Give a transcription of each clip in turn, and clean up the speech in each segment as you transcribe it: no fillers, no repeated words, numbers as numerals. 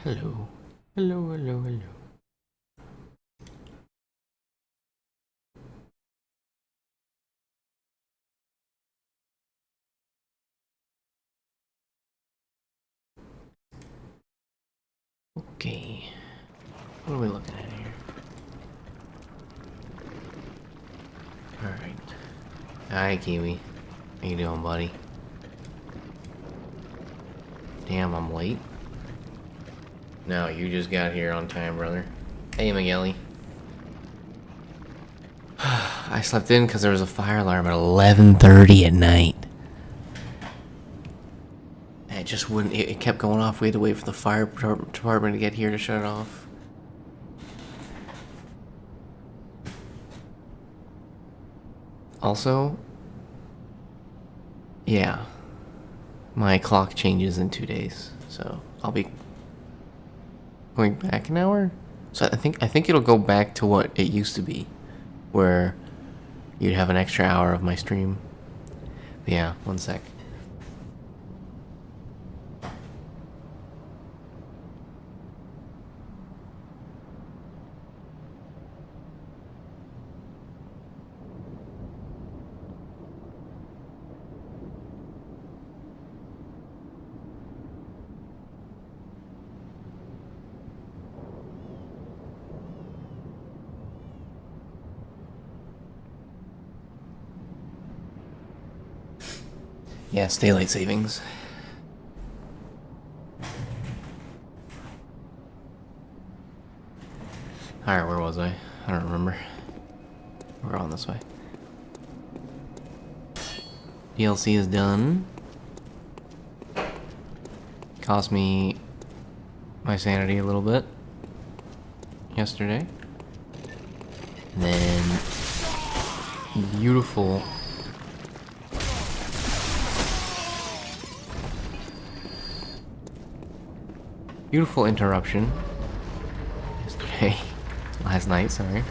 Hello. Hello, hello, hello. Okay. What are we looking at here? Alright. Hi, Kiwi. How you doing, buddy? Damn, I'm late. No, you just got here on time, brother. Hey, Migueli. I slept in because there was a fire alarm at 11:30 at night. And it just wouldn't... It kept going off. We had to wait for the fire department to get here to shut it off. Also... Yeah. My clock changes in 2 days, so I'll be going back an hour. So I think it'll go back to what it used to be, where you'd have an extra hour of my stream. But yeah, one sec. Yes, daylight savings. Alright, where was I? I don't remember. We're on this way. DLC is done. Cost me my sanity a little bit yesterday. And then beautiful interruption yesterday. Last night, sorry.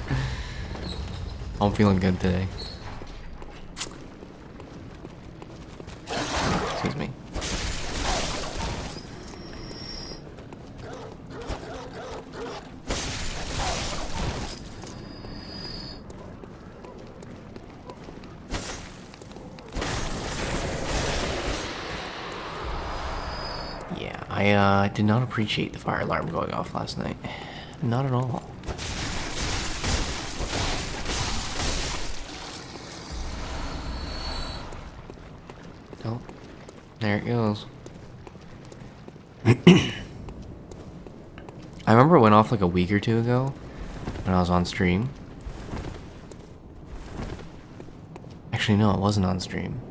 I'm feeling good today. Excuse me. Yeah, I did not appreciate the fire alarm going off last night. Not at all. Oh, there it goes. I remember it went off like a week or two ago when I was on stream. Actually, no, it wasn't on stream.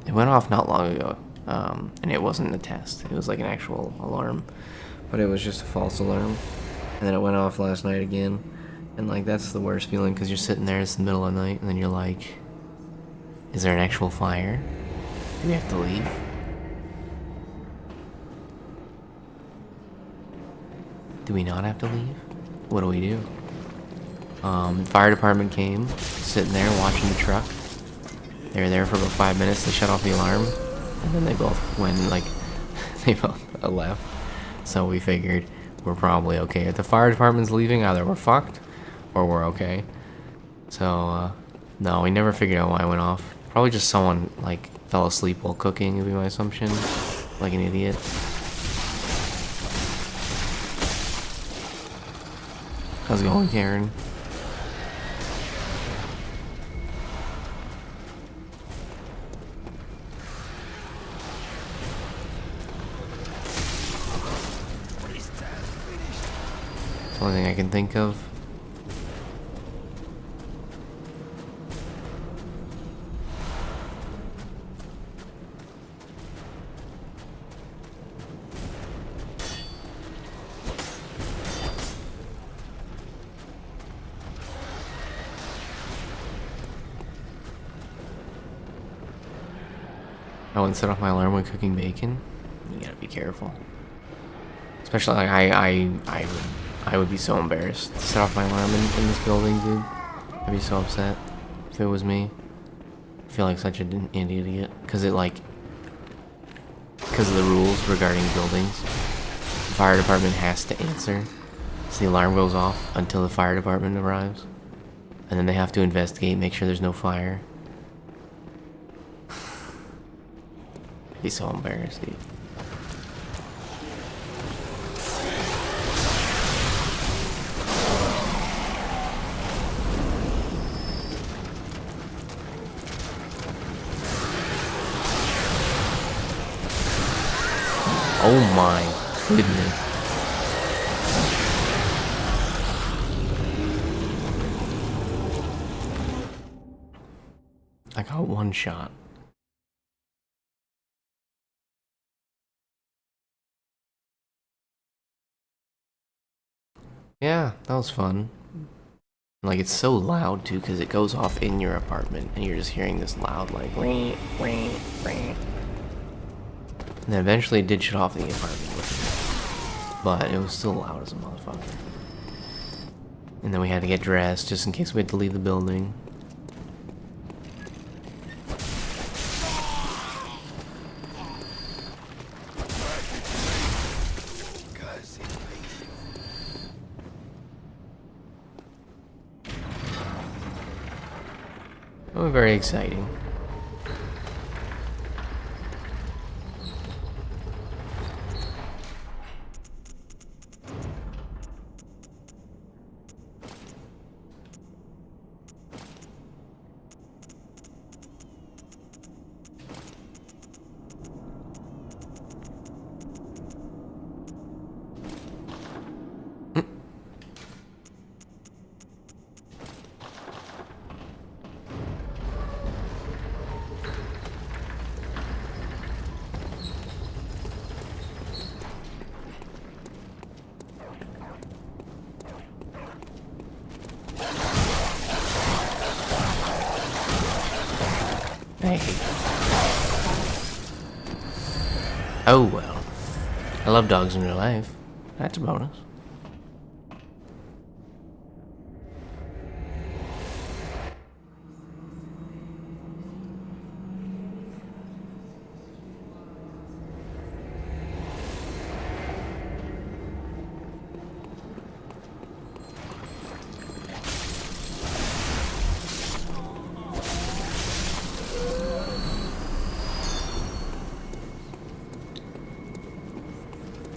It went off not long ago, and it wasn't a test. It was like an actual alarm, but it was just a false alarm. And then it went off last night again, and like that's the worst feeling because you're sitting there, it's the middle of the night, and then you're like, is there an actual fire? Do we have to leave? Do we not have to leave? What do we do? Fire department came, sitting there watching the truck. They were there for about 5 minutes to shut off the alarm, and then they both went, like, they both left. So we figured we're probably okay. If the fire department's leaving, either we're fucked, or we're okay. So, no, we never figured out why it went off. Probably just someone, like, fell asleep while cooking, would be my assumption. Like an idiot. How's it going, Karen? It's the only thing I can think of. I wouldn't set off my alarm when cooking bacon. You gotta be careful. Especially, like, I would be so embarrassed to set off my alarm in this building, dude. I'd be so upset if it was me. I feel like such an idiot. Because of the rules regarding buildings. the fire department has to answer. So the alarm goes off until the fire department arrives. And then they have to investigate, make sure there's no fire. I'd be so embarrassed, dude. Oh my goodness. I got one shot. Yeah, that was fun. Like, it's so loud too, because it goes off in your apartment, and you're just hearing this loud, like, ring, ring, ring. And then eventually it did shut off in the apartment with it. But it was still loud as a motherfucker. And then we had to get dressed, just in case we had to leave the building. Oh, very exciting. Hey. Oh well. I love dogs in real life. That's a bonus.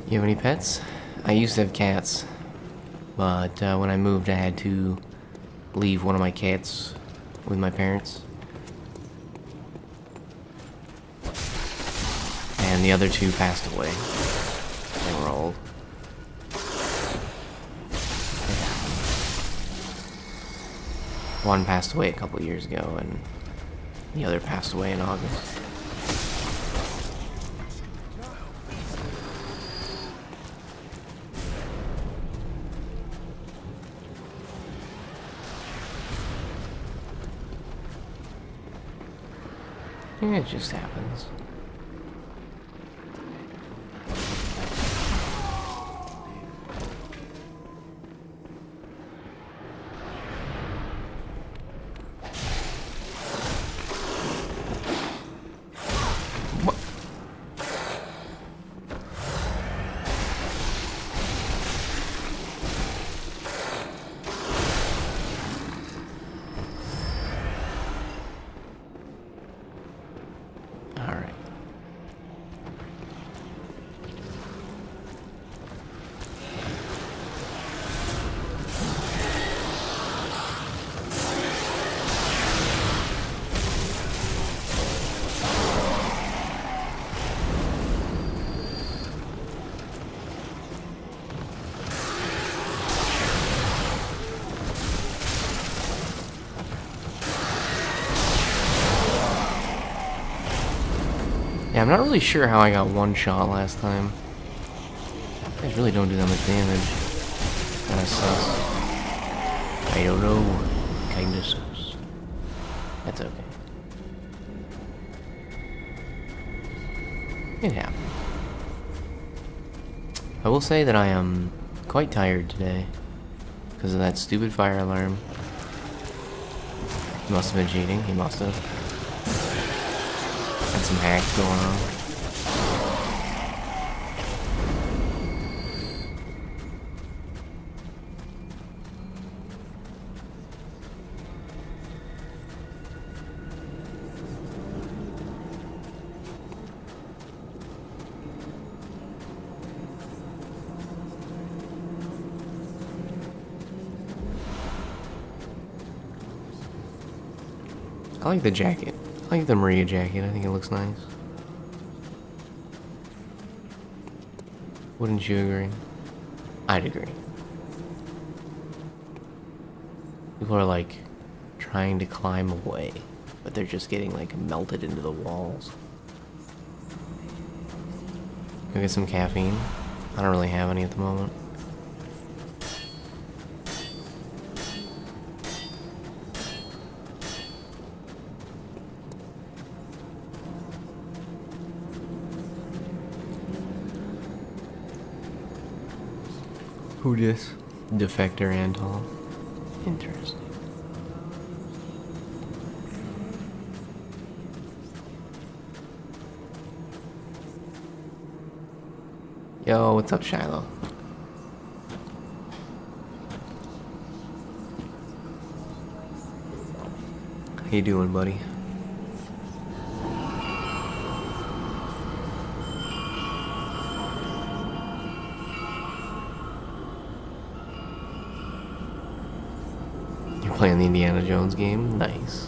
You have any pets? I used to have cats, but when I moved I had to leave one of my cats with my parents. And the other two passed away. They were old. Yeah. One passed away a couple years ago, and the other passed away in August. It just happens. What? Alright. Yeah, I'm not really sure how I got one shot last time. You guys really don't do that much damage. Kinda sus. I don't know. Kinda sus. That's okay. It happens. I will say that I am quite tired today because of that stupid fire alarm. He must have been cheating. He must have. Had some hacks going on. I like the jacket. I like the Maria jacket. I think it looks nice. Wouldn't you agree? I'd agree. People are like trying to climb away, but they're just getting like melted into the walls. Go get some caffeine. I don't really have any at the moment. Who dis? Defector Antal. Interesting. Yo, what's up, Shiloh? How you doing, buddy? You're playing the Indiana Jones game? Nice.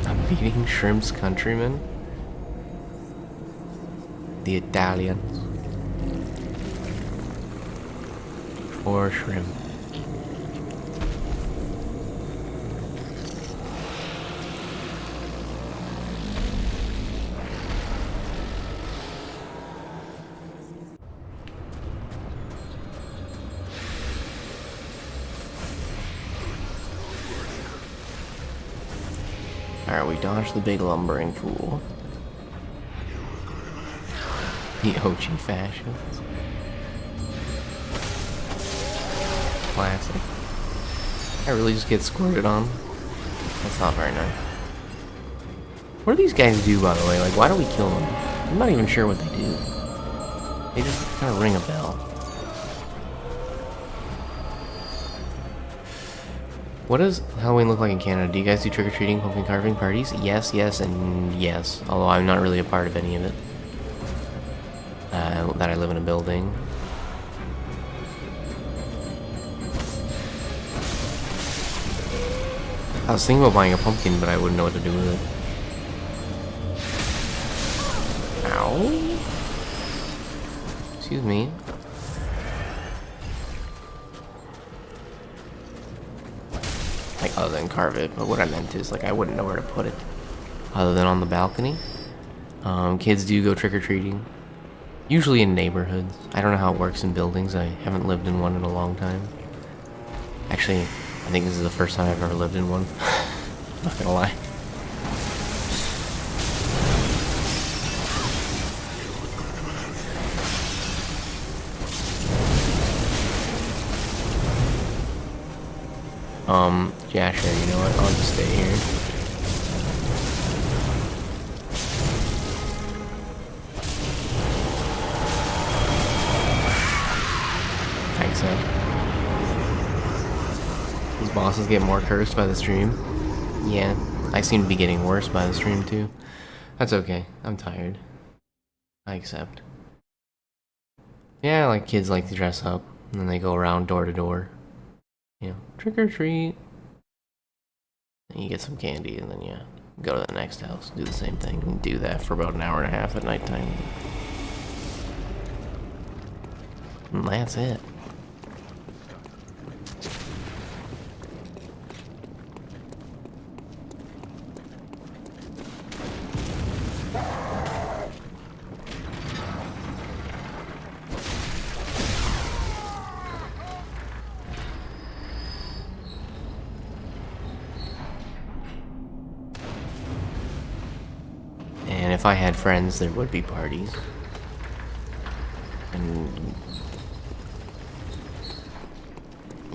I'm beating Shrimp's countrymen. The Italians. Or Shrimp. Alright, we dodged the big lumbering fool. The OG fascists. Classic. I really just get squirted on. That's not very nice. What do these guys do, by the way? Like, why do we kill them? I'm not even sure what they do. They just kind of ring a bell. What does Halloween look like in Canada? Do you guys do trick-or-treating, pumpkin carving parties? Yes, yes, and yes. Although I'm not really a part of any of it. That I live in a building. I was thinking about buying a pumpkin, but I wouldn't know what to do with it. Ow. Excuse me. Like, other than carve it, but what I meant is, like, I wouldn't know where to put it. Other than on the balcony. Kids do go trick-or-treating. Usually in neighborhoods. I don't know how it works in buildings. I haven't lived in one in a long time. Actually, I think this is the first time I've ever lived in one. Not gonna lie. Yeah, sure, you know what? I'll just stay here. Thanks, man. These bosses get more cursed by the stream. Yeah, I seem to be getting worse by the stream, too. That's okay. I'm tired. I accept. Yeah, like, kids like to dress up, and then they go around door to door. You know, trick or treat. And you get some candy, and then you go to the next house, do the same thing, and do that for about an hour and a half at nighttime. And that's it. And if I had friends, there would be parties. And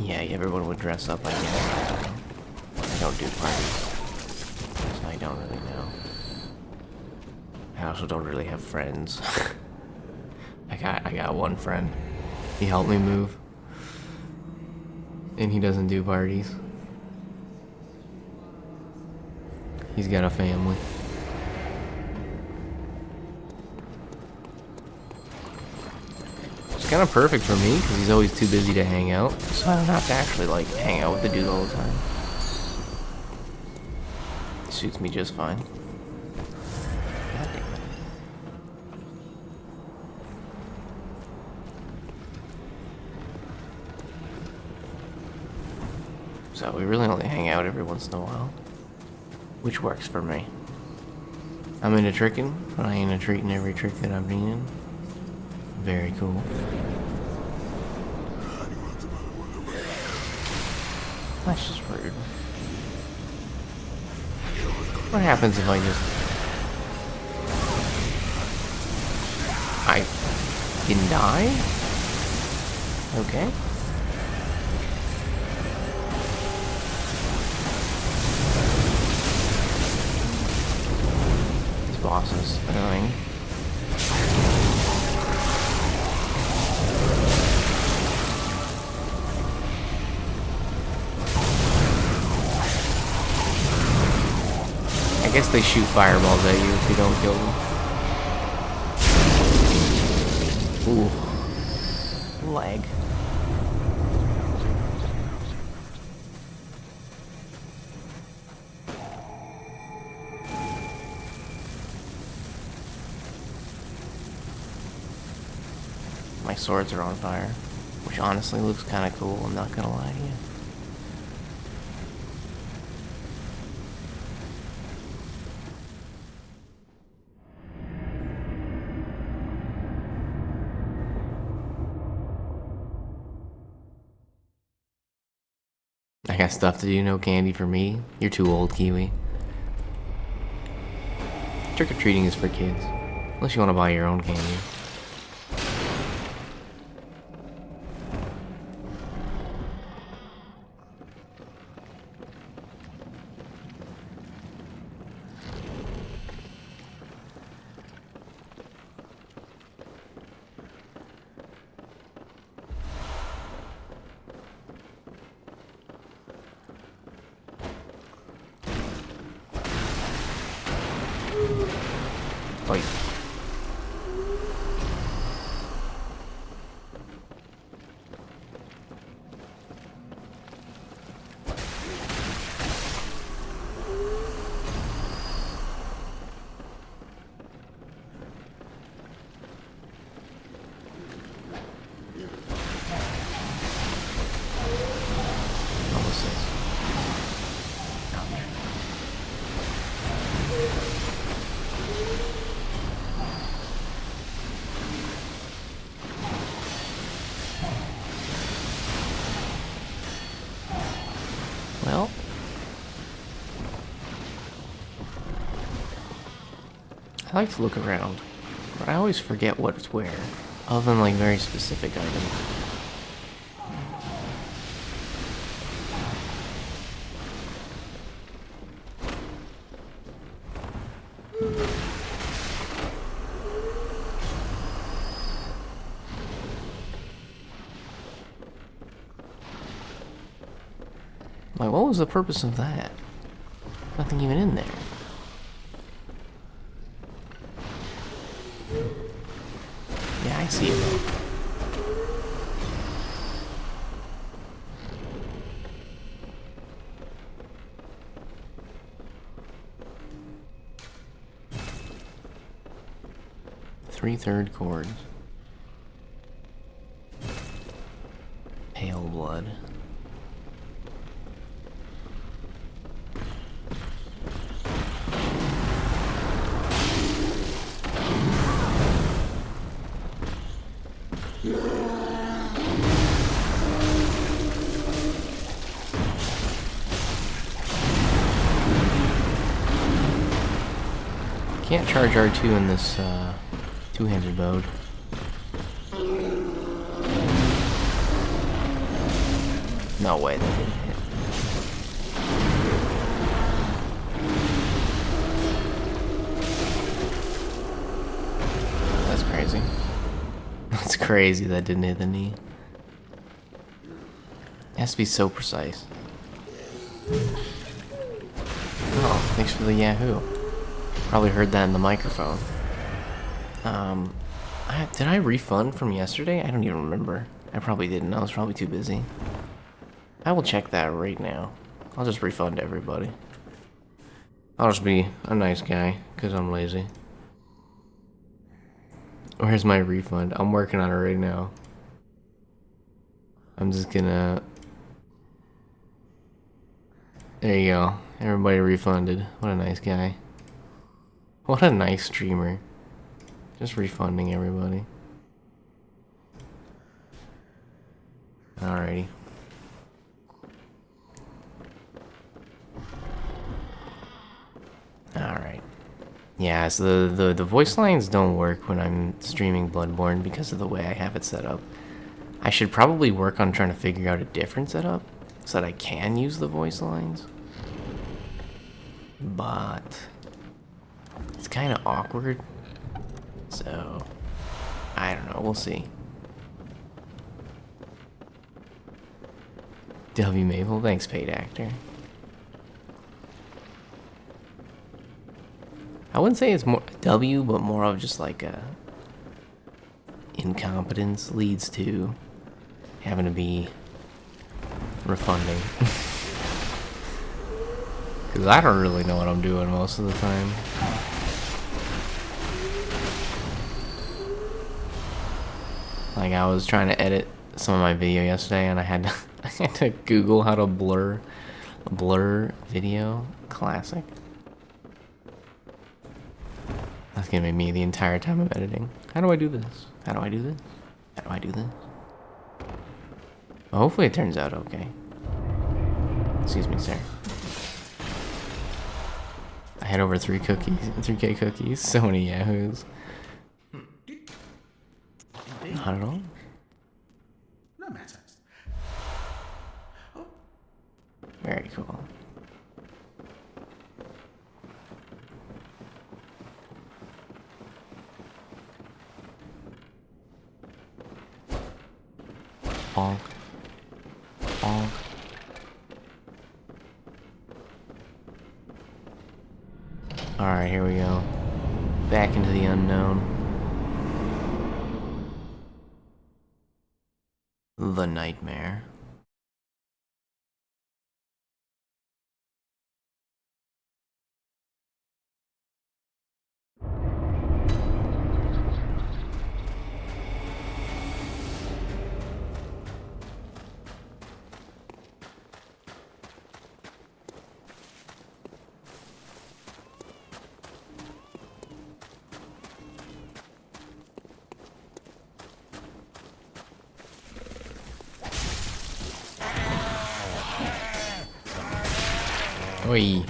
Yeah, everyone would dress up, I guess. I don't do parties, so I don't really know. I also don't really have friends. I got one friend. He helped me move, and he doesn't do parties. He's got a family. It's kind of perfect for me because he's always too busy to hang out, so I don't have to actually like hang out with the dude all the time. It suits me just fine. God damn it. So we really only hang out every once in a while, which works for me. I'm into tricking, but I ain't into treating every trick that I've been in. Very cool. That's just rude. What happens if I didn't die? Okay. This boss is annoying. I guess they shoot fireballs at you if you don't kill them. Ooh. Lag. My swords are on fire, which honestly looks kind of cool, I'm not gonna lie to you. I got stuff to do, no candy for me. You're too old, Kiwi. Trick-or-treating is for kids. Unless you want to buy your own candy. Wait. Well, I like to look around, but I always forget what's where, other than like very specific items. Like, what was the purpose of that? Nothing even in there. Yeah, I see it. Three-third chords. Pale blood. Can't charge R2 in this two-handed mode. No way that didn't hit. That's crazy. That's crazy that didn't hit the knee. It has to be so precise. Oh, thanks for the Yahoo. Probably heard that in the microphone. Did I refund from yesterday? I don't even remember. I probably didn't. I was probably too busy. I will check that right now. I'll just refund everybody. I'll just be a nice guy, because I'm lazy. Where's my refund? I'm working on it right now. I'm just gonna... There you go. Everybody refunded. What a nice guy. What a nice streamer. Just refunding everybody. Alrighty. Alright. Yeah, so the voice lines don't work when I'm streaming Bloodborne because of the way I have it set up. I should probably work on trying to figure out a different setup so that I can use the voice lines. But it's kind of awkward. So, I don't know. We'll see. W Maple, thanks, paid actor. I wouldn't say it's more W, but more of just like a incompetence leads to having to be refunding. Because I don't really know what I'm doing most of the time. Like, I was trying to edit some of my video yesterday, and I had to Google how to blur video. Classic. That's gonna be me the entire time I'm editing. How do I do this? How do I do this? How do I do this? Well, hopefully it turns out okay. Excuse me, sir. I had over 3K cookies, so many Yahoos. Not at all. No matter. Oh. Very cool. Bonk. Bonk. Alright, here we go. Back into the unknown. The nightmare. Oi.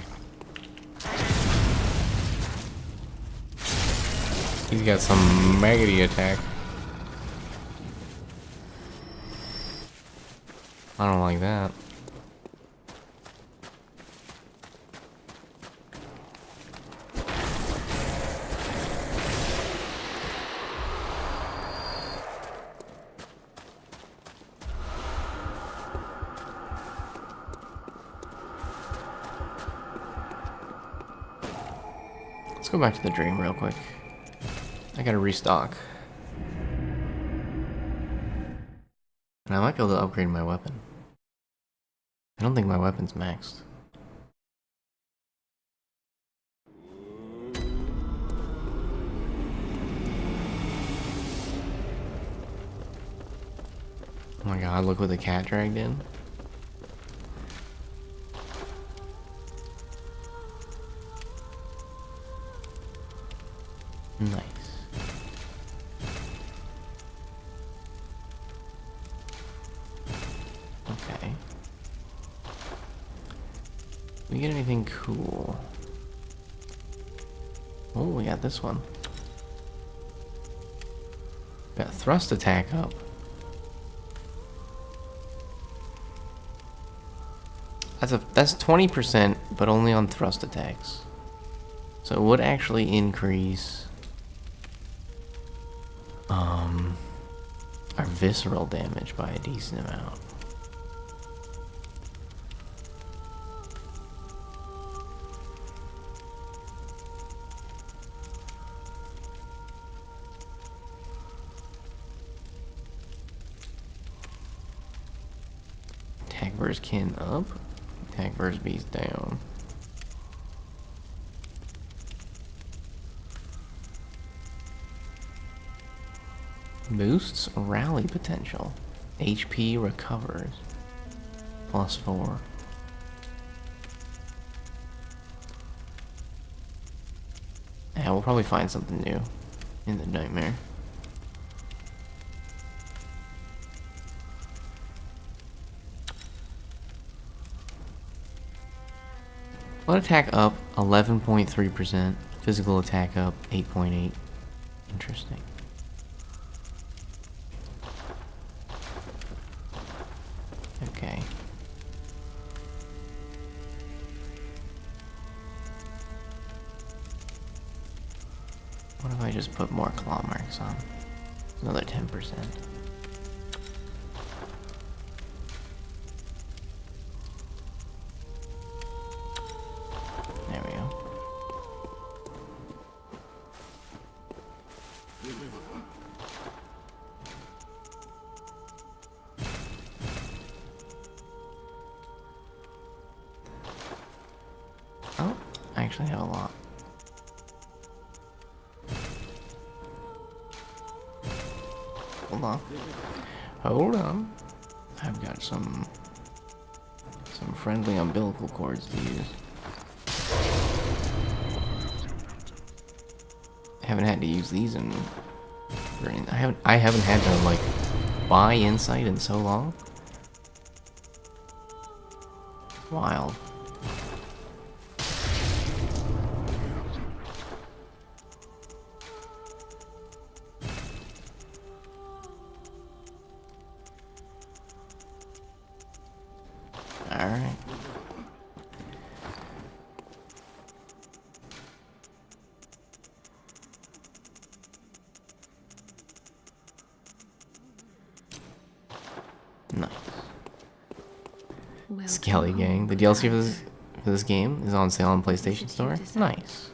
He's got some maggoty attack. I don't like that. Let's go back to the dream real quick. I gotta restock. And I might be able to upgrade my weapon. I don't think my weapon's maxed. Oh my god, look what the cat dragged in. Nice. Okay. We get anything cool? Oh, we got this one. Got thrust attack up. That's 20%, but only on thrust attacks. So it would actually increase our visceral damage by a decent amount. Attack versus kin up, attack versus beast down. Boosts rally potential. HP recovers. +4. Yeah, we'll probably find something new in the nightmare. Blood attack up 11.3%. Physical attack up 8.8. Interesting. Okay. What if I just put more claw marks on? Another 10%. There we go. Oh, I actually have a lot. Hold on. Hold on. I've got some friendly umbilical cords to use. I haven't had to use these in I haven't had to like buy insight in so long. Wild. Alright. Nice. Skelly Gang. The DLC for this game is on sale on PlayStation Store. Nice.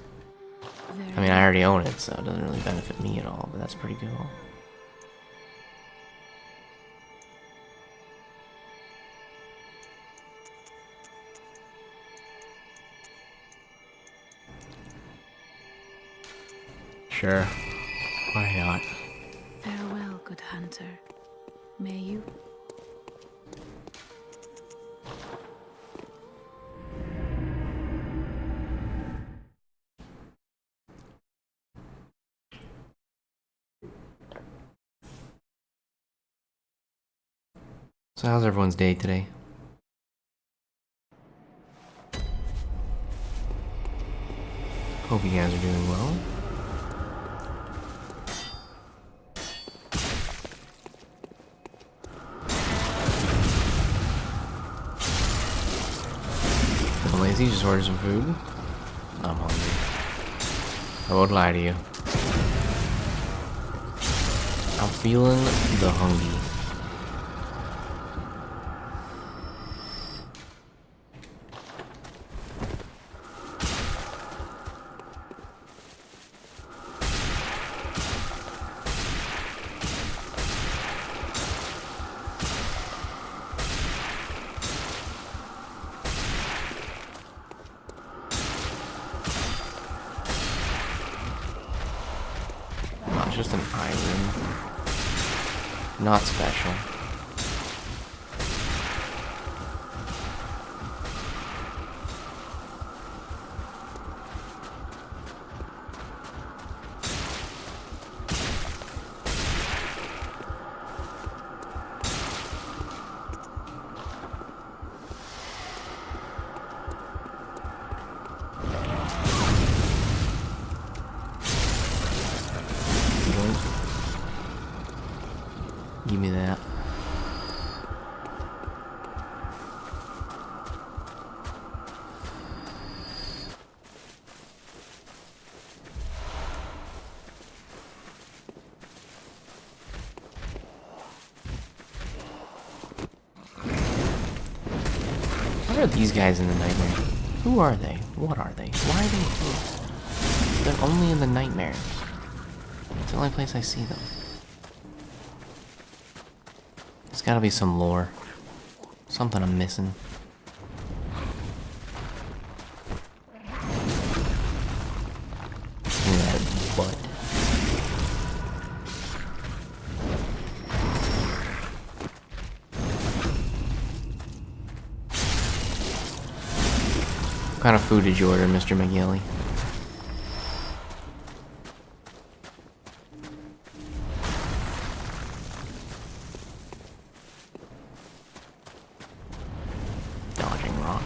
I mean, I already own it, so it doesn't really benefit me at all, but that's pretty cool. Sure. Why not? Farewell, good hunter. May you. So how's everyone's day today? Hope you guys are doing well. Feeling lazy, just order some food. I'm hungry. I won't lie to you. I'm feeling the hungry. Not just an iron. Not special. Give me that. Where are these guys in the nightmare? Who are they? What are they? Why are they here? They're only in the nightmares. It's the only place I see them. There's gotta be some lore. Something I'm missing. Look at that butt. What kind of food did you order, Mr. McGilly? Dodging rocks.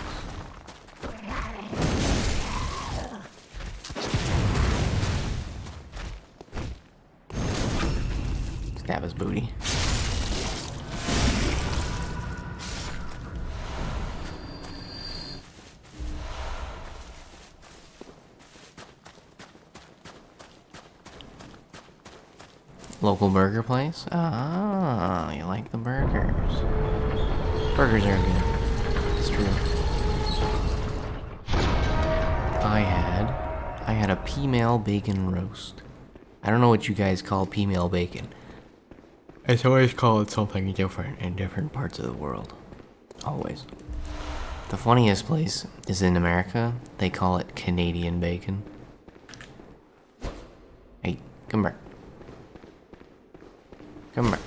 Stab his booty. Local burger place? Ah, you like the burgers. Burgers are good. It's true. I had a female bacon roast. I don't know what you guys call female bacon. It's always called something different in different parts of the world. Always. The funniest place is in America. They call it Canadian bacon. Hey, come back. Come back.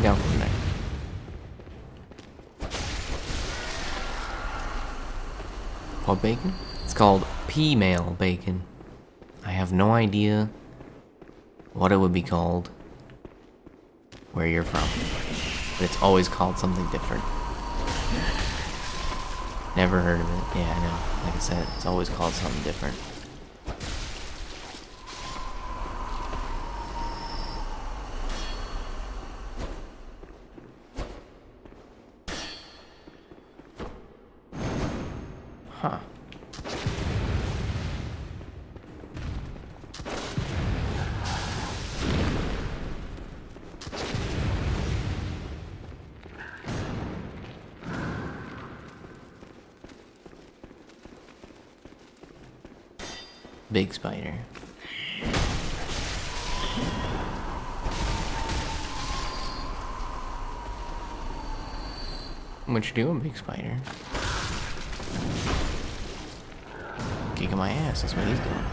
Down from there. What bacon? It's called female bacon. I have no idea what it would be called where you're from, but it's always called something different. Never heard of it. Yeah, I know. Like I said, it's always called something different. Huh. Big spider. What you doing, big spider? Kicking my ass, that's what he's doing.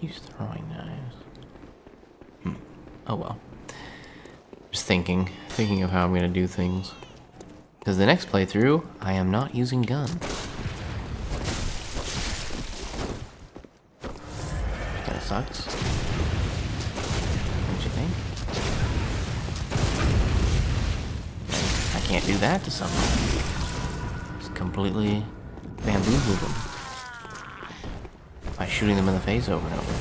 Use throwing knives. Oh well. Just thinking of how I'm gonna do things. Because the next playthrough, I am not using gun. Kinda sucks. Don't you think? And I can't do that to someone. Just completely bamboozle them. By shooting them in the face over and over.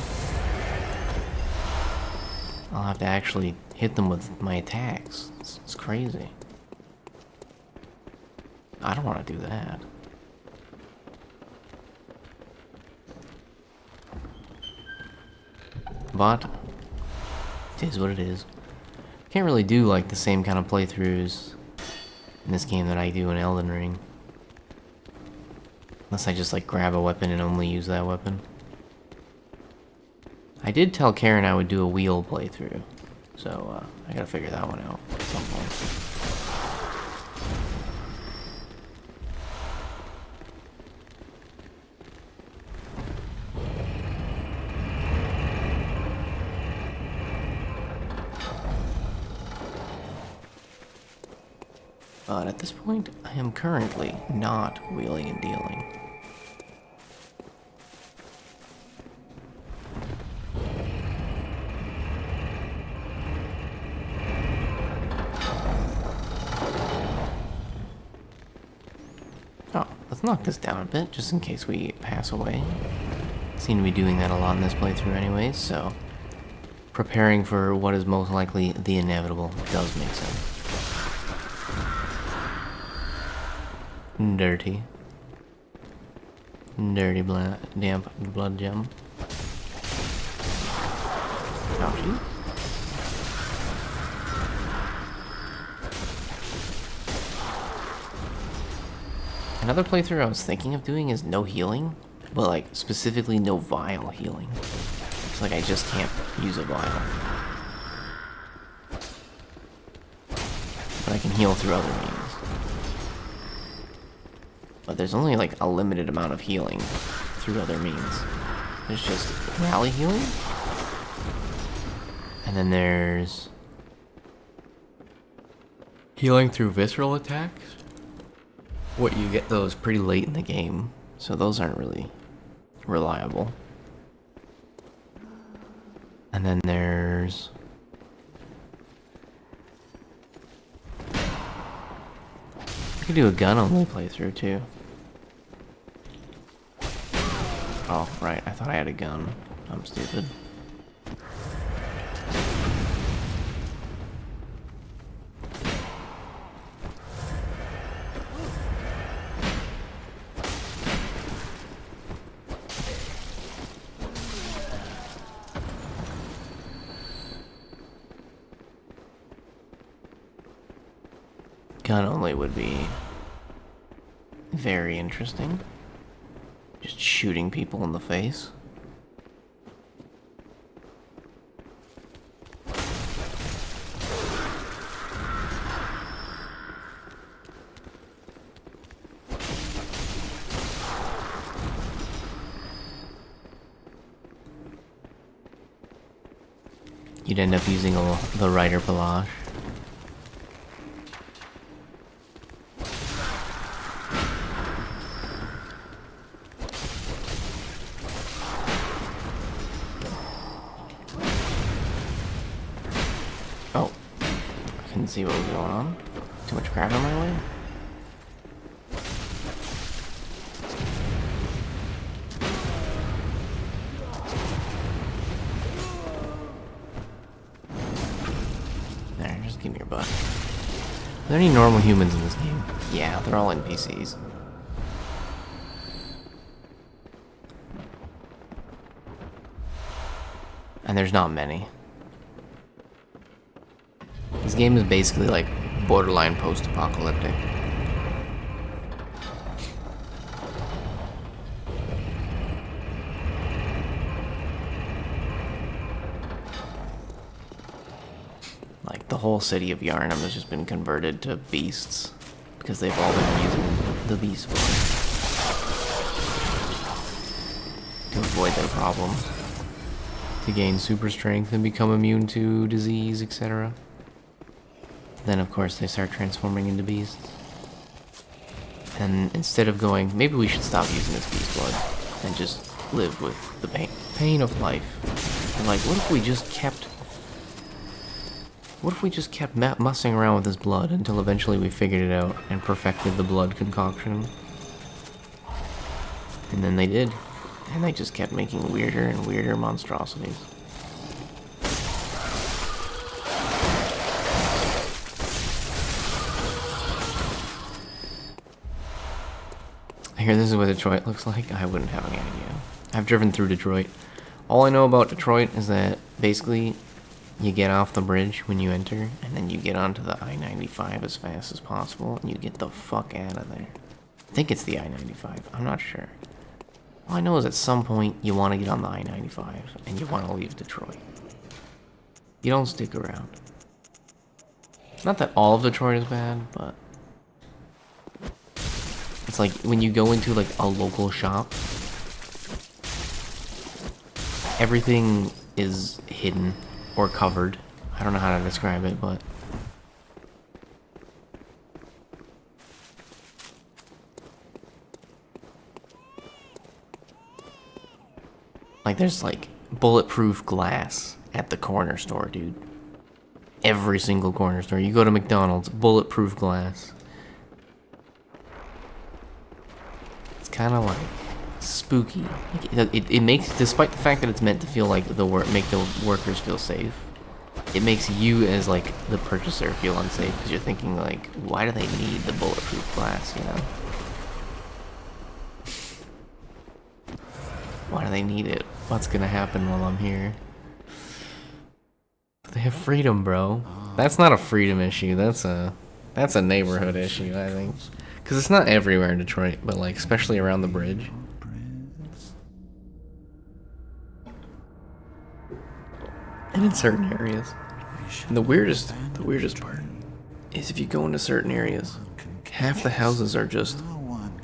I'll have to actually hit them with my attacks. It's crazy. I don't want to do that. But it is what it is. Can't really do like the same kind of playthroughs in this game that I do in Elden Ring. Unless I just like grab a weapon and only use that weapon. I did tell Karen I would do a wheel playthrough, so I gotta figure that one out at some point. But at this point, I am currently not wheeling and dealing. Let's knock this down a bit, just in case we pass away. Seem to be doing that a lot in this playthrough anyways, so preparing for what is most likely the inevitable does make sense. Dirty. Dirty damp blood gem. Ouchie. Another playthrough I was thinking of doing is no healing, but like specifically no vial healing. It's like I just can't use a vial. But I can heal through other means. But there's only like a limited amount of healing through other means. There's just rally healing. And then there's healing through visceral attacks. What, you get those pretty late in the game, so those aren't really reliable. And then there's I could do a gun only playthrough too. Oh, right, I thought I had a gun. I'm stupid. Gun only would be very interesting. Just shooting people in the face. You'd end up using the Rider Pelage. Oh, I couldn't see what was going on. Too much crap on my way. There, just give me your butt. Are there any normal humans in this game? Yeah, they're all NPCs. And there's not many. This game is basically like borderline post-apocalyptic. Like the whole city of Yarnum has just been converted to beasts because they've all been using the beast blood to avoid their problems, to gain super strength and become immune to disease, etc. Then of course they start transforming into beasts. And instead of going, maybe we should stop using this beast blood and just live with the pain of life. And like, what if we just kept mussing around with this blood until eventually we figured it out and perfected the blood concoction? And then they did. And they just kept making weirder and weirder monstrosities. Here, this is what Detroit looks like. I wouldn't have any idea. I've driven through Detroit. All I know about Detroit is that basically you get off the bridge when you enter, and then you get onto the I-95 as fast as possible, and you get the fuck out of there. I think it's the I-95. I'm not sure. All I know is at some point you want to get on the I-95, and you want to leave Detroit. You don't stick around. Not that all of Detroit is bad, but it's like when you go into like a local shop, everything is hidden or covered. I don't know how to describe it, but like there's like bulletproof glass at the corner store, dude. Every single corner store. You go to McDonald's, bulletproof glass. kind of like spooky. Like, it makes, despite the fact that it's meant to feel like make the workers feel safe, it makes you as like the purchaser feel unsafe because you're thinking like, why do they need the bulletproof glass? You know, why do they need it? What's gonna happen while I'm here? But they have freedom, bro. That's not a freedom issue. That's a neighborhood issue, I think. Because it's not everywhere in Detroit, but like especially around the bridge. And in certain areas. And the weirdest part is if you go into certain areas, half the houses are just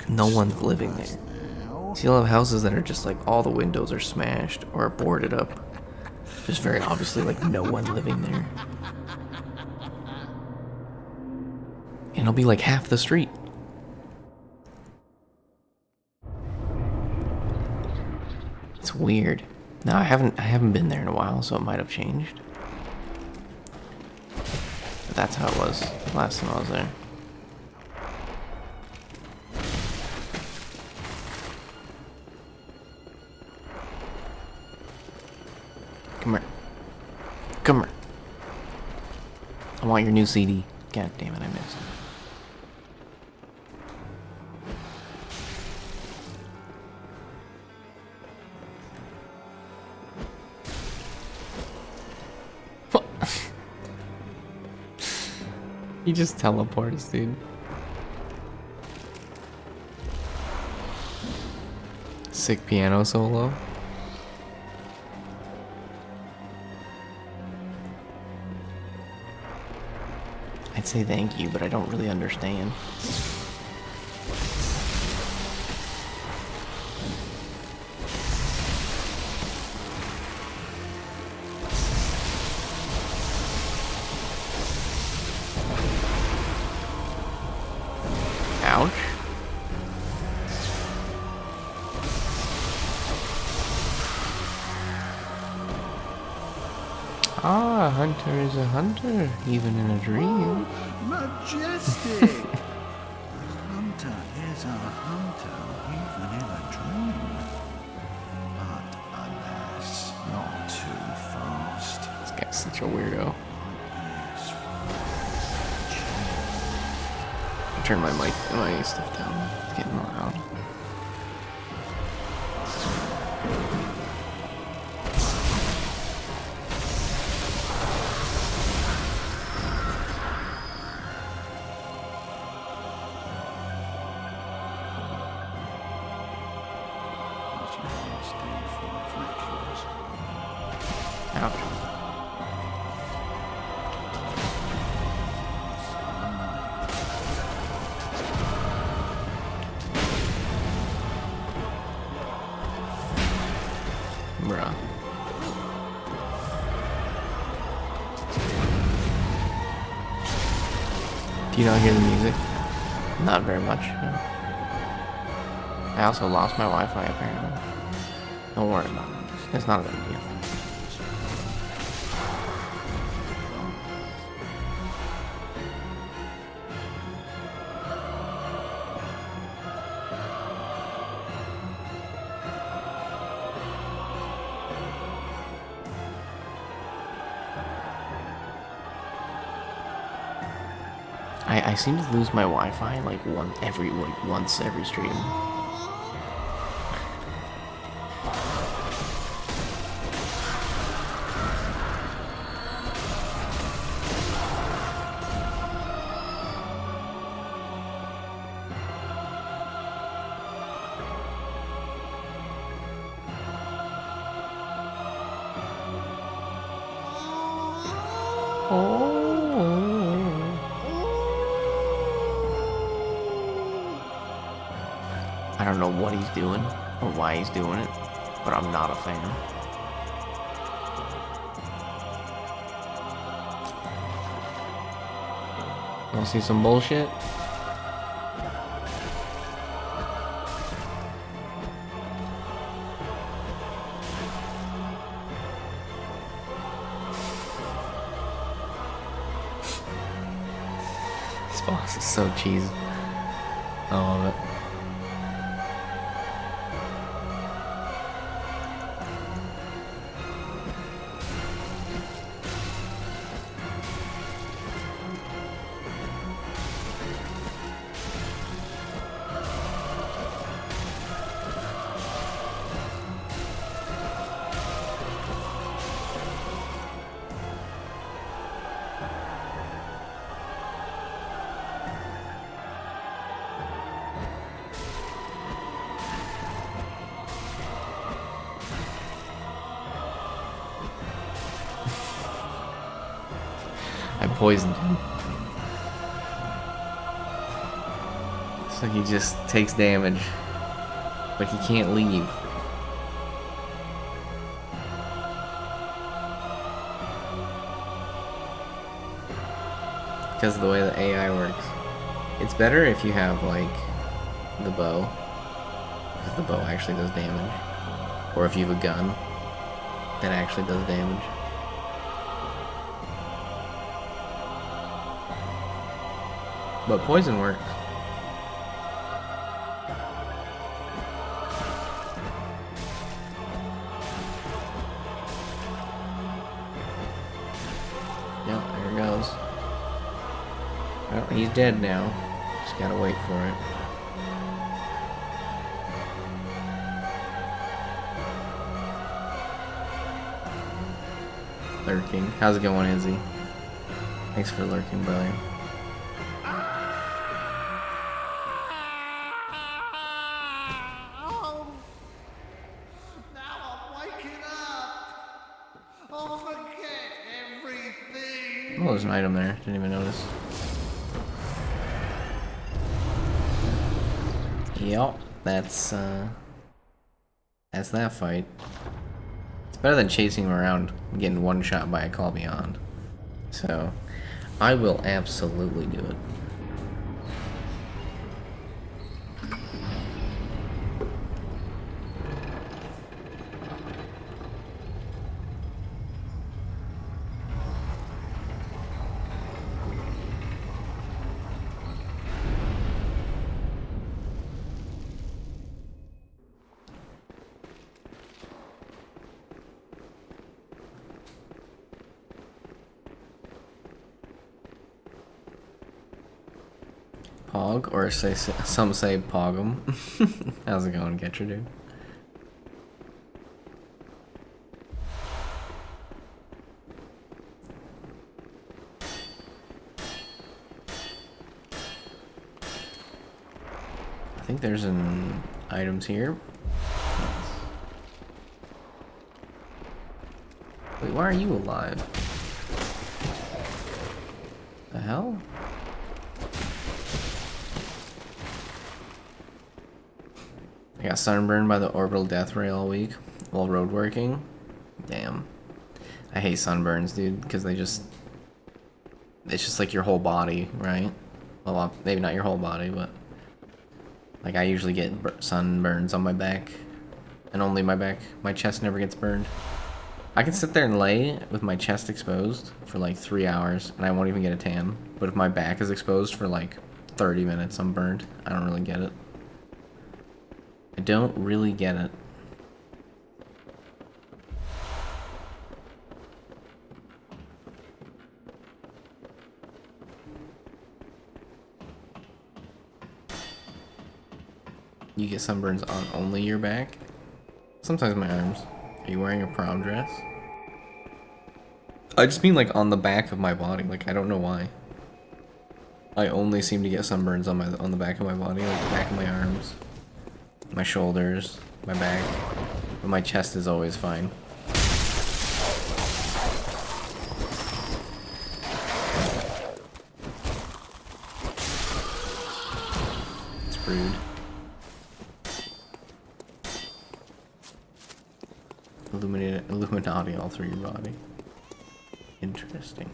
no one's living there. So you'll have houses that are just like all the windows are smashed or boarded up. Just very obviously like no one living there. And it'll be like half the street. It's weird. No, I haven't been there in a while, so it might have changed. But that's how it was last time I was there. Come here. Come here. I want your new CD. God damn it, I missed it. He just teleports, dude. Sick piano solo. I'd say thank you, but I don't really understand. Ouch. Ah, a hunter is a hunter, even in a dream. Majestic! A hunter is a hunter, even in a dream. But alas, not too fast. This guy's such a weirdo. Turn my mic, my stuff down. It's getting loud. Ouch. Bruh. Do you not hear the music? Not very much. No. I also lost my Wi-Fi apparently. Don't worry about it. It's not a big deal. I seem to lose my Wi-Fi like once every stream. I don't know what he's doing or why he's doing it, but I'm not a fan. Wanna see some bullshit? This boss is so cheesy. I love it. I poisoned him. So he just takes damage. But he can't leave. Because of the way the AI works. It's better if you have, like, the bow. Because the bow actually does damage. Or if you have a gun that actually does damage. But poison works. Yep, there it goes. Well, he's dead now. Just gotta wait for it. Lurking. How's it going, Izzy? Thanks for lurking, brother. Oh, now I'm waking up. I'll forget everything. Oh, there's an item there. Didn't even notice. Yup, that's that fight. It's better than chasing him around and getting one shot by a call beyond. So, I will absolutely do it. Pog, or some say Pog'em. How's it going, Getcher, dude? I think there's an items here. Wait, why are you alive? The hell? I got sunburned by the orbital death ray all week while road working. Damn. I hate sunburns, dude, because it's just like your whole body, right? Well, maybe not your whole body, but like I usually get sunburns on my back, and only my back. My chest never gets burned. I can sit there and lay with my chest exposed for like 3 hours, and I won't even get a tan. But if my back is exposed for like 30 minutes, I'm burned. I don't really get it. I don't really get it. You get sunburns on only your back? Sometimes my arms. Are you wearing a prom dress? I just mean like on the back of my body. Like I don't know why. I only seem to get sunburns on the back of my body, like the back of my arms. My shoulders, my back, but my chest is always fine. It's rude. Illuminati all through your body. Interesting.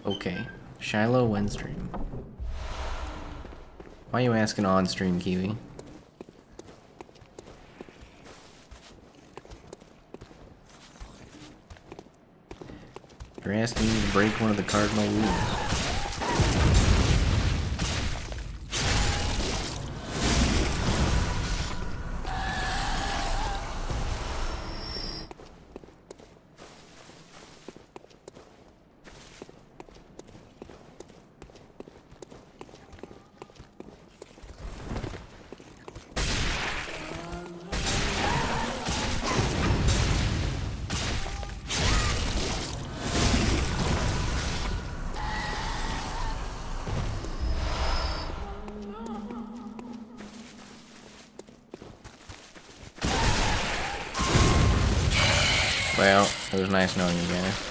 Okay, Shiloh Windstream. Why are you asking on stream, Kiwi? You're asking me to break one of the cardinal rules. Well, it was nice knowing you guys.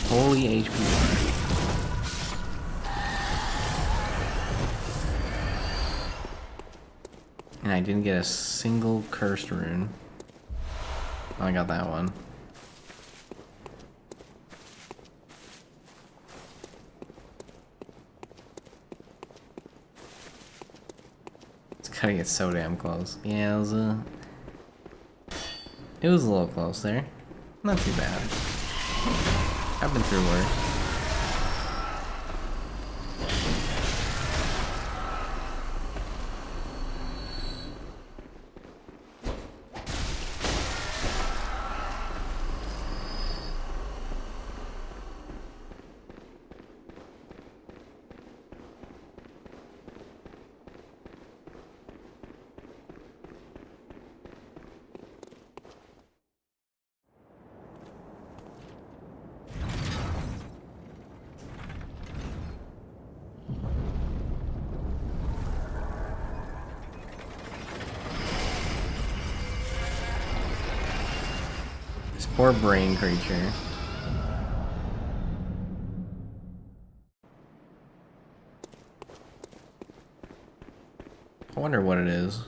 Holy HP bar. And I didn't get a single cursed rune. Oh, I got that one. It's gotta get so damn close. Yeah, it was a little close there. Not too bad. I've been through worse. This poor brain creature. I wonder what it is.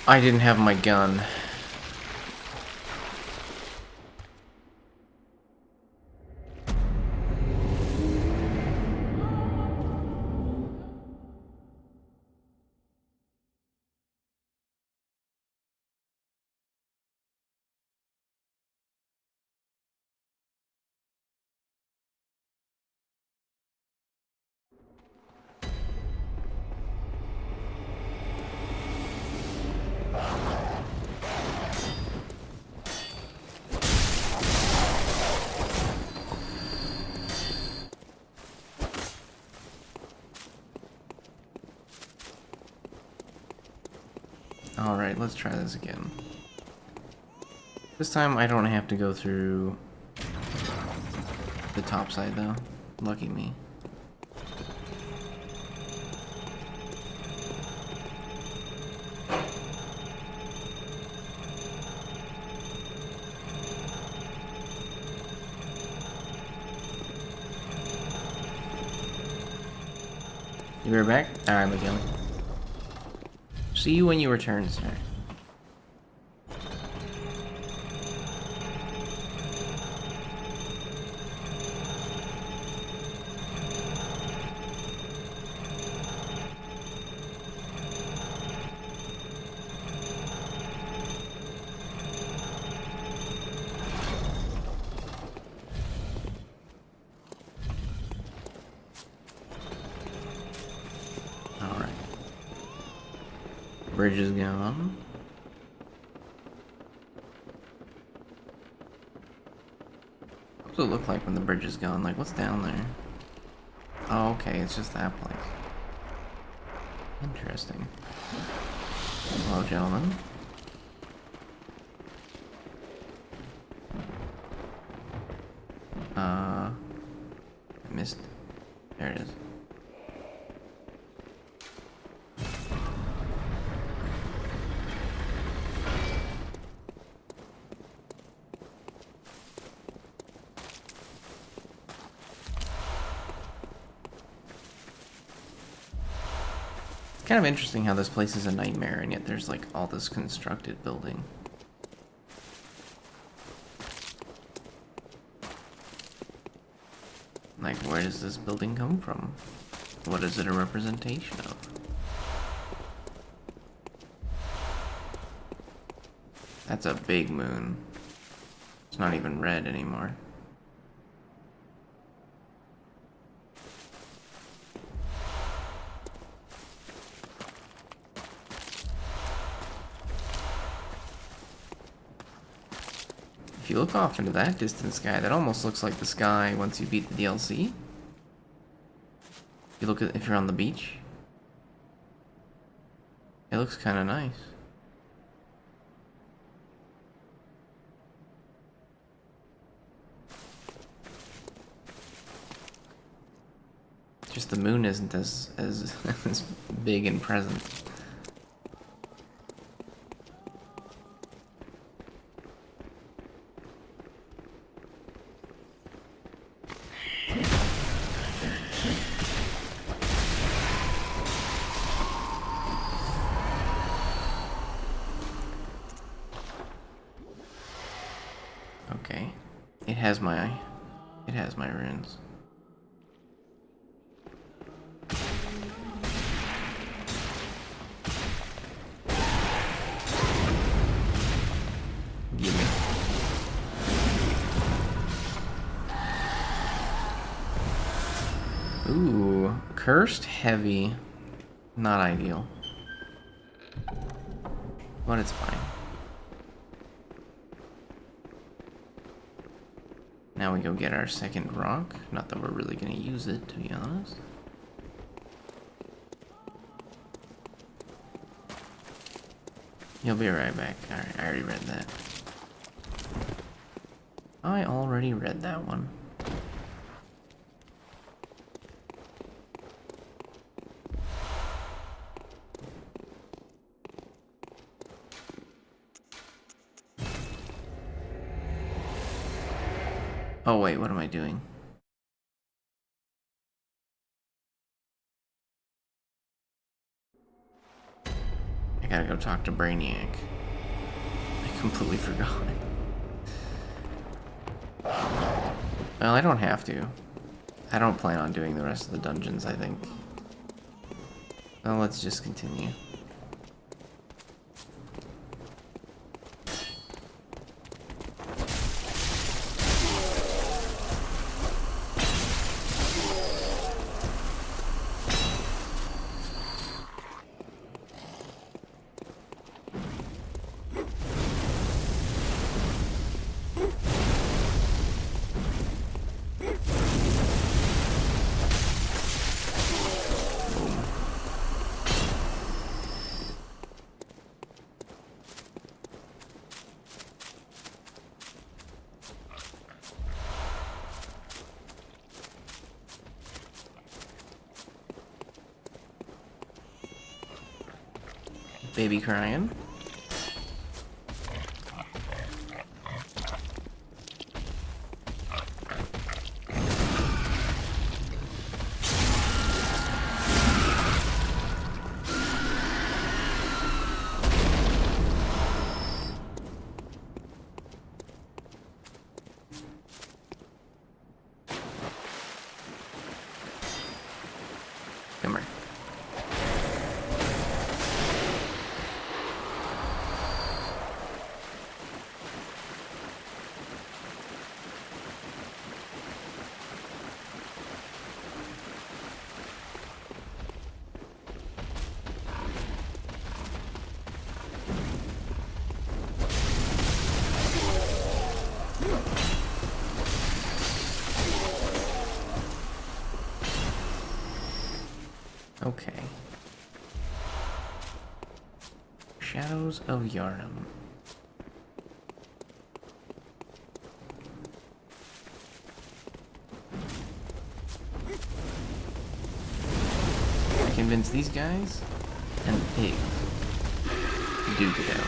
I didn't have my gun. Alright, let's try this again. This time I don't have to go through the top side though. Lucky me. You were back? Alright, McGilly. See you when you return, sir. Bridge is gone. What does it look like when the bridge is gone? Like, what's down there? Oh, okay, it's just that place. Interesting. Hello, gentlemen. I missed. There it is. It's kind of interesting how this place is a nightmare and yet there's like all this constructed building. Like, where does this building come from? What is it a representation of? That's a big moon. It's not even red anymore. If you look off into that distant sky, that almost looks like the sky once you beat the DLC. You look at if you're on the beach. It looks kind of nice. Just the moon isn't as as big and present. Okay, it has my runes. Gimme. Ooh, cursed heavy. Not ideal. But it's fine. Now we go get our second rock. Not that we're really gonna use it, to be honest. You'll be right back. Alright, I already read that. I already read that one. Oh wait, what am I doing? I gotta go talk to Brainiac. I completely forgot. Well, I don't have to. I don't plan on doing the rest of the dungeons, I think. Well, let's just continue. Baby crying. Come here. Okay. Shadows of Yharnam. I convince these guys and the pig to duke it out.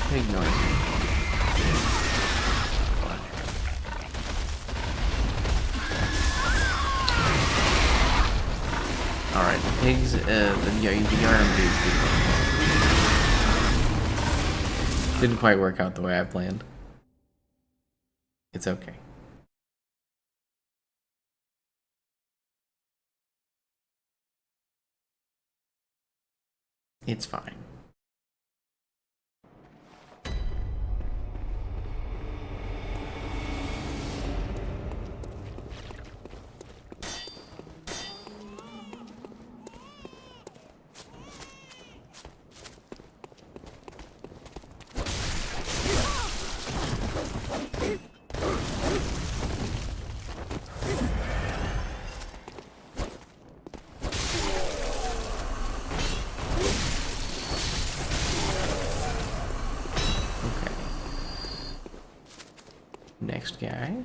Pig noise. pigs, the yarn pigs didn't quite work out the way I planned. It's okay. It's fine. Next guy.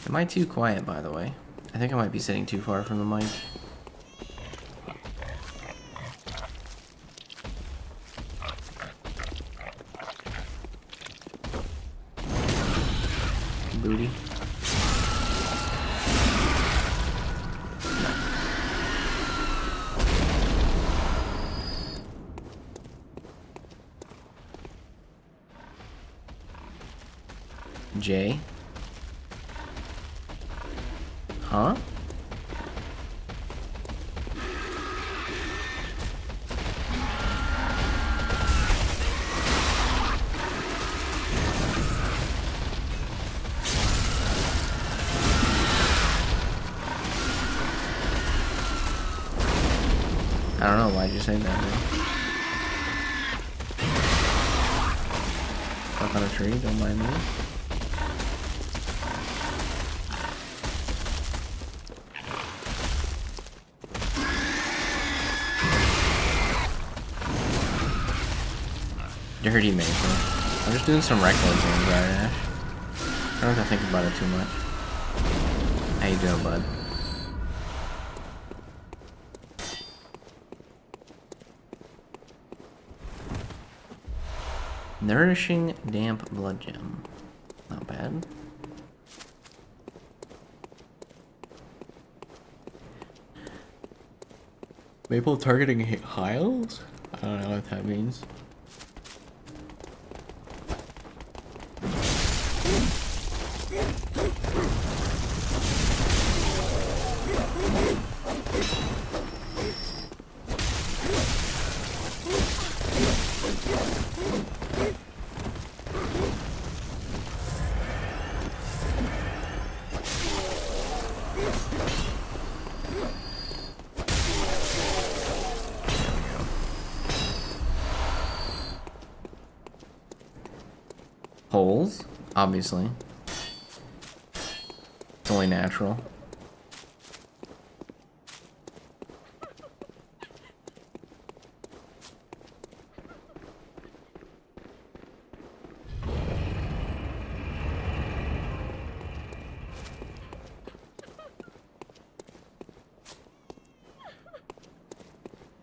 Am I too quiet, by the way? I think I might be sitting too far from the mic. Booty. J. Huh? I don't know, why'd you say that, man? Stuck on a tree, don't mind me. Dirty Maple. I'm just doing some rectal exams right now. I don't have to think about it too much. How you doing, bud? Nourishing damp blood gem. Not bad. Maple targeting hiles? I don't know what that means. Holes, obviously. It's only natural.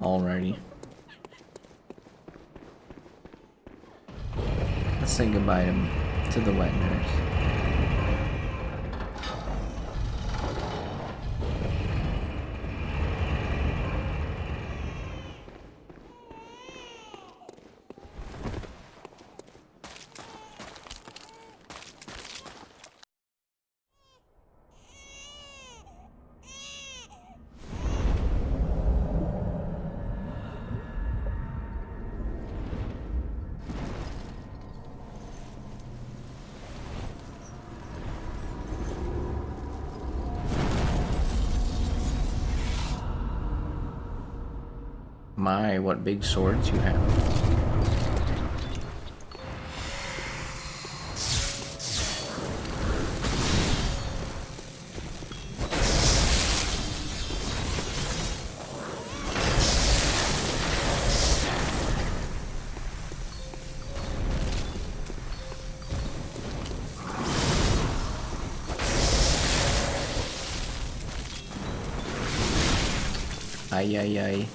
Alrighty. Let's say goodbye to the wet nurse. My, what big swords you have. Ay, ay, ay.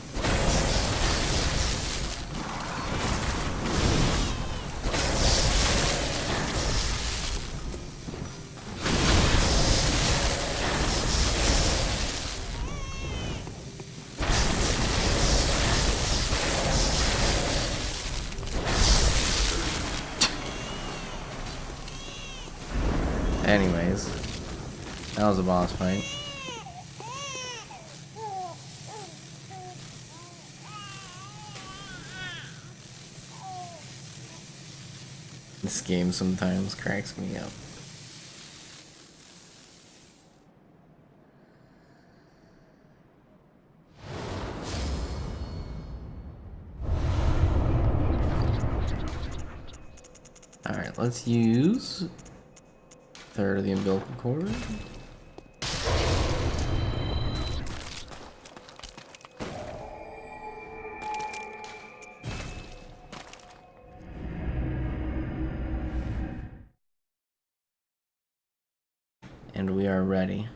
anyways. That was a boss fight. This game sometimes cracks me up. Alright, let's use third of the umbilical cord. And we are ready.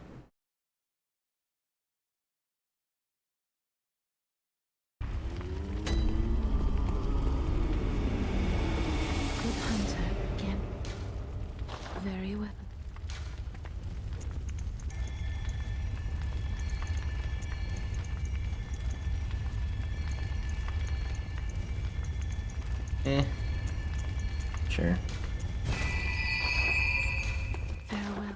Good hunter, again. Very well. Sure. Farewell.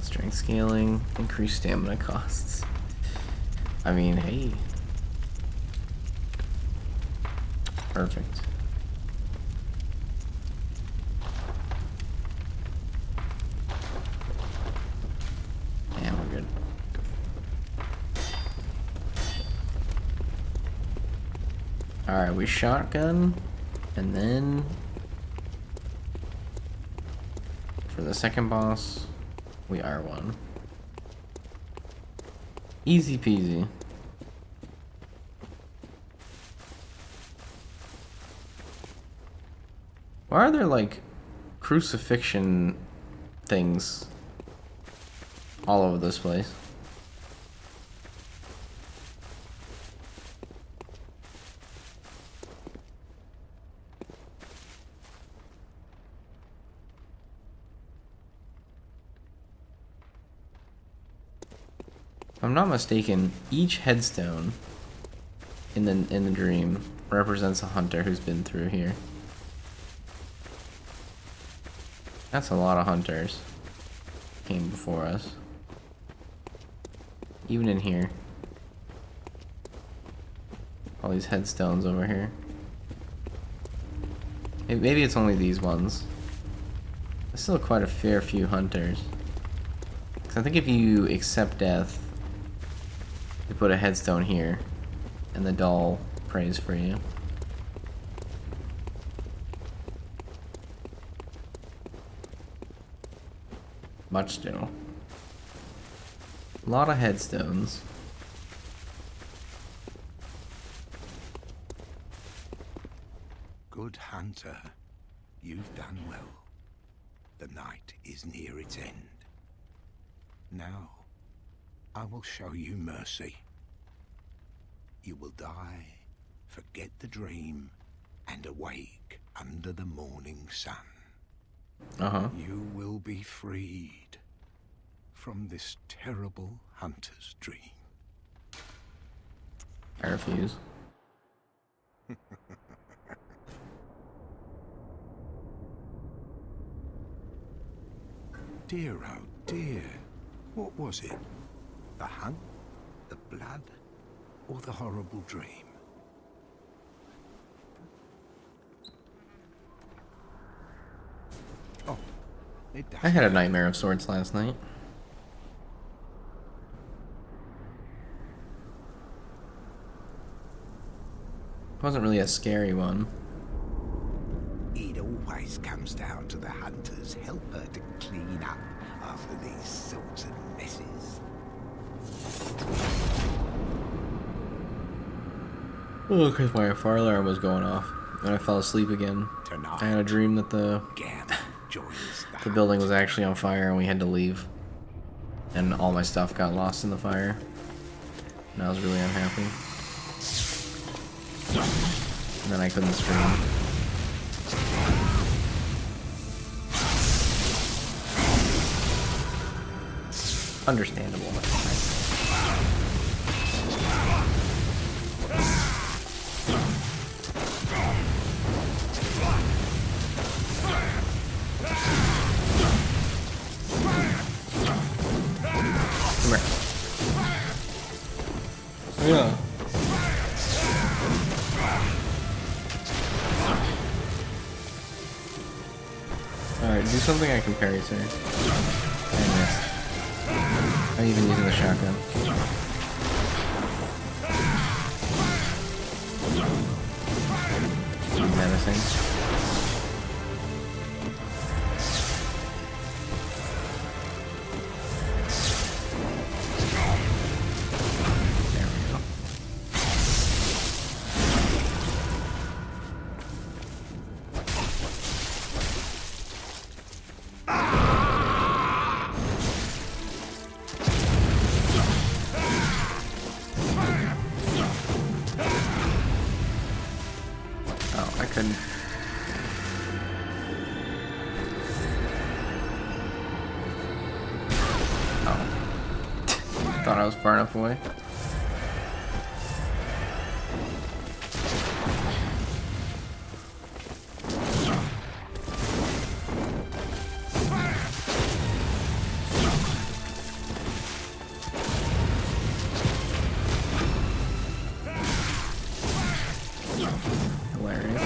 Strength scaling, increased stamina costs. I mean, hey. Perfect. Yeah, we're good. Alright, we shotgun, and then for the second boss, we R1. Easy peasy. Why are there like crucifixion things all over this place? If I'm not mistaken, each headstone in the dream represents a hunter who's been through here. That's a lot of hunters came before us. Even in here. All these headstones over here. Maybe it's only these ones. There's still quite a fair few hunters. 'Cause I think if you accept death, you put a headstone here, and the doll prays for you. But still. A lot of headstones. Good hunter, you've done well. The night is near its end. Now, I will show you mercy. You will die, forget the dream, and awake under the morning sun. You will be freed from this terrible hunter's dream. I refuse. Dear, oh dear, what was it? The hunt, the blood, or the horrible dream? Oh, it doesn't I had a matter. nightmare of sorts last night. It wasn't really a scary one. It always comes down to the hunter's helper to clean up after these sorts of messes. Oh, because my fire alarm was going off, and I fell asleep again. Tonight, I had a dream that the Gam joins the building was actually on fire and we had to leave. And all my stuff got lost in the fire. And I was really unhappy. And then I couldn't scream. Understandable. Come here. Yeah. Alright, do something I can parry, sir. I missed. I'm even using the shotgun. Menacing. There we go. Oh, I couldn't. Oh. Thought I was far enough away. Hilarious.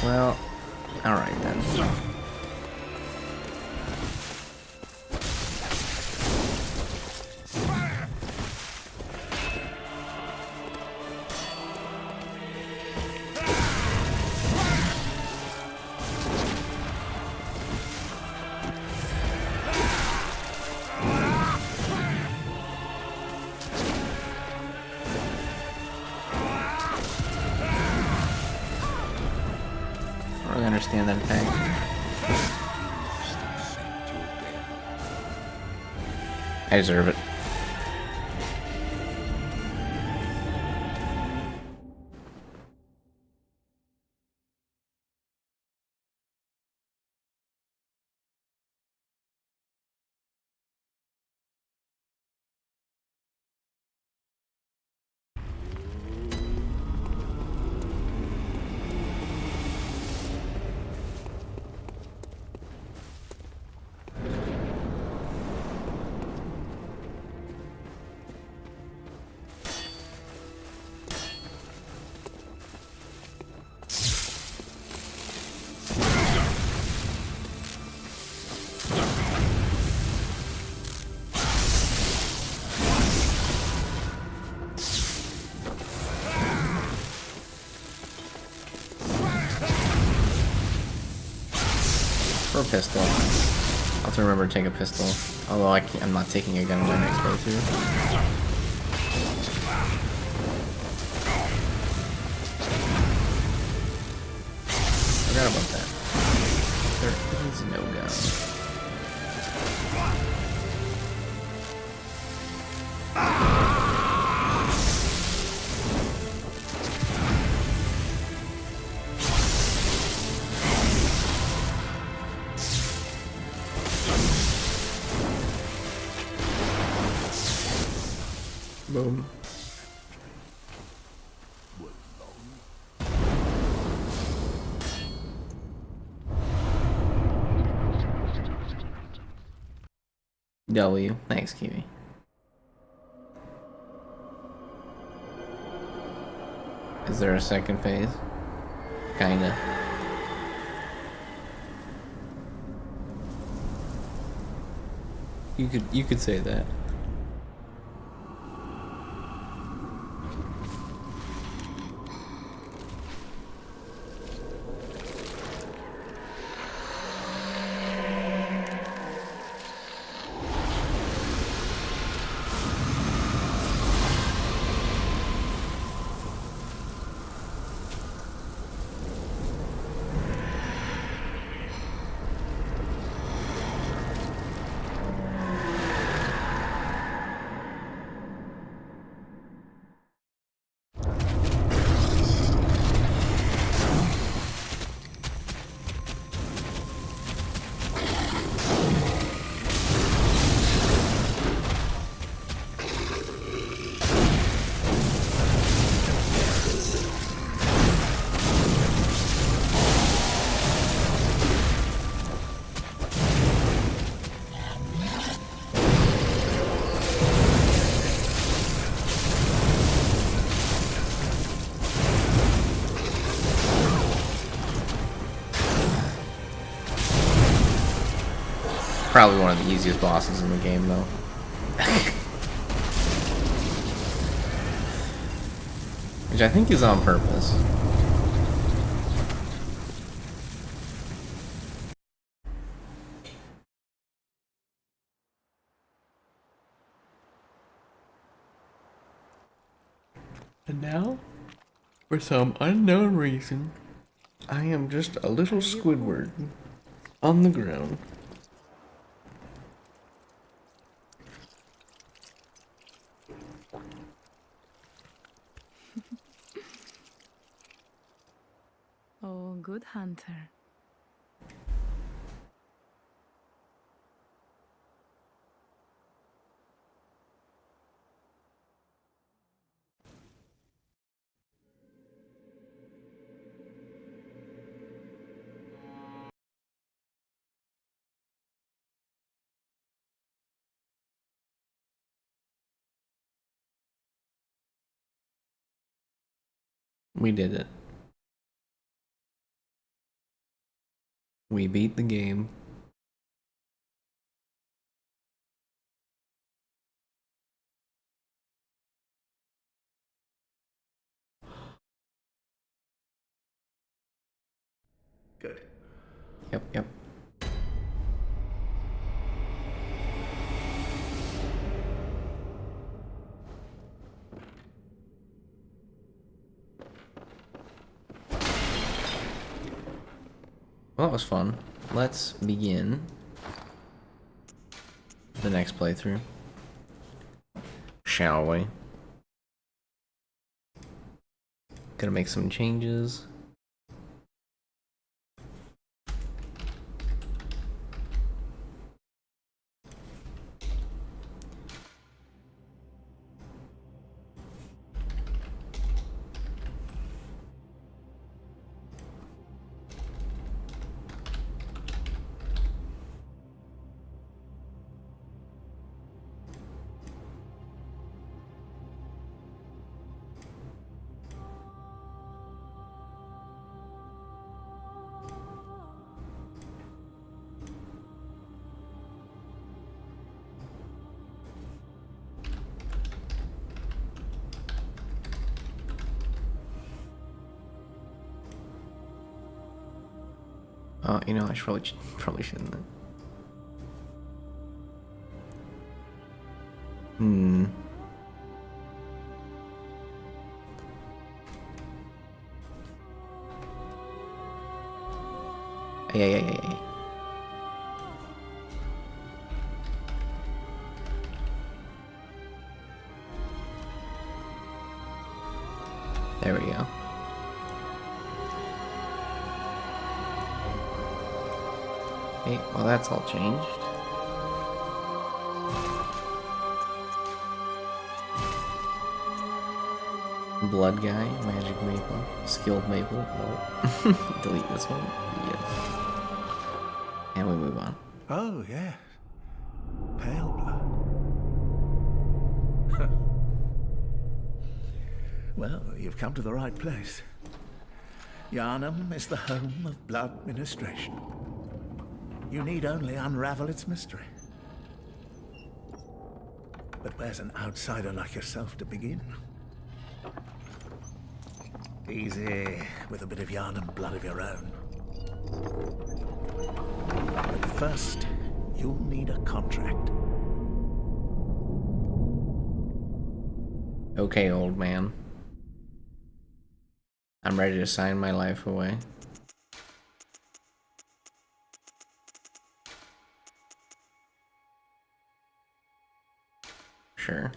Well, alright then. I don't really understand that attack. I deserve it. For a pistol. I'll have to remember to take a pistol. Although I'm not taking a gun in my next playthrough. Forgot about that. There is no gun. Boom. W. Thanks, Kiwi. Is there a second phase? Kinda. You could say that. Probably one of the easiest bosses in the game, though. Which I think is on purpose. And now, for some unknown reason, I am just a little Squidward on the ground. Oh, good hunter. We did it. We beat the game. Good. Yep. Well, that was fun. Let's begin the next playthrough. Shall we? Gonna make some changes. You know, I should probably shouldn't. Yeah. There we go. Okay, well that's all changed. Blood guy, magic maple, skilled maple. Oh. Delete this one. Yes. And we move on. Oh, yes. Pale blood. Well, you've come to the right place. Yharnam is the home of blood ministration. You need only unravel its mystery. But where's an outsider like yourself to begin? Easy, with a bit of Yharnam blood of your own. But first, you'll need a contract. Okay, old man. I'm ready to sign my life away. Sure.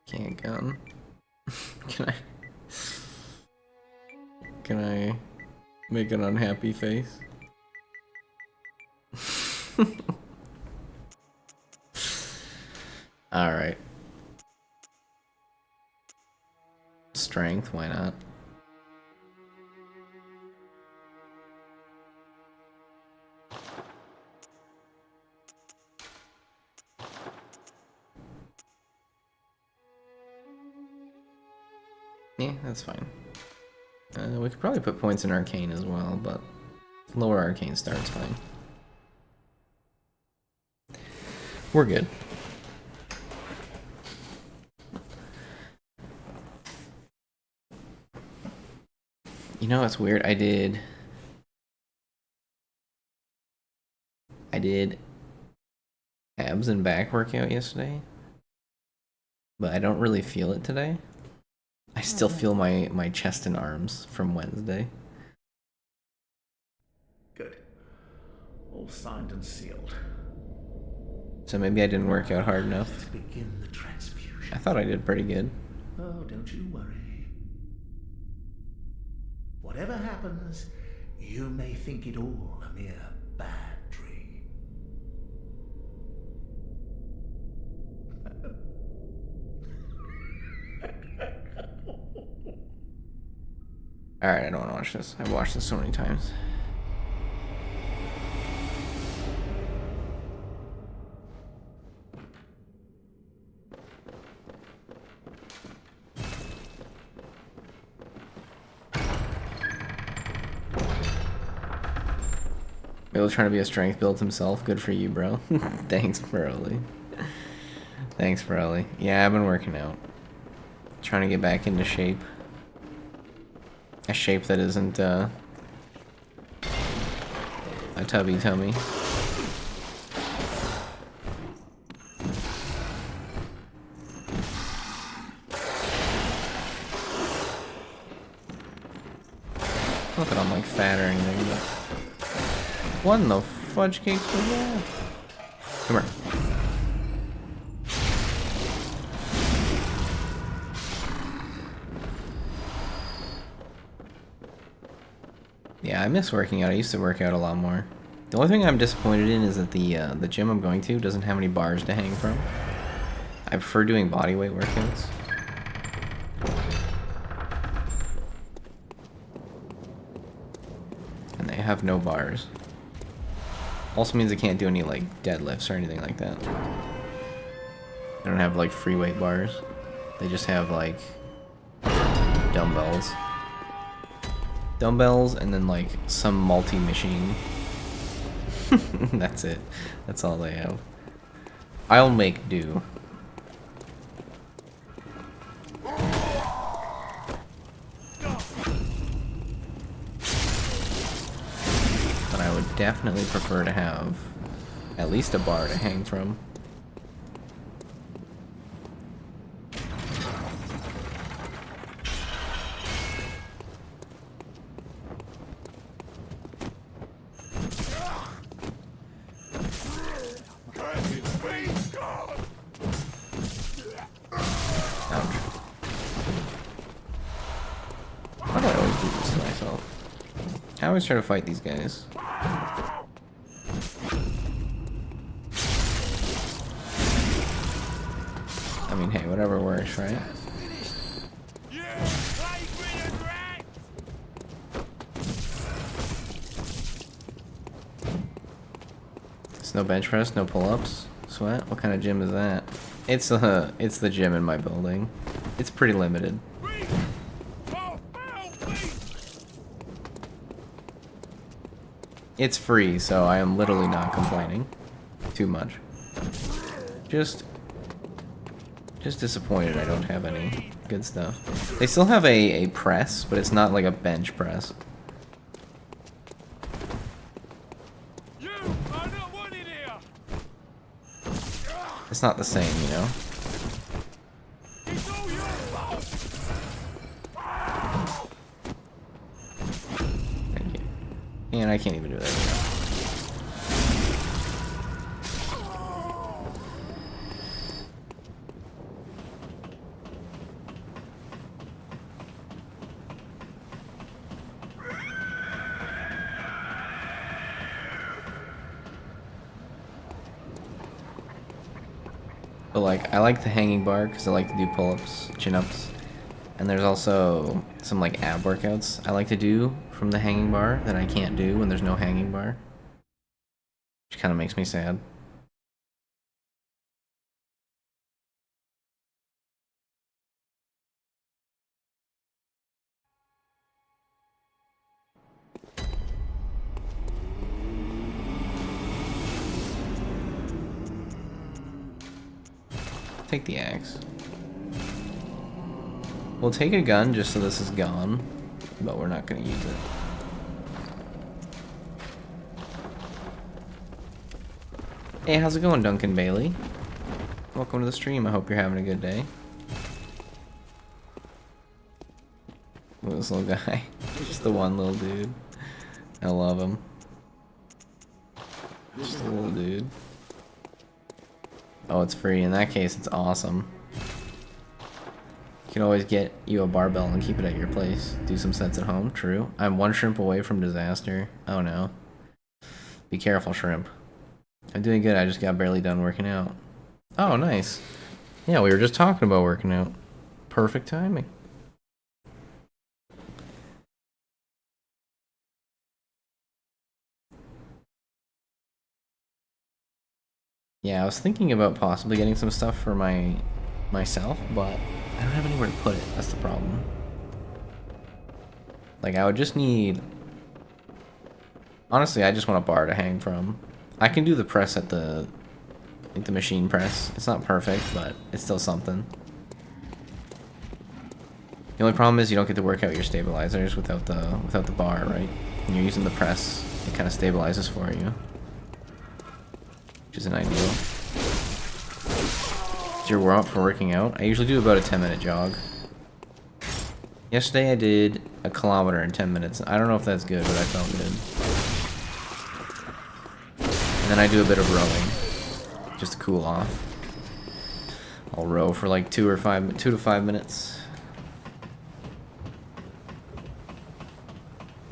Can't gun. Can I make an unhappy face? Alright. Strength, why not? Yeah, that's fine. We could probably put points in Arcane as well, but lower Arcane start's fine. We're good. You know what's weird? I did abs and back workout yesterday, but I don't really feel it today. I still feel my chest and arms from Wednesday. Good. All signed and sealed. So maybe I didn't work out hard enough. Let's begin the transfusion. I thought I did pretty good. Oh, don't you worry. Whatever happens, you may think it all a mere bad dream. Alright, I don't want to watch this. I've watched this so many times. Bill's trying to be a strength build himself. Good for you, bro. Thanks, Broly. Thanks, Broly. Yeah, I've been working out. Trying to get back into shape. A shape that isn't, a tubby tummy. Not that I'm, like, fat or anything, but... What in the fudge cakes was that? Come here. Yeah, I miss working out. I used to work out a lot more. The only thing I'm disappointed in is that the gym I'm going to doesn't have any bars to hang from. I prefer doing bodyweight workouts. And they have no bars. Also means I can't do any like deadlifts or anything like that. They don't have like free weight bars. They just have like dumbbells. Dumbbells and then like some multi-machine. That's it. That's all they have. I'll make do. But I would definitely prefer to have at least a bar to hang from. I always try to fight these guys. I mean, hey, whatever works, right? It's no bench press, no pull-ups. Sweat? What kind of gym is that? It's the gym in my building. It's pretty limited. It's free, so I am literally not complaining too much. Just disappointed I don't have any good stuff. They still have a press, but it's not like a bench press. You are not wanted here. It's not the same, you know? It's all your fault. Thank you. And I can't even do that right now. But like, I like the hanging bar because I like to do pull-ups, chin-ups. And there's also some like ab workouts I like to do from the hanging bar that I can't do when there's no hanging bar. Which kind of makes me sad. Take the axe. We'll take a gun just so this is gone, but we're not gonna use it. Hey, how's it going, Duncan Bailey? Welcome to the stream. I hope you're having a good day. Look at this little guy. Just the one little dude. I love him. Just a little dude. Oh, it's free. In that case, it's awesome. You can always get you a barbell and keep it at your place. Do some sets at home. True. I'm one shrimp away from disaster. Oh no. Be careful, shrimp. I'm doing good. I just got barely done working out. Oh, nice. Yeah, we were just talking about working out. Perfect timing. Yeah, I was thinking about possibly getting some stuff for myself, but I don't have anywhere to put it. That's the problem. Like, I would just need... Honestly, I just want a bar to hang from. I can do the press at the... like the machine press. It's not perfect, but it's still something. The only problem is you don't get to work out your stabilizers without the bar, right? When you're using the press, it kind of stabilizes for you. Which isn't ideal. Is your warm-up for working out? I usually do about a 10-minute jog. Yesterday I did a kilometer in 10 minutes. I don't know if that's good, but I felt good. And then I do a bit of rowing, just to cool off. I'll row for like 2 to 5 minutes.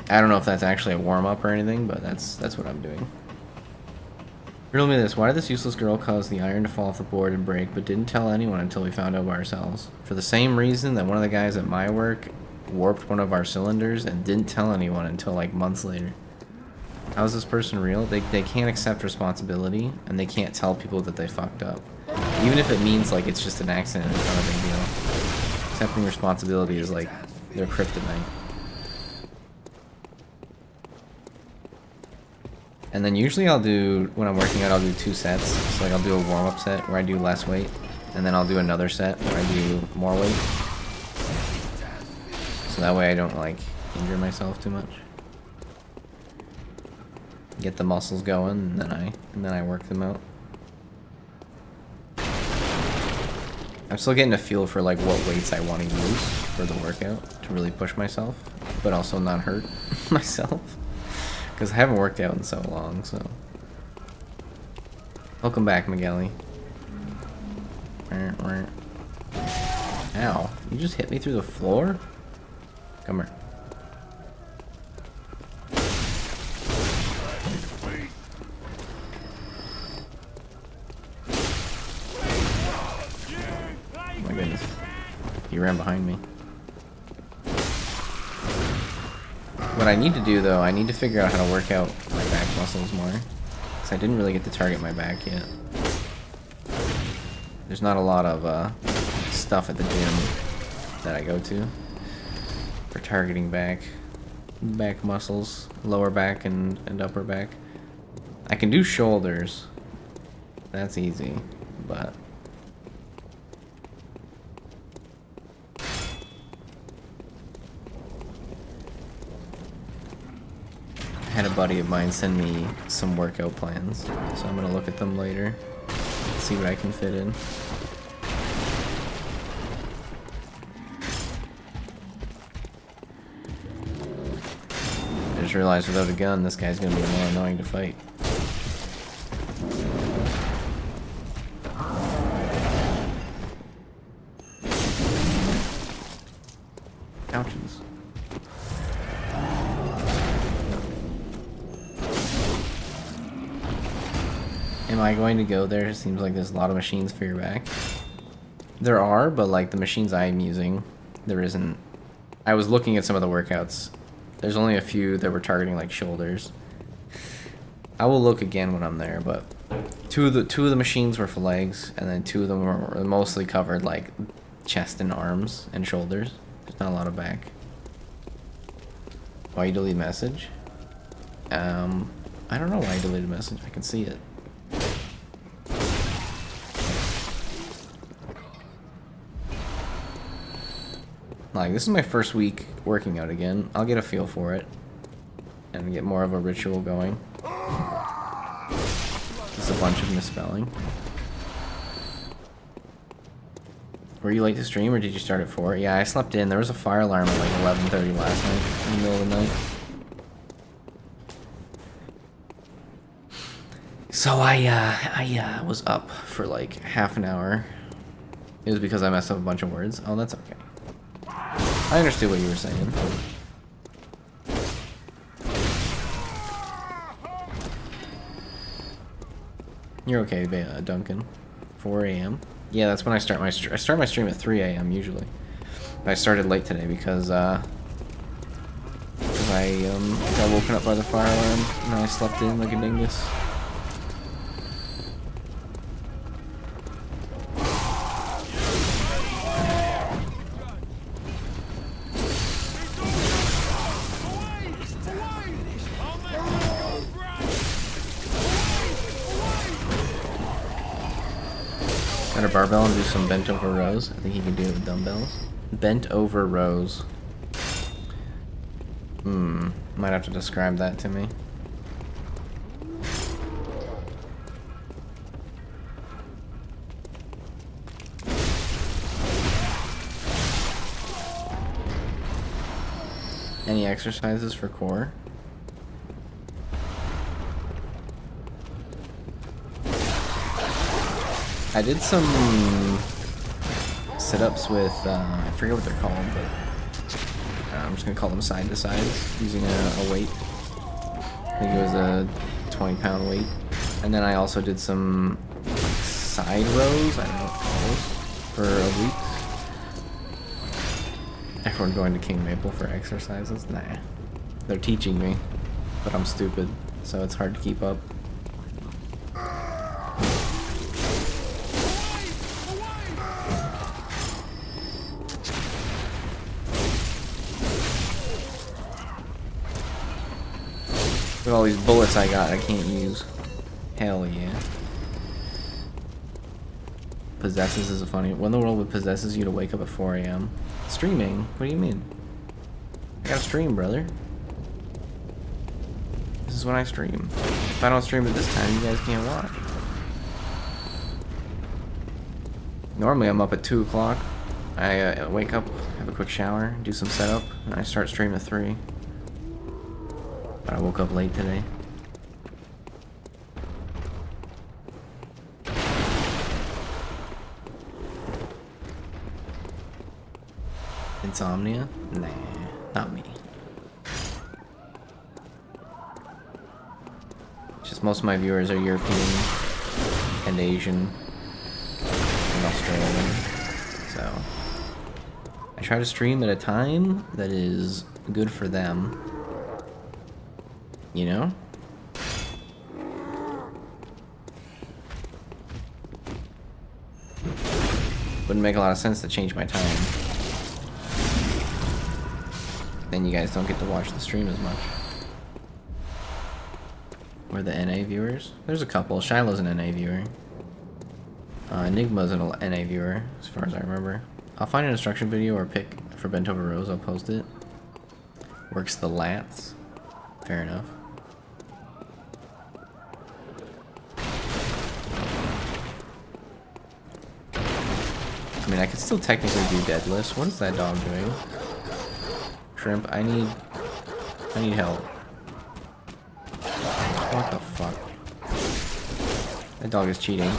I don't know if that's actually a warm-up or anything, but that's what I'm doing. Riddle me this, why did this useless girl cause the iron to fall off the board and break, but didn't tell anyone until we found out by ourselves? For the same reason that one of the guys at my work warped one of our cylinders and didn't tell anyone until like months later. How is this person real? They can't accept responsibility, and they can't tell people that they fucked up. Even if it means like it's just an accident, it's not a big deal. Accepting responsibility is like their kryptonite. And then usually I'll do, when I'm working out, I'll do 2 sets. So like I'll do a warm-up set where I do less weight, and then I'll do another set where I do more weight. So that way I don't like injure myself too much. Get the muscles going, and then I work them out. I'm still getting a feel for like what weights I want to use for the workout to really push myself, but also not hurt myself. Because I haven't worked out in so long, so... Welcome back, Migueli. Ow. You just hit me through the floor? Come here. Oh my goodness. He ran behind me. What I need to do, though, I need to figure out how to work out my back muscles more. Because I didn't really get to target my back yet. There's not a lot of stuff at the gym that I go to for targeting back muscles, lower back and upper back. I can do shoulders. That's easy, but... I had a buddy of mine send me some workout plans, so I'm gonna look at them later, see what I can fit in. I just realized without a gun, this guy's gonna be more annoying to fight. Ouchies. Am I going to go there? It seems like there's a lot of machines for your back. There are, but like the machines I'm using, there isn't. I was looking at some of the workouts. There's only a few that were targeting like shoulders. I will look again when I'm there, but two of the machines were for legs, and then 2 of them were mostly covered like chest and arms and shoulders. There's not a lot of back. Why you delete message? I don't know why I deleted message. I can see it. Like, this is my first week working out again. I'll get a feel for it. And get more of a ritual going. Just a bunch of misspelling. Were you late to stream, or did you start at 4? Yeah, I slept in. There was a fire alarm at like 11:30 last night, in the middle of the night. So I was up for like half an hour. It was because I messed up a bunch of words. Oh, that's okay. I understood what you were saying. You're okay, Duncan. 4 a.m. Yeah, that's when I start my I start my stream at 3 a.m. usually. But I started late today because I got woken up by the fire alarm and I slept in like a dingus. Got a barbell and do some bent over rows. I think you can do it with dumbbells. Bent over rows. Might have to describe that to me. Any exercises for core? I did some sit-ups with, I forget what they're called, but I'm just going to call them side-to-sides, using a weight. I think it was a 20-pound weight. And then I also did some like, side rows, I don't know what to call those, for a week. Everyone going to King Maple for exercises? Nah. They're teaching me, but I'm stupid, so it's hard to keep up. With all these bullets I got, I can't use. Hell yeah. Possesses is a funny. What in the world possesses you to wake up at 4 a.m.? Streaming? What do you mean? I gotta stream, brother. This is when I stream. If I don't stream at this time, you guys can't watch. Normally I'm up at 2 o'clock. I wake up, have a quick shower, do some setup, and I start streaming at 3. But I woke up late today. Insomnia? Nah, not me. Just most of my viewers are European and Asian and Australian. So I try to stream at a time that is good for them. You know? Wouldn't make a lot of sense to change my time. Then you guys don't get to watch the stream as much. Or the NA viewers. There's a couple. Shiloh's an NA viewer. Enigma's an NA viewer, as far as I remember. I'll find an instruction video or pick for bent over rows. I'll post it. Works the lats. Fair enough. I mean, I could still technically do deadlifts. What is that dog doing? Shrimp, I need help. What the fuck? That dog is cheating.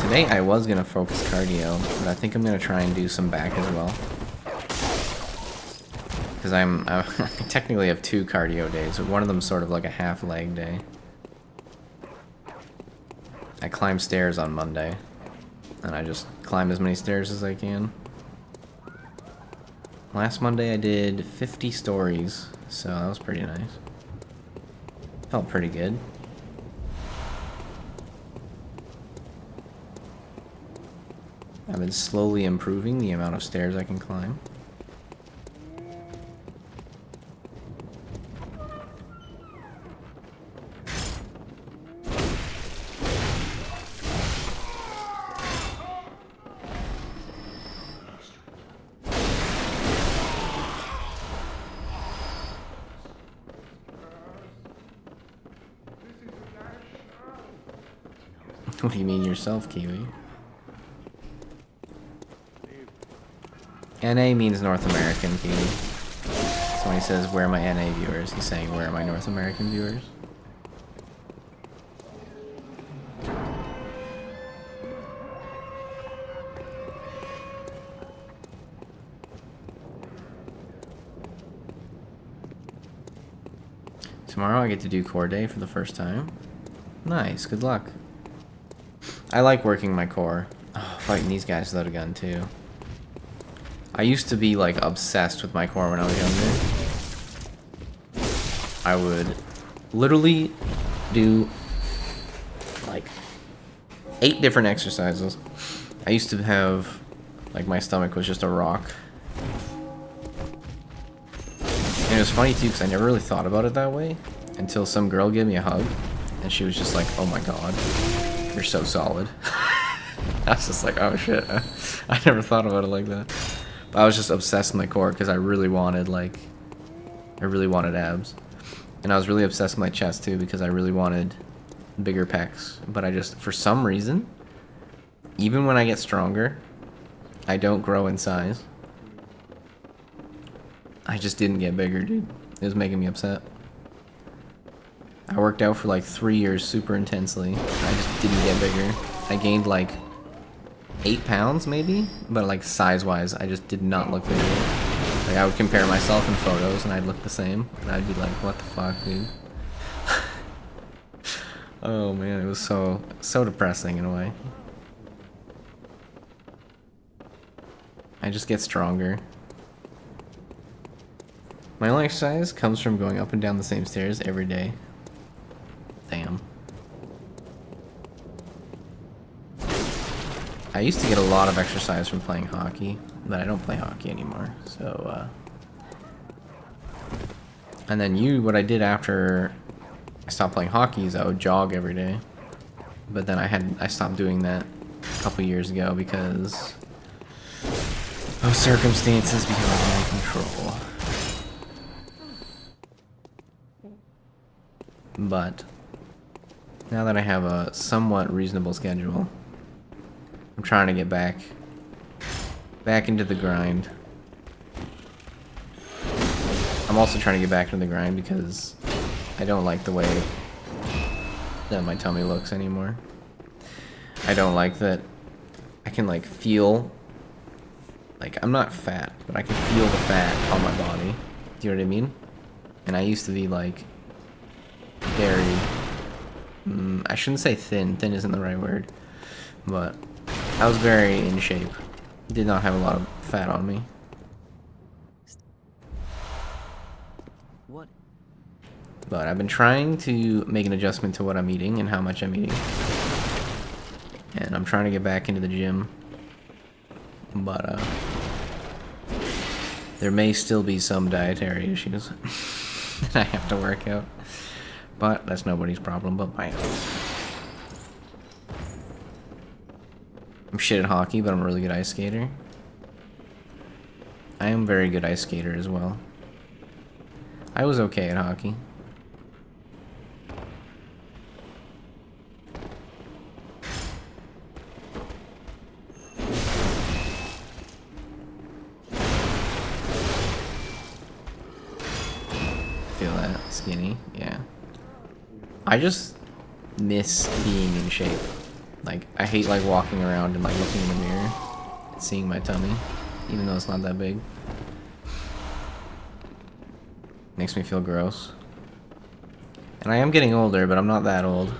Today I was gonna focus cardio, but I think I'm gonna try and do some back as well. Because I technically have 2 cardio days, but one of them's sort of like a half leg day. I climb stairs on Monday, and I just climb as many stairs as I can. Last Monday I did 50 stories, so that was pretty nice. Felt pretty good. I've been slowly improving the amount of stairs I can climb. What do you mean yourself, Kiwi? NA means North American, Kiwi. So when he says, where are my NA viewers, he's saying, where are my North American viewers? Tomorrow I get to do core day for the first time. Nice, good luck. I like working my core. Oh, fighting these guys without a gun too. I used to be like obsessed with my core when I was younger. I would literally do like 8 different exercises. I used to have like my stomach was just a rock. And it was funny too because I never really thought about it that way until some girl gave me a hug and she was just like, oh my god, you're so solid. I was just like, oh shit, I never thought about it like that. But I was just obsessed with my core because I really wanted abs. And I was really obsessed with my chest too because I really wanted bigger pecs. But I just, for some reason, even when I get stronger, I don't grow in size. I just didn't get bigger, dude. It was making me upset. I worked out for like 3 years super intensely. I just didn't get bigger. I gained like 8 pounds maybe, but like size-wise, I just did not look bigger. Like I would compare myself in photos and I'd look the same, and I'd be like, what the fuck, dude? Oh man, it was so depressing in a way. I just get stronger. My only exercise comes from going up and down the same stairs every day. Damn. I used to get a lot of exercise from playing hockey, but I don't play hockey anymore, so, And then what I did after I stopped playing hockey is I would jog every day. But then I stopped doing that a couple years ago because of circumstances beyond my control. But now that I have a somewhat reasonable schedule, I'm trying to get back into the grind. I'm also trying to get back into the grind because I don't like the way that my tummy looks anymore. I don't like that I can like feel, like I'm not fat, but I can feel the fat on my body. Do you know what I mean? And I used to be like very, I shouldn't say thin. Thin isn't the right word. But I was very in shape. Did not have a lot of fat on me. What? But I've been trying to make an adjustment to what I'm eating and how much I'm eating. And I'm trying to get back into the gym. But there may still be some dietary issues that I have to work out. But that's nobody's problem but my own. I'm shit at hockey, but I'm a really good ice skater. I am a very good ice skater as well. I was okay at hockey. Feel that? Skinny? Yeah. I just miss being in shape. Like, I hate like walking around and like looking in the mirror and seeing my tummy, even though it's not that big. Makes me feel gross. And I am getting older, but I'm not that old.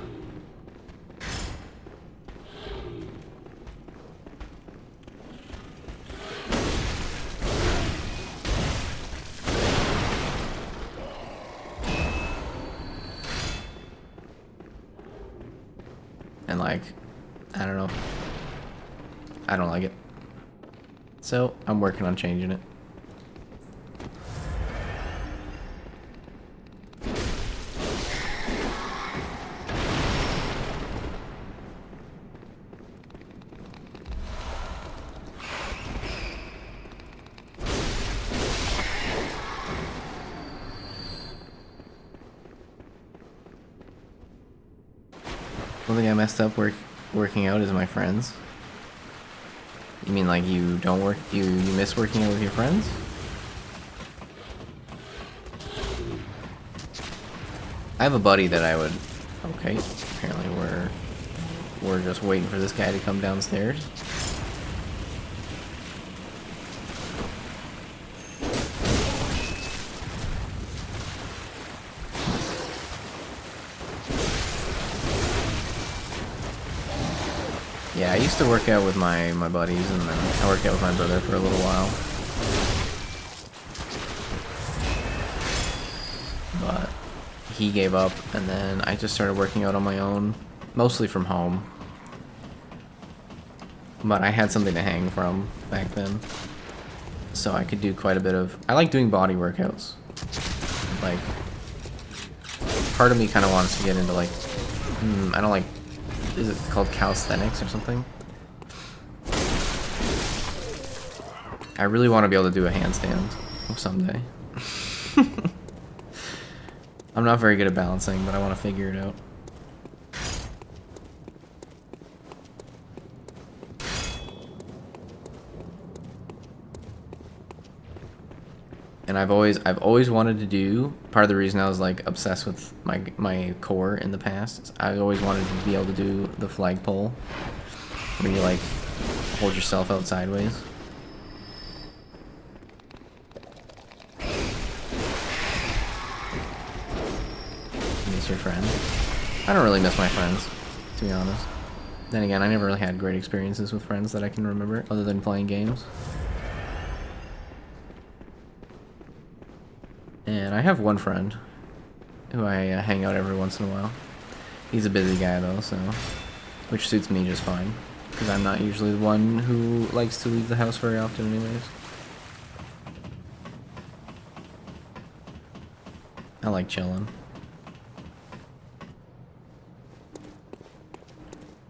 And like, I don't know. I don't like it. So I'm working on changing it. One thing I messed up working out is my friends. You mean like you don't work, you miss working out with your friends? I have a buddy that I would... Okay, apparently we're just waiting for this guy to come downstairs. Yeah, I used to work out with my buddies, and then I worked out with my brother for a little while. But he gave up, and then I just started working out on my own, mostly from home. But I had something to hang from back then, so I could do quite a bit of... I like doing body workouts. Like, part of me kind of wants to get into, like... I don't like... Is it called calisthenics or something? I really want to be able to do a handstand someday. I'm not very good at balancing, but I want to figure it out. And I've always wanted to do, part of the reason I was like obsessed with my core in the past is I always wanted to be able to do the flagpole where you like hold yourself out sideways. Miss your friend? I don't really miss my friends, to be honest. Then again, I never really had great experiences with friends that I can remember other than playing games. And I have one friend who I hang out every once in a while. He's a busy guy though, so which suits me just fine because I'm not usually the one who likes to leave the house very often anyways. I like chilling.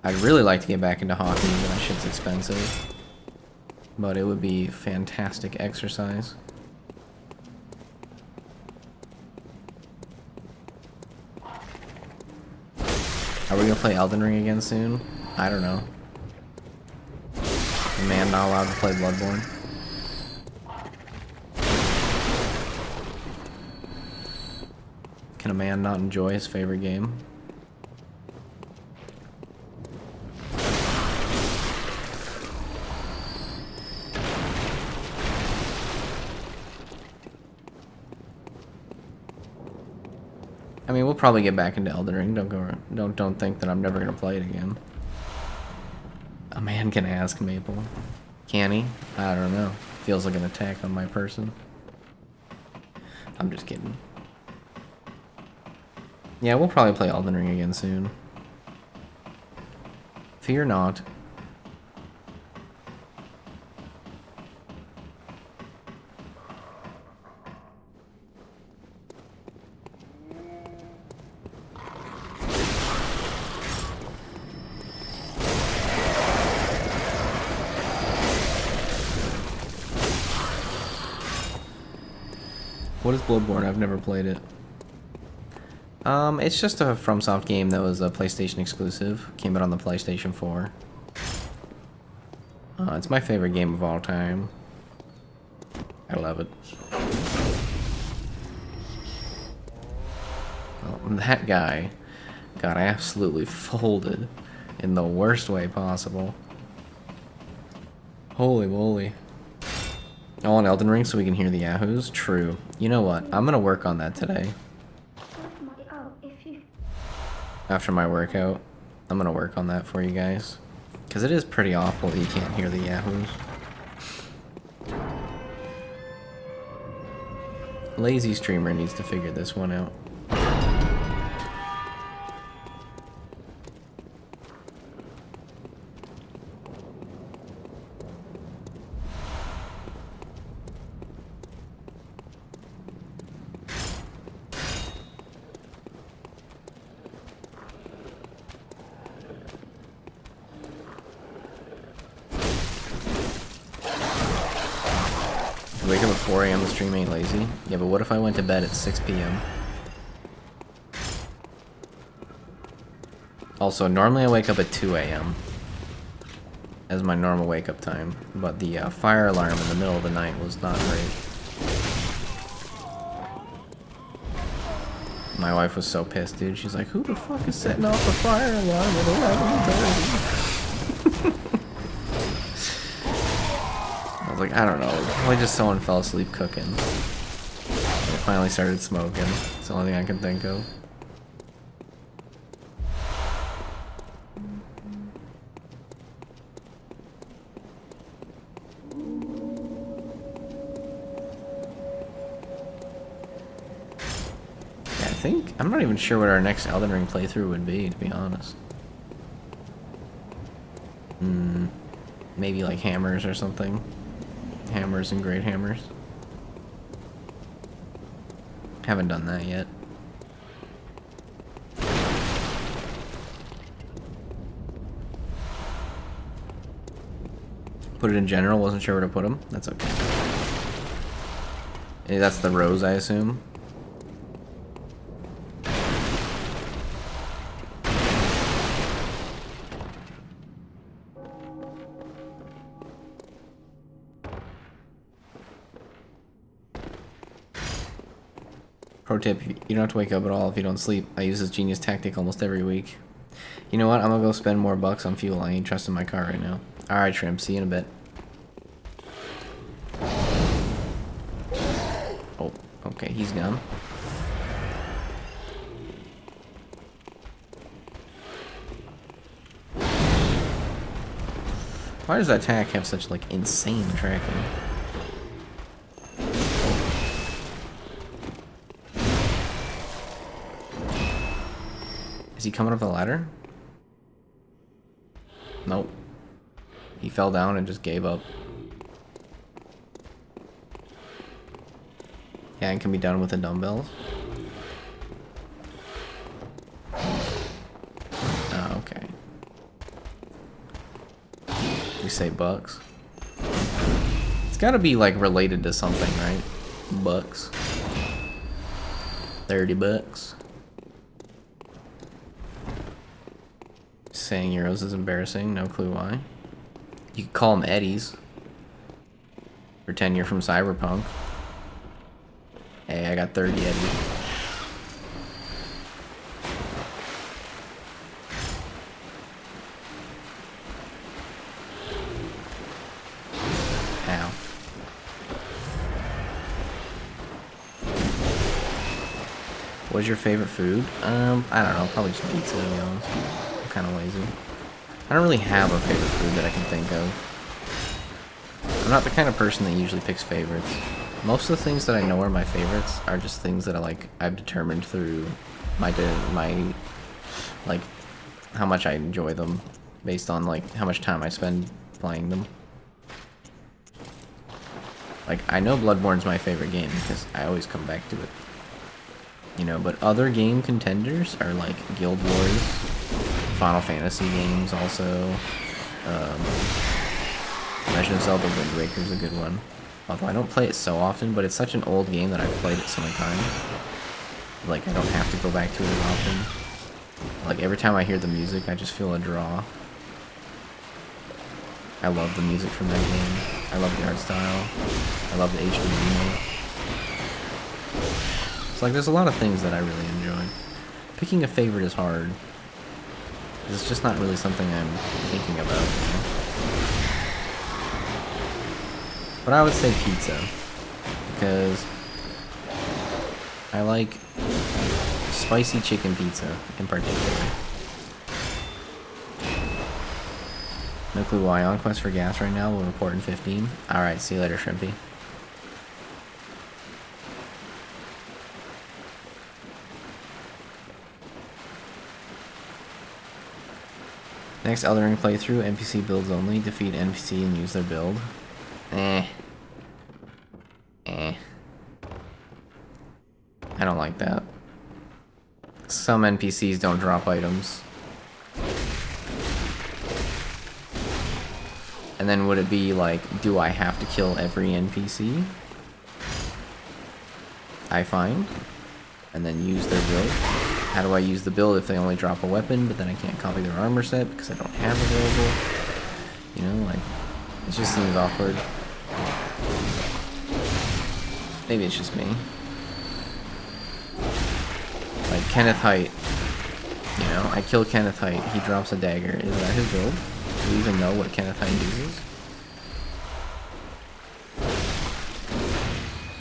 I'd really like to get back into hockey, but that shit's expensive. But it would be fantastic exercise. Are we gonna play Elden Ring again soon? I don't know. A man not allowed to play Bloodborne? Can a man not enjoy his favorite game? I mean, we'll probably get back into Elden Ring. Don't think that I'm never gonna play it again. A man can ask, Maple. Can he? I don't know. Feels like an attack on my person. I'm just kidding. Yeah, we'll probably play Elden Ring again soon. Fear not. What is Bloodborne? I've never played it. It's just a FromSoft game that was a PlayStation exclusive. Came out on the PlayStation 4. It's my favorite game of all time. I love it. Oh, that guy got absolutely folded in the worst way possible. Holy moly. Oh, on Elden Ring so we can hear the yahoos? True. You know what? I'm gonna work on that today. After my workout, I'm gonna work on that for you guys. Because it is pretty awful that you can't hear the yahoos. Lazy streamer needs to figure this one out. Wake up at 4 a.m. the stream ain't lazy. Yeah, but what if I went to bed at 6 p.m.? Also, normally I wake up at 2 a.m. as my normal wake up time, but the fire alarm in the middle of the night was not great. My wife was so pissed, dude. She's like, who the fuck is setting off the fire alarm at 11:30? I was like, I don't know. Probably just someone fell asleep cooking. And it finally started smoking. It's the only thing I can think of. I'm not even sure what our next Elden Ring playthrough would be, to be honest. Maybe like hammers or something. Hammers and great hammers. Haven't done that yet. Put it in general, wasn't sure where to put them. That's okay. That's the rose, I assume. Pro tip, you don't have to wake up at all if you don't sleep. I use this genius tactic almost every week. You know what? I'm gonna go spend more bucks on fuel. I ain't trusting my car right now. Alright, Shrimp. See you in a bit. Oh, okay. He's gone. Why does that attack have such, like, insane tracking? Is he coming up the ladder? Nope. He fell down and just gave up. Yeah, and can be done with the dumbbells. Oh, okay. We say bucks. It's gotta be like related to something, right? Bucks. 30 bucks. Saying euros is embarrassing, no clue why. You could call them eddies. Pretend you're from Cyberpunk. Hey, I got 30 eddies. Ow. What's your favorite food? I don't know, probably just pizza, to be honest. Kind of lazy. I don't really have a favorite food that I can think of. I'm not the kind of person that usually picks favorites. Most of the things that I know are my favorites are just things that I've determined through my like how much I enjoy them based on like how much time I spend playing them. Like I know Bloodborne's my favorite game because I always come back to it. You know, but other game contenders are like Guild Wars, Final Fantasy games also. Legend of Zelda Wind Waker is a good one. Although I don't play it so often, but it's such an old game that I've played it so many times. Like, I don't have to go back to it as often. Like, every time I hear the music, I just feel a draw. I love the music from that game. I love the art style. I love the HD remake. It's like, there's a lot of things that I really enjoy. Picking a favorite is hard. It's just not really something I'm thinking about, you know? But I would say pizza, because I like spicy chicken pizza in particular. No clue why. On quest for gas right now. We'll report in 15. Alright, see you later, Shrimpy. Next Elden Ring playthrough, NPC builds only. Defeat NPC and use their build. I don't like that. Some NPCs don't drop items. And then would it be like, do I have to kill every NPC? I find, and then use their build. How do I use the build if they only drop a weapon, but then I can't copy their armor set because I don't have available? You know, like, it just seems awkward. Maybe it's just me. Like, Kenneth Height. You know, I kill Kenneth Height, he drops a dagger. Is that his build? Do we even know what Kenneth Height uses?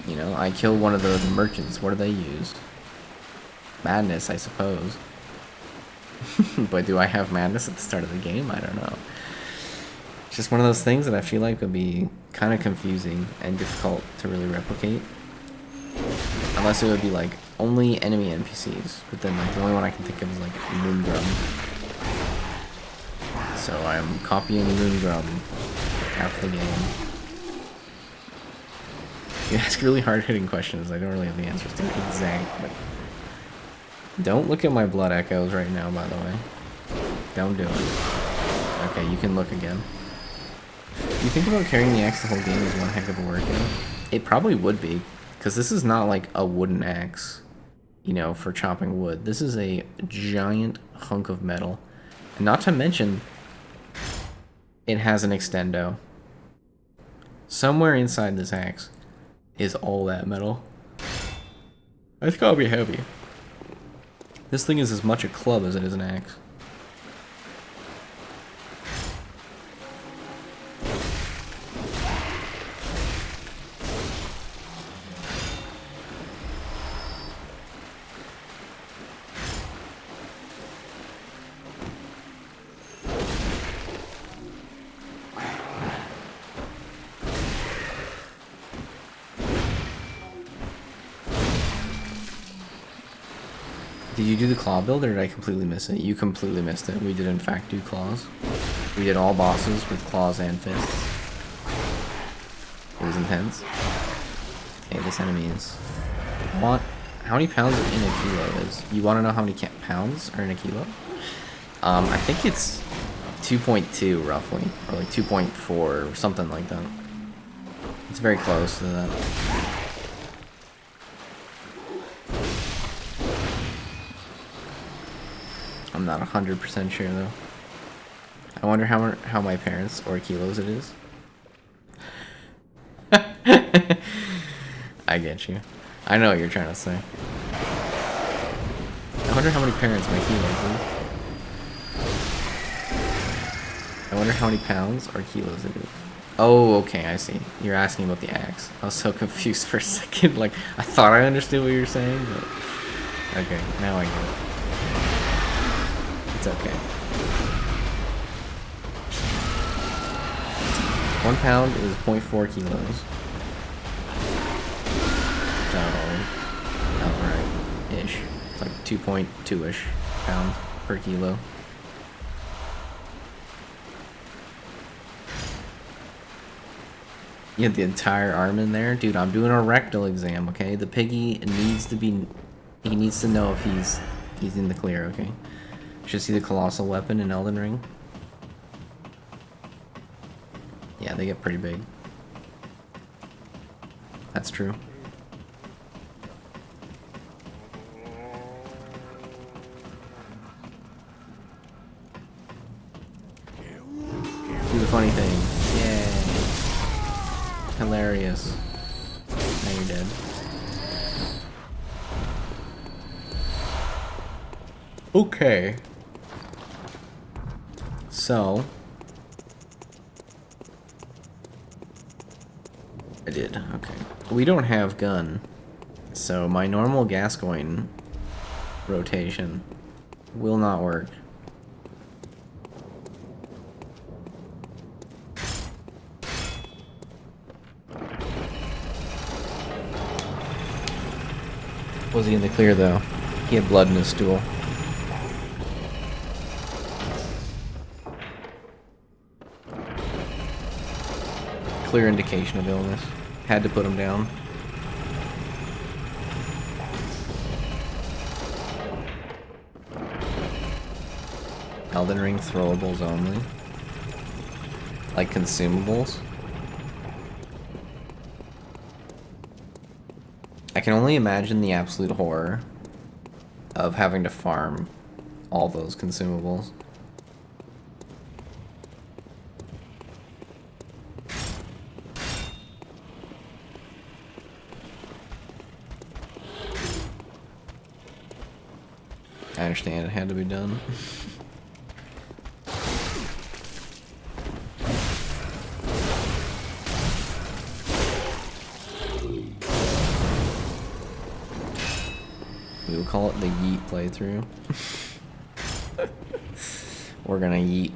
You know, I kill one of the merchants. What do they use? Madness, I suppose. But do I have madness at the start of the game? I don't know. It's just one of those things that I feel like would be kind of confusing and difficult to really replicate. Unless it would be like only enemy NPCs. But then like the only one I can think of is like Moongrum. So I'm copying Moongrum half the game. You ask really hard-hitting questions I don't really have the answers to exactly. Don't look at my blood echoes right now, by the way. Don't do it. Okay, you can look again. You think about carrying the axe the whole game is one heck of a workout? It probably would be, because this is not like a wooden axe, you know, for chopping wood. This is a giant hunk of metal. And not to mention, it has an extendo. Somewhere inside this axe is all that metal. It's gotta be heavy. This thing is as much a club as it is an axe. Did you do the claw build or did I completely miss it? You completely missed it. We did in fact do claws. We did all bosses with claws and fists. It was intense. Okay, this enemy is... How many pounds in a kilo is? You want to know how many pounds are in a kilo? I think it's 2.2 roughly, or like 2.4 or something like that. It's very close to that. I'm not 100% sure though. I wonder how my parents or kilos it is. I get you. I know what you're trying to say. I wonder how many parents my kilos is. I wonder how many pounds or kilos it is. Oh, okay, I see. You're asking about the axe. I was so confused for a second. Like, I thought I understood what you were saying, but... Okay, now I get it. It's okay. 1 pound is 0.4 kilos. So, that was right. Ish. It's like 2.2-ish pounds per kilo. You had the entire arm in there? Dude, I'm doing a rectal exam, okay? The piggy needs to be... He needs to know if he's in the clear, okay? Should see the colossal weapon in Elden Ring. Yeah, they get pretty big. That's true. Do the funny thing. Yay. Hilarious. Now you're dead. Okay. So, I did, okay. We don't have gun, so my normal Gascoigne rotation will not work. Was he in the clear though? He had blood in his stool. Clear indication of illness. Had to put him down. Elden Ring throwables only. Like consumables. I can only imagine the absolute horror of having to farm all those consumables. I understand it had to be done. We will call it the yeet playthrough. We're gonna yeet.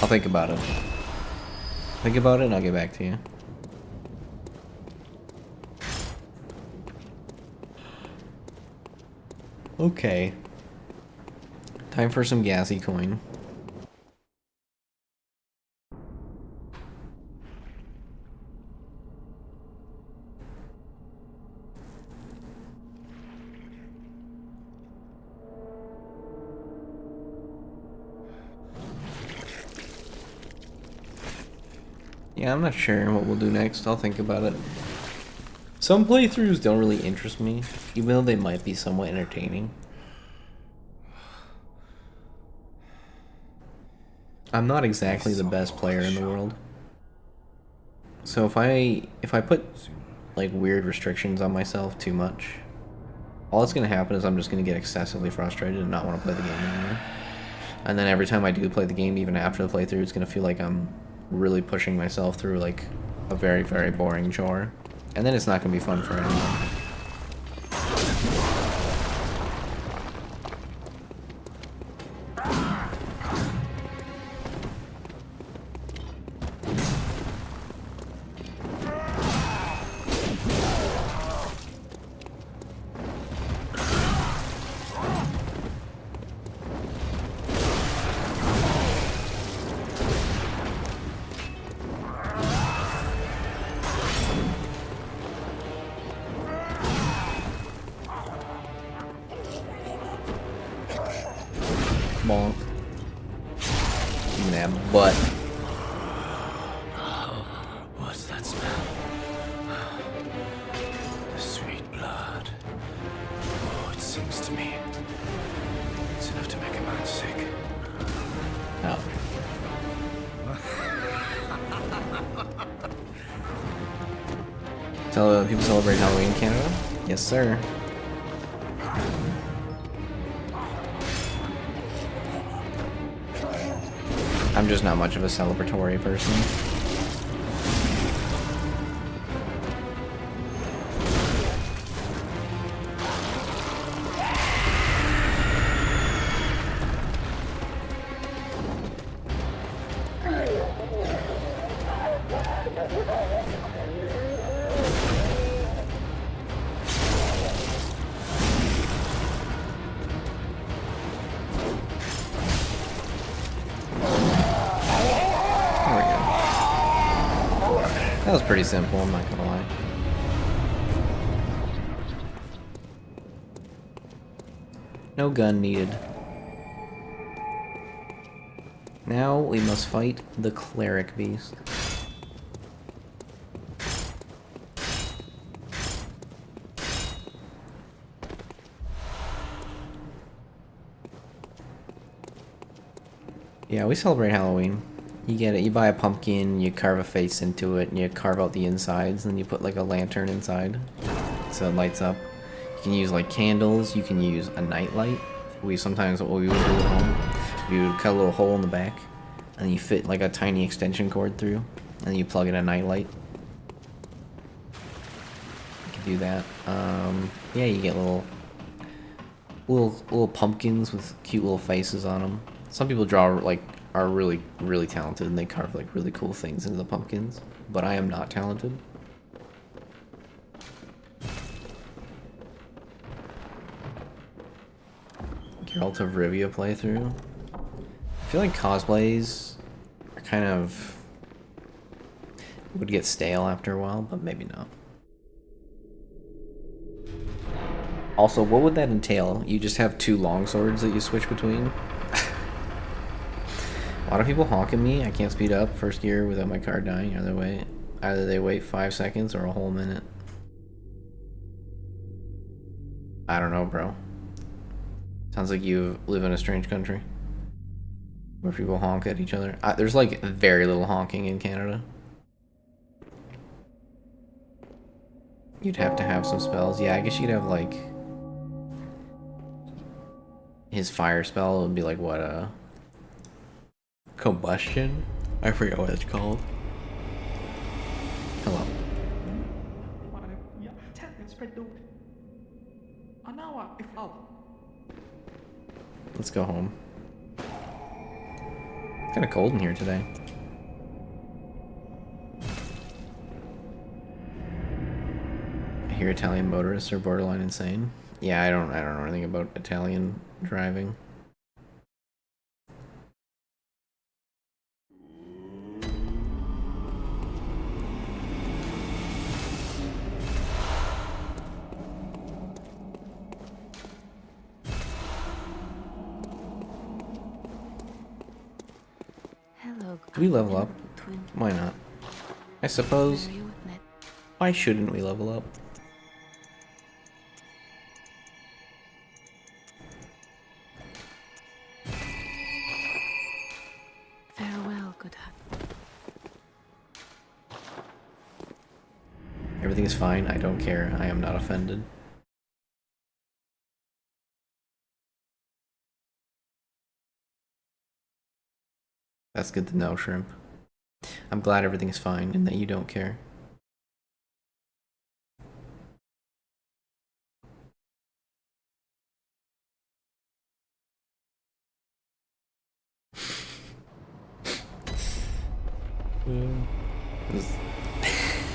I'll think about it. Think about it and I'll get back to you. Okay. Time for some gassy coin. Yeah, I'm not sure what we'll do next. I'll think about it. Some playthroughs don't really interest me, even though they might be somewhat entertaining. I'm not exactly the best player in the world. So if I put like weird restrictions on myself too much, all that's gonna happen is I'm just gonna get excessively frustrated and not want to play the game anymore. And then every time I do play the game, even after the playthrough, it's gonna feel like I'm really pushing myself through like a very, very boring chore. And then it's not gonna be fun for anyone. Bonk. Give me that butt. What's that smell? The sweet blood. Oh, it sings to me. It's enough to make a man sick. Oh. So people celebrate Halloween in Canada? Yes, sir. I'm just not much of a celebratory person. That was pretty simple, I'm not gonna lie. No gun needed. Now we must fight the cleric beast. Yeah, we celebrate Halloween. You get it, you buy a pumpkin, you carve a face into it, and you carve out the insides, and then you put like a lantern inside, so it lights up. You can use like candles, you can use a nightlight. Sometimes what we would do at home, we would cut a little hole in the back, and you fit like a tiny extension cord through, and you plug in a nightlight. You can do that. Yeah, you get little pumpkins with cute little faces on them. Some people are really talented and they carve like really cool things into the pumpkins, but I am not talented. Geralt of Rivia playthrough. I feel like cosplays are kind of would get stale after a while, but maybe not. Also, what would that entail? You just have two long swords that you switch between? lot of people honk at me. I can't speed up first gear without my car dying. Either they wait 5 seconds or a whole minute. I don't know, bro. Sounds like you live in a strange country where people honk at each other. There's like very little honking in Canada. You'd have to have some spells. Yeah, I guess you'd have like his fire spell would be like what, combustion? I forget what it's called. Hello. Let's go home. It's kind of cold in here today. I hear Italian motorists are borderline insane. Yeah, I don't know anything about Italian driving. Do we level up? Why not? I suppose. Why shouldn't we level up? Farewell, good hut. Everything is fine. I don't care. I am not offended. That's good to know, Shrimp. I'm glad everything is fine and that you don't care.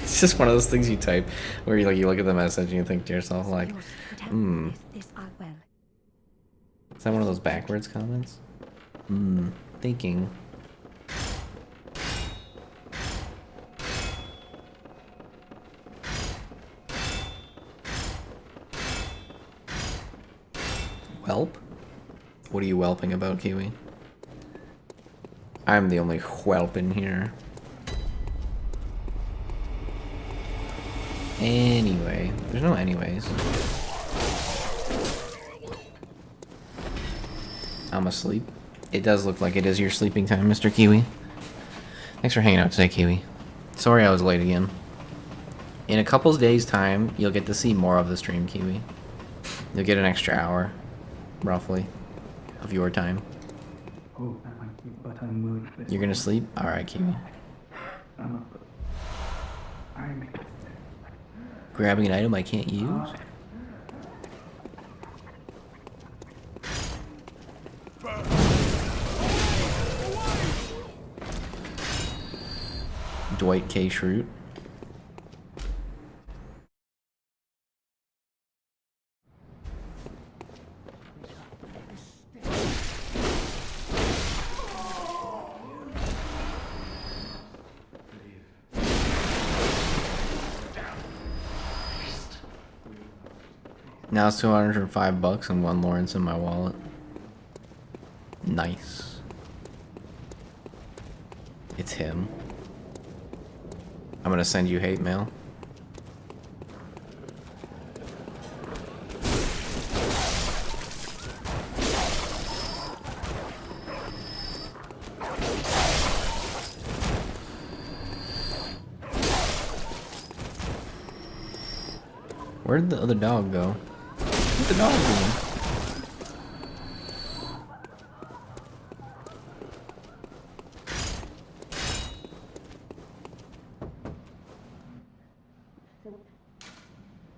It's just one of those things you type where you look at the message and you think to yourself like, is that one of those backwards comments? Thinking. Whelp? What are you whelping about, Kiwi? I'm the only whelp in here. Anyway, there's no anyways. I'm asleep. It does look like it is your sleeping time, Mr. Kiwi. Thanks for hanging out today, Kiwi. Sorry I was late again. In a couple days' time, you'll get to see more of the stream, Kiwi. You'll get an extra hour, roughly, of your time. You're gonna sleep? Alright, Kiwi. Grabbing an item I can't use? Dwight K. Schrute. Now it's $205 and 1 Lawrence in my wallet. Nice. It's him. I'm gonna send you hate mail. Where did the other dog go? Where'd the dog go?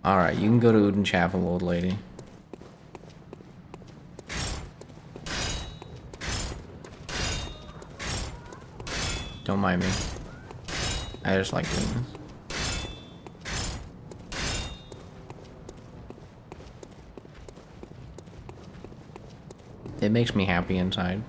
Alright, you can go to Uden Chapel, old lady. Don't mind me. I just like doing this. It makes me happy inside.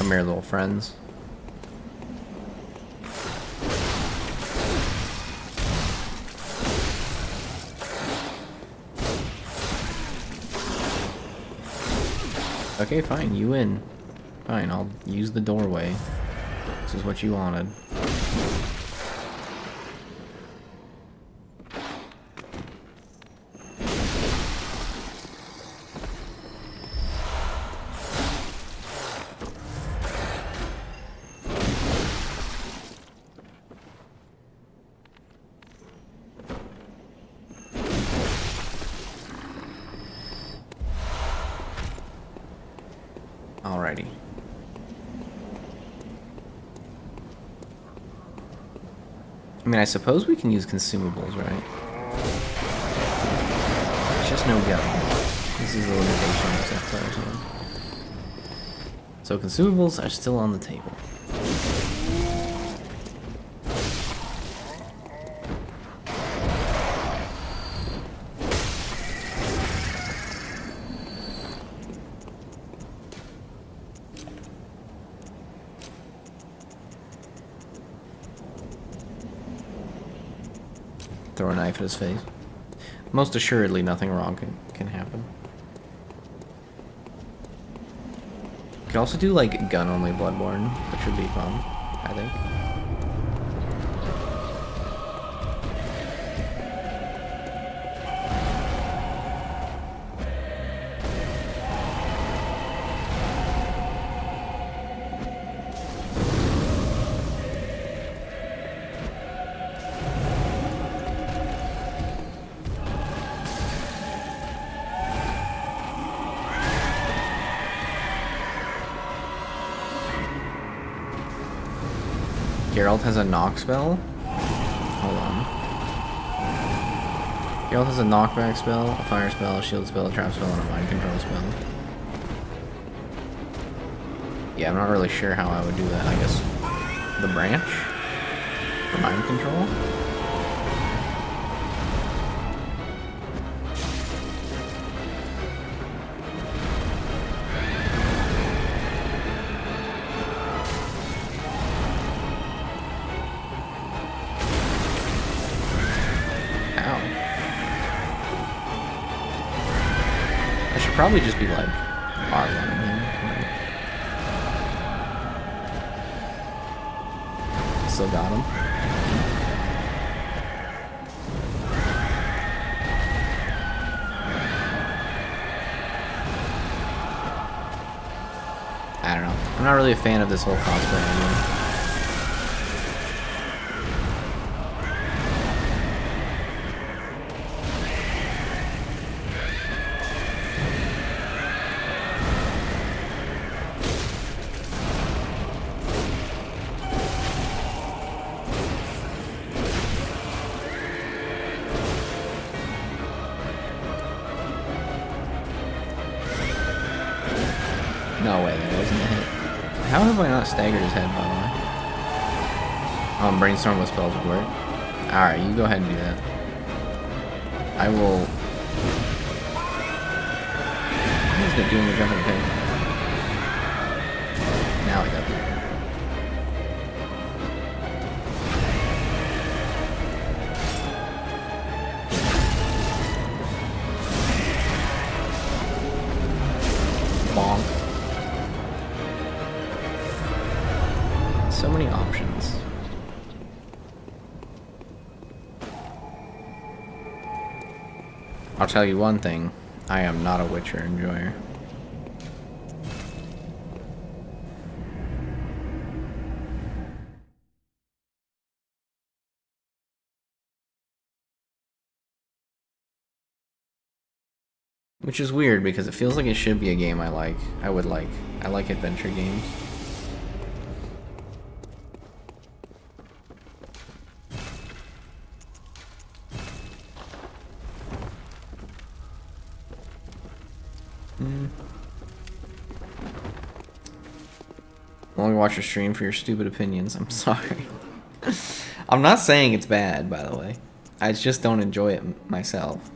Come here, little friends. Okay, fine, you win. Fine, I'll use the doorway. This is what you wanted. Alrighty. I mean, I suppose we can use consumables, right? It's just no gun. This is a limitation of SEXISM. So consumables are still on the table. Throw a knife at his face. Most assuredly, nothing wrong can happen. Could also do like gun-only Bloodborne, which would be fun, I think. Geralt has a knock spell? Hold on. Geralt has a knockback spell, a fire spell, a shield spell, a trap spell, and a mind control spell. Yeah, I'm not really sure how I would do that. I guess the branch? For mind control? Probably just be like R1ing him. Right? Still got him. I don't know. I'm not really a fan of this whole cosplay anymore. No way, that wasn't a hit. How have I not staggered his head, by the way? Brainstorm what spells would work. Alright, you go ahead and do that. I will... What is it doing the jumping pig? Now I got it. Bonk. So many options. I'll tell you one thing, I am not a Witcher enjoyer. Which is weird because it feels like it should be a game I like. I like adventure games. Only watch your stream for your stupid opinions. I'm sorry. I'm not saying it's bad, by the way. I just don't enjoy it myself.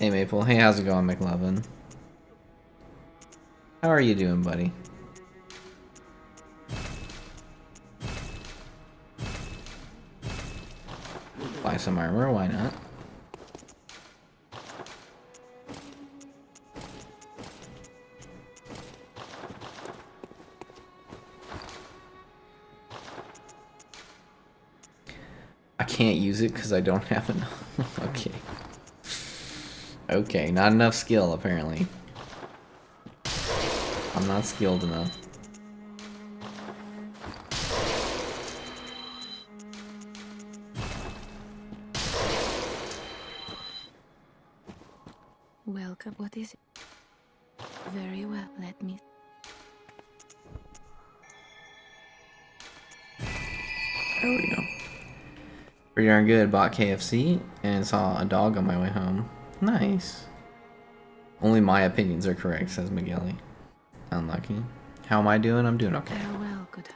Hey Maple, hey, how's it going, McLovin? How are you doing, buddy? Buy some armor, why not? I can't use it because I don't have enough. Okay. Okay, not enough skill, apparently. I'm not skilled enough. Welcome. What is it? Very well. Let me. There we go. Pretty darn good. Bought KFC and saw a dog on my way home. Nice. Only my opinions are correct, says McGilly. Unlucky. How am I doing? I'm doing okay. Farewell, good.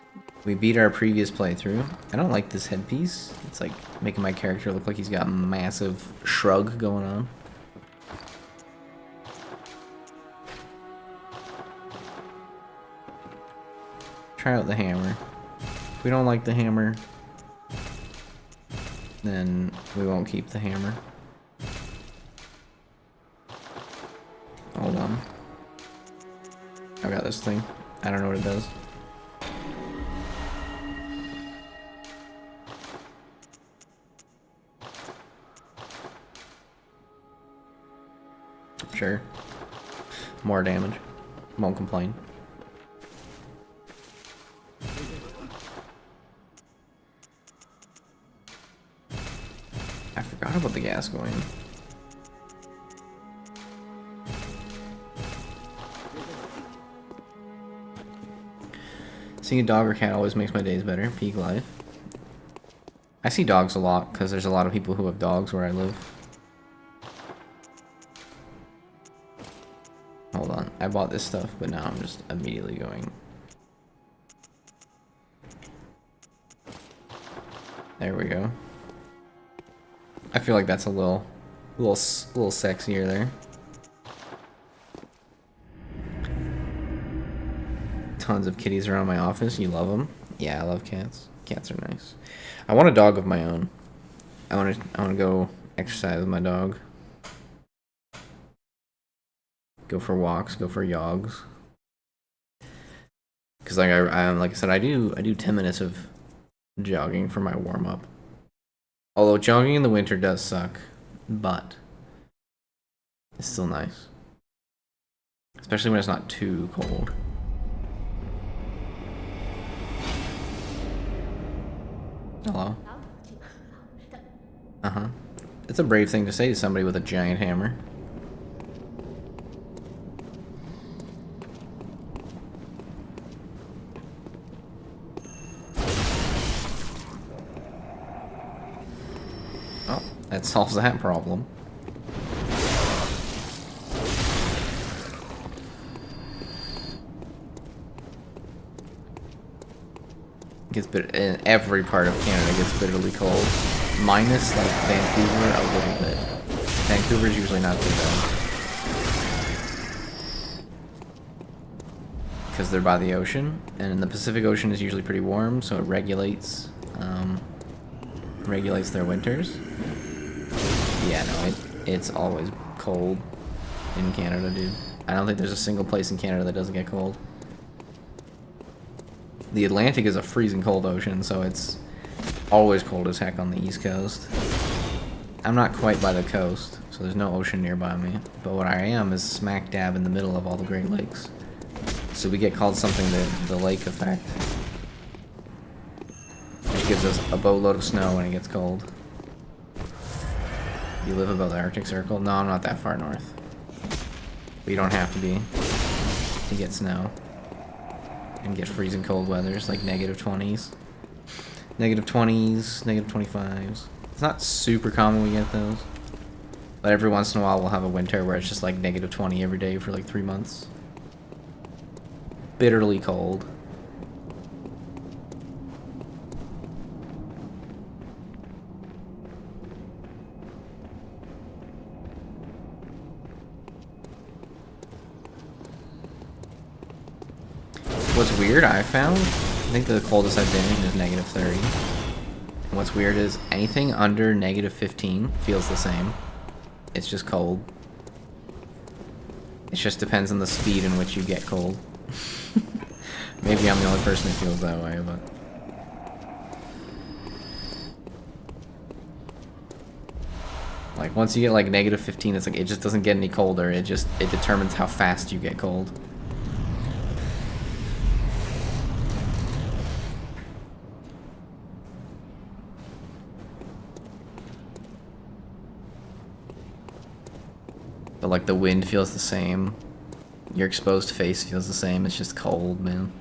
We beat our previous playthrough. I don't like this headpiece. It's like making my character look like he's got a massive shrug going on. Try out the hammer. If we don't like the hammer, then we won't keep the hammer. Hold on. I got this thing. I don't know what it does. Sure. More damage. Won't complain. I forgot about the gas going. Seeing a dog or cat always makes my days better. Peak life. I see dogs a lot because there's a lot of people who have dogs where I live. Hold on. I bought this stuff, but now I'm just immediately going. There we go. I feel like that's a little sexier there. Tons of kitties around my office. You love them? Yeah, I love cats. Cats are nice. I want a dog of my own. I want to go exercise with my dog. Go for walks. Go for jogs. Because like like I said, I do 10 minutes of jogging for my warm up. Although jogging in the winter does suck, but it's still nice. Especially when it's not too cold. Hello. Uh-huh. It's a brave thing to say to somebody with a giant hammer. Oh, that solves that problem. Gets bitter. In every part of Canada gets bitterly cold, minus like Vancouver a little bit. Vancouver's usually not too bad because they're by the ocean, and the Pacific Ocean is usually pretty warm, so it regulates their winters. Yeah, no, it's always cold in Canada, dude. I don't think there's a single place in Canada that doesn't get cold. The Atlantic is a freezing cold ocean, so it's always cold as heck on the East Coast. I'm not quite by the coast, so there's no ocean nearby me. But what I am is smack dab in the middle of all the Great Lakes. So we get called something the lake effect, which gives us a boatload of snow when it gets cold. You live above the Arctic Circle? No, I'm not that far north. But you don't have to be to get snow. And get freezing cold weathers like -20s. -20s, -25s. It's not super common we get those. But every once in a while we'll have a winter where it's just like -20 every day for like 3 months. Bitterly cold. What's weird, I found, I think the coldest I've been in is -30. And what's weird is anything under -15 feels the same. It's just cold. It just depends on the speed in which you get cold. Maybe I'm the only person who feels that way, but... Like, once you get, like, -15, it's like, it just doesn't get any colder. It determines how fast you get cold. But, like, the wind feels the same. Your exposed face feels the same. It's just cold, man.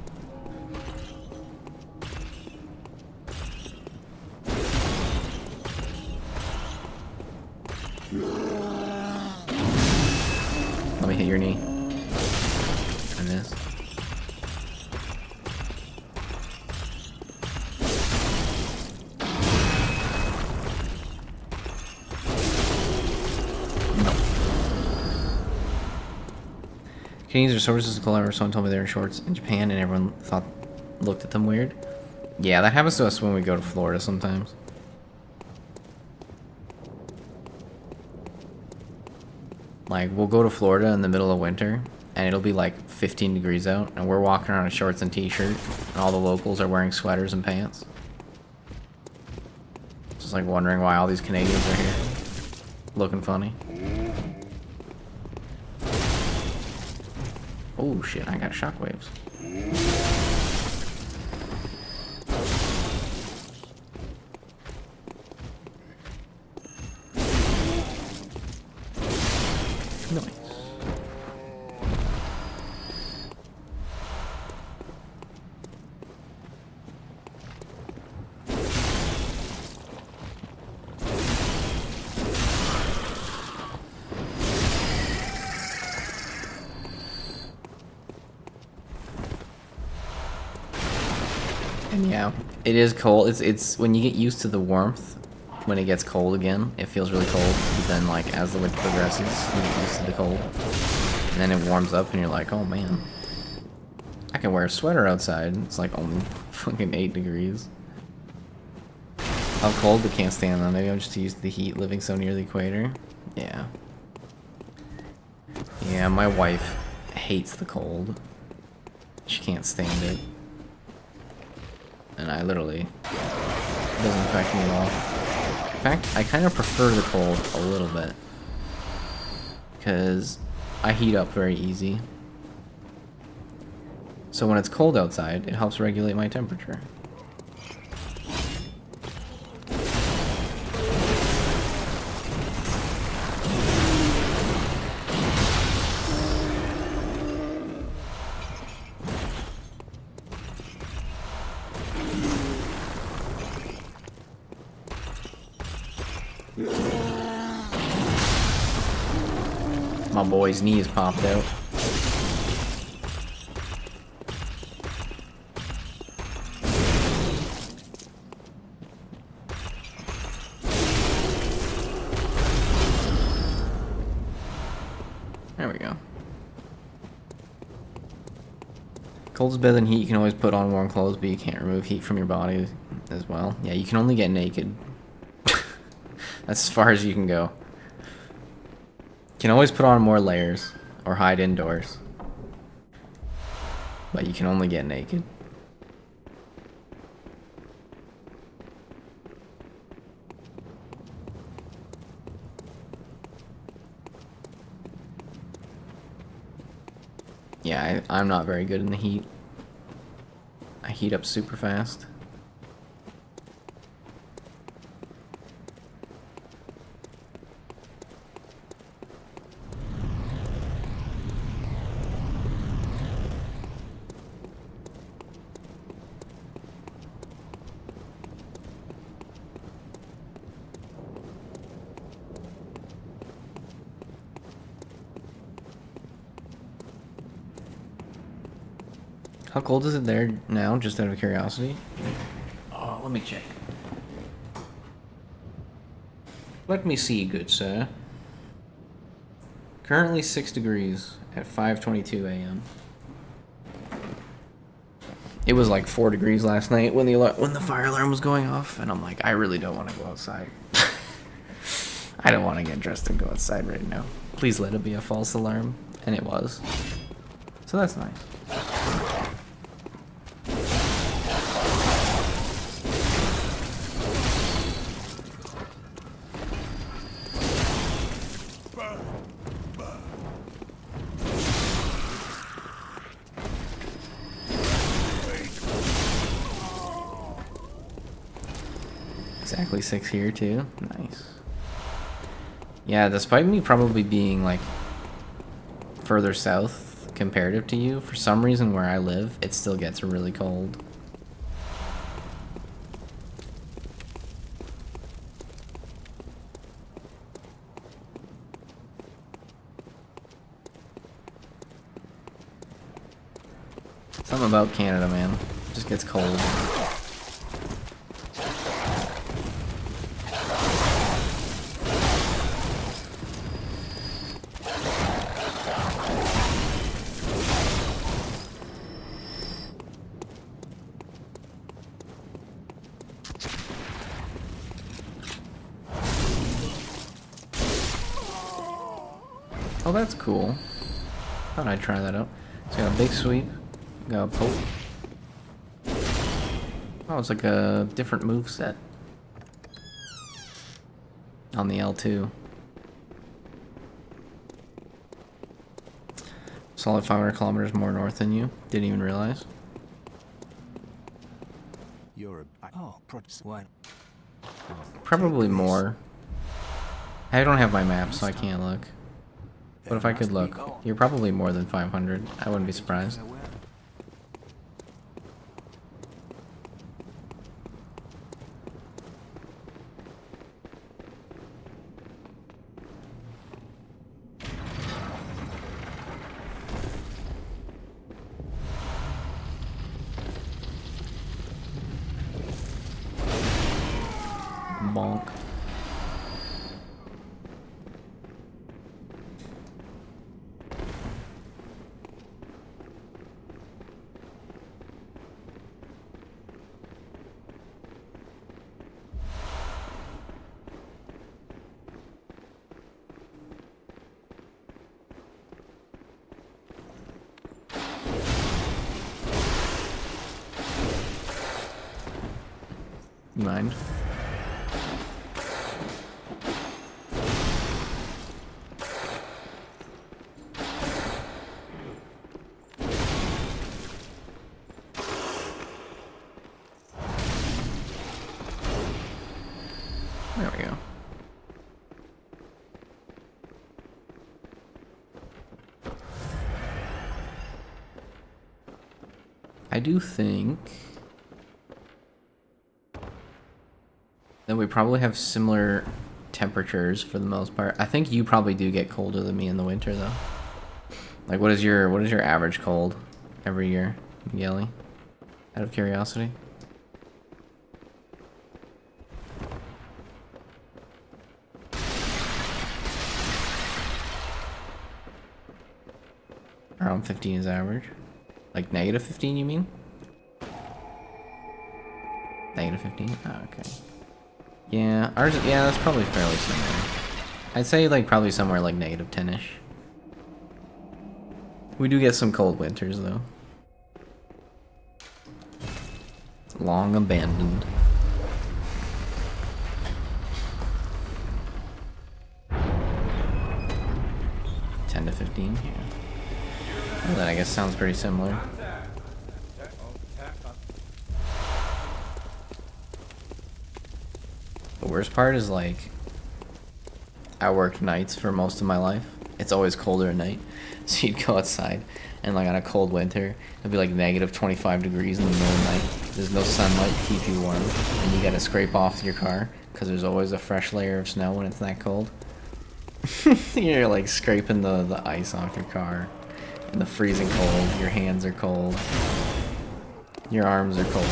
Let me hit your knee. And this. No. Canadians are sources of color. Someone told me they were in shorts in Japan and everyone looked at them weird. Yeah, that happens to us when we go to Florida sometimes. Like, we'll go to Florida in the middle of winter, and it'll be like 15 degrees out, and we're walking around in shorts and t-shirt, and all the locals are wearing sweaters and pants. Just like wondering why all these Canadians are here, looking funny. Oh shit, I got shockwaves. Nice. And yeah, it is cold. It's when you get used to the warmth, when it gets cold again, it feels really cold. But then, like, as the winter progresses, you get used to the cold. And then it warms up and you're like, oh man, I can wear a sweater outside. It's like only fucking 8 degrees. How cold? I can't stand that. Maybe I'm just used to the heat living so near the equator. Yeah. Yeah, my wife hates the cold. She can't stand it. And I literally, it doesn't affect me at all. In fact, I kind of prefer the cold a little bit. Because I heat up very easy. So when it's cold outside, it helps regulate my temperature. My boy's knees popped out. There we go. Cold is better than heat. You can always put on warm clothes, but you can't remove heat from your body as well. Yeah, you can only get naked. That's as far as you can go. You can always put on more layers or hide indoors, but you can only get naked. Yeah, I'm not very good in the heat. I heat up super fast. How cold is it there now, just out of curiosity? Oh, let me check. Let me see, good sir. Currently 6 degrees at 5:22 a.m. It was like 4 degrees last night when the fire alarm was going off, and I'm like, I really don't want to go outside. I don't want to get dressed and go outside right now. Please let it be a false alarm, and it was. So that's nice. Exactly 6 here too. Nice. Yeah, despite me probably being like further south comparative to you, for some reason where I live, it still gets really cold. Something about Canada, man. It just gets cold. Oh, that's cool. Thought I'd try that out. So got a big sweep. Got a poke. Oh, it's like a different move set on the L2. Solid 500 kilometers more north than you. Didn't even realize. You're a... Oh, what? Probably more. I don't have my map, so I can't look. But if I could look, you're probably more than 500. I wouldn't be surprised. Bonk. You mind? There we go. I do think that we probably have similar temperatures for the most part. I think you probably do get colder than me in the winter though. Like what is your average cold every year, Migueli? Out of curiosity. Around 15 is average. Like negative 15, you mean? Negative 15? Oh, okay. Yeah, ours, yeah, that's probably fairly similar. I'd say like probably somewhere like negative 10-ish. We do get some cold winters though. Long abandoned. 10 to 15, yeah. Well, that I guess sounds pretty similar. The worst part is like, I worked nights for most of my life. It's always colder at night. So you'd go outside and like on a cold winter, it'd be like negative 25 degrees in the middle of the night. There's no sunlight to keep you warm. And you gotta scrape off your car because there's always a fresh layer of snow when it's that cold. You're like scraping the ice off your car. In the freezing cold, your hands are cold. Your arms are cold.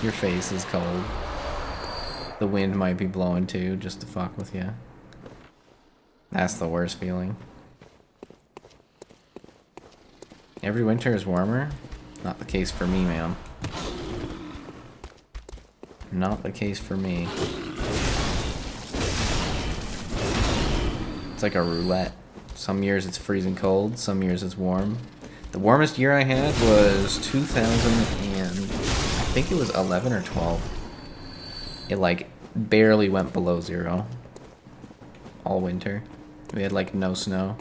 Your face is cold. The wind might be blowing too, just to fuck with you. That's the worst feeling. Every winter is warmer? Not the case for me, man. Not the case for me. It's like a roulette. Some years it's freezing cold, some years it's warm. The warmest year I had was 2000 and I think it was 11 or 12. It like barely went below 0 all winter. We had like no snow.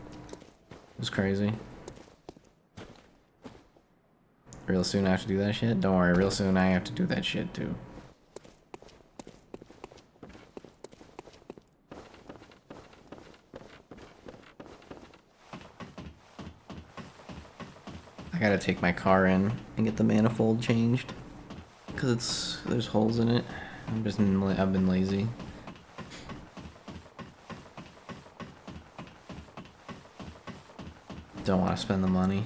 It was crazy. Real soon I have to do that shit? Don't worry, real soon I have to do that shit too. I gotta take my car in and get the manifold changed. Cause there's holes in it. I've been lazy. Don't want to spend the money.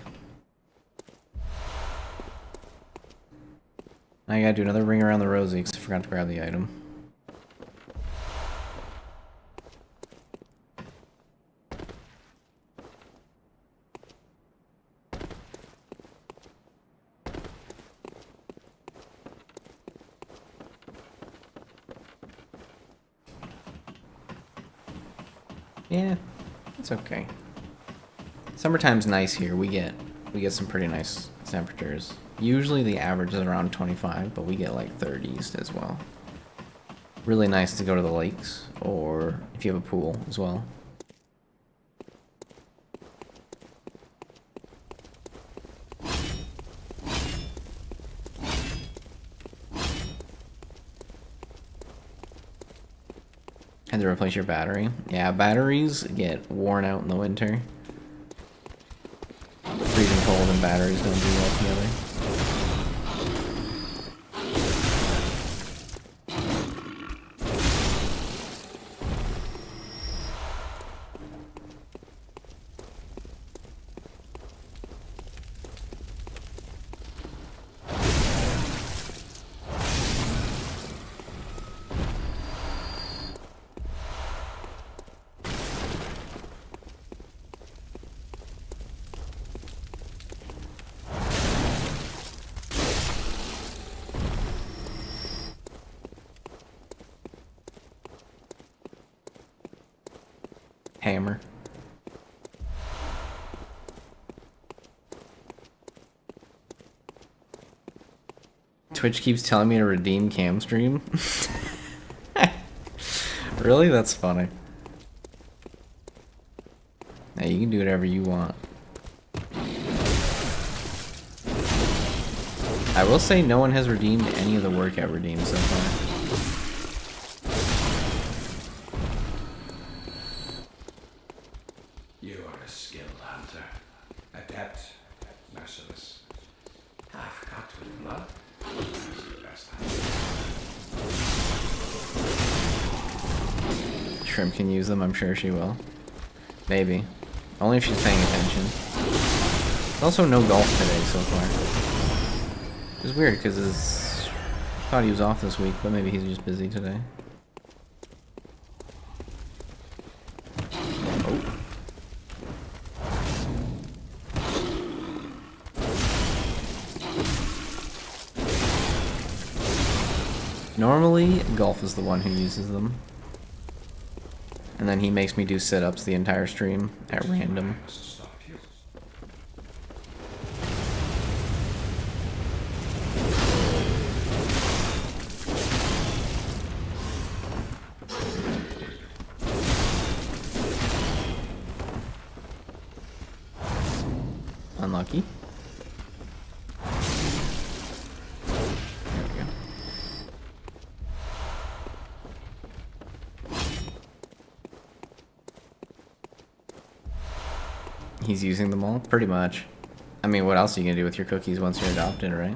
Now I gotta do another ring around the rosy because I forgot to grab the item. Yeah, it's okay. Summertime's nice here. We get some pretty nice temperatures. Usually the average is around 25, but we get like 30s as well. Really nice to go to the lakes, or if you have a pool as well. Had to replace your battery. Yeah, batteries get worn out in the winter. Freezing cold and batteries don't do well together. Hammer. Twitch keeps telling me to redeem cam stream. Really? That's funny. Now you can do whatever you want. I will say no one has redeemed any of the work I've redeemed so far. Shrimp can use them, I'm sure she will. Maybe. Only if she's paying attention. There's also no golf today so far. It's weird because I thought he was off this week, but maybe he's just busy today. Oh. Normally, Golf is the one who uses them. And then he makes me do sit-ups the entire stream at random. Unlucky. There we go. He's using them all? Pretty much. I mean, what else are you gonna do with your cookies once you're adopted, right?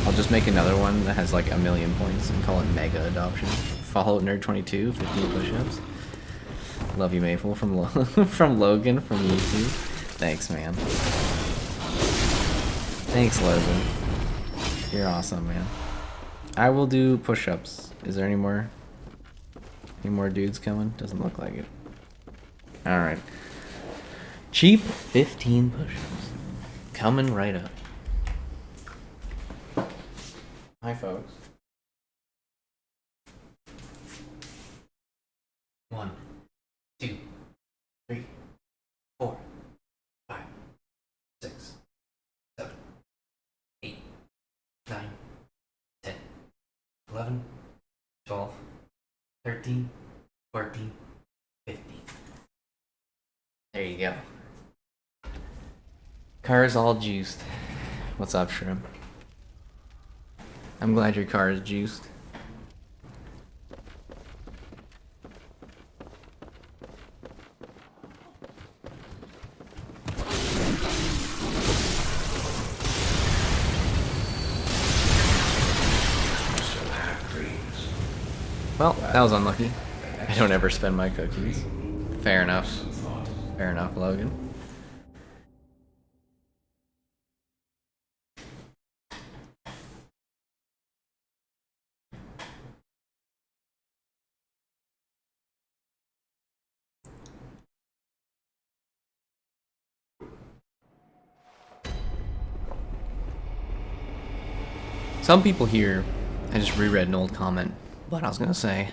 I'll just make another one that has like 1,000,000 points and call it Mega Adoption. Follow Nerd22, 15 push-ups. Love you, Maple, from from Logan from YouTube. Thanks, man. Thanks, Logan. You're awesome, man. I will do push-ups. Is there any more? Any more dudes coming? Doesn't look like it. Alright. Cheap 15 push-ups. Coming right up. Hi, folks. 1, 2, 3, 4, 5, 6, 7, 8, 9, 10, 11, 12, 13, 14, 15. There you go. Car's all juiced. What's up, Shrimp? I'm glad your car is juiced. Well, that was unlucky. I don't ever spend my cookies. Fair enough. Fair enough, Logan. Some people here, I just reread an old comment, but I was gonna say,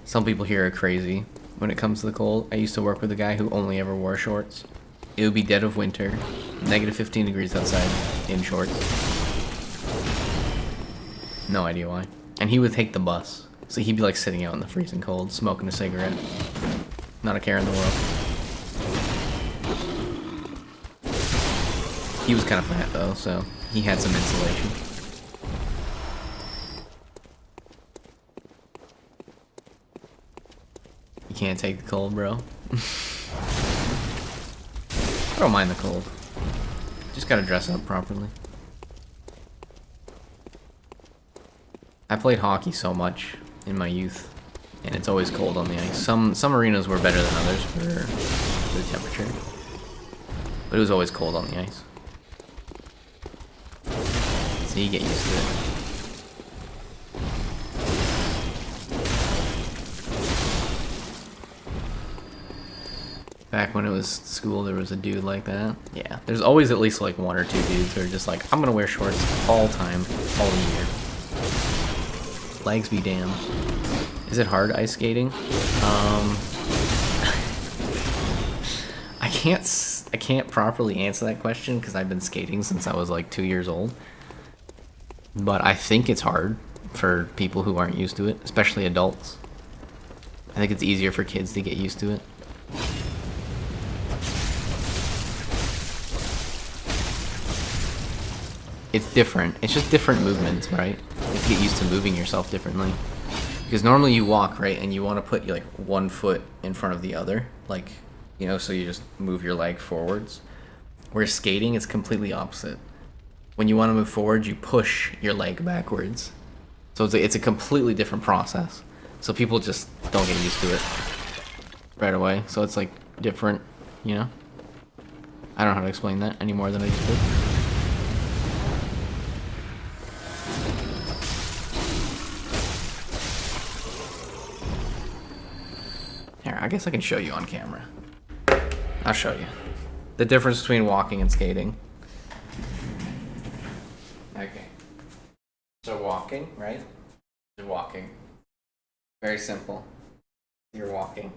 some people here are crazy when it comes to the cold. I used to work with a guy who only ever wore shorts. It would be dead of winter, negative 15 degrees outside, in shorts. No idea why. And he would take the bus, so he'd be like sitting out in the freezing cold, smoking a cigarette. Not a care in the world. He was kind of fat though, so he had some insulation. You can't take the cold, bro. I don't mind the cold. Just gotta dress up properly. I played hockey so much in my youth, and it's always cold on the ice. Some arenas were better than others for the temperature, but it was always cold on the ice. So you get used to it. Back when it was school, there was a dude like that. Yeah, there's always at least like 1 or 2 dudes who are just like, I'm gonna wear shorts all time, all year. Legs be damned. Is it hard ice skating? I can't properly answer that question because I've been skating since I was like 2 years old. But I think it's hard for people who aren't used to it, especially adults. I think it's easier for kids to get used to it. It's different. It's just different movements, right? You have to get used to moving yourself differently. Because normally you walk, right, and you want to put like one foot in front of the other, like, you know, so you just move your leg forwards. Whereas skating, it's completely opposite. When you want to move forward, you push your leg backwards. So it's a completely different process. So people just don't get used to it right away. So it's like different, you know? I don't know how to explain that any more than I used to. Here, I guess I can show you on camera. I'll show you. The difference between walking and skating. Okay. So walking, right? You're walking. Very simple. You're walking.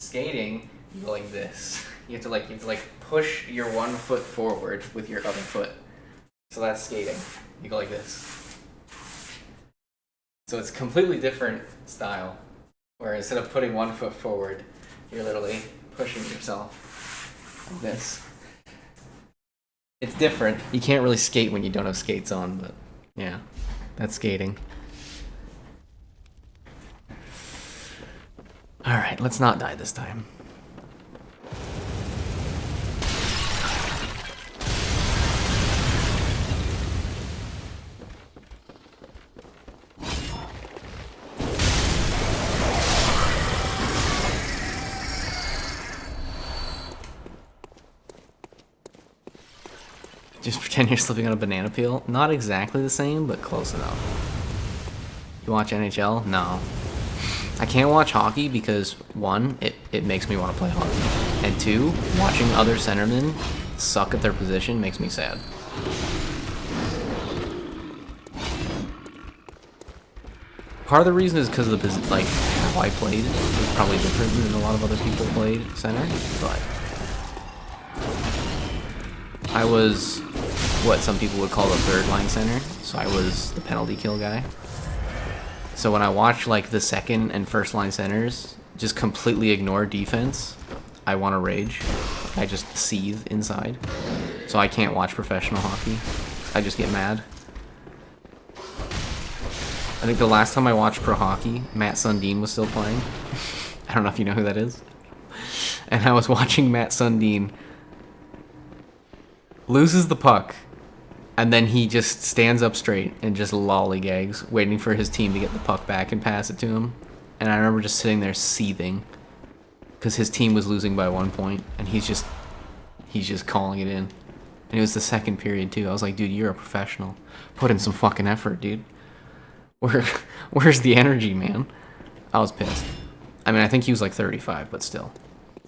Skating, you go like this. You have to like push your one foot forward with your other foot. So that's skating. You go like this. So it's completely different style. Where instead of putting one foot forward, you're literally pushing yourself like this. It's different. You can't really skate when you don't have skates on, but yeah, that's skating. Alright, let's not die this time. Just pretend you're slipping on a banana peel. Not exactly the same, but close enough. You watch NHL? No. I can't watch hockey because, one, it makes me want to play hockey. And two, watching other centermen suck at their position makes me sad. Part of the reason is because of the like how I played was probably different than a lot of other people played center, but I was what some people would call the third line center, so I was the penalty kill guy. So when I watch like the second and first line centers just completely ignore defense, I want to rage. I just seethe inside. So I can't watch professional hockey. I just get mad. I think the last time I watched pro hockey, Matt Sundin was still playing. I don't know if you know who that is. And I was watching Matt Sundin loses the puck, and then he just stands up straight and just lollygags, waiting for his team to get the puck back and pass it to him. And I remember just sitting there seething because his team was losing by 1 point, and he's just calling it in. And it was the second period too. I was like, dude, you're a professional. Put in some fucking effort, dude. Where's the energy, man? I was pissed. I mean, I think he was like 35, but still.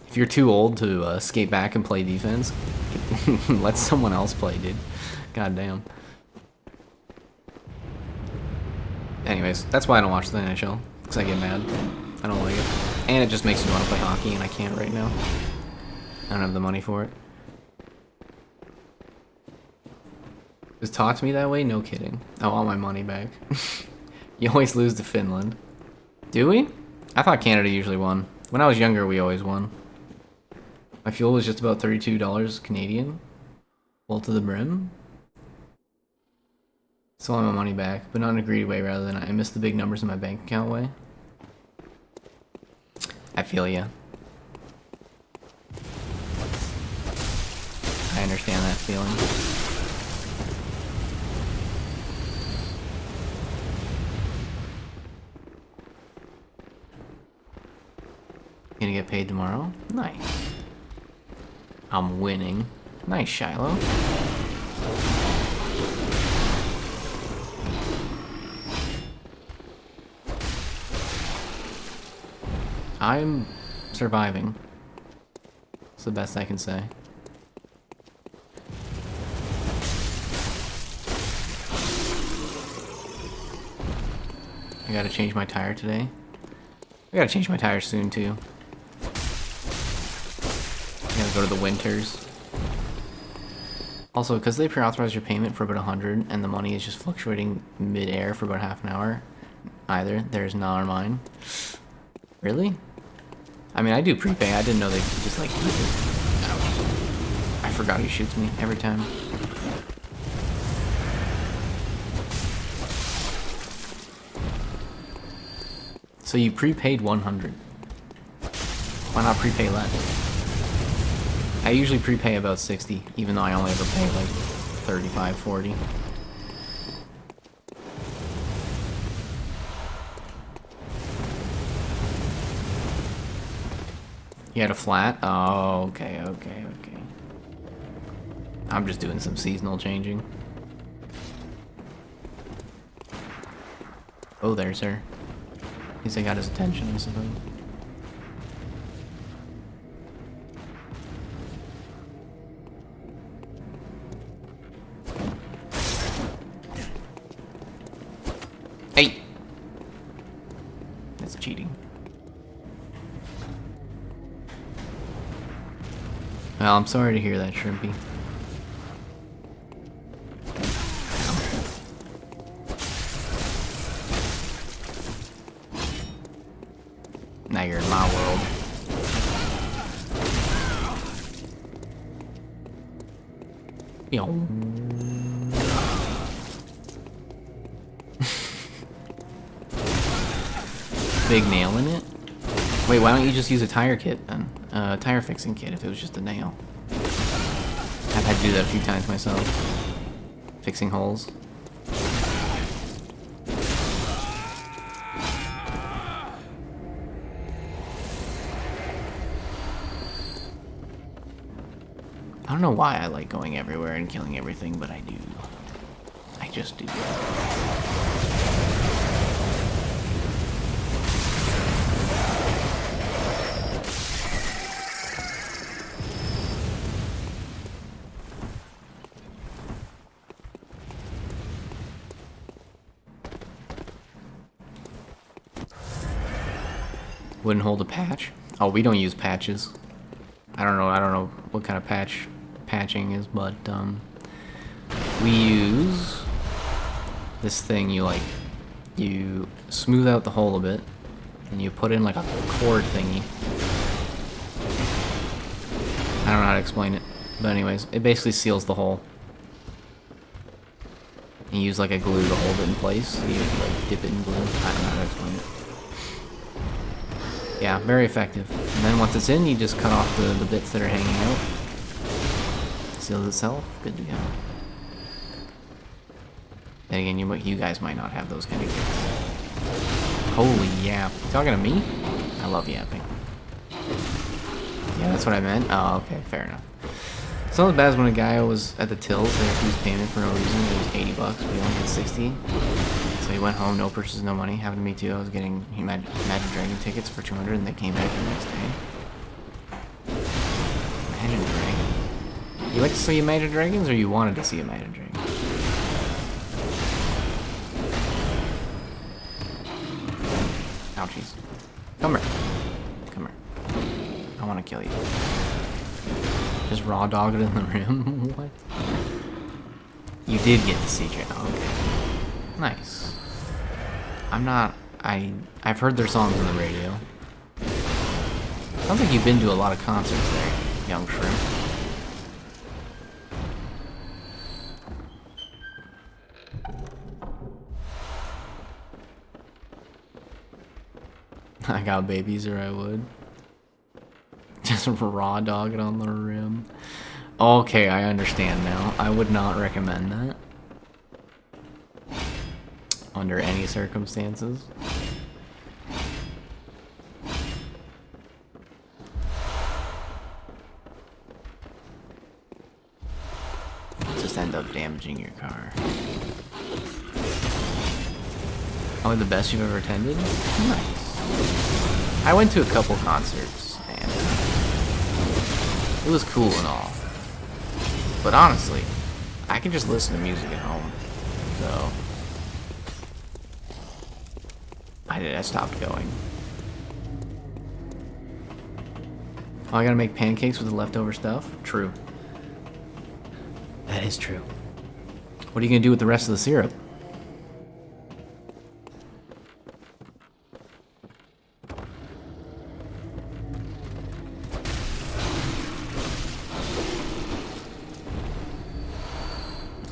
If you're too old to skate back and play defense, let someone else play, dude. God damn. Anyways, that's why I don't watch the NHL, because I get mad. I don't like it. And it just makes me want to play hockey, and I can't right now. I don't have the money for it. Was taught to me that way? No kidding. I want my money back. You always lose to Finland. Do we? I thought Canada usually won. When I was younger, we always won. My fuel was just about $32 Canadian. Full to the brim. So I want my money back, but not in a greedy way, rather than I missed the big numbers in my bank account way. I feel ya. I understand that feeling. Gonna get paid tomorrow? Nice. I'm winning. Nice, Shiloh. I'm surviving. It's the best I can say. I gotta change my tire today. I gotta change my tire soon too. I gotta go to the Winters. Also, because they pre-authorize your payment for about 100 and the money is just fluctuating mid-air for about half an hour, either there's none or mine. Really? I mean, I do prepay. I didn't know they could just like keep it. I forgot he shoots me every time. So you prepaid 100. Why not prepay less? I usually prepay about 60, even though I only ever pay like 35, 40. You had a flat? Oh, okay. I'm just doing some seasonal changing. Oh, there's her. At least I got his attention, I suppose. Hey! That's cheating. Well, I'm sorry to hear that, Shrimpy. Now you're in my world. Yo. Big nail in it? Wait, why don't you just use a tire kit then? Tire fixing kit if it was just a nail. I've had to do that a few times myself. Fixing holes. I don't know why I like going everywhere and killing everything, but I do. I just do. Wouldn't hold a patch. Oh, we don't use patches. I don't know what kind of patching is, but we use this thing. You smooth out the hole a bit, and you put in like a cord thingy. I don't know how to explain it, but anyways, it basically seals the hole. And you use like a glue to hold it in place. You like dip it in glue. I don't know how to explain it. Yeah, very effective. And then once it's in, you just cut off the bits that are hanging out. Seals itself. Good to go. And again, you guys might not have those kind of kits. Holy yap. You talking to me? I love yapping. Yeah, that's what I meant. Oh, okay, fair enough. It's not as bad as when a guy was at the tills and refused payment for no reason. It was 80 bucks, but he only had 60. So he went home, no purchases, no money. Happened to me too. I was getting Imagine Dragon tickets for 200 and they came back the next day. Imagine Dragon. You went to see Imagine Dragons or you wanted to see Imagine Dragons? Ouchies. Come here. Come here. I want to kill you. Just raw dog it in the rim? What? You did get to see Dragon. Oh, okay. Nice. I've heard their songs on the radio. Sounds like you've been to a lot of concerts there, young shrimp. I got babies or I would. Just raw dog it on the rim. Okay, I understand now. I would not recommend that. Under any circumstances. Just end up damaging your car. Probably the best you've ever attended? Nice. I went to a couple concerts, and it was cool and all. But honestly, I can just listen to music at home, so I stopped going. Oh, I gotta make pancakes with the leftover stuff? True. That is true. What are you gonna do with the rest of the syrup?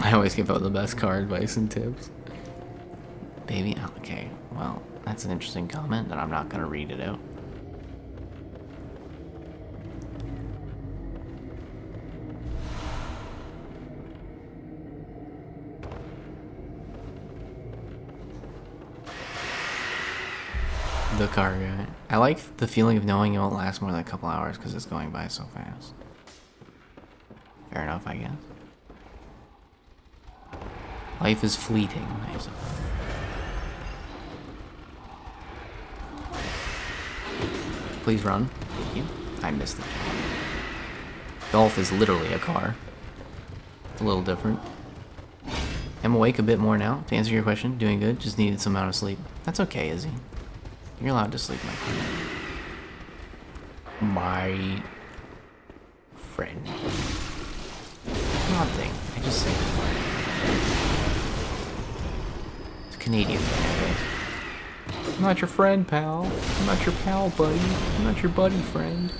I always give out the best car advice and tips. Baby, okay, well, that's an interesting comment, and I'm not gonna read it out. The car guy. I like the feeling of knowing it won't last more than a couple hours because it's going by so fast. Fair enough, I guess. Life is fleeting, I suppose. Please run. Thank you. I missed it. Golf is literally a car. It's a little different. I'm awake a bit more now. To answer your question, doing good. Just needed some amount of sleep. That's okay, Izzy. You're allowed to sleep, my friend. My friend. Nothing. I just say that. It's Canadian, I guess. I'm not your friend, pal. I'm not your pal, buddy. I'm not your buddy friend.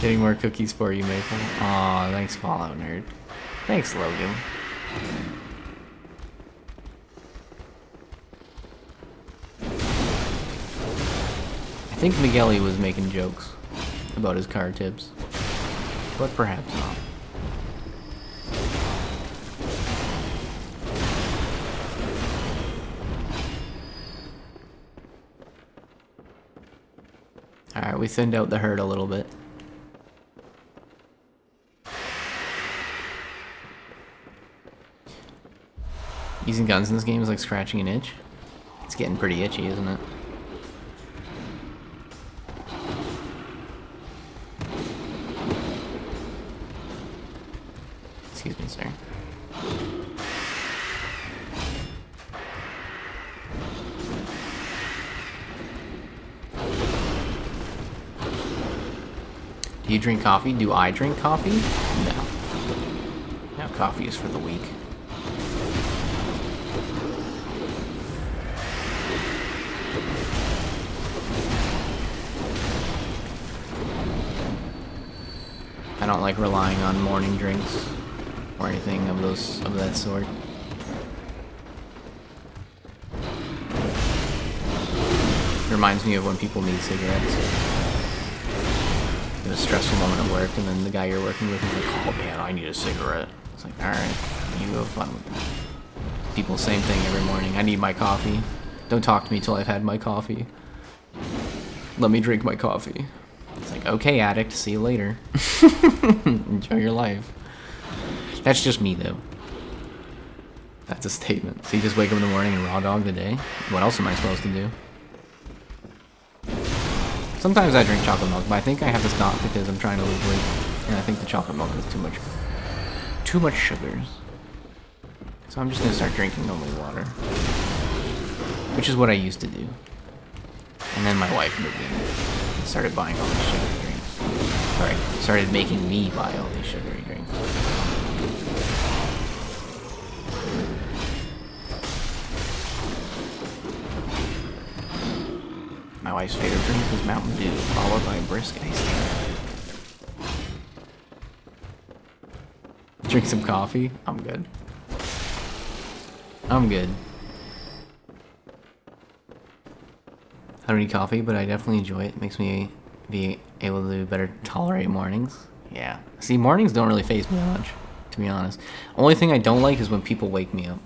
Getting more cookies for you, Maple. Aw, thanks, Fallout Nerd. Thanks, Logan. I think Migueli was making jokes about his car tips, but perhaps not. Alright, we thinned out the herd a little bit. Using guns in this game is like scratching an itch. It's getting pretty itchy, isn't it? Excuse me, sir. Do you drink coffee? Do I drink coffee? No. No, coffee is for the weak. I don't like relying on morning drinks or anything of that sort. It reminds me of when people need cigarettes. In a stressful moment at work, and then the guy you're working with is like, "Oh man, I need a cigarette." It's like, alright, you go have fun with that. People, same thing every morning. I need my coffee. Don't talk to me till I've had my coffee. Let me drink my coffee. It's like, okay, addict, see you later. Enjoy your life. That's just me, though. That's a statement. So you just wake up in the morning and raw dog the day? What else am I supposed to do? Sometimes I drink chocolate milk, but I think I have to stop because I'm trying to lose weight. And I think the chocolate milk is too much sugars. So I'm just gonna start drinking only water. Which is what I used to do. And then my wife moved in and started buying all these sugary drinks. Sorry, started making me buy all these sugary drinks. My wife's favorite drink is Mountain Dew, followed by a brisk iced tea. Drink some coffee? I'm good. I'm good. I don't need coffee, but I definitely enjoy it. It makes me be able to better tolerate mornings. Yeah. See, mornings don't really faze me that much, to be honest. Only thing I don't like is when people wake me up.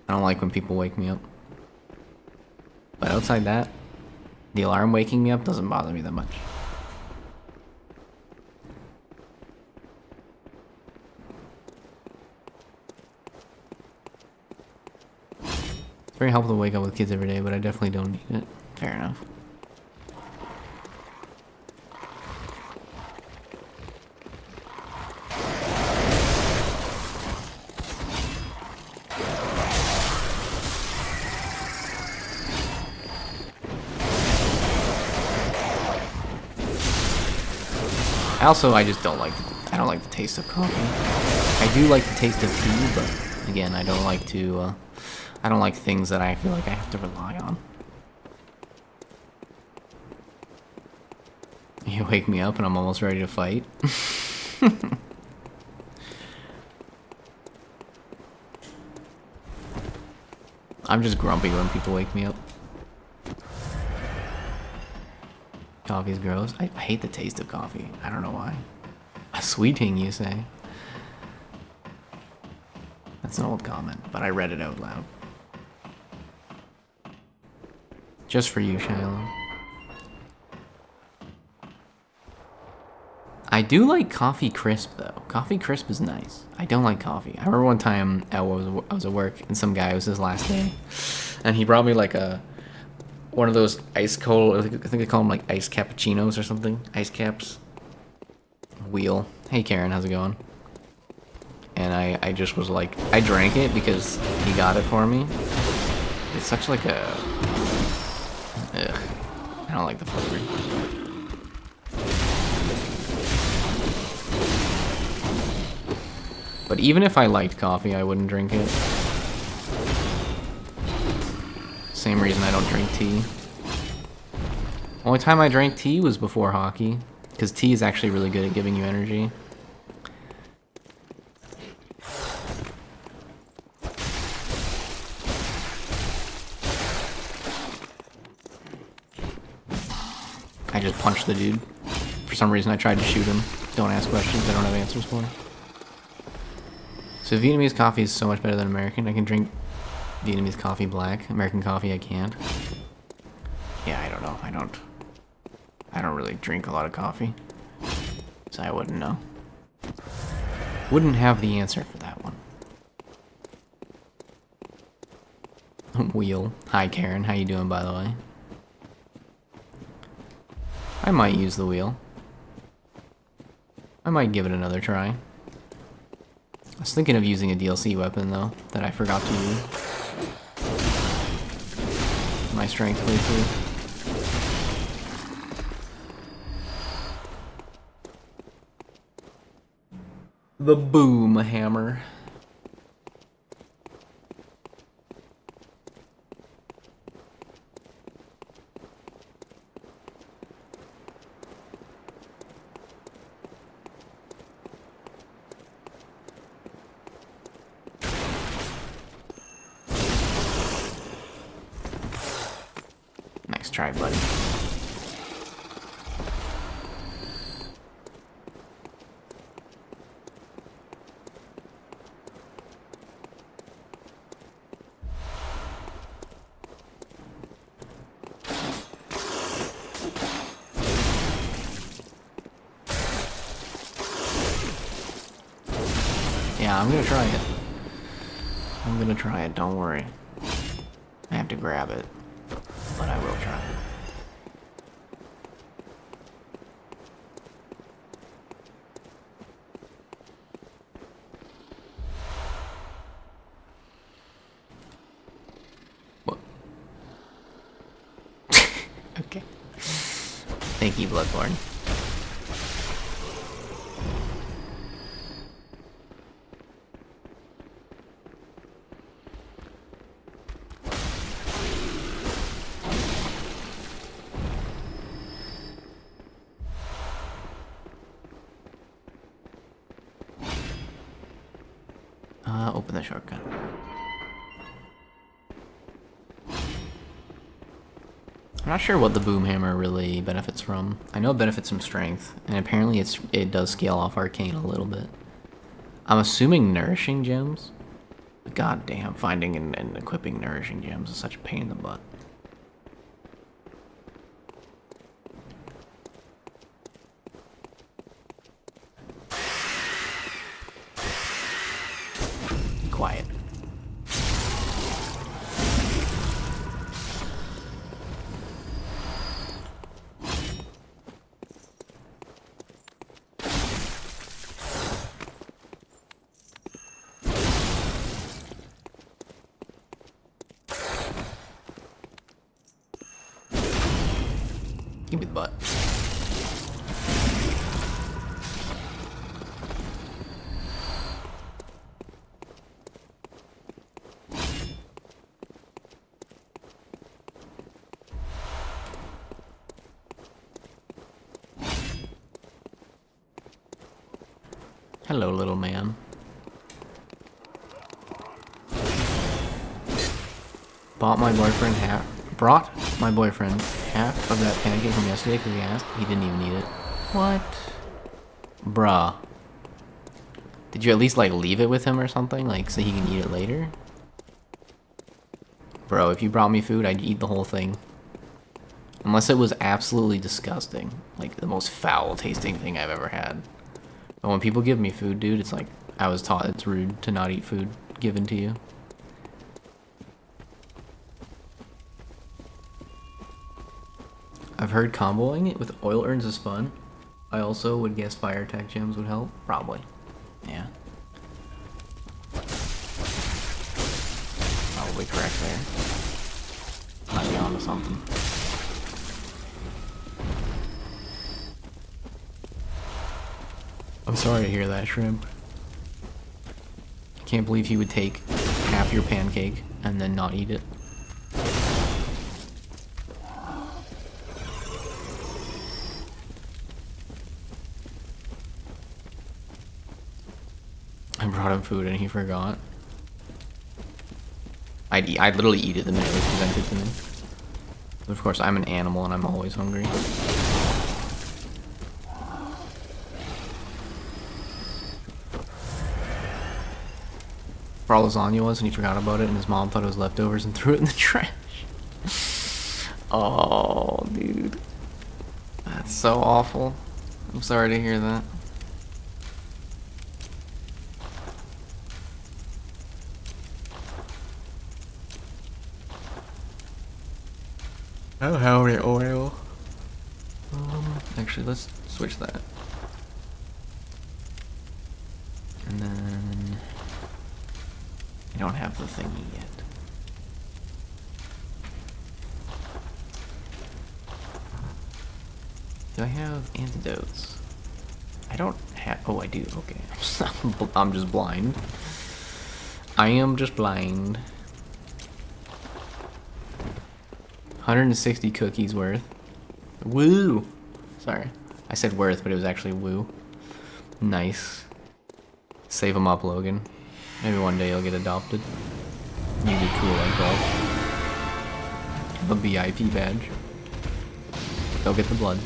I don't like when people wake me up. But outside that, the alarm waking me up doesn't bother me that much. It's very helpful to wake up with kids every day, but I definitely don't need it. Fair enough. Also, I just don't like I don't like the taste of coffee. I do like the taste of tea, but again, I don't like to I don't like things that I feel like I have to rely on. You wake me up and I'm almost ready to fight. I'm just grumpy when people wake me up. Coffee's gross. I hate the taste of coffee. I don't know why. A sweeting, you say? That's an old comment, but I read it out loud. Just for you, Shiloh. I do like Coffee Crisp, though. Coffee Crisp is nice. I don't like coffee. I remember one time I was at work, and some guy, it was his last day, and he brought me like one of those ice cold, I think they call them like ice cappuccinos or something. Ice caps. Wheel. Hey Karen, how's it going? And I just was like, I drank it because he got it for me. It's such like a... Ugh. I don't like the flavor. But even if I liked coffee, I wouldn't drink it. Same reason I don't drink tea. Only time I drank tea was before hockey, because tea is actually really good at giving you energy. I just punched the dude. For some reason I tried to shoot him. Don't ask questions I don't have answers for. So Vietnamese coffee is so much better than American. I can drink Vietnamese coffee black. American coffee I can't. Yeah, I don't know. I don't really drink a lot of coffee. So I wouldn't know. Wouldn't have the answer for that one. Wheel. Hi Karen, how you doing by the way? I might use the wheel. I might give it another try. I was thinking of using a DLC weapon though, that I forgot to use. My strength playthrough. The boom hammer. Nice try, buddy. Yeah, I'm gonna try it. I'm gonna try it, don't worry. I have to grab it, but I will try it. What? Okay. Thank you, Bloodborne. Open the shortcut. I'm not sure what the boom hammer really benefits from. I know it benefits from strength, and apparently it does scale off arcane a little bit. I'm assuming nourishing gems. But god damn, finding and equipping nourishing gems is such a pain in the butt. Quiet. Give me the butt. Hello, little man. Brought my boyfriend half of that pancake from yesterday because he asked. He didn't even eat it. What? Bruh. Did you at least, like, leave it with him or something? Like, so he can eat it later? Bro, if you brought me food, I'd eat the whole thing. Unless it was absolutely disgusting. Like, the most foul-tasting thing I've ever had. But when people give me food, dude, it's like, I was taught it's rude to not eat food given to you. I've heard comboing it with oil urns is fun. I also would guess fire attack gems would help. Probably. Yeah. Probably correct there. Might be onto something. I'm sorry to hear that, Shrimp. Can't believe he would take half your pancake and then not eat it. I brought him food and he forgot. I'd literally eat it the minute it was presented to me. But of course, I'm an animal and I'm always hungry. For all lasagna was and he forgot about it and his mom thought it was leftovers and threw it in the trash. Oh, dude. That's so awful. I'm sorry to hear that. I don't have any oil. Actually, let's switch that. And then... I don't have the thingy yet. Do I have antidotes? I don't have. Oh, I do. Okay. I'm just blind. I am just blind. 160 cookies worth. Woo! Sorry. I said worth, but it was actually woo. Nice. Save them up, Logan. Maybe one day you'll get adopted. You do cool like golf. A VIP badge. Go get the blood.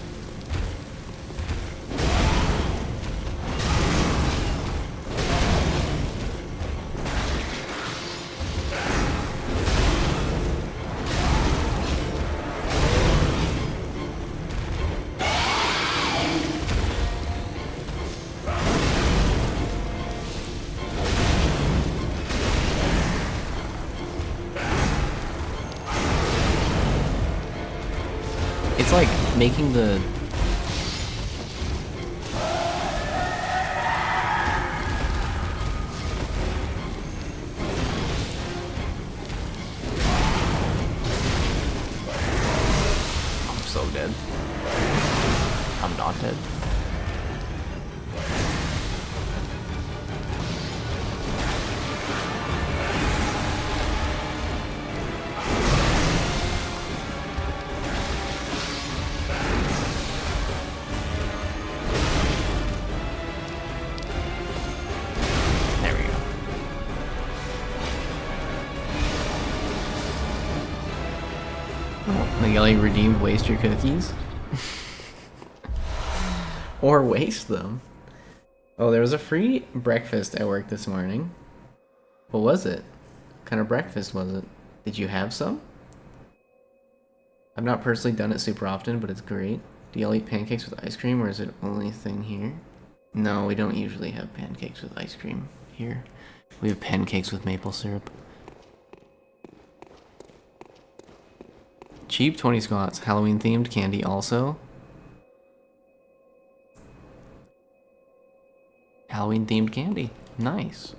It's like making the I'm so dead. I'm not dead. There we go. Oh, the yelling redeemed waste your cookies? Or waste them. Oh, there was a free breakfast at work this morning. What was it? What kind of breakfast was it? Did you have some? I've not personally done it super often, but it's great. Do y'all eat pancakes with ice cream, or is it only a thing here? No, we don't usually have pancakes with ice cream here. We have pancakes with maple syrup. Cheap 20 squats. Halloween themed candy also. Halloween themed candy. Nice.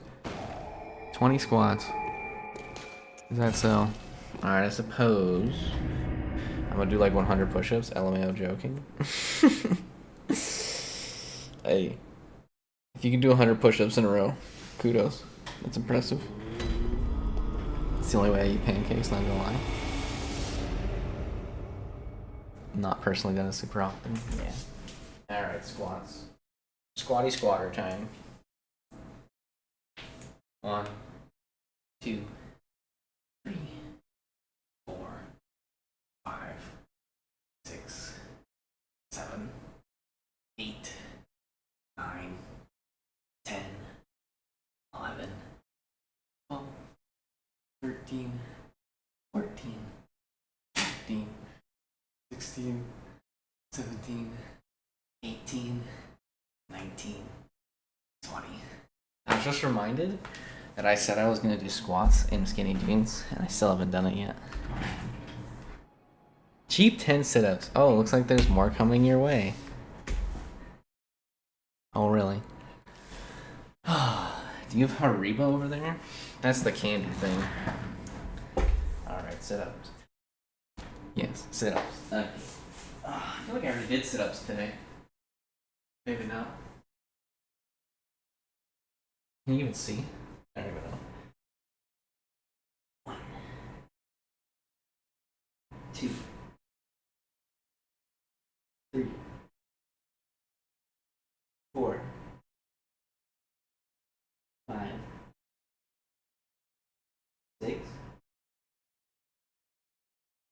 20 squats. Is that so? Alright, I suppose I'm gonna do like 100 push-ups. LMAO joking. Hey. If you can do 100 push-ups in a row, kudos. That's impressive. It's the only way I eat pancakes, not gonna lie. Not personally done it super often. Yeah. Alright, squats. Squatty squatter time. 1, 2, 3, 4, 5, 6, 7, 8, 9, 10, 11, 12, 13, 14, 15, 16, 17, 18, 19, 20. I was just reminded that I said I was going to do squats in skinny jeans, and I still haven't done it yet. Cheap 10 sit-ups. Oh, looks like there's more coming your way. Oh, really? Do you have Haribo over there? That's the candy thing. Alright, sit-ups. Yes, sit-ups. Okay. I feel like I already did sit-ups today. Maybe not. Can you even see? I don't even know. 1, 2, 3, 4, 5, 6,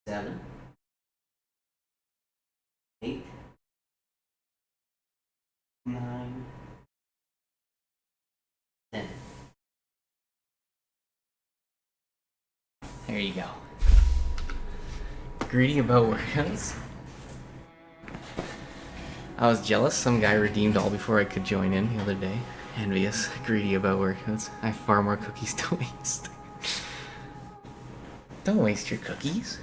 7, 8, 9, 10. There you go. Greedy about workouts? I was jealous some guy redeemed all before I could join in the other day. Envious. Greedy about workouts. I have far more cookies to waste. Don't waste your cookies.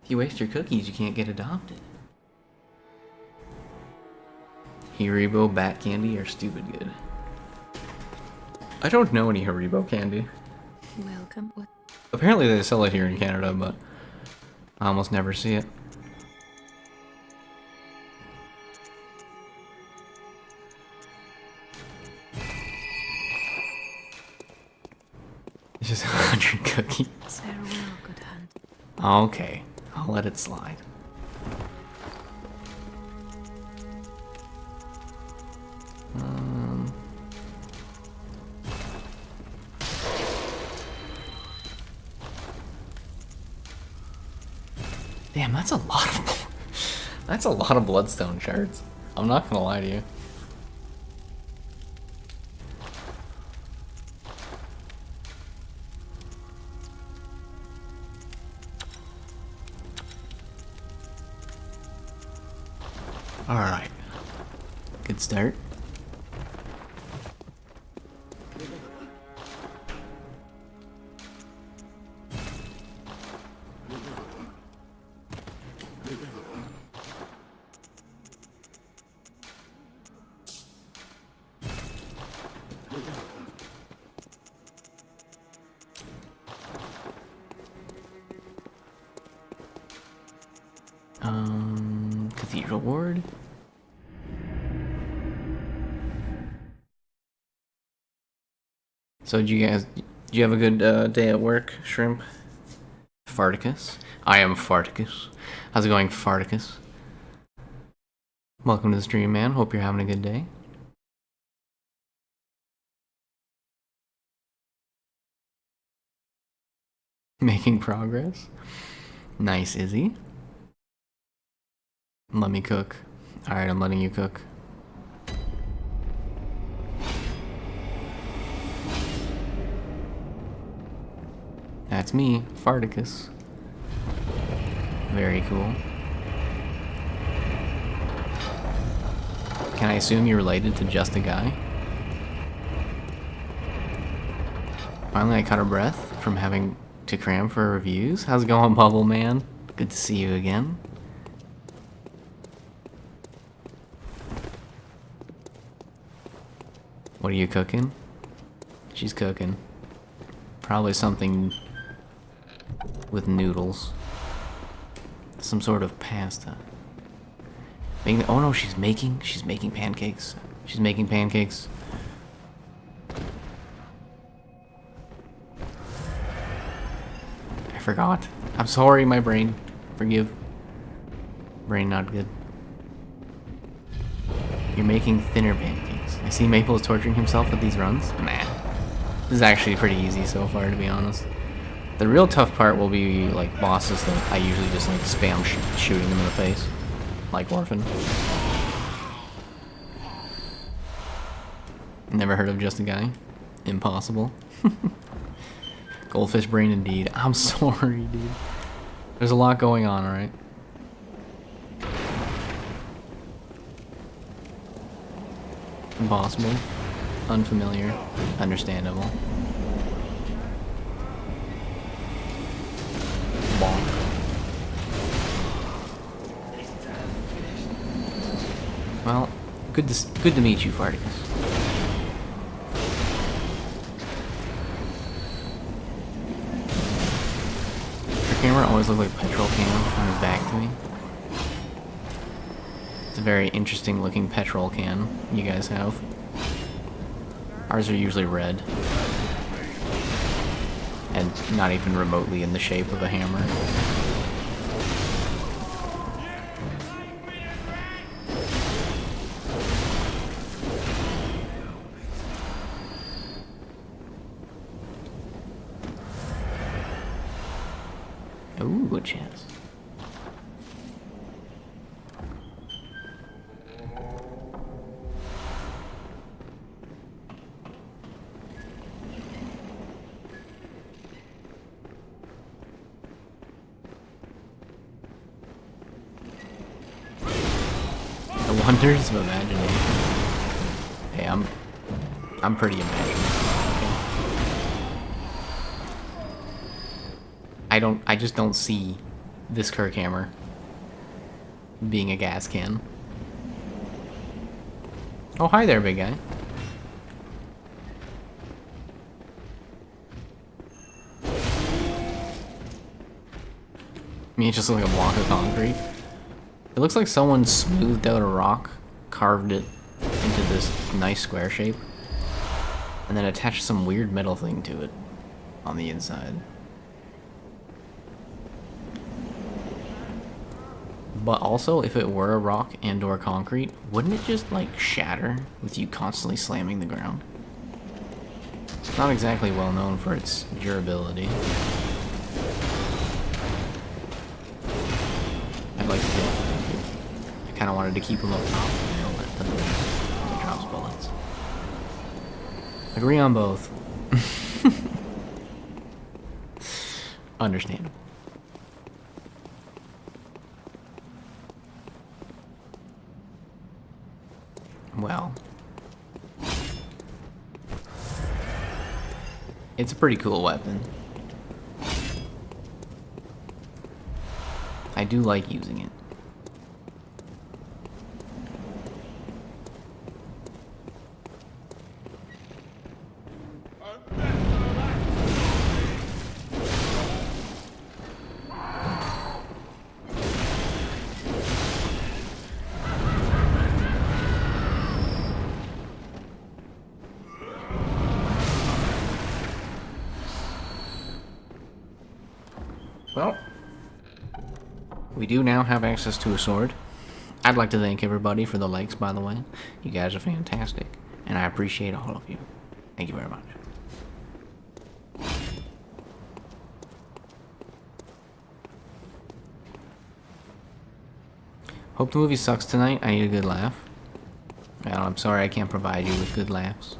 If you waste your cookies, you can't get adopted. Haribo bat candy are stupid good. I don't know any Haribo candy. Welcome. What? Apparently they sell it here in Canada, but I almost never see it. Just 100 cookies. Farewell, good hunt. Okay, I'll let it slide. Damn, that's a lot of that's a lot of bloodstone shards. I'm not gonna lie to you. All right, good start. Cathedral Ward. So did you have a good day at work, Shrimp? Farticus? I am Farticus. How's it going, Farticus? Welcome to the stream, man. Hope you're having a good day. Making progress. Nice, Izzy. Let me cook. Alright, I'm letting you cook. That's me, Farticus. Very cool. Can I assume you're related to Just a Guy? Finally, I caught a breath from having to cram for reviews. How's it going, Bubble Man? Good to see you again. What are you cooking? She's cooking. Probably something with noodles. Some sort of pasta. Oh no, she's making pancakes. She's making pancakes. I forgot. I'm sorry, my brain. Forgive. Brain not good. You're making thinner pancakes. I see Maple is torturing himself with these runs. Nah. This is actually pretty easy so far, to be honest. The real tough part will be, like, bosses that I usually just, like, spam shooting them in the face. Like Orphan. Never heard of Just a Guy? Impossible. Goldfish brain indeed. I'm sorry, dude. There's a lot going on, alright? Impossible. Unfamiliar. Understandable. Bonk. Well, good to meet you, Farticus. Your camera always looked like petrol can on his back to me. It's a very interesting looking petrol can you guys have. Ours are usually red. And not even remotely in the shape of a hammer. Ooh, a chance. The wonders of imagination. Hey, I'm pretty imaginative. I just don't see this Kirk hammer being a gas can. Oh, hi there, big guy. I mean, it just looks like a block of concrete. It looks like someone smoothed out a rock, carved it into this nice square shape, and then attached some weird metal thing to it. on the inside. But also, if it were a rock and or concrete, wouldn't it just like shatter with you constantly slamming the ground? It's not exactly well known for its durability. I'd like to get, I kind of wanted to keep them up top, you know, let them it drops bullets. Agree on both. Understand. Well, it's a pretty cool weapon. I do like using it. Well, we do now have access to a sword. I'd like to thank everybody for the likes, by the way. You guys are fantastic, and I appreciate all of you. Thank you very much. Hope the movie sucks tonight. I need a good laugh. Well, I'm sorry I can't provide you with good laughs.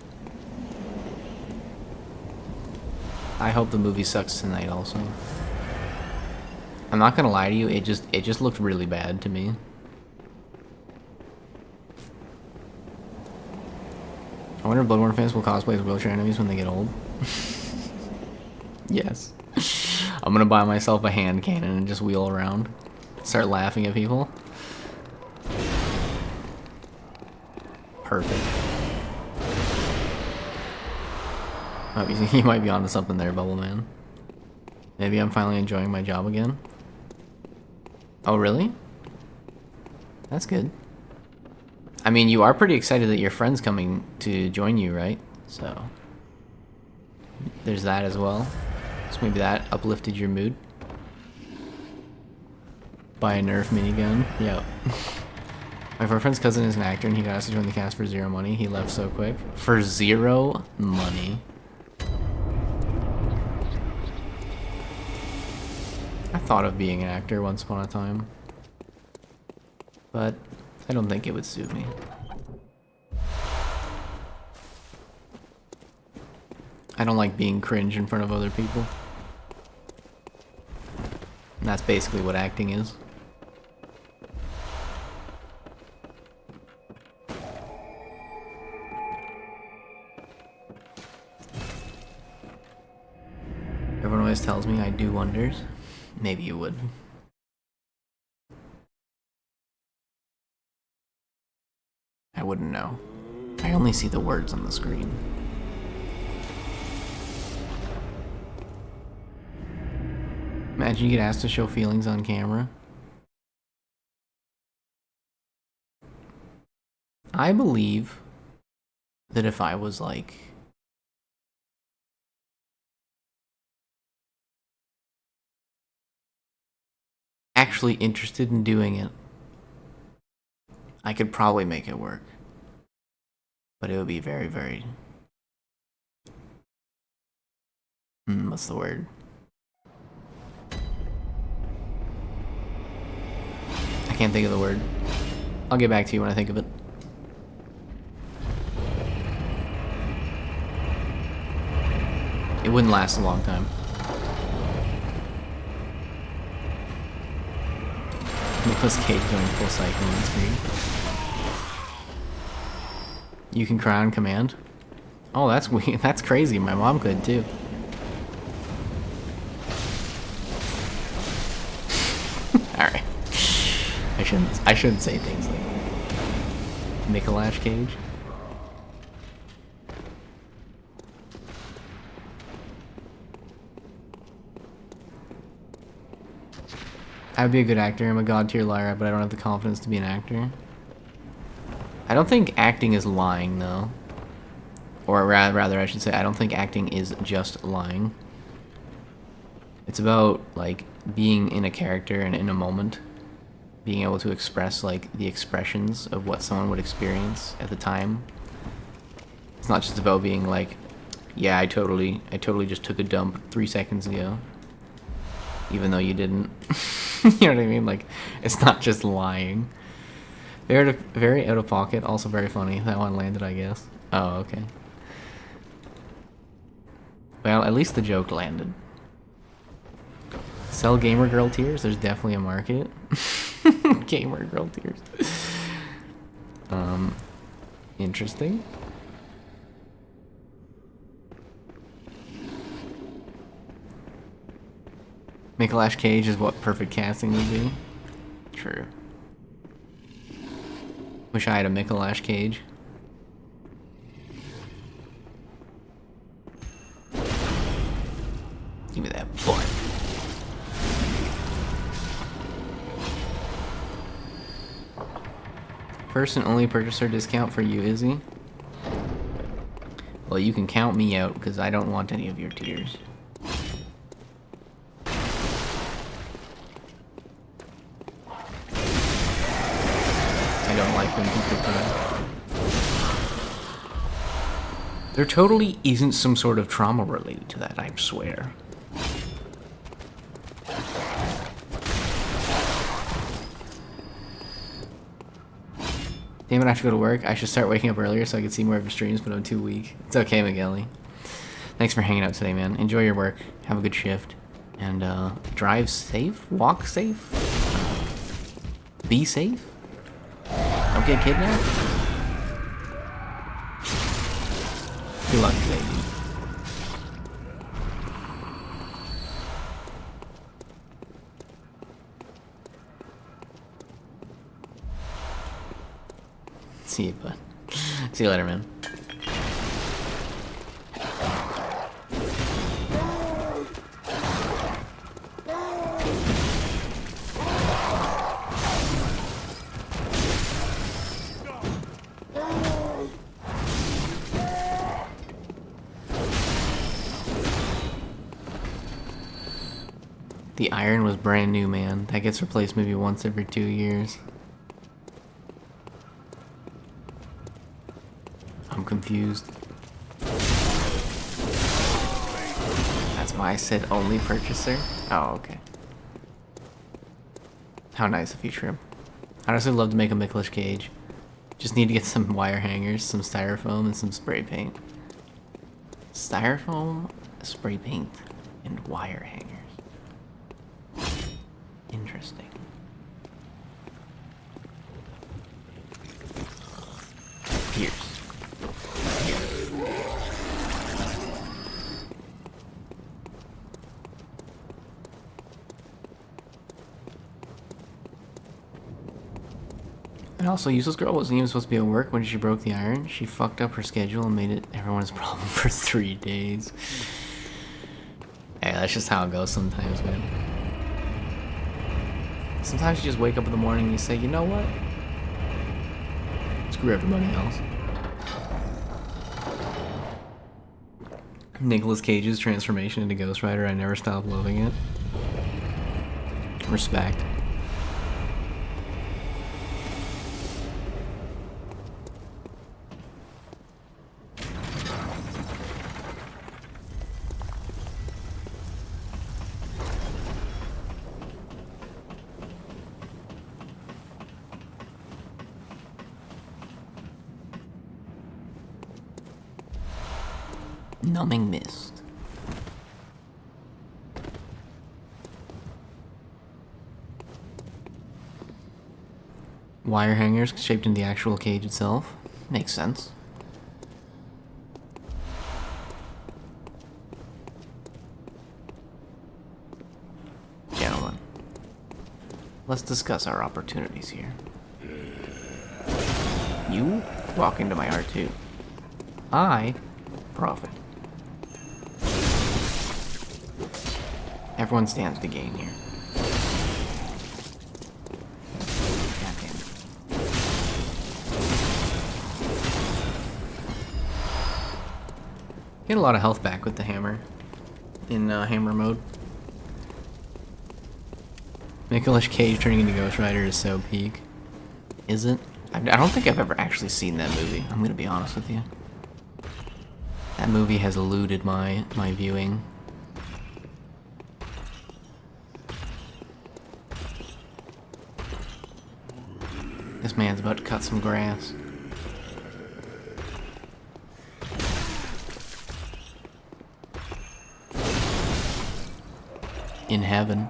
I hope the movie sucks tonight also. I'm not gonna lie to you, it just looked really bad to me. I wonder if Bloodborne fans will cosplay as wheelchair enemies when they get old. Yes. I'm gonna buy myself a hand cannon and just wheel around. Start laughing at people. Perfect. Oh, you might be onto something there, Bubble Man. Maybe I'm finally enjoying my job again. Oh, really? That's good. I mean, you are pretty excited that your friend's coming to join you, right? So, there's that as well. So maybe that uplifted your mood. Buy a Nerf minigun. Yep. My friend's cousin is an actor and he got us to join the cast for 0 money. He left so quick. For 0 money. I thought of being an actor once upon a time, but I don't think it would suit me. I don't like being cringe in front of other people. And that's basically what acting is. Everyone always tells me I do wonders. Maybe you would. I wouldn't know. I only see the words on the screen. Imagine you get asked to show feelings on camera. I believe that if I was like actually interested in doing it, I could probably make it work. But it would be very, very... what's the word? I can't think of the word. I'll get back to you when I think of it. It wouldn't last a long time. Nicolas Cage going full cycle on screen. You can cry on command? Oh, that's weird. That's crazy. My mom could too. Alright. I shouldn't say things like that. Nicolas Cage? I would be a good actor. I'm a god tier liar, but I don't have the confidence to be an actor. I don't think acting is lying, though. Or rather, I should say, I don't think acting is just lying. It's about like being in a character and in a moment, being able to express like the expressions of what someone would experience at the time. It's not just about being like, yeah, I totally just took a dump 3 seconds ago, even though you didn't. You know what I mean? Like, it's not just lying. Very out of pocket, also very funny. That one landed, I guess. Oh, okay. Well, at least the joke landed. Sell gamer girl tears? There's definitely a market. Gamer girl tears. Interesting. Nicolas Cage is what perfect casting would be. True. Wish I had a Nicolas Cage. Give me that butt. First and only purchaser discount for you, Izzy. Well, you can count me out because I don't want any of your tears. I don't like when people cry. There totally isn't some sort of trauma related to that, I swear. Damn it, I have to go to work. I should start waking up earlier so I can see more of your streams, but I'm too weak. It's okay, Migueli. Thanks for hanging out today, man. Enjoy your work. Have a good shift. And, drive safe? Walk safe? Be safe? Don't get kidnapped? Good luck today, dude. See you, bud. See you later, man. The iron was brand new, man. That gets replaced maybe once every 2 years. I'm confused. That's why I said only purchaser? Oh, okay. How nice of you, Trim. I'd also love to make a Nicolas Cage. Just need to get some wire hangers, some styrofoam, and some spray paint. Styrofoam, spray paint, and wire hangers. Interesting. Pierce. And also, useless girl wasn't even supposed to be at work when she broke the iron. She fucked up her schedule and made it everyone's problem for 3 days. Hey, that's just how it goes sometimes, man. Sometimes you just wake up in the morning and you say, you know what? Screw everybody else. Nicolas Cage's transformation into Ghost Rider, I never stopped loving it. Respect. Numbing mist. Wire hangers shaped in the actual cage itself. Makes sense. Gentlemen, let's discuss our opportunities here. You walk into my R2. I profit. Everyone stands to gain here. God damn it. Get a lot of health back with the hammer in hammer mode. Nicolas Cage turning into Ghost Rider is so peak. Is it? I don't think I've ever actually seen that movie. I'm gonna be honest with you. That movie has eluded my viewing. This man's about to cut some grass. In heaven.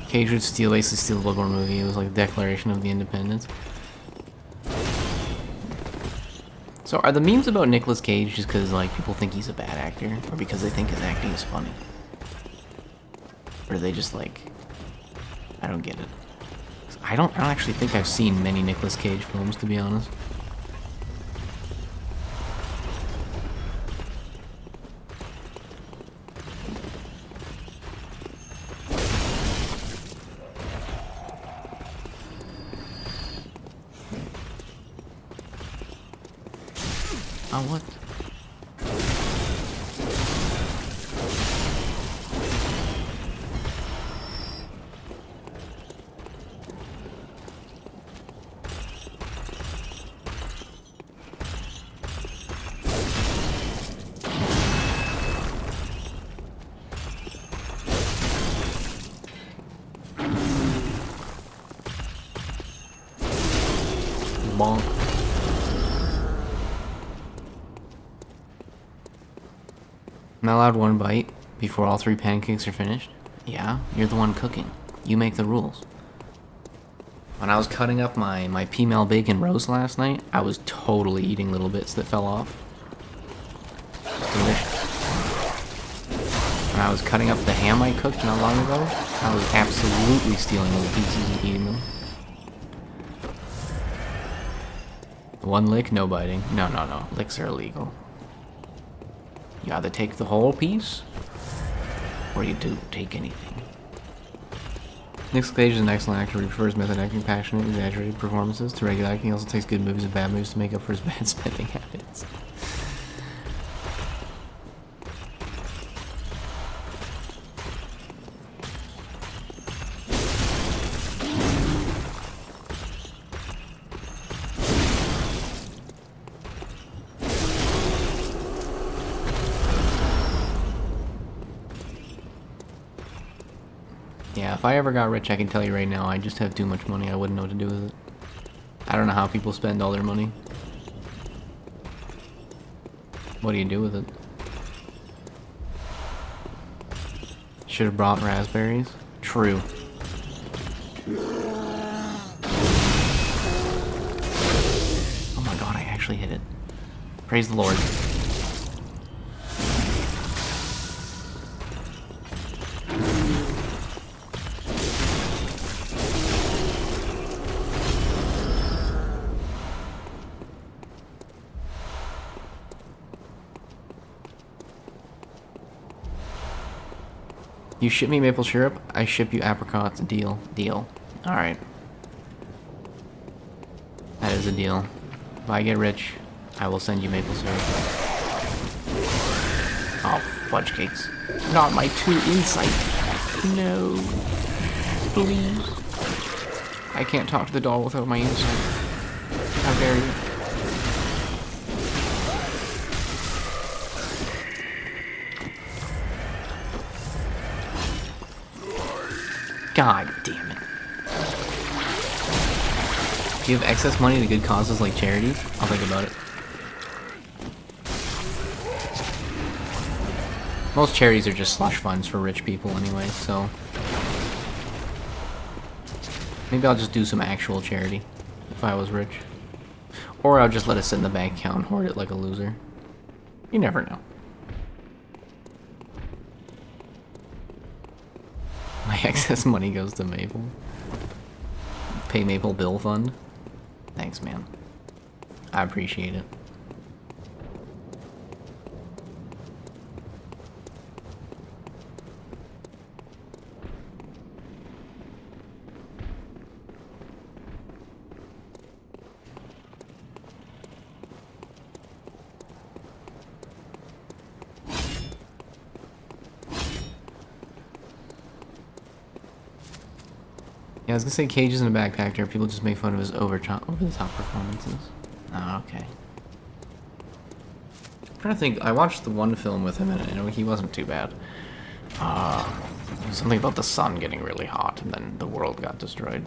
Cage would basically steal the Bloodborne movie. It was like a declaration of the independence. So are the memes about Nicolas Cage just because like people think he's a bad actor, or because they think his acting is funny? Or are they just like, I don't get it. I don't actually think I've seen many Nicolas Cage films, to be honest. Oh, what? Bonk. Am I allowed one bite before all 3 pancakes are finished? Yeah, you're the one cooking. You make the rules. When I was cutting up my P-Mel bacon roast last night, I was totally eating little bits that fell off. It's delicious. When I was cutting up the ham I cooked not long ago, I was absolutely stealing little pieces and eating them. One lick, no biting. No. Licks are illegal. You either take the whole piece, or you do take anything. Nicolas Cage is an excellent actor. He prefers method acting, passionate, exaggerated performances to regular acting. He also takes good movies and bad movies to make up for his bad spending habits. Yeah, if I ever got rich, I can tell you right now, I just have too much money. I wouldn't know what to do with it. I don't know how people spend all their money. What do you do with it? Should have brought raspberries. True. Oh my god, I actually hit it. Praise the Lord. You ship me maple syrup, I ship you apricots. Deal. Deal. Alright. That is a deal. If I get rich, I will send you maple syrup. Oh, fudge cakes. Not my true insight. No. Please. I can't talk to the doll without my insight. How dare you. God damn it. Do you have excess money to good causes like charities? I'll think about it. Most charities are just slush funds for rich people anyway, so... maybe I'll just do some actual charity, if I was rich. Or I'll just let it sit in the bank account and hoard it like a loser. You never know. My excess money goes to Maple. Pay Maple bill fund. Thanks, man. I appreciate it. was gonna say Cage isn't a back actor. People just make fun of his over the top performances. Oh, okay. I'm trying to think. I watched the one film with him, and I know he wasn't too bad. Something about the sun getting really hot, and then the world got destroyed.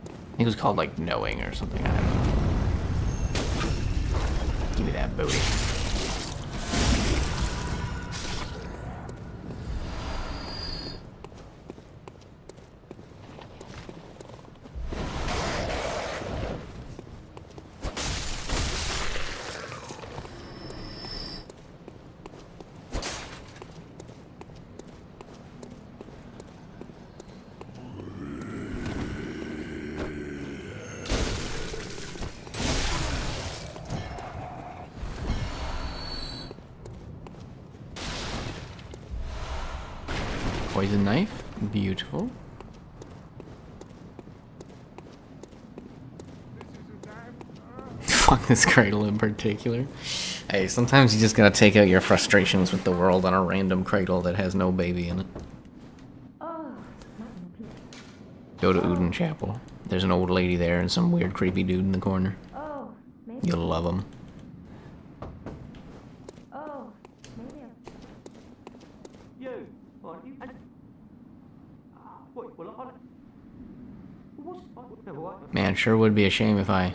I think it was called like Knowing or something. I don't know. Give me that booty. Poison knife, beautiful. Fuck this cradle in particular. Hey, sometimes you just gotta take out your frustrations with the world on a random cradle that has no baby in it. Go to Uden Chapel. There's an old lady there and some weird creepy dude in the corner. You'll love him. Man, sure would be a shame if I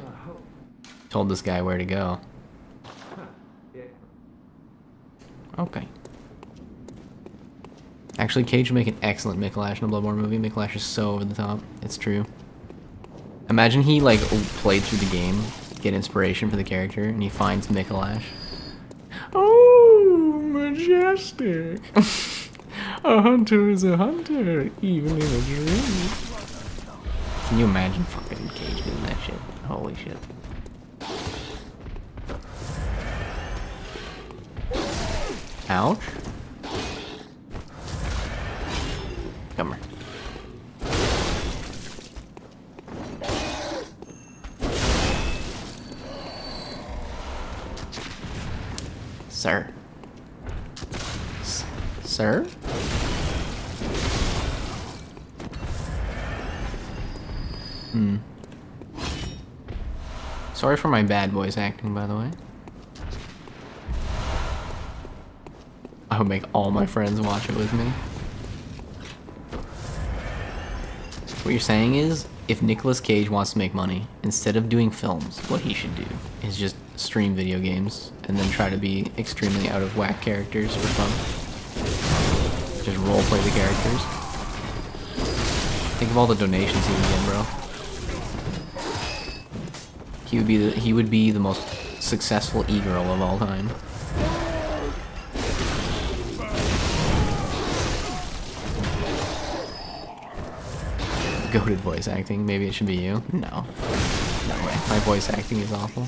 told this guy where to go. Okay. Actually, Cage would make an excellent Micolash in a Bloodborne movie. Micolash is so over the top. It's true. Imagine he, like, played through the game, get inspiration for the character, and he finds Micolash. Oh, majestic. A hunter is a hunter, even in a dream. Can you imagine fucking Cage doing that shit? Holy shit. Ouch. Come here. Sir? Sir? Sorry for my bad voice acting, by the way. I would make all my friends watch it with me. What you're saying is, if Nicolas Cage wants to make money, instead of doing films, what he should do is just stream video games and then try to be extremely out of whack characters for fun. Just roleplay the characters. Think of all the donations he would get, bro. He would be the most successful e-girl of all time. Goated voice acting. Maybe it should be you. No. No way. My voice acting is awful.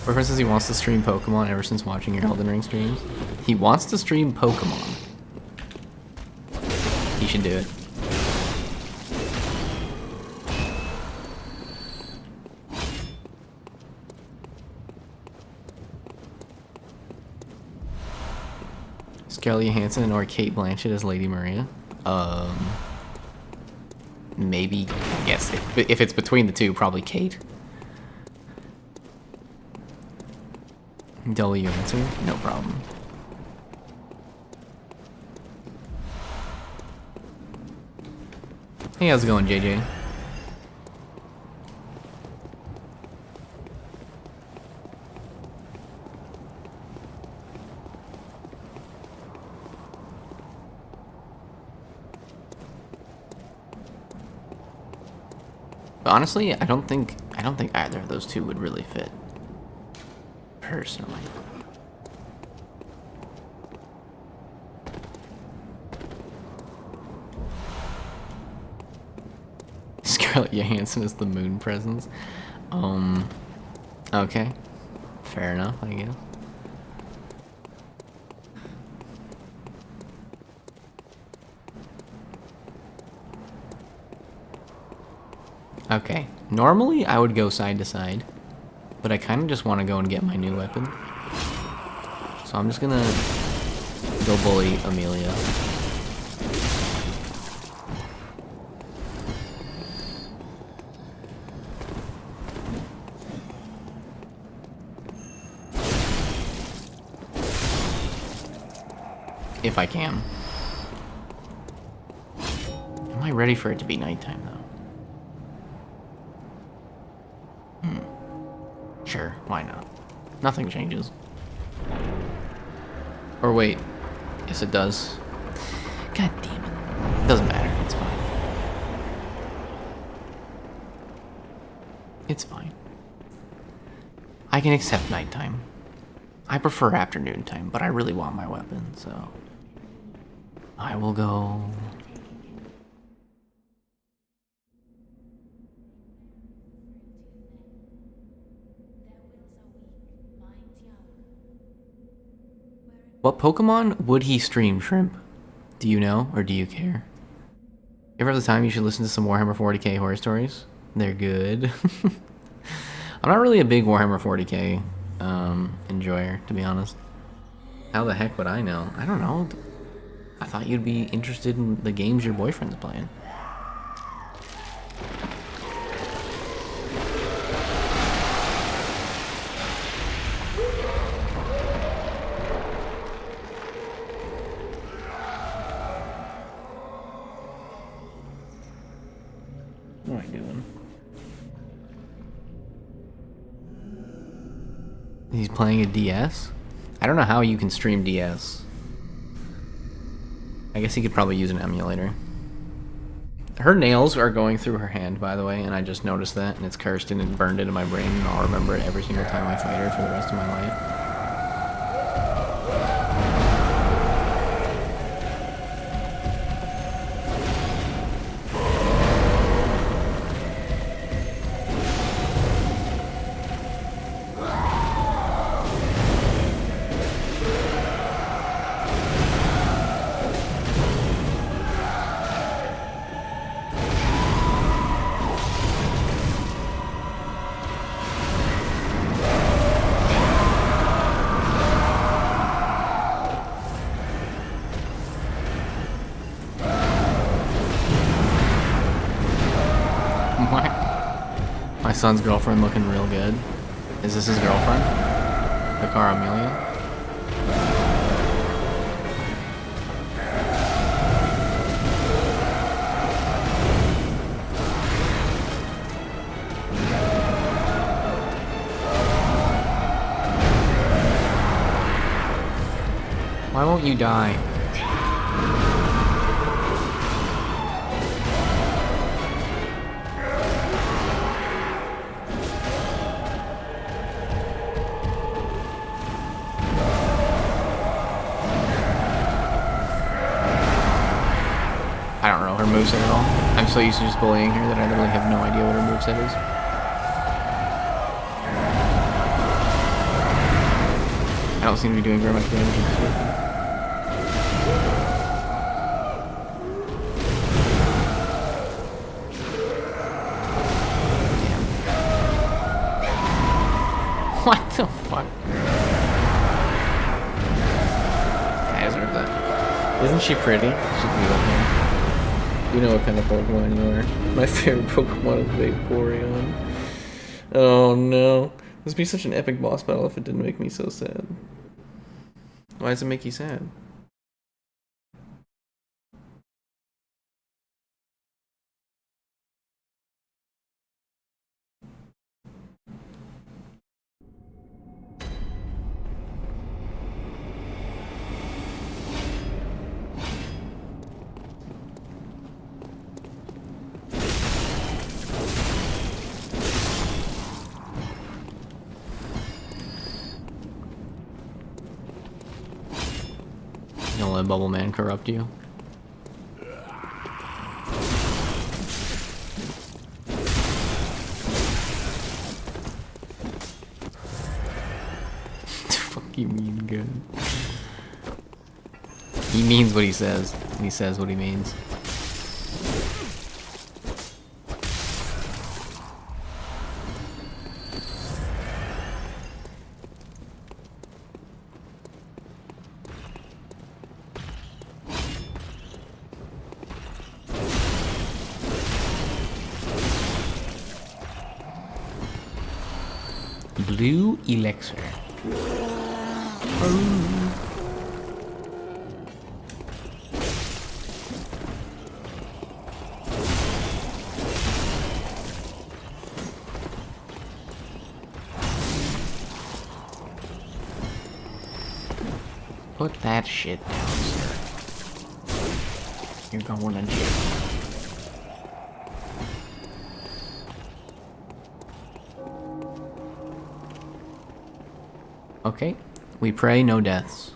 Reference says he wants to stream Pokemon ever since watching your Elden Ring streams. He wants to stream Pokemon. He should do it. Scarlett Johansson or Kate Blanchett as Lady Maria. Maybe, I guess, if it's between the two, probably Kate. W answer? No problem. Hey, how's it going, JJ? Honestly, I don't think either of those two would really fit. Personally. Scarlett Johansson is the moon presence. Okay. Fair enough, I guess. Okay, normally I would go side to side, but I kind of just want to go and get my new weapon. So I'm just gonna go bully Amelia. if I can. Am I ready for it to be nighttime, though? Sure, why not? Nothing changes. Or wait. Yes, it does. God damn it. Doesn't matter. It's fine. It's fine. I can accept nighttime. I prefer afternoon time, but I really want my weapon, so... I will go... What Pokemon would he stream, Shrimp? Do you know, or do you care? If ever have the time, you should listen to some Warhammer 40k horror stories. They're good. I'm not really a big Warhammer 40k enjoyer, to be honest. How the heck would I know? I don't know. I thought you'd be interested in the games your boyfriend's playing. What am I doing? He's playing a DS? I don't know how you can stream DS. I guess he could probably use an emulator. Her nails are going through her hand, by the way, and I just noticed that, and it's cursed and it burned into my brain, and I'll remember it every single time I fight her for the rest of my life. My son's girlfriend looking real good. Is this his girlfriend? The car Amelia? Why won't you die? I don't know her moveset at all. I'm so used to just bullying her that I literally have no idea what her moveset is. I don't seem to be doing very much damage with this weapon. Damn. What the fuck? I deserve that. Isn't she pretty? She's beautiful. You know what kind of Pokemon you are. My favorite Pokemon is Vaporeon. Oh no. This would be such an epic boss battle if it didn't make me so sad. Why does it make you sad? Don't let Bubble Man corrupt you. Fuck you mean good. He means what he says, and he says what he means. Blue Elixir. Put that shit down, sir. You're going to jail. Okay. We pray no deaths.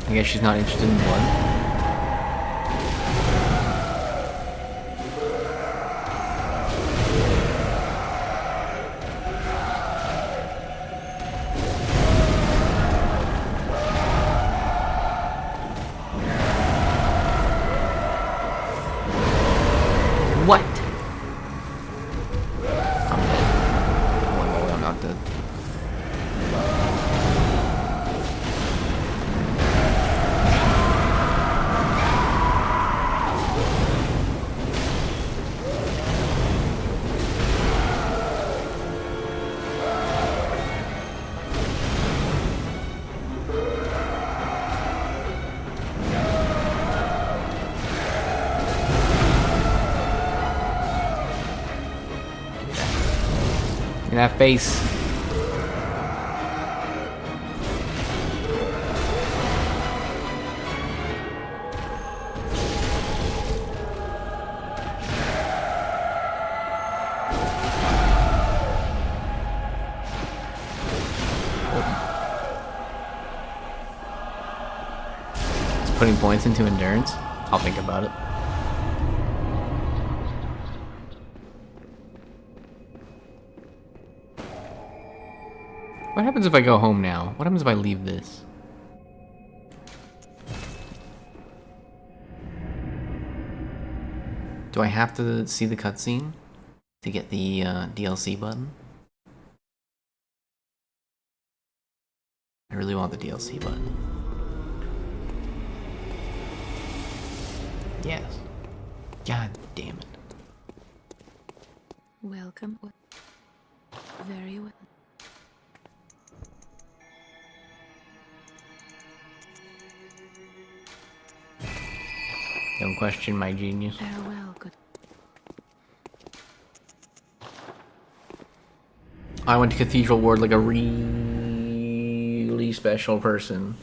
I guess she's not interested in blood. What? I'm dead. Oh no, I'm not dead. In that face. It's putting points into endurance. I'll think about it. What happens if I go home now? What happens if I leave this? Do I have to see the cutscene to get the DLC button? I really want the DLC button. Yes. God damn it. Welcome. Very well. Don't question my genius. Farewell, good. I went to Cathedral Ward like a really special person.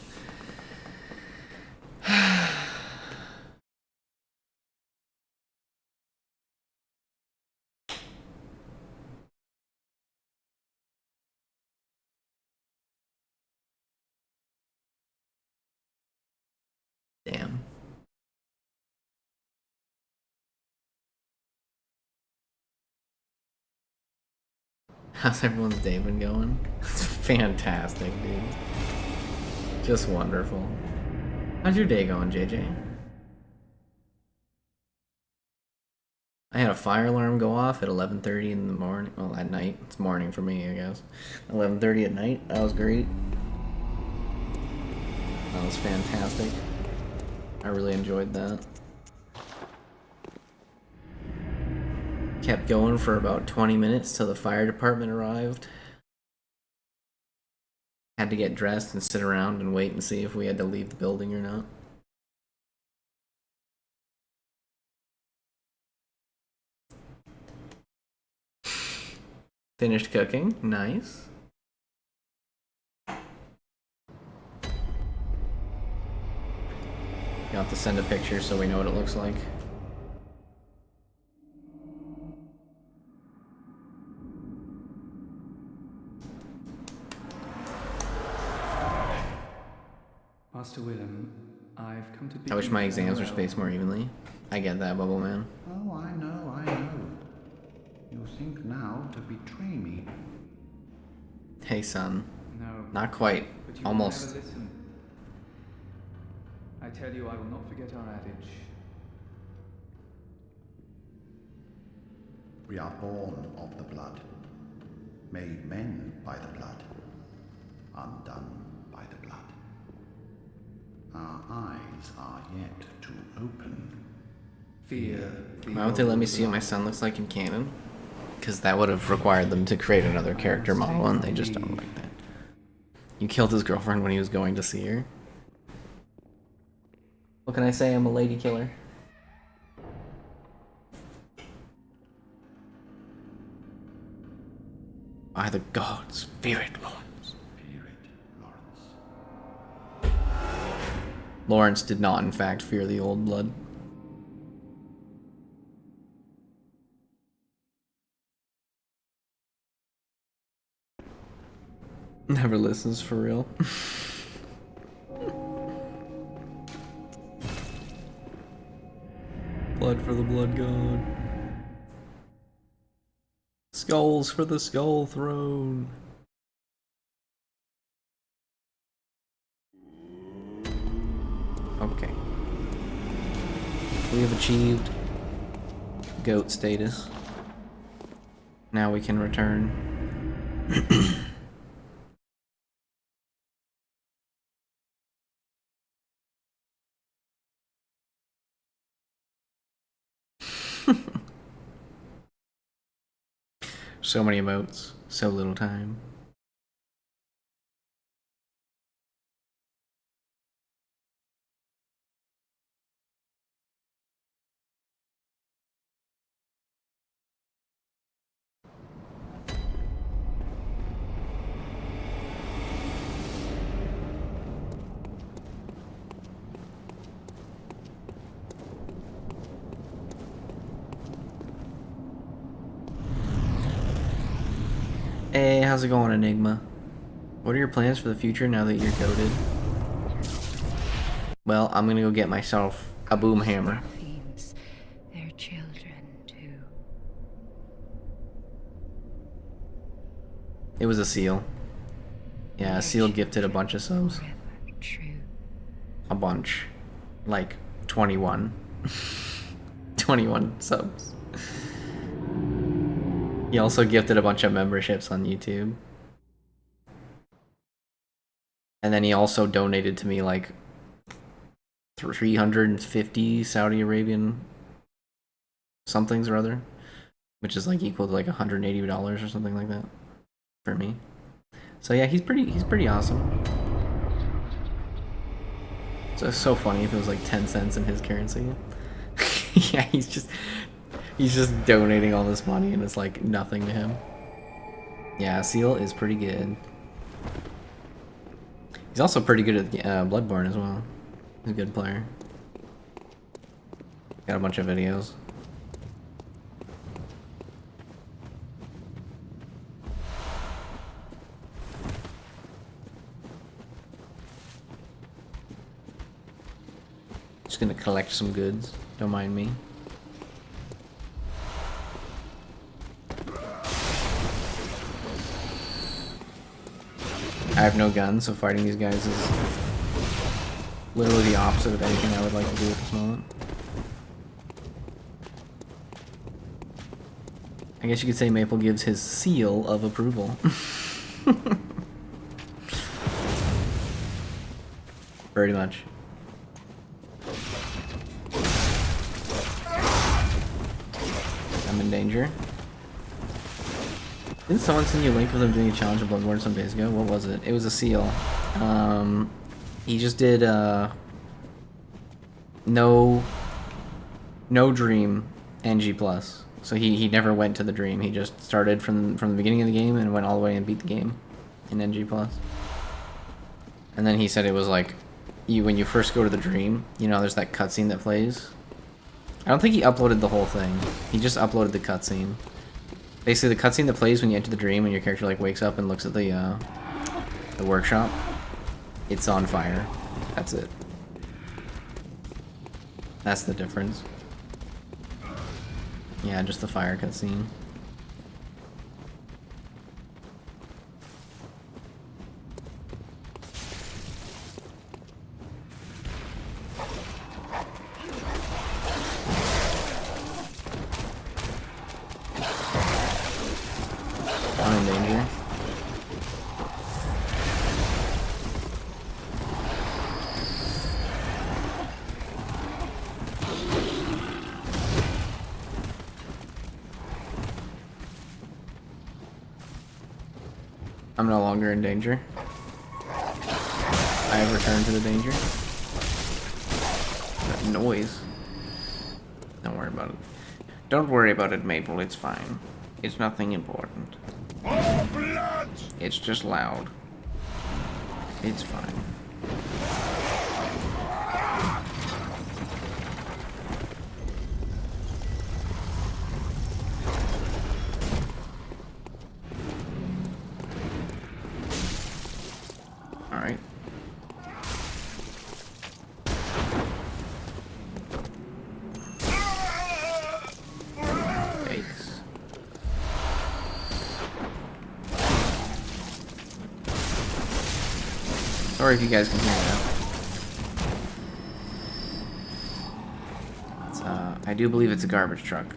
Damn. How's everyone's day been going? It's fantastic, dude. Just wonderful. How's your day going, JJ? I had a fire alarm go off at 11:30 in the morning. Well, at night. It's morning for me, I guess. 11:30 at night. That was great. That was fantastic. I really enjoyed that. Kept going for about 20 minutes till the fire department arrived. Had to get dressed and sit around and wait and see if we had to leave the building or not. Finished cooking. Nice. You have to send a picture so we know what it looks like. Master Willem, I've come to. I wish my exams were spaced more evenly. I get that, Bubble Man. Oh, I know, I know. You think now to betray me. Hey, son. No. Not quite. But you Almost. will never listen. I tell you, I will not forget our adage. We are born of the blood, made men by the blood, undone by the blood. Our eyes are yet to open. Fear. Why won't they let me see what my son looks like in canon? Because that would have required them to create another character model, and they just don't like that. You killed his girlfriend when he was going to see her. What can I say? I'm a lady killer. By the gods, fear it, Lawrence. Fear it, Lawrence. Lawrence did not, in fact, fear the old blood. Never listens for real. Blood for the blood god. Skulls for the skull throne. Okay. We have achieved goat status. Now we can return. So many emotes, so little time. Hey, how's it going, Enigma? What are your plans for the future now that you're goated? Well, I'm gonna go get myself a boom hammer. Fiends, their children too. It was a seal. Yeah, a seal gifted a bunch of subs. Forever true. A bunch. Like 21. 21 subs. He also gifted a bunch of memberships on YouTube. And then he also donated to me like 350 Saudi Arabian somethings or other, which is like equal to like $180 or something like that for me. So yeah, he's pretty awesome. So it's so funny if it was like 10 cents in his currency. Yeah, he's just donating all this money and it's like nothing to him. Yeah, Seal is pretty good. He's also pretty good at Bloodborne as well. He's a good player. Got a bunch of videos. Just gonna collect some goods. Don't mind me. I have no guns, so fighting these guys is literally the opposite of anything I would like to do at this moment. I guess you could say Maple gives his seal of approval. Pretty much. I'm in danger. Didn't someone send you a link of them doing a challenge of Bloodborne some days ago? What was it? It was a seal. He just did no dream NG+. So he never went to the dream. He just started from the beginning of the game and went all the way and beat the game in NG+. And then he said it was like when you first go to the dream, you know, there's that cutscene that plays. I don't think he uploaded the whole thing. He just uploaded the cutscene. Basically, the cutscene that plays when you enter the dream and your character like wakes up and looks at the workshop, it's on fire. That's it. That's the difference. Yeah, just the fire cutscene. I'm in danger. I'm no longer in danger. I have returned to the danger. That noise. Don't worry about it. Don't worry about it, Maple. It's fine. It's nothing important. It's just loud. It's fine. Alright. Yikes. Sorry if you guys can hear that. It's, I do believe it's a garbage truck.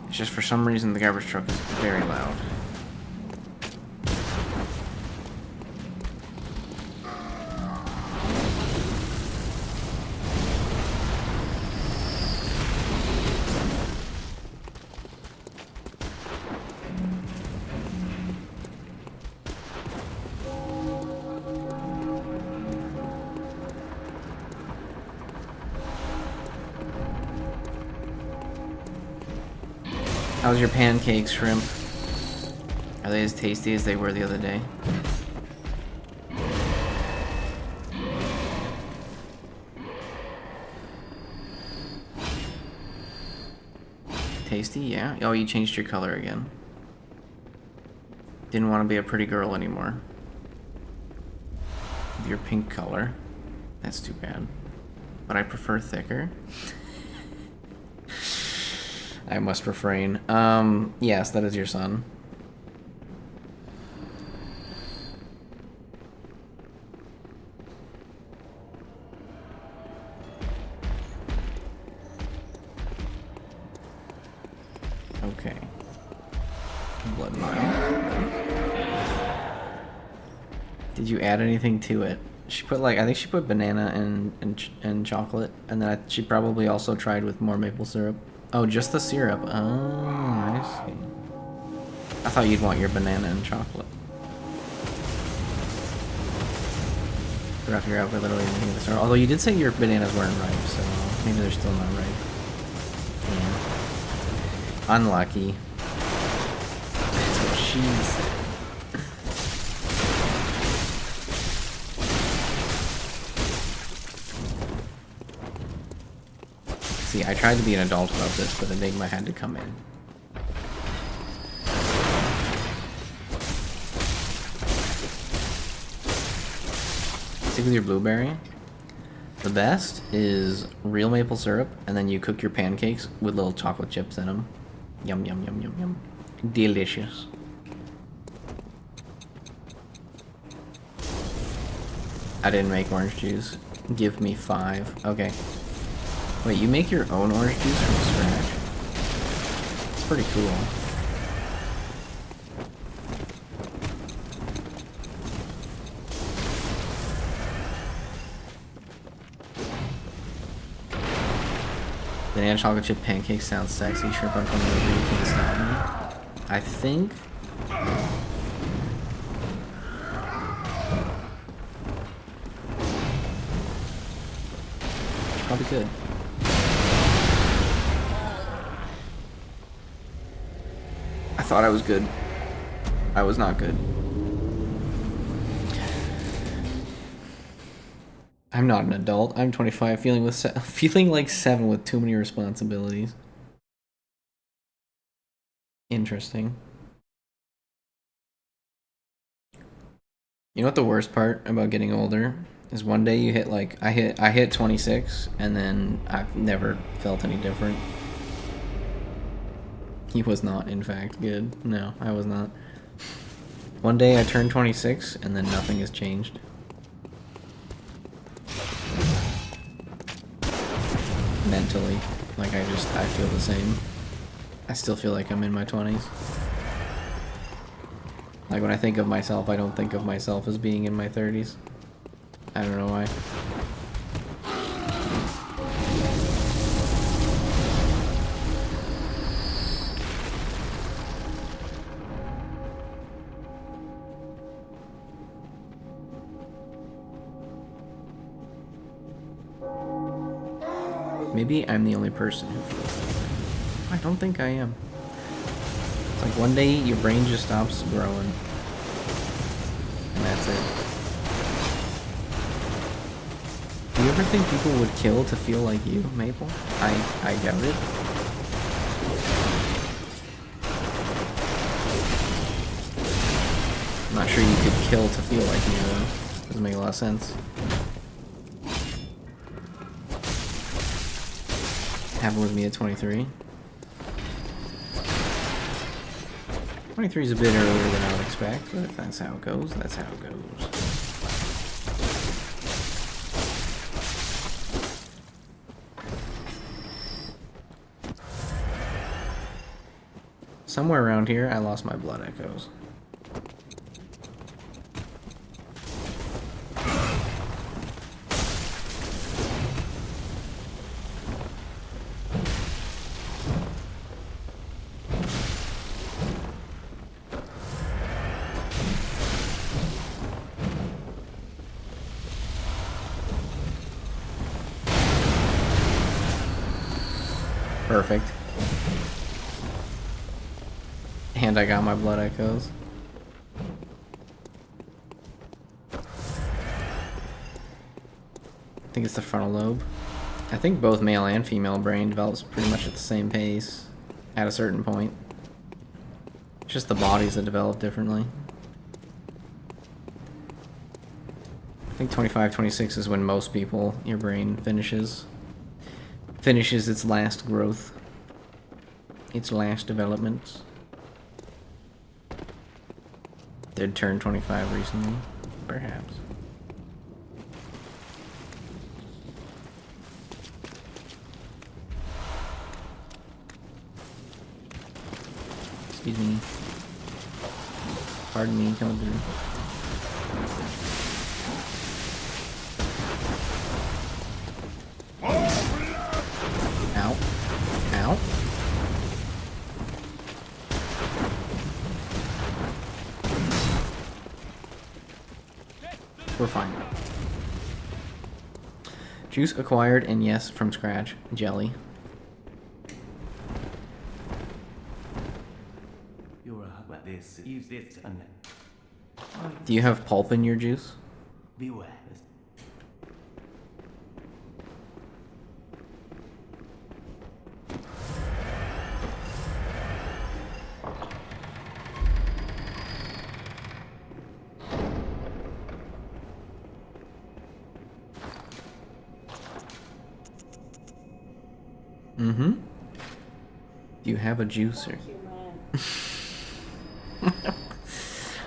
It's just for some reason the garbage truck is very loud. How's your pancakes, shrimp? Are they as tasty as they were the other day? Tasty, yeah? Oh, you changed your color again. Didn't want to be a pretty girl anymore. With your pink color. That's too bad. But I prefer thicker. I must refrain. Yes, that is your son. Okay. Blood mine. Did you add anything to it? She put like, I think she put banana and chocolate, and then she probably also tried with more maple syrup. Oh, just the syrup. Oh, I see. I thought you'd want your banana and chocolate. Forgot to figure out literally anything at the start. Although you did say your bananas weren't ripe, so maybe they're still not ripe. Yeah. Unlucky. That's what she said. See, I tried to be an adult about this, but Enigma had to come in. Stick with your blueberry. The best is real maple syrup, and then you cook your pancakes with little chocolate chips in them. Yum, yum, yum, yum, yum. Delicious. I didn't make orange juice. Give me 5. Okay. Wait, you make your own orange juice from scratch? It's pretty cool. Banana chocolate chip pancakes sounds sexy. Shrimp on coming over, you can't stop me. I think... probably could. I thought I was good. I was not good. I'm not an adult. I'm 25, feeling like 7 with too many responsibilities. Interesting. You know what the worst part about getting older is? One day you hit like I hit 26, and then I've never felt any different. He was not, in fact, good. No, I was not. One day I turned 26, and then nothing has changed. Mentally. Like, I feel the same. I still feel like I'm in my 20s. Like, when I think of myself, I don't think of myself as being in my 30s. I don't know why. Maybe I'm the only person who feels that way. I don't think I am. It's like one day your brain just stops growing. And that's it. Do you ever think people would kill to feel like you, Maple? I doubt it. I'm not sure you could kill to feel like me, though. Doesn't make a lot of sense. Happened with me at 23. 23 is a bit earlier than I would expect, but if that's how it goes, that's how it goes. Somewhere around here, I lost my blood echoes. Perfect. And I got my blood echoes. I think it's the frontal lobe. I think both male and female brain develops pretty much at the same pace at a certain point. It's just the bodies that develop differently. I think 25, 26 is when most people, your brain finishes its last growth, its last development. Did turn 25 recently, perhaps. Excuse me. Pardon me, coming through. Ow. Ow. We're fine. Juice acquired, and yes, from scratch. Jelly. Do you have pulp in your juice? Mm-hmm. Do you have a juicer?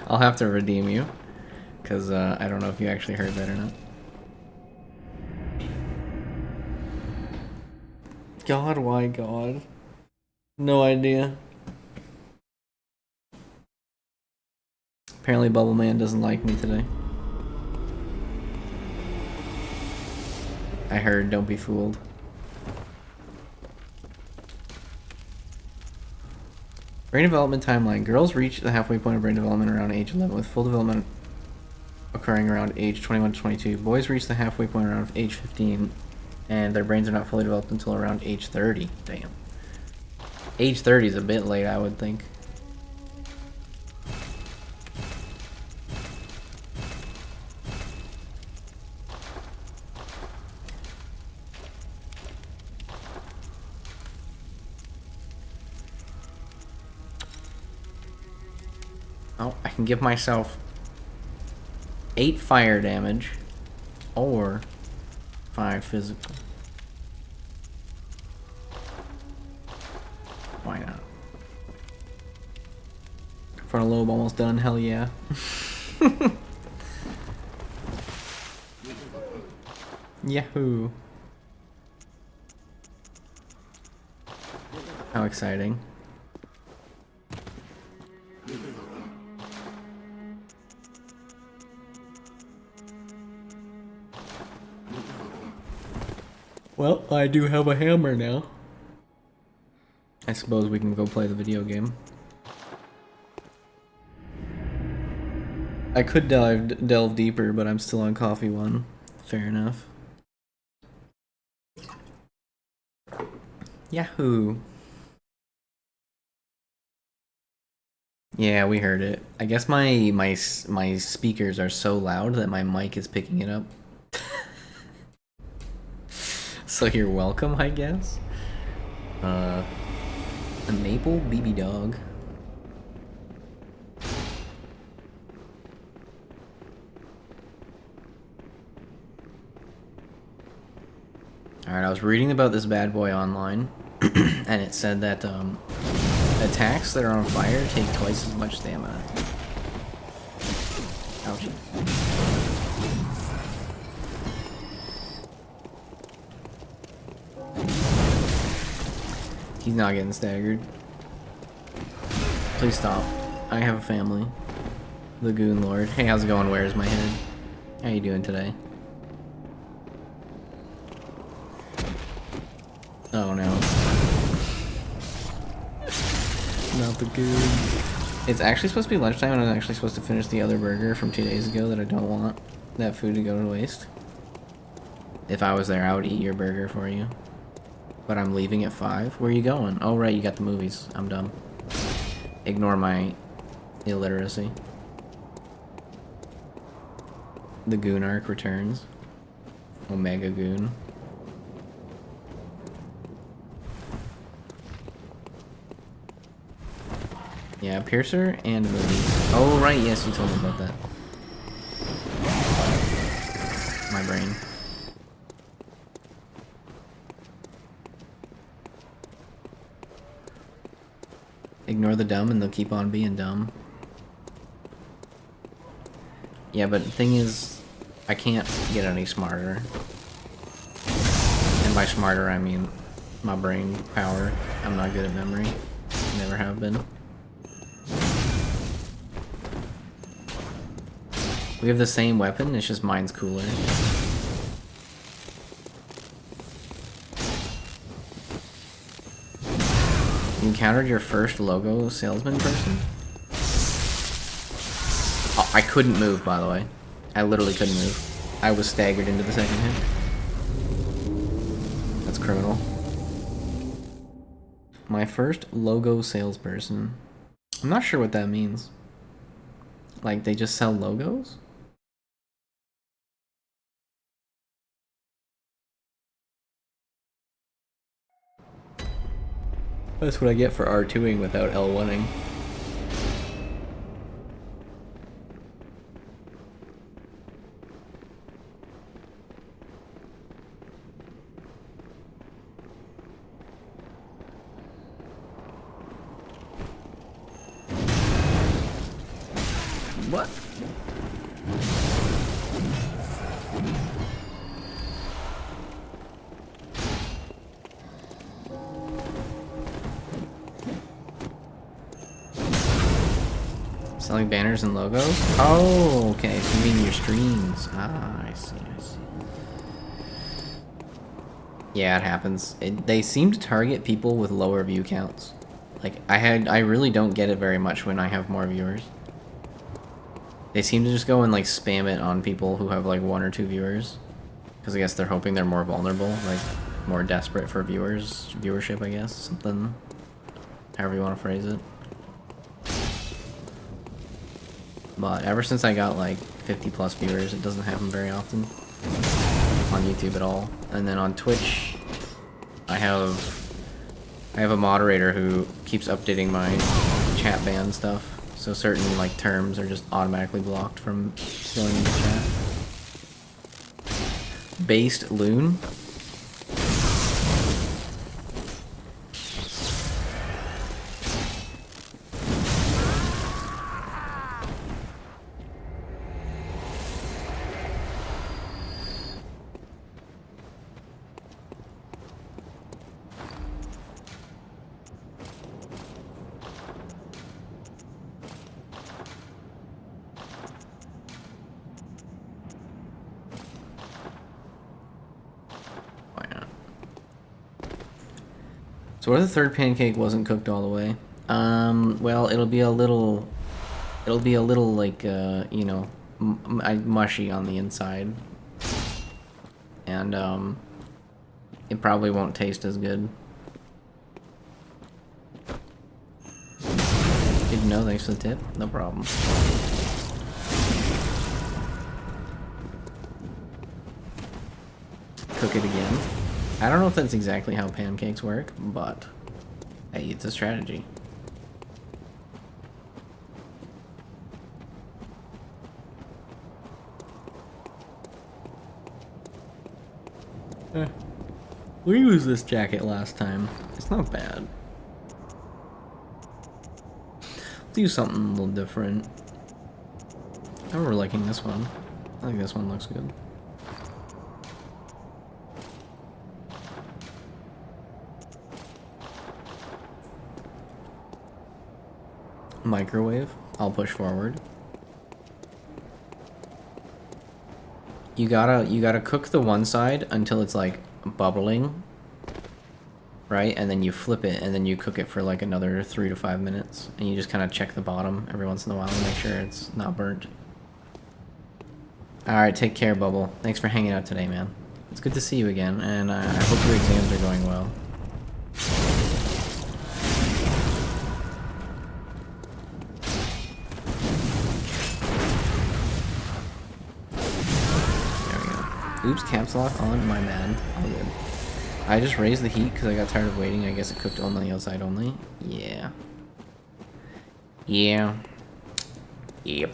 I'll have to redeem you, because I don't know if you actually heard that or not. God, why God? No idea. Apparently Bubble Man doesn't like me today. I heard, don't be fooled. Brain development timeline. Girls reach the halfway point of brain development around age 11, with full development occurring around age 21 to 22. Boys reach the halfway point around age 15, and their brains are not fully developed until around age 30. Damn. Age 30 is a bit late, I would think. Oh, I can give myself 8 fire damage or 5 physical. Why not? Frontal lobe almost done, hell yeah. Yahoo! How exciting. Well, I do have a hammer now. I suppose we can go play the video game. I could delve deeper, but I'm still on coffee 1. Fair enough. Yahoo! Yeah, we heard it. I guess my speakers are so loud that my mic is picking it up. So you're welcome, I guess. A maple BB dog. Alright, I was reading about this bad boy online, and it said that attacks that are on fire take twice as much stamina. Ouchie. He's not getting staggered. Please stop. I have a family. The Goon Lord. Hey, how's it going? Where's my head? How you doing today? Oh no. Not the Goon. It's actually supposed to be lunchtime and I'm actually supposed to finish the other burger from 2 days ago that I don't want that food to go to waste. If I was there, I would eat your burger for you. But I'm leaving at 5. Where are you going? Oh, right, you got the movies. I'm dumb. Ignore my illiteracy. The Goon arc returns. Omega Goon. Yeah, Piercer and movies. Oh, right, yes, you told me about that. My brain. Ignore the dumb and they'll keep on being dumb. Yeah, but the thing is, I can't get any smarter. And by smarter, I mean my brain power. I'm not good at memory. Never have been. We have the same weapon, it's just mine's cooler. You encountered your first logo salesman person? Oh, I couldn't move, by the way. I literally couldn't move. I was staggered into the second hit. That's criminal. My first logo salesperson. I'm not sure what that means. Like, they just sell logos? That's what I get for R2ing without L1ing. What? Selling banners and logos? Oh, okay. So you mean your streams. Ah, I see, I see. Yeah, it happens. They seem to target people with lower view counts. Like, I really don't get it very much when I have more viewers. They seem to just go and, like, spam it on people who have, like, 1 or 2 viewers. Because I guess they're hoping they're more vulnerable, like, more desperate for viewership, I guess. Something, however you want to phrase it. But ever since I got like 50 plus viewers, it doesn't happen very often on YouTube at all. And then on Twitch, I have a moderator who keeps updating my chat ban stuff. So certain like terms are just automatically blocked from going into chat. Based loon. So what if the third pancake wasn't cooked all the way? Well, it'll be a little like, you know, mushy on the inside. And, it probably won't taste as good. know. Thanks for the tip. No problem. Cook it again. I don't know if that's exactly how pancakes work, but hey, it's a strategy. We used this jacket last time. It's not bad. Let's do something a little different. I remember liking this one. I think this one looks good. Microwave. I'll push forward. You gotta cook the one side until it's like bubbling, right? And then you flip it, and then you cook it for like another 3 to 5 minutes, and you just kind of check the bottom every once in a while to make sure it's not burnt. All right, take care, Bubble. Thanks for hanging out today, man. It's good to see you again, and I hope your exams are going well. Oops, caps lock on, my bad. All good. I just raised the heat because I got tired of waiting. I guess it cooked on the outside only. Yeah. Yeah. Yep.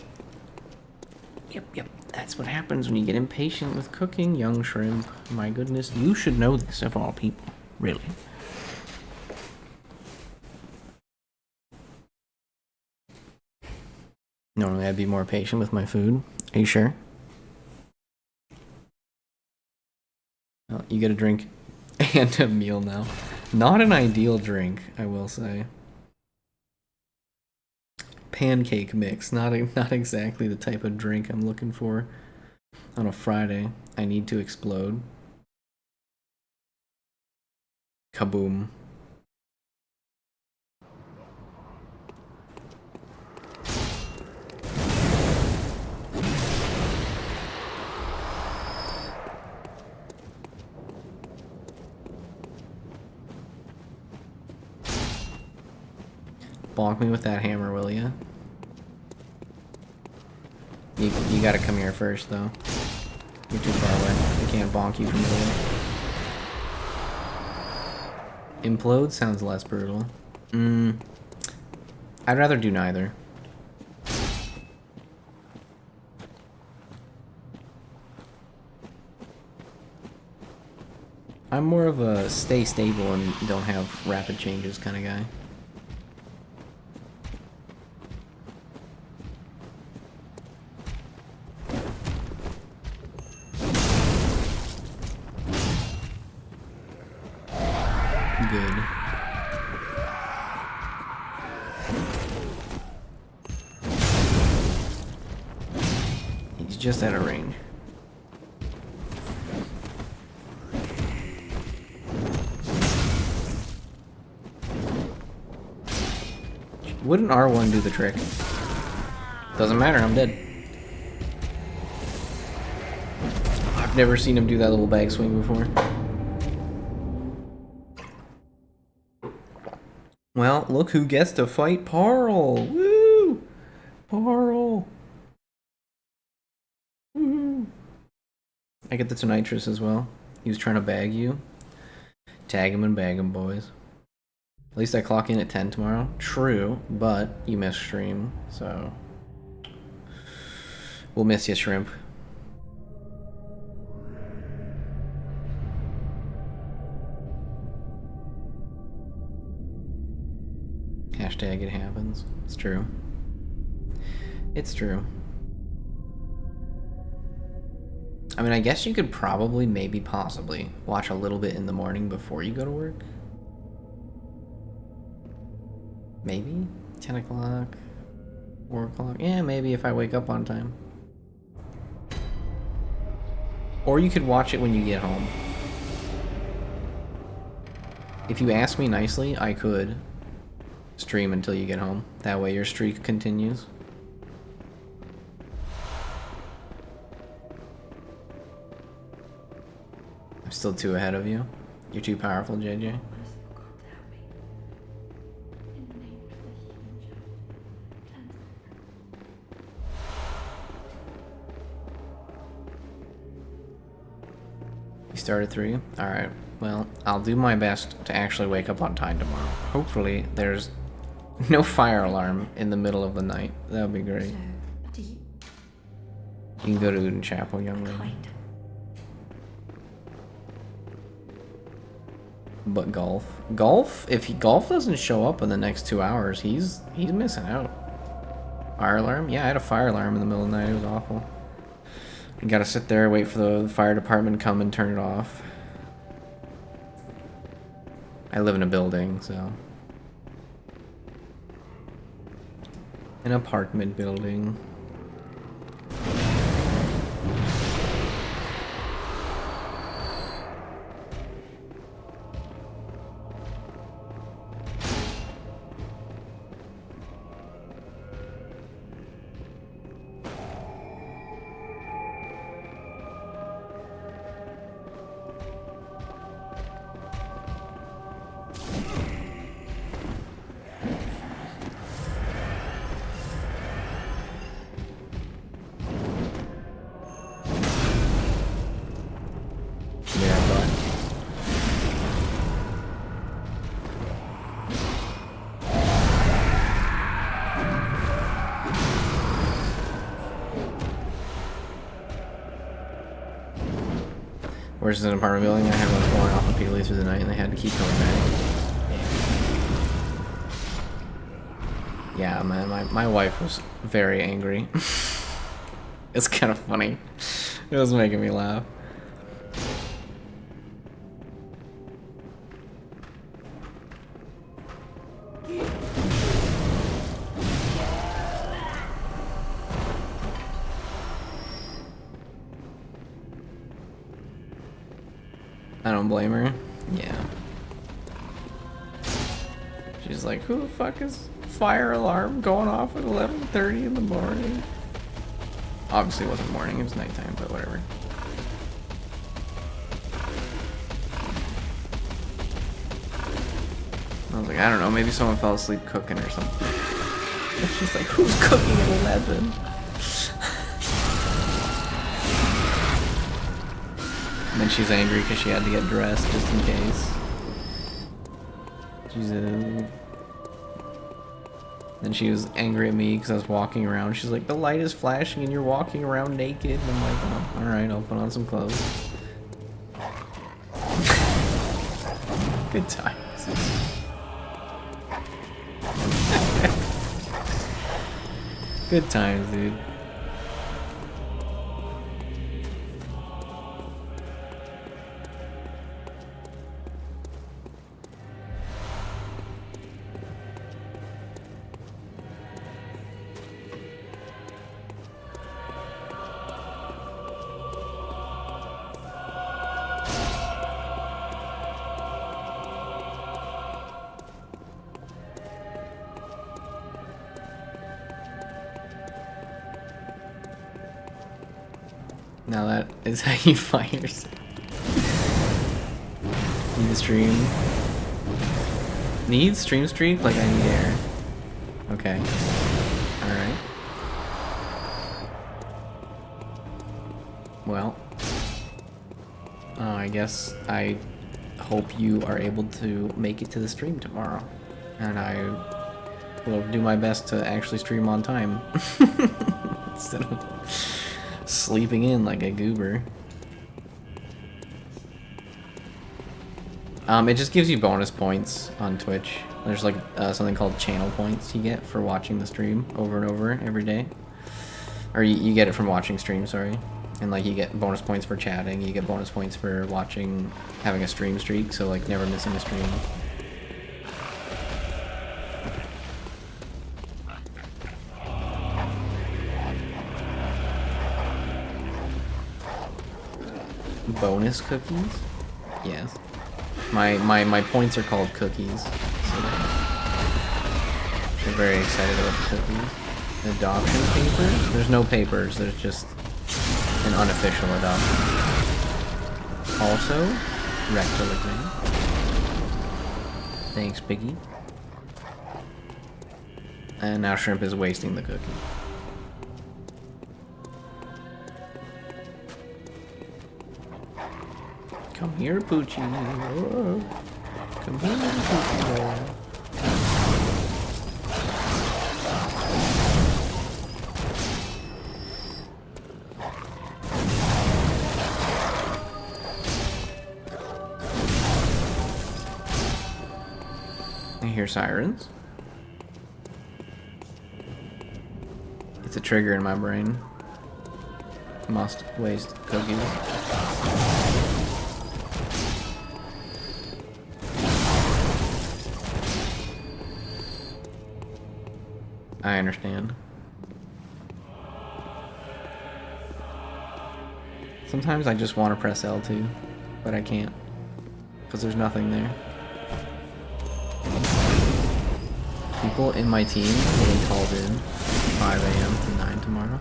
Yep. That's what happens when you get impatient with cooking, young shrimp. My goodness, you should know this of all people. Really. Normally I'd be more patient with my food. Are you sure? Oh, you get a drink and a meal now. Not an ideal drink, I will say. Pancake mix, not exactly the type of drink I'm looking for on a Friday. I need to explode. Kaboom. Bonk me with that hammer, will ya? You gotta come here first, though. You're too far away. I can't bonk you from the way. Implode sounds less brutal. I'd rather do neither. I'm more of a stay stable and don't have rapid changes kind of guy. Good. He's just out of range. Wouldn't R1 do the trick? Doesn't matter, I'm dead. I've never seen him do that little bag swing before. Well, look who gets to fight Parl! Woo! Parl! Woo! I get the Tonitrus as well. He was trying to bag you. Tag him and bag him, boys. At least I clock in at 10 tomorrow. True, but you missed stream, so... We'll miss you, Shrimp. Hashtag it happens. It's true. It's true. I mean, I guess you could probably, maybe, possibly watch a little bit in the morning before you go to work. Maybe? 10 o'clock? 4 o'clock? Yeah, maybe if I wake up on time. Or you could watch it when you get home. If you ask me nicely, I could stream until you get home. That way your streak continues. I'm still too ahead of you. You're too powerful, JJ. You start at 3? Alright. Well, I'll do my best to actually wake up on time tomorrow. Hopefully, there's no fire alarm in the middle of the night. That would be great. So, do you You can go to Uden Chapel, young lady. kind? But golf? Golf? If golf doesn't show up in the next 2 hours, he's missing out. Fire alarm? Yeah, I had a fire alarm in the middle of the night. It was awful. You gotta sit there, wait for the fire department to come and turn it off. I live in a building, so... An apartment building. Yeah, but... Where's an apartment building? I had one going off repeatedly through the night and they had to keep coming back. Yeah, man, my wife was very angry. It's kind of funny. It was making me laugh. I don't blame her. Yeah. She's like, who the fuck is fire alarm going off at 11:30 in the morning? Obviously it wasn't morning, it was nighttime, but whatever. I was like, I don't know, maybe someone fell asleep cooking or something. And she's like, who's cooking at 11? And then she's angry because she had to get dressed just in case. Then she was angry at me because I was walking around. She's like, the light is flashing and you're walking around naked. And I'm like, oh, alright, I'll put on some clothes. Good times. Good times, dude. Now that is how you find yourself. Need a stream. Need stream streak? Like I need air. Okay. Alright. Well. I guess I hope you are able to make it to the stream tomorrow. And I will do my best to actually stream on time. Instead of sleeping in like a goober. It just gives you bonus points on Twitch. There's like something called channel points you get for watching the stream over and over every day. Or you get it from watching stream, sorry. And like you get bonus points for chatting, you get bonus points for watching, having a stream streak, so like never missing a stream. Bonus cookies? Yes. My points are called cookies. So they're very excited about the cookies. Adoption papers? There's no papers, there's just an unofficial adoption. Also, rectal exam. Thanks, Biggie. And now Shrimp is wasting the cookie. Come here, Poochie. Oh, come here, Poochie boy. I hear sirens. It's a trigger in my brain. Must waste cookies. I understand. Sometimes I just want to press L2, but I can't. Because there's nothing there. People in my team getting called in 5 a.m. to 9 tomorrow.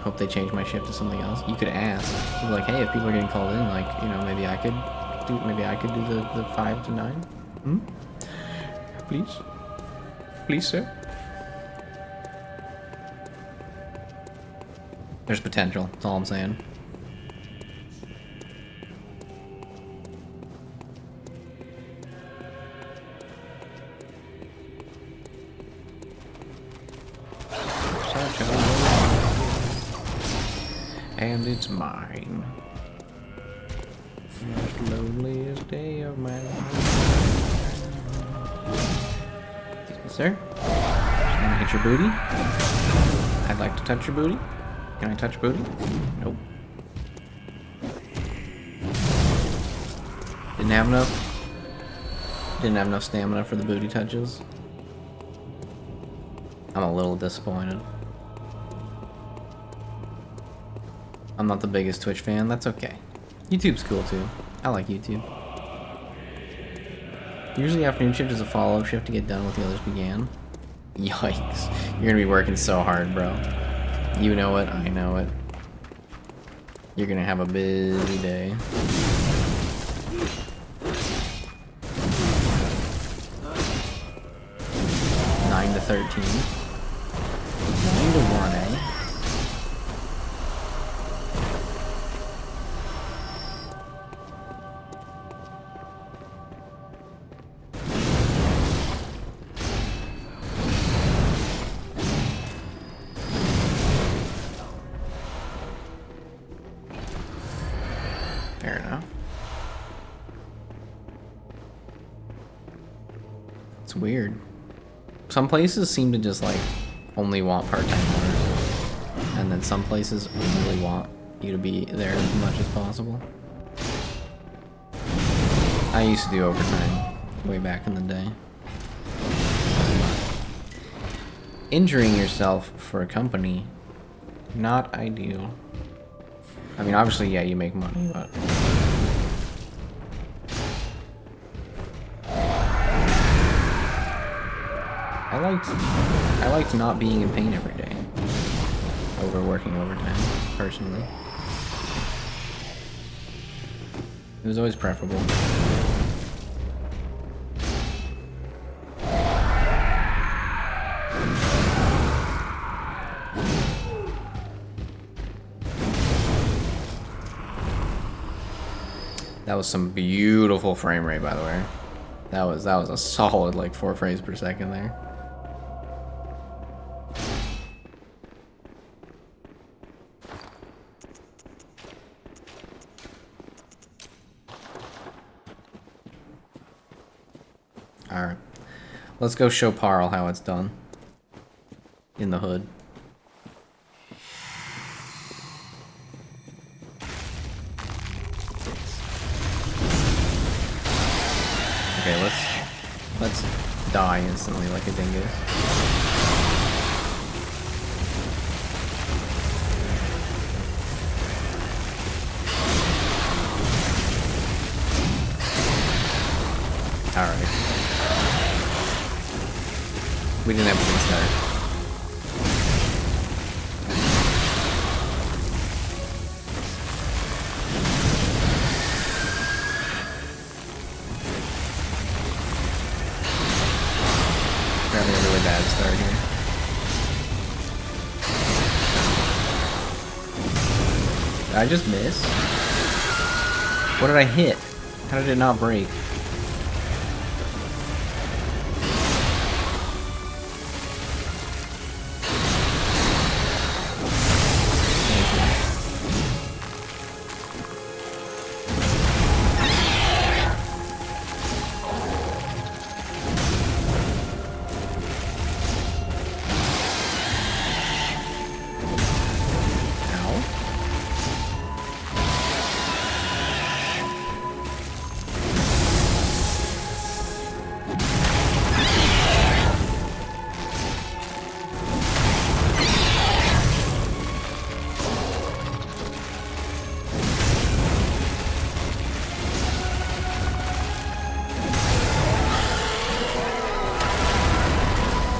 Hope they change my shift to something else. You could ask. You'd be like, hey, if people are getting called in, like, you know, maybe I could do the 5 to 9. Hmm? Please? Please, sir? There's potential, that's all I'm saying. Such a and it's mine. Most loneliest day of my life. Excuse me, sir. Just wanna hit your booty. I'd like to touch your booty. Can I touch booty? Nope. Didn't have enough stamina for the booty touches. I'm a little disappointed. I'm not the biggest Twitch fan, that's okay. YouTube's cool too. I like YouTube. Usually afternoon shift is a follow-up shift to get done what the others began. Yikes. You're gonna be working so hard, bro. You know it, I know it. You're gonna have a busy day. Nine to 13. 9 to 1, eh? Fair enough. It's weird. Some places seem to just like only want part-time workers, and then some places really want you to be there as much as possible. I used to do overtime way back in the day. Injuring yourself for a company, not ideal. I mean, obviously, yeah, you make money, but... I liked not being in pain every day. Over working overtime, personally. It was always preferable. That was some beautiful frame rate, by the way. That was a solid like 4 frames per second there. All right, let's go show Parl how it's done in the hood. Okay, let's die instantly like a dingus. All right. We didn't have a good start. Grabbing everybody a bad start here. Did I just miss? What did I hit? How did it not break?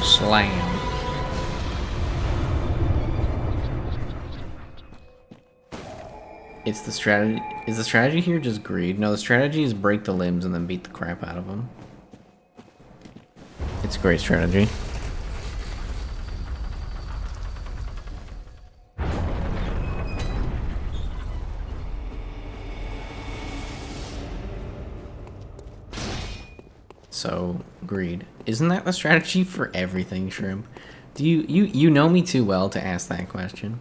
Slam. It's the strategy. Is the strategy here just greed? No, the strategy is break the limbs and then beat the crap out of them. It's a great strategy. So, greed. Isn't that the strategy for everything, Shrimp? Do you know me too well to ask that question?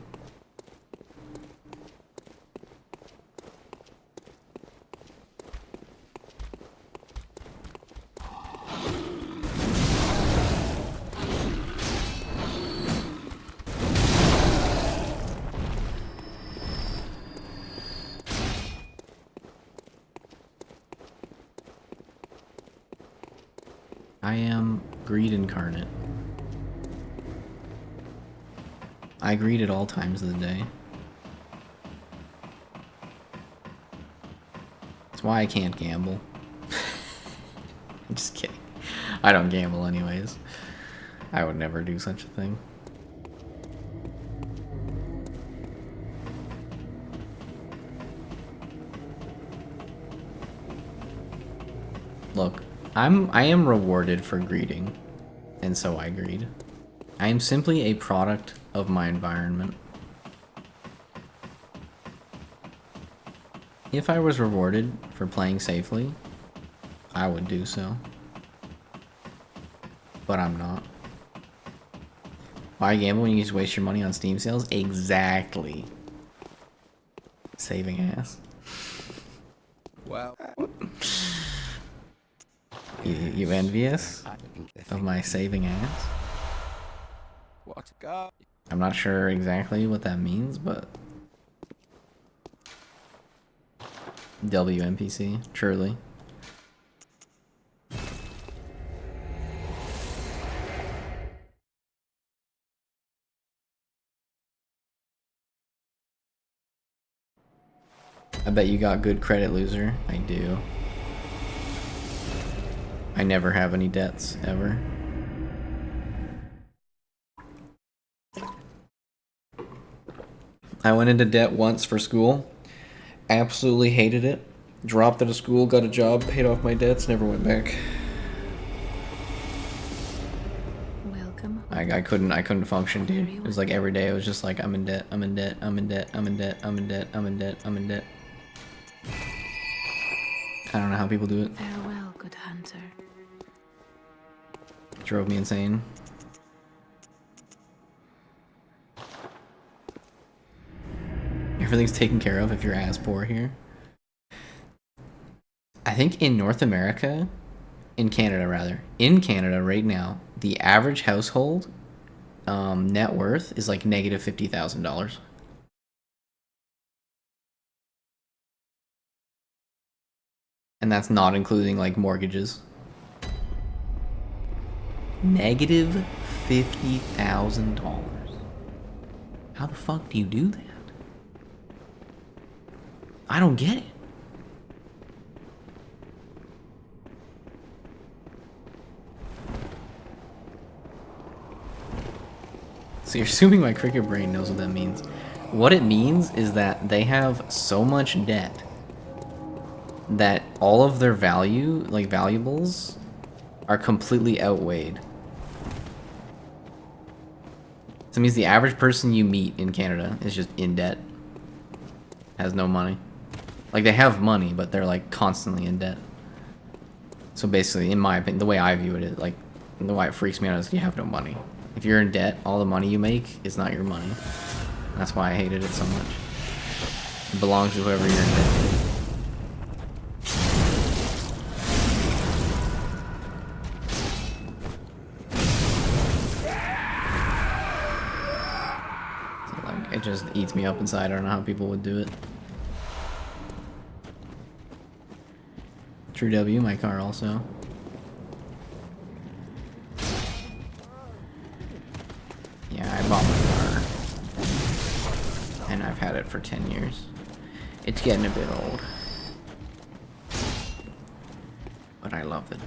I am greed incarnate. I greed at all times of the day. That's why I can't gamble. I'm just kidding. I don't gamble anyways. I would never do such a thing. Look, I am rewarded for greeding, and so I greed. I am simply a product of my environment. If I was rewarded for playing safely, I would do so. But I'm not. Why gamble when you just waste your money on Steam sales? Exactly. Saving ass. Well, You envious of my saving ass? what God? I'm not sure exactly what that means, but WNPC, truly. I bet you got good credit, loser. I do. I never have any debts, ever. I went into debt once for school. Absolutely hated it. Dropped out of school, got a job, paid off my debts, never went back. Welcome. I couldn't function, dude. It was like every day it was just like I'm in debt, I'm in debt, I'm in debt, I'm in debt, I'm in debt, I'm in debt, I'm in debt. I don't know how people do it. Farewell, good hunter. Drove me insane. Everything's taken care of if you're as poor here. I think in North America, in Canada right now, the average household net worth is like negative $50,000. And that's not including like mortgages. Negative $50,000. How the fuck do you do that? I don't get it. So you're assuming my cricket brain knows what that means. What it means is that they have so much debt that all of their value, like valuables, are completely outweighed. So it means the average person you meet in Canada is just in debt. Has no money. Like, they have money, but they're, like, constantly in debt. So basically, in my opinion, the way I view it is, like, the way it freaks me out is you have no money. If you're in debt, all the money you make is not your money. That's why I hated it so much. It belongs to whoever you're in debt to. So, like, it just eats me up inside. I don't know how people would do it. True W, my car also. Yeah, I bought my car. And I've had it for 10 years. It's getting a bit old. But I love it.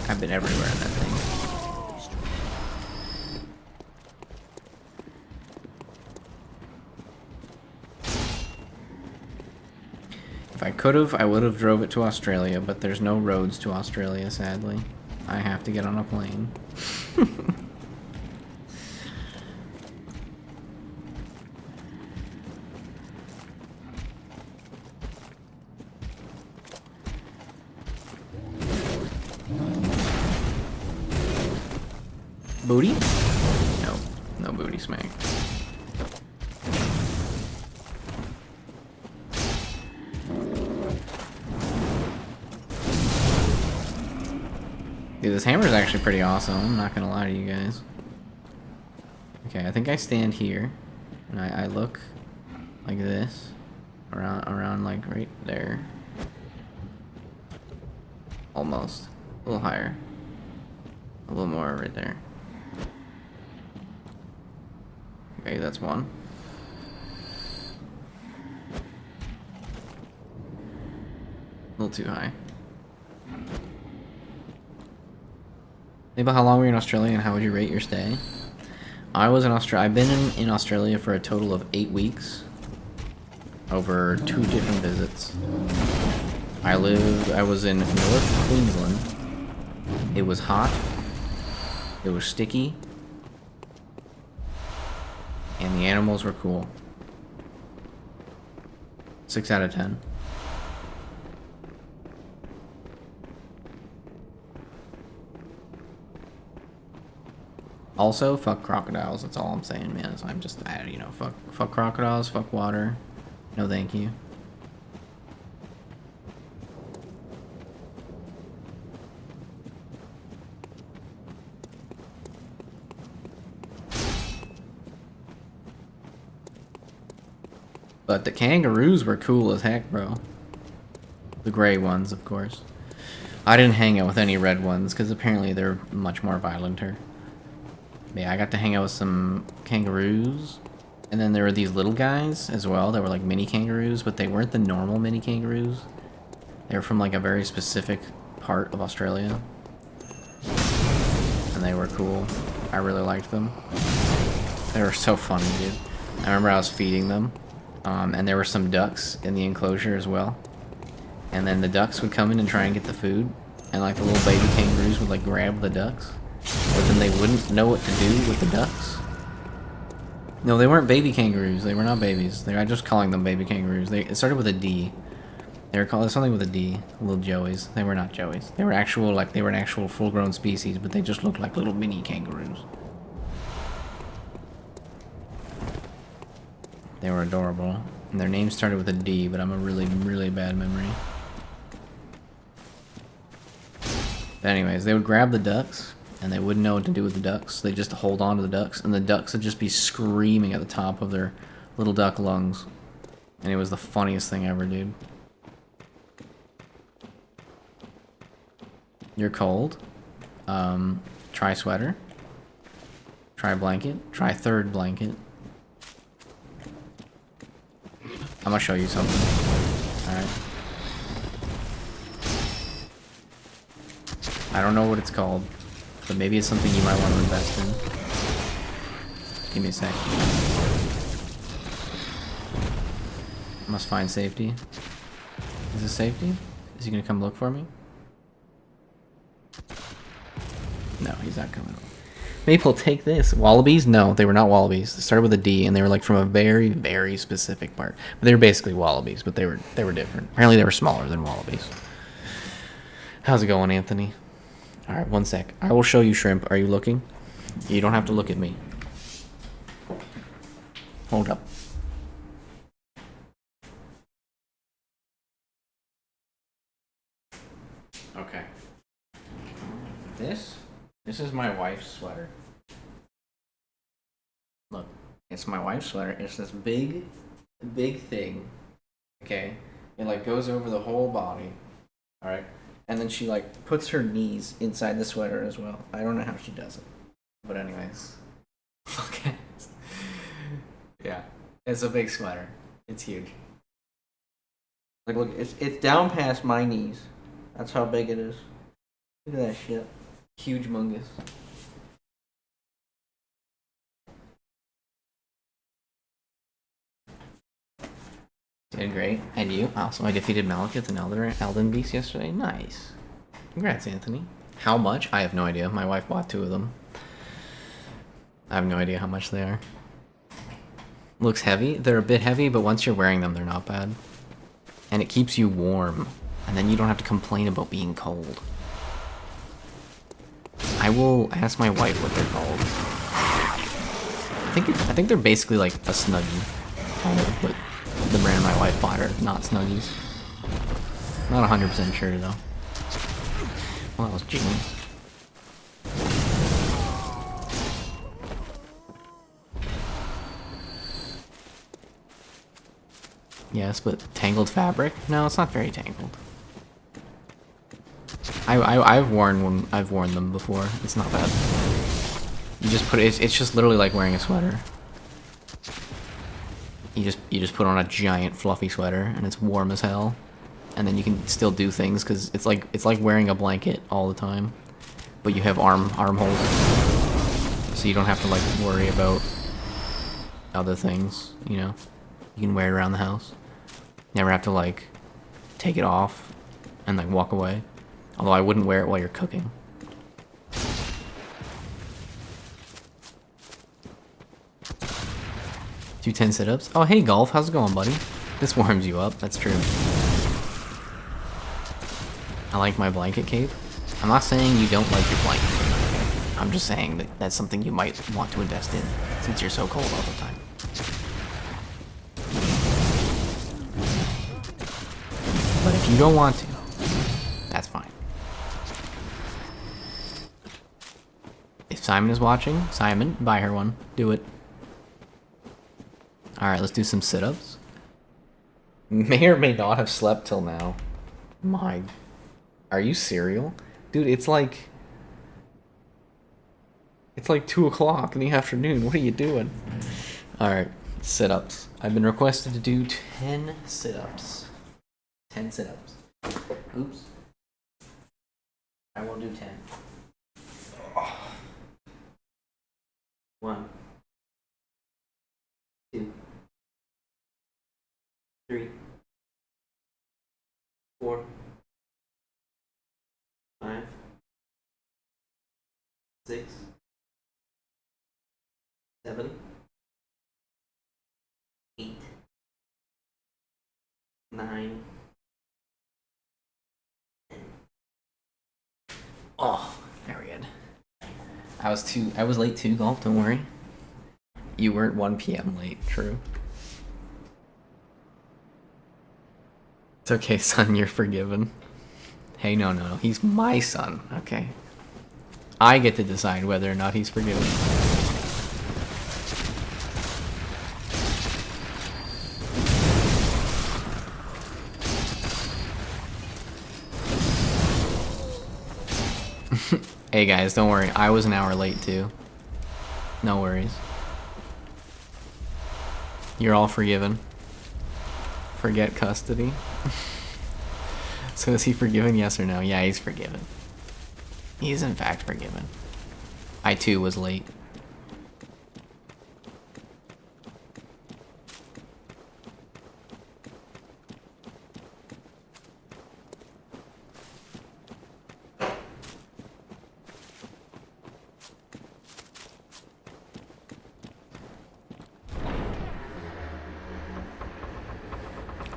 I've been everywhere in that thing. If I could've, I would've drove it to Australia, but there's no roads to Australia, sadly. I have to get on a plane. Booty? No. No booty smack. Dude, this hammer is actually pretty awesome. I'm not gonna lie to you guys. Okay, I think I stand here, and I look like this, around like right there. Almost. A little higher. A little more right there. Okay, that's one. A little too high. Think about how long were you in Australia and how would you rate your stay? I was in Australia. I've been in Australia for a total of 8 weeks. Over 2 different visits. I was in North Queensland. It was hot. It was sticky. And the animals were cool. 6 out of 10. Also, fuck crocodiles. That's all I'm saying, man. So I'm just, you know, fuck crocodiles, fuck water. No, thank you. But the kangaroos were cool as heck, bro. The gray ones, of course. I didn't hang out with any red ones, because apparently they're much more violenter. Yeah, I got to hang out with some kangaroos. And then there were these little guys as well that were like mini kangaroos, but they weren't the normal mini kangaroos. They were from like a very specific part of Australia. And they were cool. I really liked them. They were so funny, dude. I remember I was feeding them. And there were some ducks in the enclosure as well. And then the ducks would come in and try and get the food. And like the little baby kangaroos would like grab the ducks. But then they wouldn't know what to do with the ducks. No, they weren't baby kangaroos. They were not babies. I'm just calling them baby kangaroos. It started with a D. They were called something with a D. Little joeys. They were not joeys. They were actual, like, they were an actual full-grown species, but they just looked like little mini kangaroos. They were adorable. And their name started with a D, but I'm a really, really bad memory. But anyways, they would grab the ducks, and they wouldn't know what to do with the ducks. They'd just hold on to the ducks, and the ducks would just be screaming at the top of their little duck lungs. And it was the funniest thing ever, dude. You're cold. Try sweater. Try blanket. Try third blanket. I'm gonna show you something. Alright. I don't know what it's called, but maybe it's something you might want to invest in. Give me a sec. Must find safety. Is this safety? Is he gonna come look for me? No, he's not coming. Maple, take this. Wallabies? No, they were not wallabies. They started with a D, and they were like from a very, very specific part. But they were basically wallabies, but they were different. Apparently, they were smaller than wallabies. How's it going, Anthony? All right, one sec. I will show you shrimp. Are you looking? You don't have to look at me. Hold up. Okay. This is my wife's sweater. Look, it's my wife's sweater. It's this big thing. Okay? It like goes over the whole body. Alright? And then she like puts her knees inside the sweater as well. I don't know how she does it. But anyways. Okay. Yeah. It's a big sweater. It's huge. Like look, it's down past my knees. That's how big it is. Look at that shit. Huge mungus. Doing great. And you? Also, I defeated Malekith and Elden Beast yesterday. Nice. Congrats, Anthony. How much? I have no idea. My wife bought 2 of them. I have no idea how much they are. Looks heavy. They're a bit heavy, but once you're wearing them, they're not bad. And it keeps you warm. And then you don't have to complain about being cold. I will ask my wife what they're called. I think they're basically like a Snuggie, kind of, but the brand my wife bought are not Snuggies. Not 100% sure though. Well, that was genius. Yes, but tangled fabric? No, it's not very tangled. I've worn them before. It's not bad. You just put it. It's just literally like wearing a sweater. You just put on a giant fluffy sweater and it's warm as hell, and then you can still do things because it's like wearing a blanket all the time, but you have armholes, so you don't have to like worry about other things. You know, you can wear it around the house. Never have to like take it off and like walk away. Although I wouldn't wear it while you're cooking. Do 10 sit-ups? Oh, hey, Golf. How's it going, buddy? This warms you up. That's true. I like my blanket cape. I'm not saying you don't like your blanket. I'm just saying that that's something you might want to invest in, since you're so cold all the time. But if you don't want to, that's fine. If Simon is watching, Simon, buy her one. Do it. Alright, let's do some sit-ups. May or may not have slept till now. My... Are you serial? Dude, it's like... It's like 2 o'clock in the afternoon. What are you doing? Alright, sit-ups. I've been requested to do 10 sit-ups. 10 sit-ups. Oops. I won't do 10. 1, 2, 3, 4, 5, 6, 7, 8, 9, 10. Oh, very good. I was late too, Golf, don't worry. You weren't 1 p.m. late, true. It's okay, son, you're forgiven. Hey, no, he's my son, okay? I get to decide whether or not he's forgiven. Hey guys, don't worry, I was an hour late too. No worries. You're all forgiven. Forget custody. So is he forgiven, yes or no? Yeah, he's forgiven. He's in fact forgiven. I too was late.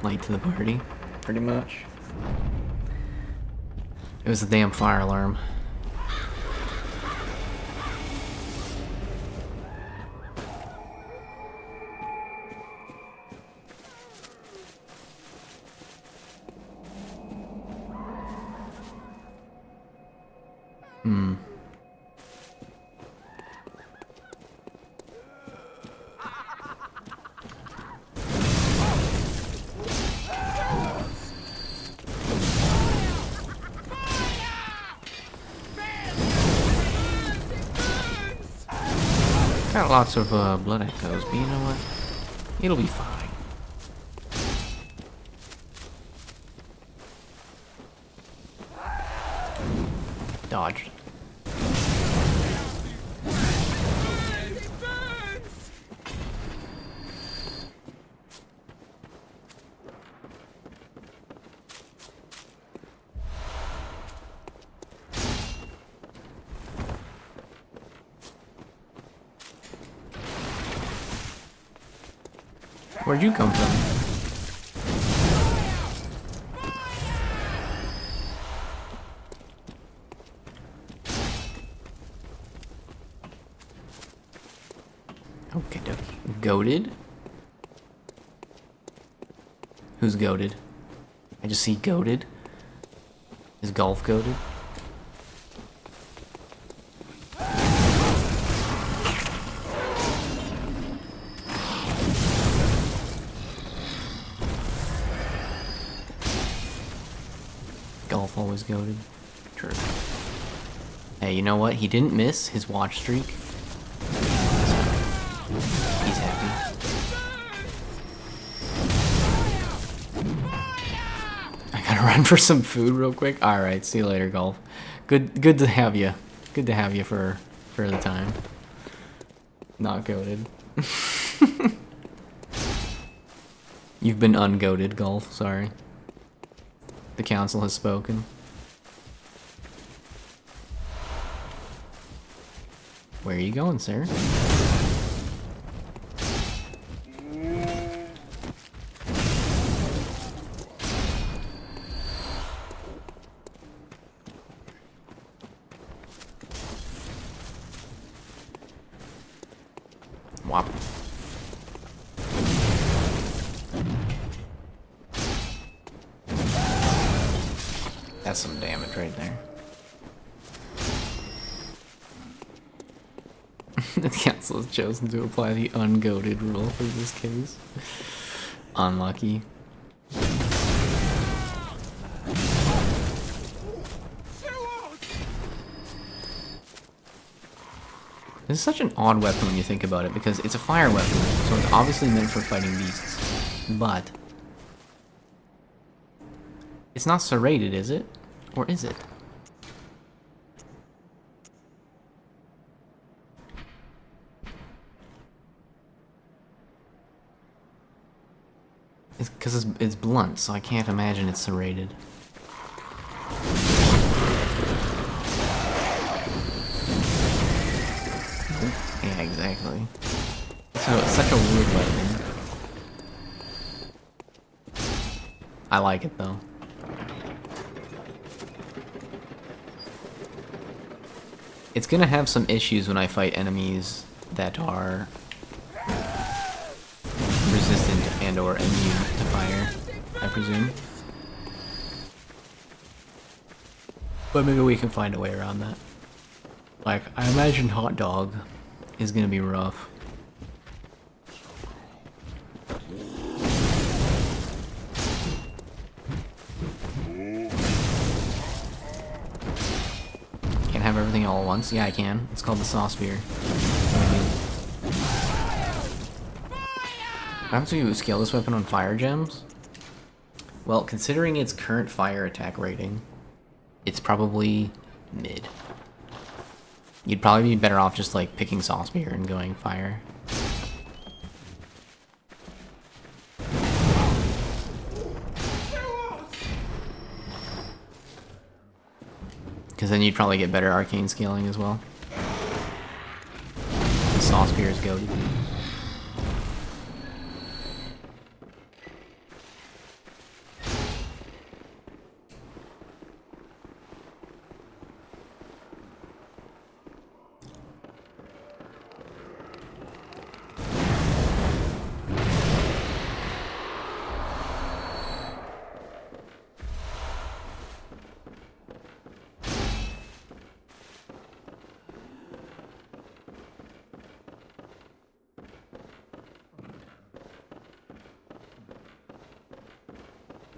late to the party, pretty much. It was the damn fire alarm. Got lots of blood echoes, but you know what? It'll be fine. Dodged. Where'd you come from? Okay, dokie. Goated? Who's goated? I just see goated. Is golf goated? Golf always goated. True. Hey, you know what? He didn't miss his watch streak. He's happy. I gotta run for some food real quick. Alright, see you later, Golf. Good to have you. Good to have you for the time. Not goated. You've been ungoated, Golf, sorry. The council has spoken. Where are you going, sir? Wop. That's some damage right there. The council has chosen to apply the ungoated rule for this case. Unlucky. This is such an odd weapon when you think about it, because it's a fire weapon, so it's obviously meant for fighting beasts. But it's not serrated, is it? Or is it? It's because it's blunt, so I can't imagine it's serrated. Nope. Yeah, exactly. So it's such a weird weapon. I like it though. It's gonna have some issues when I fight enemies that are resistant and or immune to fire, I presume. But maybe we can find a way around that. Like, I imagine hot dog is gonna be rough. Can't have everything all at once? Yeah, I can. It's called the sauce beer. How do you scale this weapon on fire gems? Well, considering its current fire attack rating, it's probably mid. You'd probably be better off just like picking sauce beer and going fire. Because then you'd probably get better arcane scaling as well. The sauce beer is goated.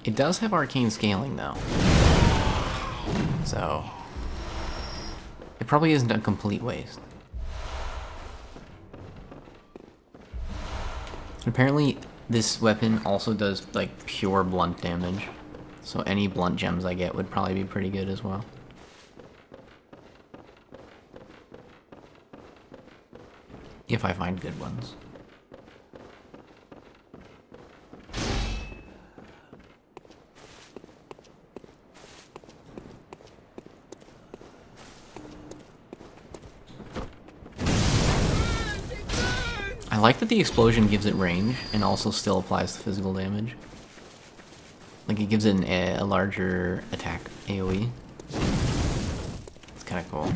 It does have arcane scaling though. So it probably isn't a complete waste. Apparently this weapon also does like pure blunt damage. So any blunt gems I get would probably be pretty good as well. If I find good ones. I like that the explosion gives it range and also still applies the physical damage. Like it gives it a larger attack AoE. It's kind of cool.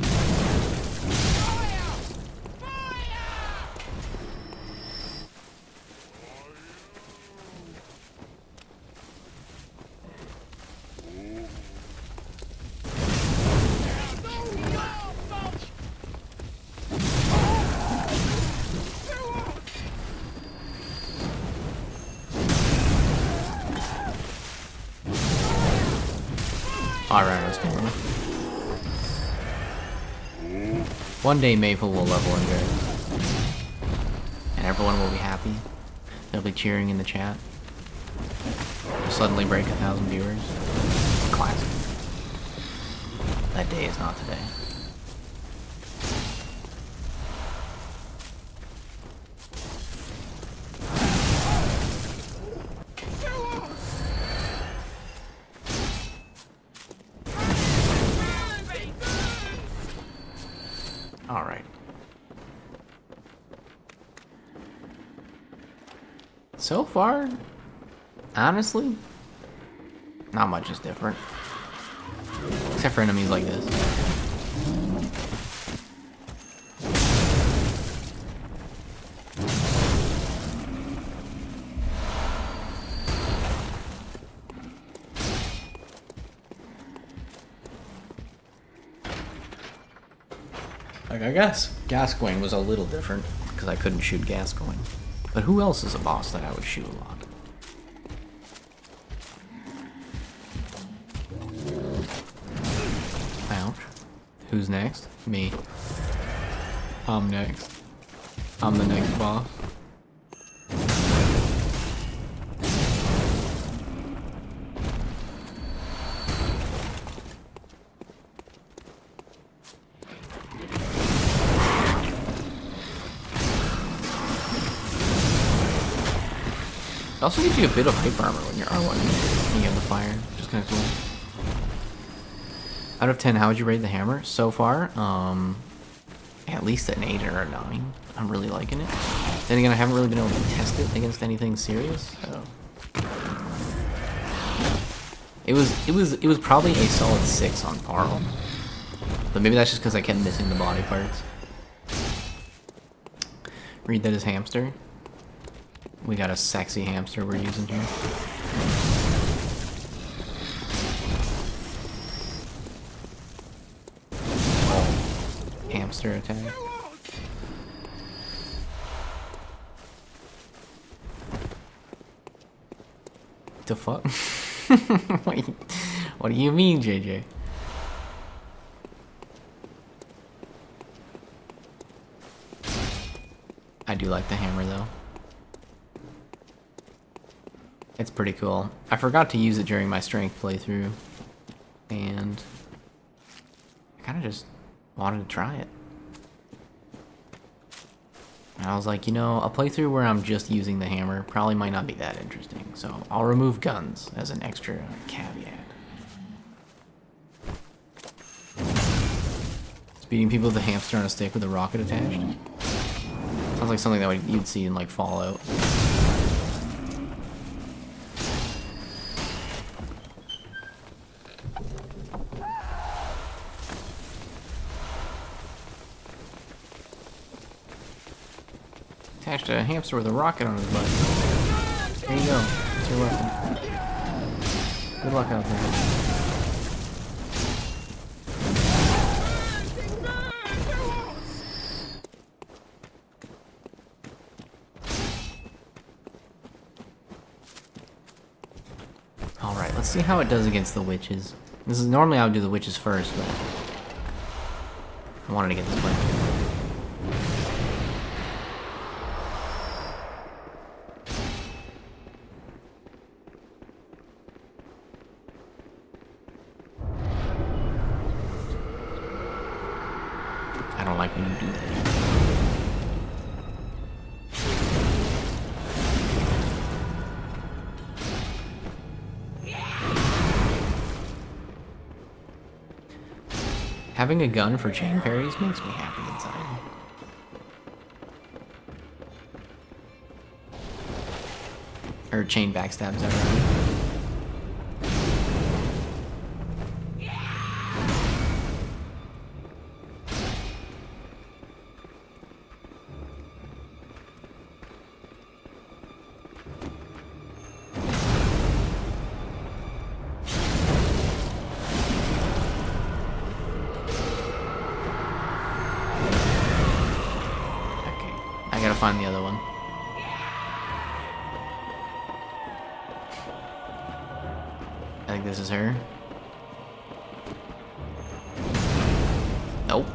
Alright, let's go. One day Maple will level in there. And everyone will be happy. They'll be cheering in the chat. We'll suddenly break 1,000 viewers. Classic. That day is not today. Alright. So far, honestly, not much is different. Except for enemies like this. Like, I guess Gascoigne was a little different, because I couldn't shoot Gascoigne. But who else is a boss that I would shoot a lot? Ouch. Who's next? Me. I'm next. I'm the next boss. It also gives you a bit of hyper armor when you're R1 and you have the fire, which is kind of cool. Out of 10, how would you rate the hammer? So far, at least an 8 or a 9. I'm really liking it. Then again, I haven't really been able to test it against anything serious, so. It was probably a solid 6 on Parle. But maybe that's just because I kept missing the body parts. Read that as hamster. We got a sexy hamster we're using here. Hamster attack. The fuck? Wait, what do you mean, JJ? I do like the hammer though. It's pretty cool. I forgot to use it during my strength playthrough, and I kind of just wanted to try it. And I was like, you know, a playthrough where I'm just using the hammer probably might not be that interesting, so I'll remove guns as an extra caveat. Beating people with a hamster on a stick with a rocket attached? Sounds like something that you'd see in like Fallout. Attached a hamster with a rocket on his butt. There you go. It's your weapon. Good luck out there. Alright. Let's see how it does against the witches. This is normally I would do the witches first, but I wanted to get this witch. I don't like when you do that. Having a gun for chain parries makes me happy inside. Or chain backstabs, rather. I gotta find the other one. I think this is her. Nope.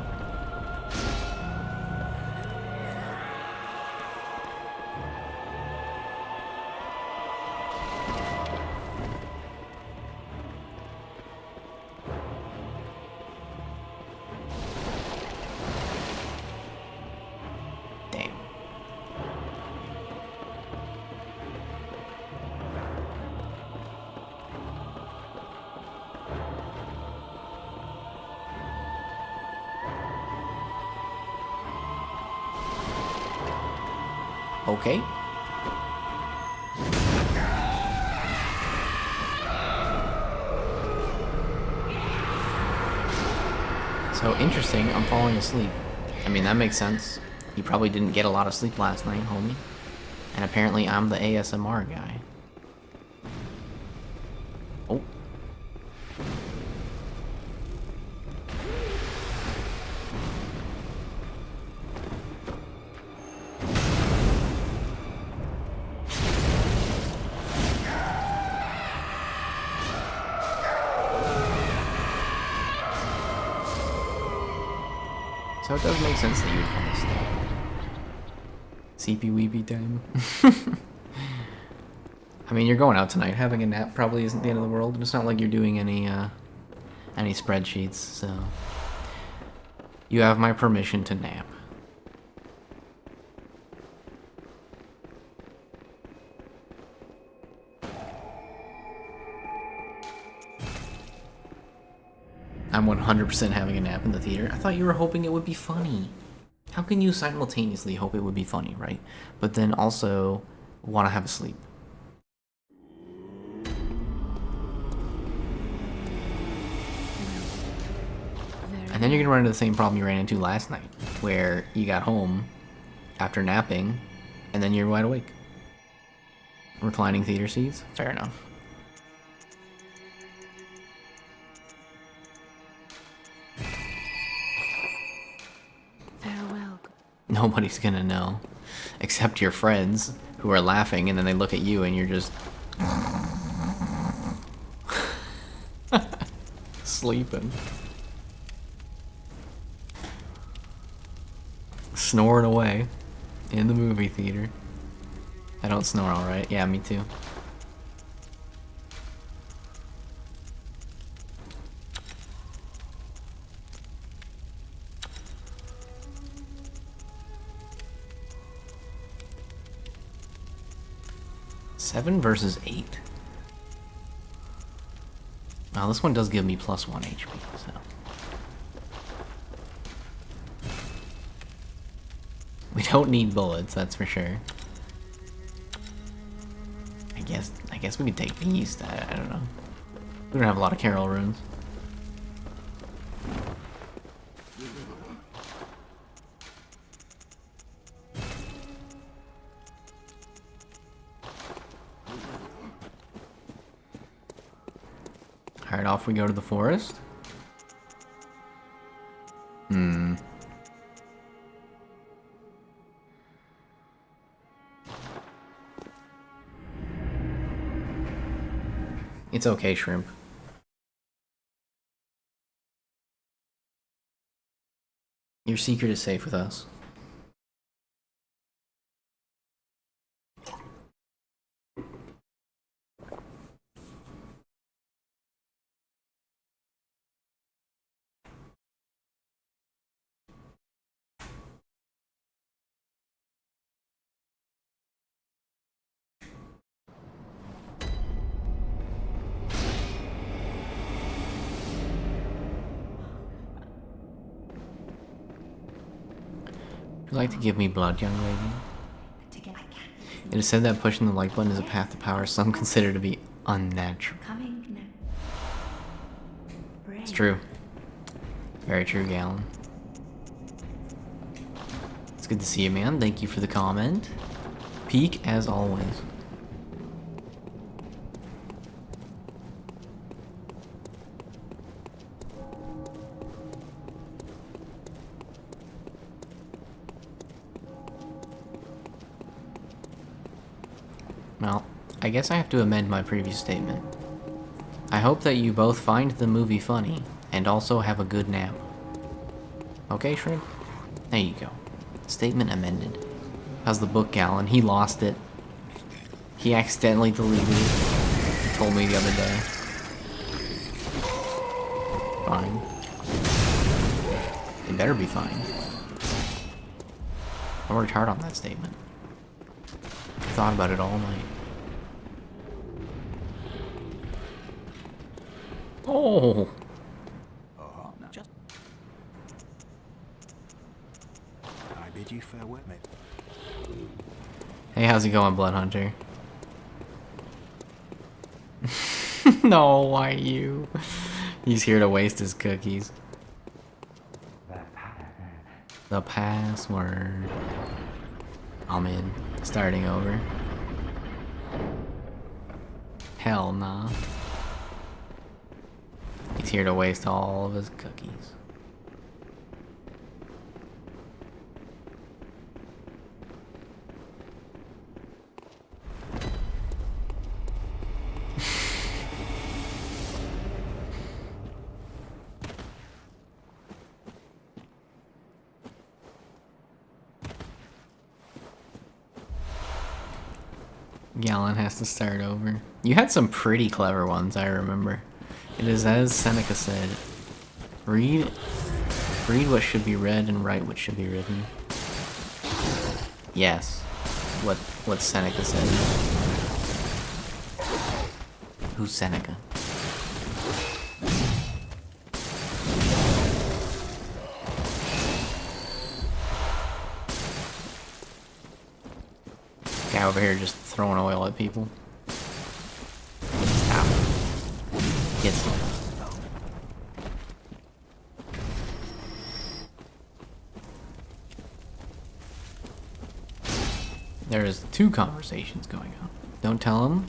Damn. Okay. So interesting, I'm falling asleep. I mean, that makes sense. You probably didn't get a lot of sleep last night, homie. And apparently I'm the ASMR guy. Oh. So it does make sense that you would fall asleep. CP weepy time. I mean, you're going out tonight. Having a nap probably isn't the end of the world. It's not like you're doing any spreadsheets, so you have my permission to nap. I'm 100% having a nap in the theater. I thought you were hoping it would be funny. How can you simultaneously hope it would be funny, right? But then also want to have a sleep. And then you're going to run into the same problem you ran into last night, where you got home after napping, and then you're wide awake. Reclining theater seats? Fair enough. Farewell. Nobody's gonna know. Except your friends, who are laughing, and then they look at you and you're just... sleeping. Snoring away. In the movie theater. I don't snore alright. Yeah, me too. Seven versus 8. Wow, this one does give me +1 HP, so. We don't need bullets, that's for sure. I guess we could take these. I don't know. We don't have a lot of Carol runes. Alright, off we go to the forest. It's okay, Shrimp. Your secret is safe with us. Would you like to give me blood, young lady? It is said that pushing the like button is a path to power some consider to be unnatural. It's true. Very true, Gallon. It's good to see you, man. Thank you for the comment. Peak as always. Well, I guess I have to amend my previous statement. I hope that you both find the movie funny, and also have a good nap. Okay, Shrimp? There you go. Statement amended. How's the book, Gallon? He lost it. He accidentally deleted it. He told me the other day. Fine. It better be fine. I worked hard on that statement. Thought about it all night. Oh! I bid you farewell, mate. Hey, how's it going, Blood Hunter? No, why you? He's here to waste his cookies. The password. I'm in. Starting over. Hell nah. He's here to waste all of his cookies. Gallon has to start over. You had some pretty clever ones, I remember. It is as Seneca said, read what should be read and write what should be written. Yes, what Seneca said. Who's Seneca? Guy over here just throwing oil at people. Stop. Get some. There is 2 conversations going on. Don't tell him.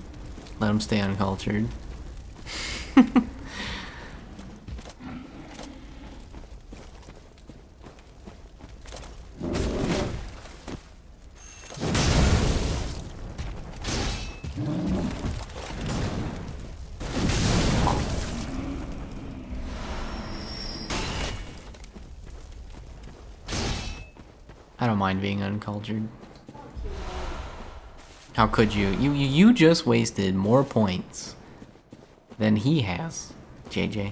Let him stay uncultured. I don't mind being uncultured. How could you? You just wasted more points than he has, JJ.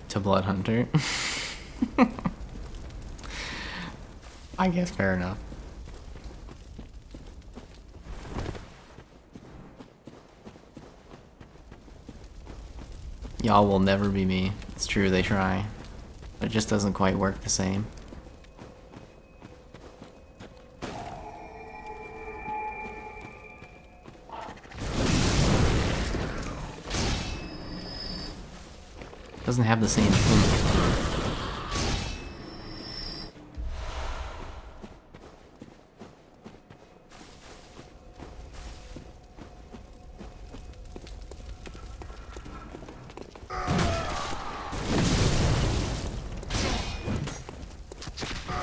To Blood Hunter. I guess fair enough. Y'all will never be me. It's true, they try. But it just doesn't quite work the same. Doesn't have the same oomph.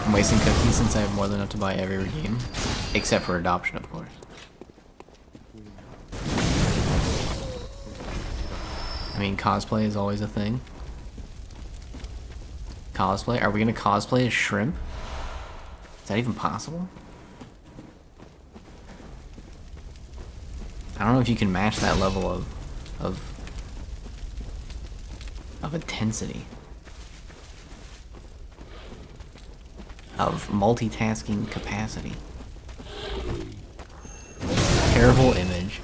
I'm wasting cookies since I have more than enough to buy every game. Except for adoption, of course. I mean, cosplay is always a thing. Cosplay? Are we gonna cosplay as shrimp? Is that even possible? I don't know if you can match that level of intensity. Of multitasking capacity. Terrible image.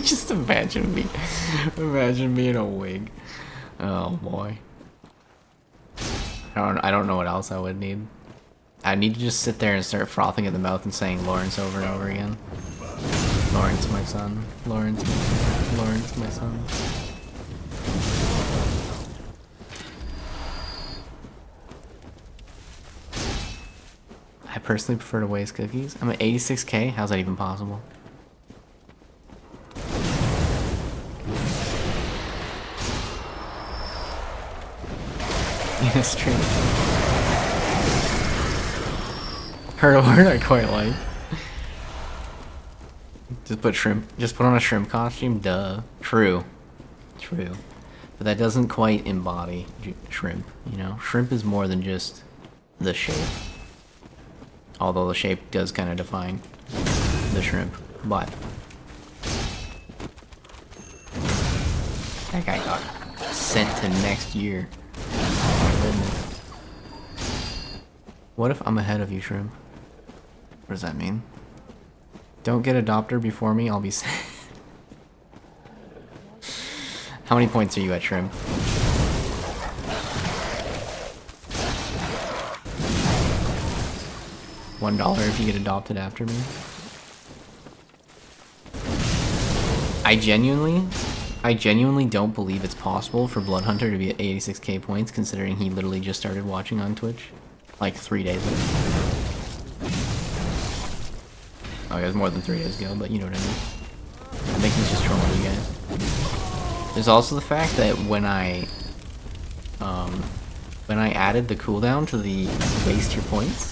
Just imagine me in a wig. Oh boy. I don't know what else I would need. I need to just sit there and start frothing at the mouth and saying Lawrence over and over again. Lawrence, my son. Lawrence, my son. Lawrence, my son. I personally prefer to waste cookies. I'm at 86k. How's that even possible? Yeah, it's true. Heard a word I quite like. Just put shrimp. Just put on a shrimp costume. Duh. True. True. But that doesn't quite embody shrimp. You know, shrimp is more than just the shape. Although the shape does kind of define the shrimp, but that guy got sent to next year. Oh my goodness. What if I'm ahead of you, shrimp? What does that mean? Don't get a adopter before me, I'll be sad. How many points are you at, shrimp? $1 if you get adopted after me. I genuinely don't believe it's possible for Bloodhunter to be at 86k points, considering he literally just started watching on Twitch like 3 days ago. Oh, it was more than 3 days ago, but you know what I mean. I think he's just trolling you guys. There's also the fact that when I added the cooldown to the waste your points,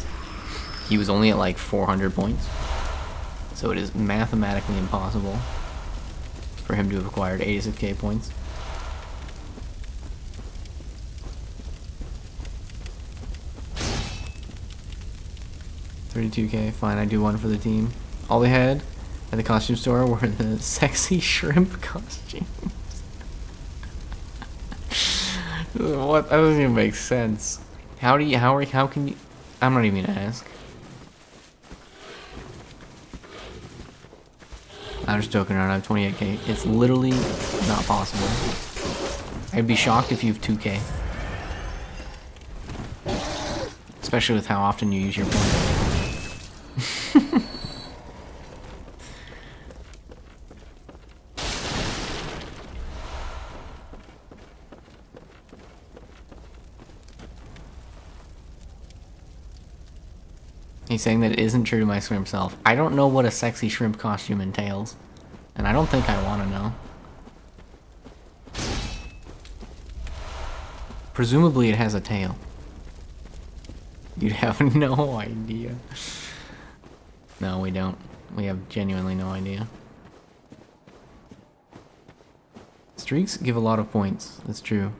he was only at like 400 points. So it is mathematically impossible for him to have acquired 86k points. $32k, fine, I do one for the team. All they had at the costume store were the sexy shrimp costumes. What? That doesn't even make sense. How can you, I'm not even gonna ask. I'm just joking around, I have 28k. It's literally not possible. I'd be shocked if you have 2k. Especially with how often you use your points. He's saying that it isn't true to my shrimp self. I don't know what a sexy shrimp costume entails. And I don't think I want to know. Presumably it has a tail. You'd have no idea. No, we don't. We have genuinely no idea. Streaks give a lot of points. That's true.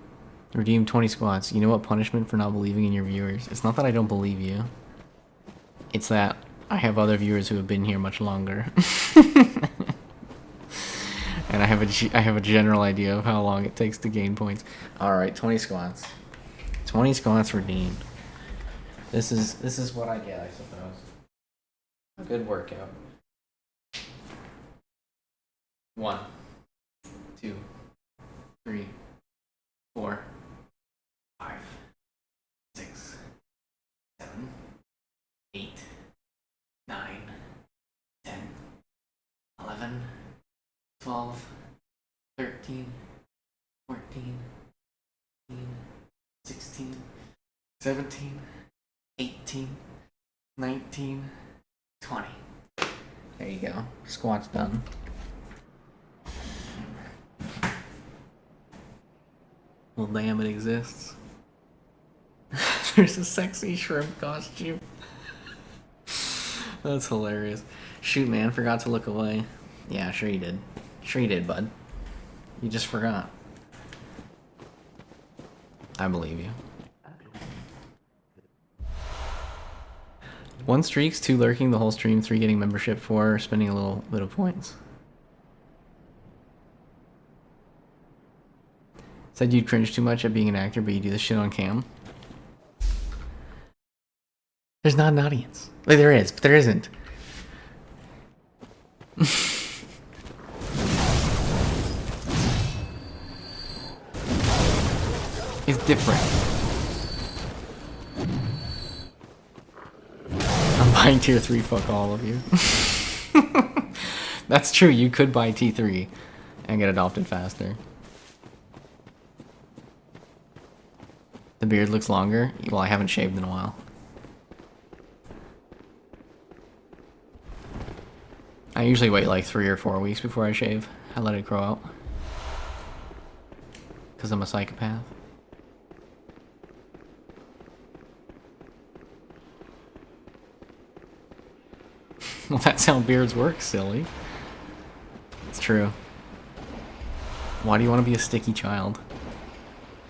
Redeem 20 squats. You know what punishment for not believing in your viewers? It's not that I don't believe you. It's that I have other viewers who have been here much longer. And I have a general idea of how long it takes to gain points. Alright, 20 squats. 20 squats redeemed. This is what I get, I suppose. A good workout. 1, 2, 3, 4, 5, 6, 7, 8, 9, 10, 11, 12, 13, 14, 15, 16, 17, 18, 19, 20. There you go. Squat's done. Well, damn, it exists. There's a sexy shrimp costume. That's hilarious. Shoot, man, forgot to look away. Yeah, sure you did. Sure you did, bud. You just forgot. I believe you. 1 streaks, 2 lurking the whole stream, 3 getting membership, 4 spending a little bit of points. Said you'd cringe too much at being an actor, but you do this shit on cam. There's not an audience. Like, there is, but there isn't. It's different. I'm buying tier 3, fuck all of you. That's true, you could buy T3 and get adopted faster. The beard looks longer. Well, I haven't shaved in a while. I usually wait like 3 or 4 weeks before I shave. I let it grow out. Because I'm a psychopath. Well, that's how beards work, silly. It's true. Why do you want to be a sticky child?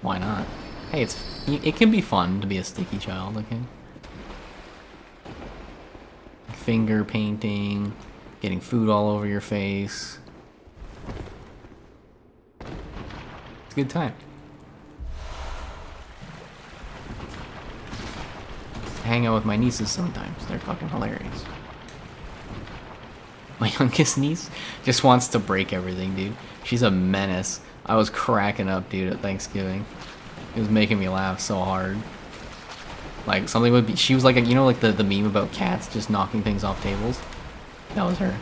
Why not? Hey, it can be fun to be a sticky child, okay? Finger painting, getting food all over your face. It's a good time. I hang out with my nieces sometimes. They're fucking hilarious. My youngest niece just wants to break everything, dude. She's a menace. I was cracking up, dude, at Thanksgiving. It was making me laugh so hard. Like, something would be... She was like, you know, like the meme about cats just knocking things off tables? That was her.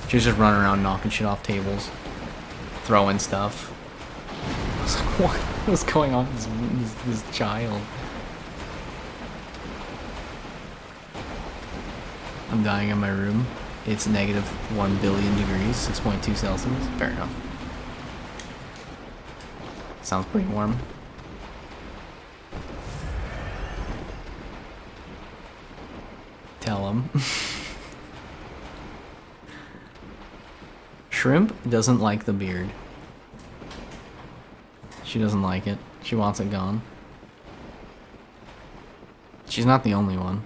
She was just running around knocking shit off tables. Throwing stuff. I was like, what was going on with this child? I'm dying in my room. It's negative 1 billion degrees, 6.2 Celsius. Fair enough. Sounds pretty warm. Tell him. Shrimp doesn't like the beard. She doesn't like it. She wants it gone. She's not the only one.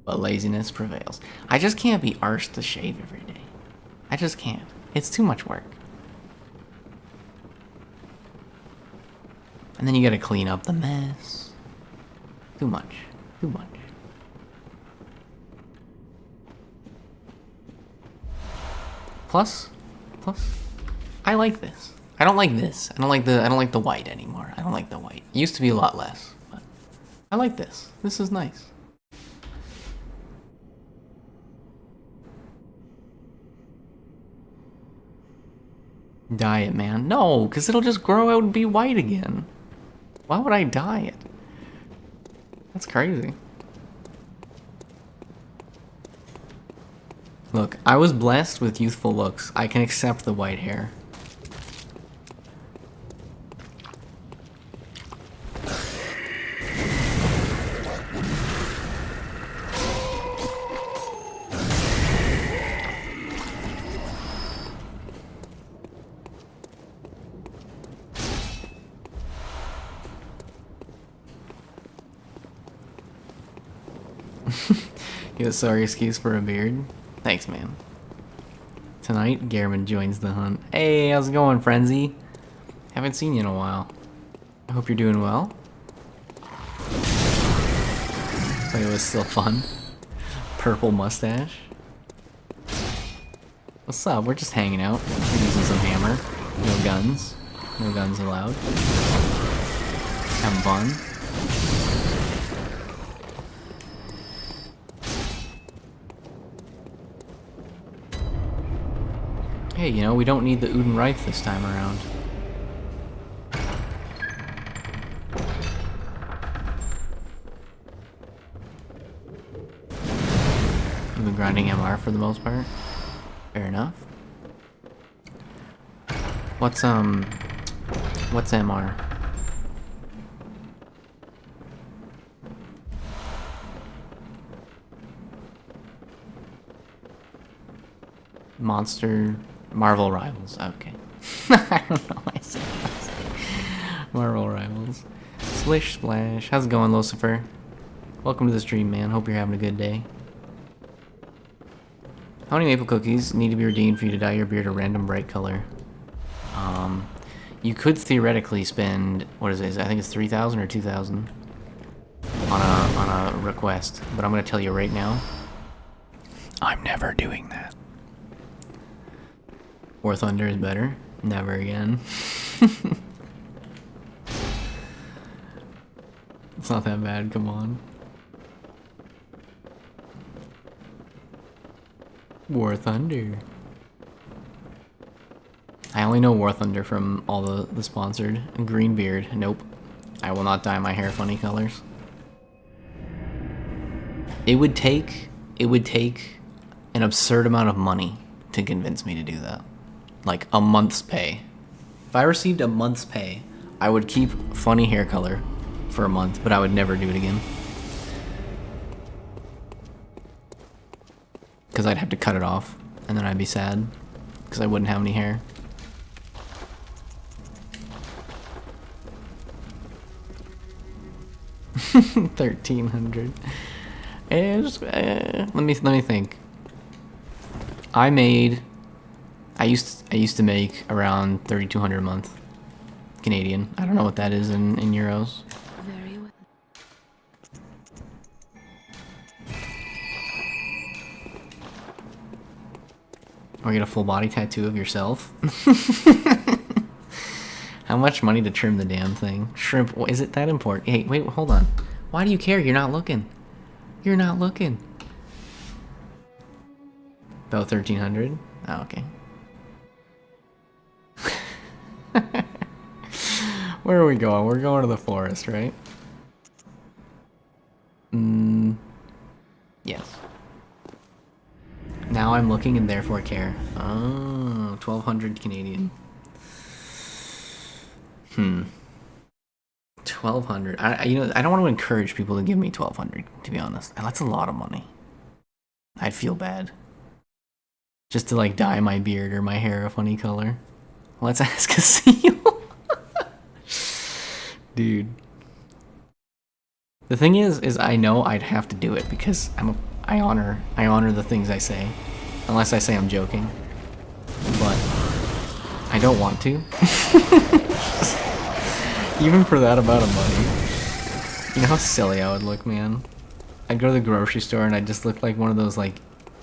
But laziness prevails. I just can't be arsed to shave every day. I just can't. It's too much work. And then you gotta clean up the mess. Too much. Too much. Plus, I like this. I don't like this. I don't like the white anymore. I don't like the white. It used to be a lot less, but I like this. This is nice. Dye it, man. No, because it'll just grow out and be white again. Why would I dye it? That's crazy. Look, I was blessed with youthful looks. I can accept the white hair. You have a sorry excuse for a beard? Thanks, man. Tonight, Garmin joins the hunt. Hey, how's it going, Frenzy? Haven't seen you in a while. I hope you're doing well. But it was still fun. Purple mustache. What's up? We're just hanging out. We're using some hammer. No guns. No guns allowed. Having fun. Hey, you know, we don't need the Uden Reif this time around. You've been grinding MR for the most part? Fair enough. What's MR? Marvel Rivals. Okay. I don't know why I said that. Marvel Rivals. Splish Splash. How's it going, Lucifer? Welcome to the stream, man. Hope you're having a good day. How many maple cookies need to be redeemed for you to dye your beard a random bright color? You could theoretically spend, what is it? I think it's 3,000 or 2,000 on a request, but I'm gonna tell you right now, I'm never doing that. War Thunder is better. Never again. It's not that bad. Come on. War Thunder. I only know War Thunder from all the sponsored. Greenbeard. Nope. I will not dye my hair funny colors. It would take an absurd amount of money to convince me to do that. Like a month's pay. If I received a month's pay, I would keep funny hair color for a month, but I would never do it again. Because I'd have to cut it off, and then I'd be sad, because I wouldn't have any hair. $1,300. Let me think. I used to make around 3,200 a month Canadian. I don't know what that is in euros. Very well. Or get a full body tattoo of yourself. How much money to trim the damn thing? Shrimp, is it that important? Hey, wait, hold on. Why do you care? You're not looking. You're not looking. About 1,300? Oh, okay. Where are we going? We're going to the forest, right? Yes. Now I'm looking and therefore care. Oh, 1,200 Canadian. 1,200. I don't want to encourage people to give me 1,200, to be honest. That's a lot of money. I'd feel bad. Just to like dye my beard or my hair a funny color. Let's ask a seal. Dude. The thing is I know I'd have to do it because I honor the things I say. Unless I say I'm joking. But I don't want to. Even for that amount of money. You know how silly I would look, man? I'd go to the grocery store and I'd just look like one of those like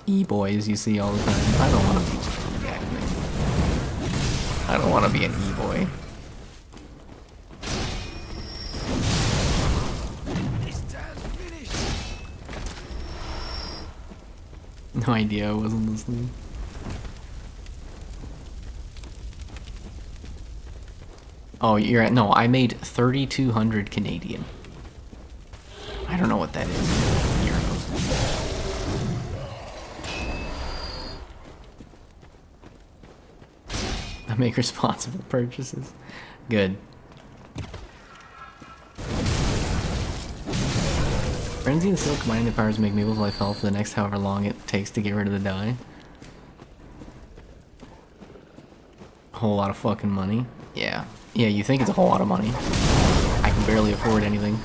e-boys you see all the time. I don't want to be that thing. I don't want to be an e-boy. No idea, I wasn't listening. Oh, you're at, no, I made 3,200 Canadian. I don't know what that is. Euros. I make responsible purchases. Good. Frenzy and Silk combining their powers make Mabel's life hell for the next however long it takes to get rid of the dye. A whole lot of fucking money. Yeah. Yeah, you think it's a whole lot of money. I can barely afford anything.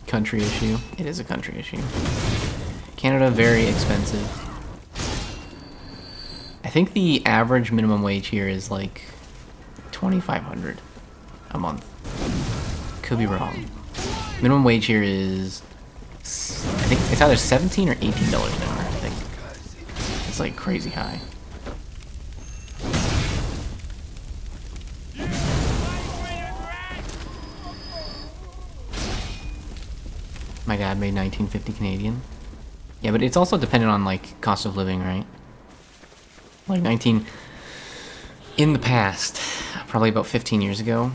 Country issue. It is a country issue. Canada, very expensive. I think the average minimum wage here is like 2,500 a month. Could be wrong. Minimum wage here is, I think it's either $17 or $18 an hour, I think. It's like crazy high. My dad made 1950 Canadian. Yeah, but it's also dependent on like cost of living, right? Like in the past, probably about 15 years ago,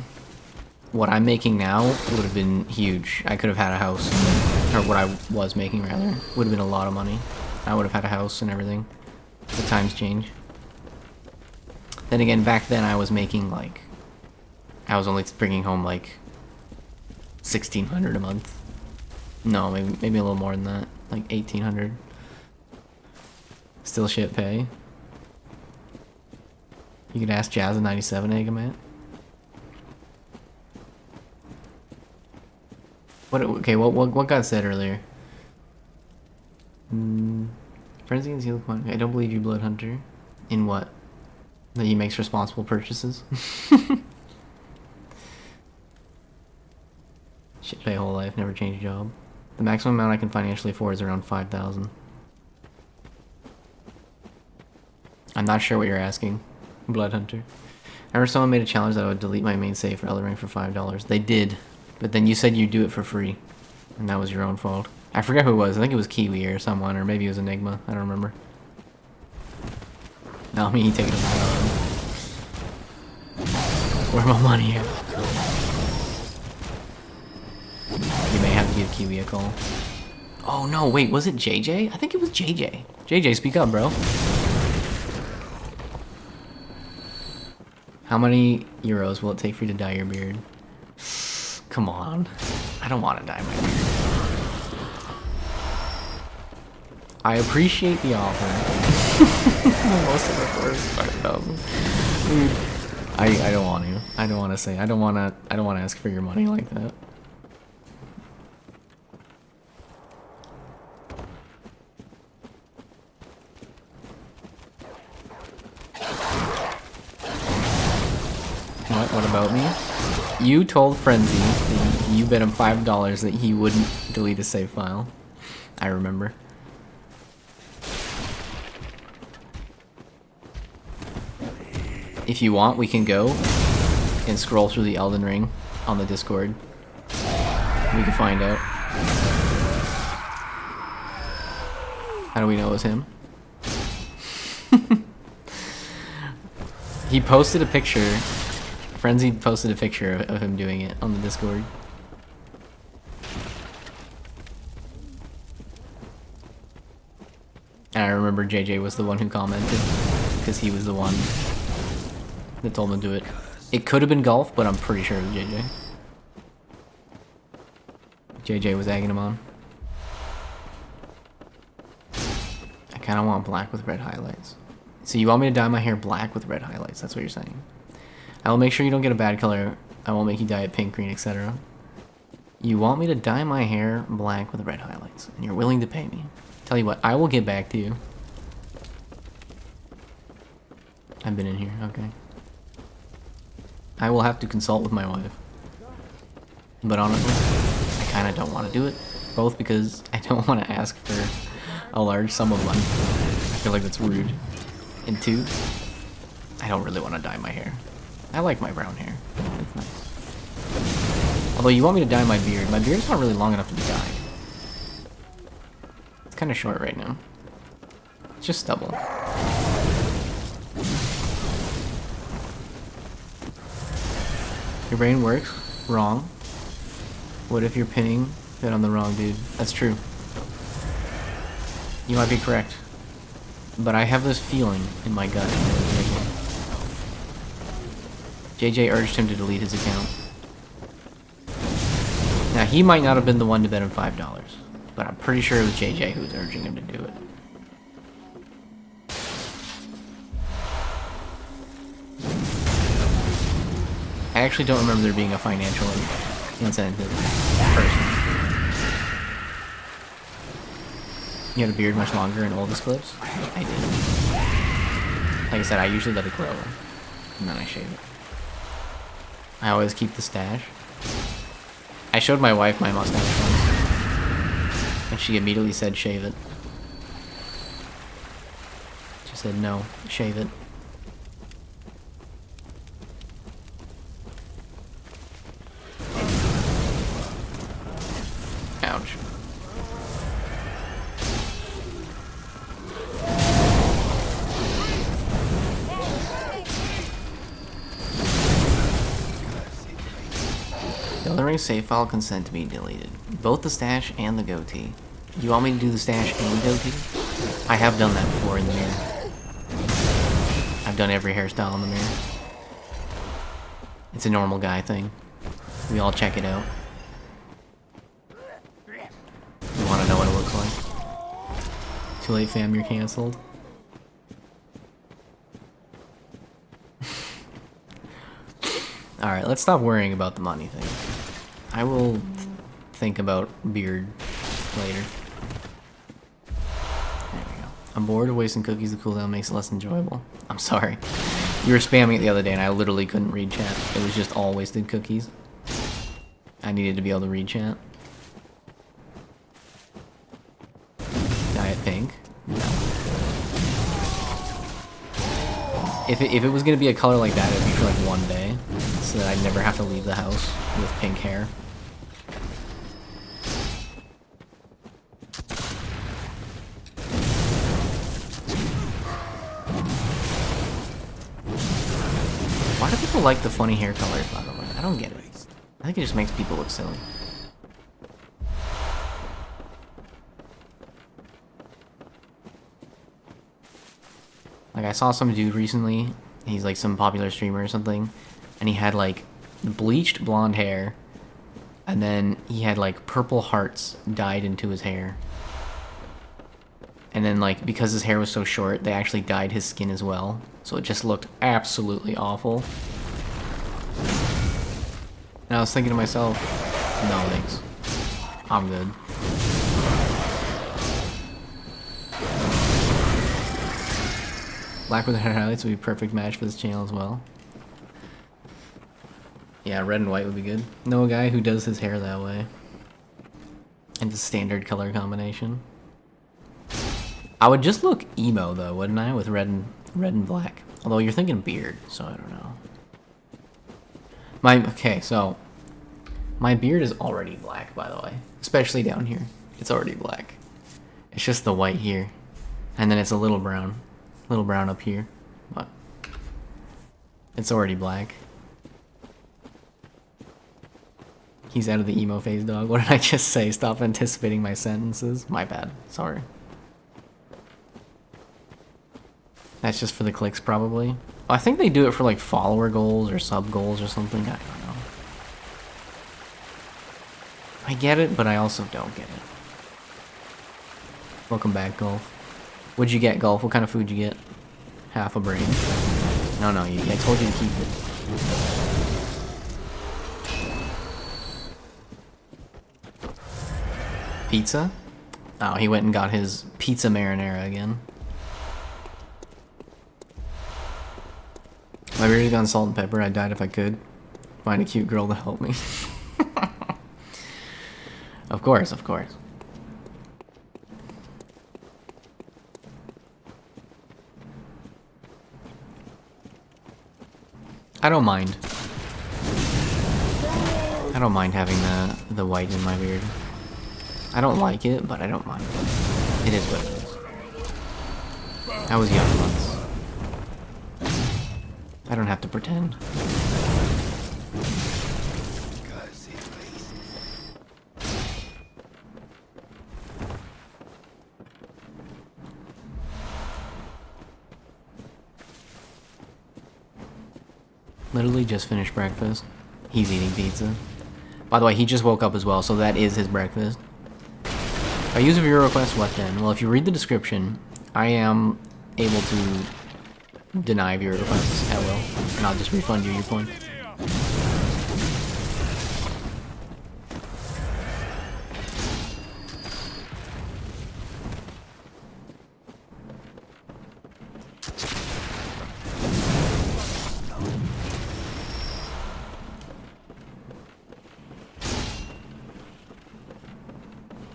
what I'm making now would have been huge. I could have had a house, or what I was making rather, would have been a lot of money. I would have had a house and everything. The times change. Then again, back then I was making like I was only bringing home like 1,600 a month. No, maybe a little more than that, like 1,800. Still shit pay. You could ask Jazz a 97 Egamat. What got said earlier? Frenzy and Zeal Point. I don't believe you, Blood Hunter. In what? That he makes responsible purchases? Shit pay whole life, never change job. The maximum amount I can financially afford is around 5,000. I'm not sure what you're asking, Blood Hunter. I remember someone made a challenge that I would delete my main save for Elden Ring for $5. They did, but then you said you'd do it for free, and that was your own fault. I forget who it was. I think it was Kiwi or someone, or maybe it was Enigma. I don't remember. No, me taking it out. Where's my money at? You may have to give Kiwi a call. Oh no, wait, was it JJ? I think it was JJ. JJ, speak up, bro. How many euros will it take for you to dye your beard? Come on. I don't want to dye my beard. I appreciate the offer. Most of it worth 5,000. I don't want to. I don't want to say. I don't want to ask for your money like that. What about me? You told Frenzy that you bet him $5 that he wouldn't delete a save file. I remember. If you want, we can go and scroll through the Elden Ring on the Discord. We can find out. How do we know it was him? He posted a picture. Frenzy posted a picture of him doing it on the Discord. And I remember JJ was the one who commented, because he was the one that told him to do it. It could have been Golf, but I'm pretty sure it was JJ. JJ was egging him on. I kind of want black with red highlights. So you want me to dye my hair black with red highlights, that's what you're saying. I will make sure you don't get a bad color. I won't make you dye it pink, green, etc. You want me to dye my hair black with red highlights, and you're willing to pay me. Tell you what, I will get back to you. I've been in here, okay. I will have to consult with my wife. But honestly, I kind of don't want to do it. Both because I don't want to ask for a large sum of money. I feel like that's rude. And two, I don't really want to dye my hair. I like my brown hair. It's nice. Although you want me to dye my beard's not really long enough to be dyed. It's kind of short right now. It's just stubble. Your brain works. Wrong. What if you're pinning it on the wrong dude? That's true. You might be correct. But I have this feeling in my gut. JJ urged him to delete his account. Now, he might not have been the one to bet him $5, but I'm pretty sure it was JJ who was urging him to do it. I actually don't remember there being a financial incentive, personally. You had a beard much longer in oldest clips? I did. Like I said, I usually let it grow, and then I shave it. I always keep the stash. I showed my wife my mustache once, and she immediately said, shave it. She said, no, shave it. Ouch. The Elden Ring save file consent to be deleted. Both the stash and the goatee. You want me to do the stash and goatee? I have done that before in the mirror. I've done every hairstyle in the mirror. It's a normal guy thing. We all check it out. You want to know what it looks like? Too late, fam. You're canceled. Alright, let's stop worrying about the money thing. I will think about beard later. There we go. I'm bored of wasting cookies. The cooldown makes it less enjoyable. I'm sorry. You were spamming it the other day and I literally couldn't read chat. It was just all wasted cookies. I needed to be able to read chat. Diet pink? No. If it was gonna be a color like that, it'd be for like one day. So that I'd never have to leave the house with pink hair. Why do people like the funny hair colors, by the way? I don't get it. I think it just makes people look silly. Like, I saw some dude recently, he's like some popular streamer or something, and he had like bleached blonde hair, and then he had like purple hearts dyed into his hair. And then like, because his hair was so short, they actually dyed his skin as well. So it just looked absolutely awful. And I was thinking to myself, no thanks. I'm good. Black with hair highlights would be a perfect match for this channel as well. Yeah, red and white would be good. Know a guy who does his hair that way. And the standard color combination. I would just look emo though, wouldn't I? With red and black. Although you're thinking beard, so I don't know. Okay, so my beard is already black, by the way. Especially down here. It's already black. It's just the white here. And then it's a little brown. A little brown up here. But it's already black. He's out of the emo phase, dog. What did I just say? Stop anticipating my sentences. My bad. Sorry. That's just for the clicks, probably. I think they do it for like follower goals or sub goals or something. I don't know. I get it, but I also don't get it. Welcome back, Golf. What'd you get, Golf? What kind of food you get? Half a brain. No, I told you to keep it. Pizza? Oh, he went and got his pizza marinara again. My beard has gone salt and pepper. I'd die if I could. Find a cute girl to help me. Of course, of course. I don't mind. I don't mind having the white in my beard. I don't like it, but I don't mind. It is what it is. I was young once. I don't have to pretend. Literally just finished breakfast. He's eating pizza. By the way, he just woke up as well, so that is his breakfast. If I use a viewer request, what then? Well, if you read the description, I am able to deny viewer requests at will, and I'll just refund you your point.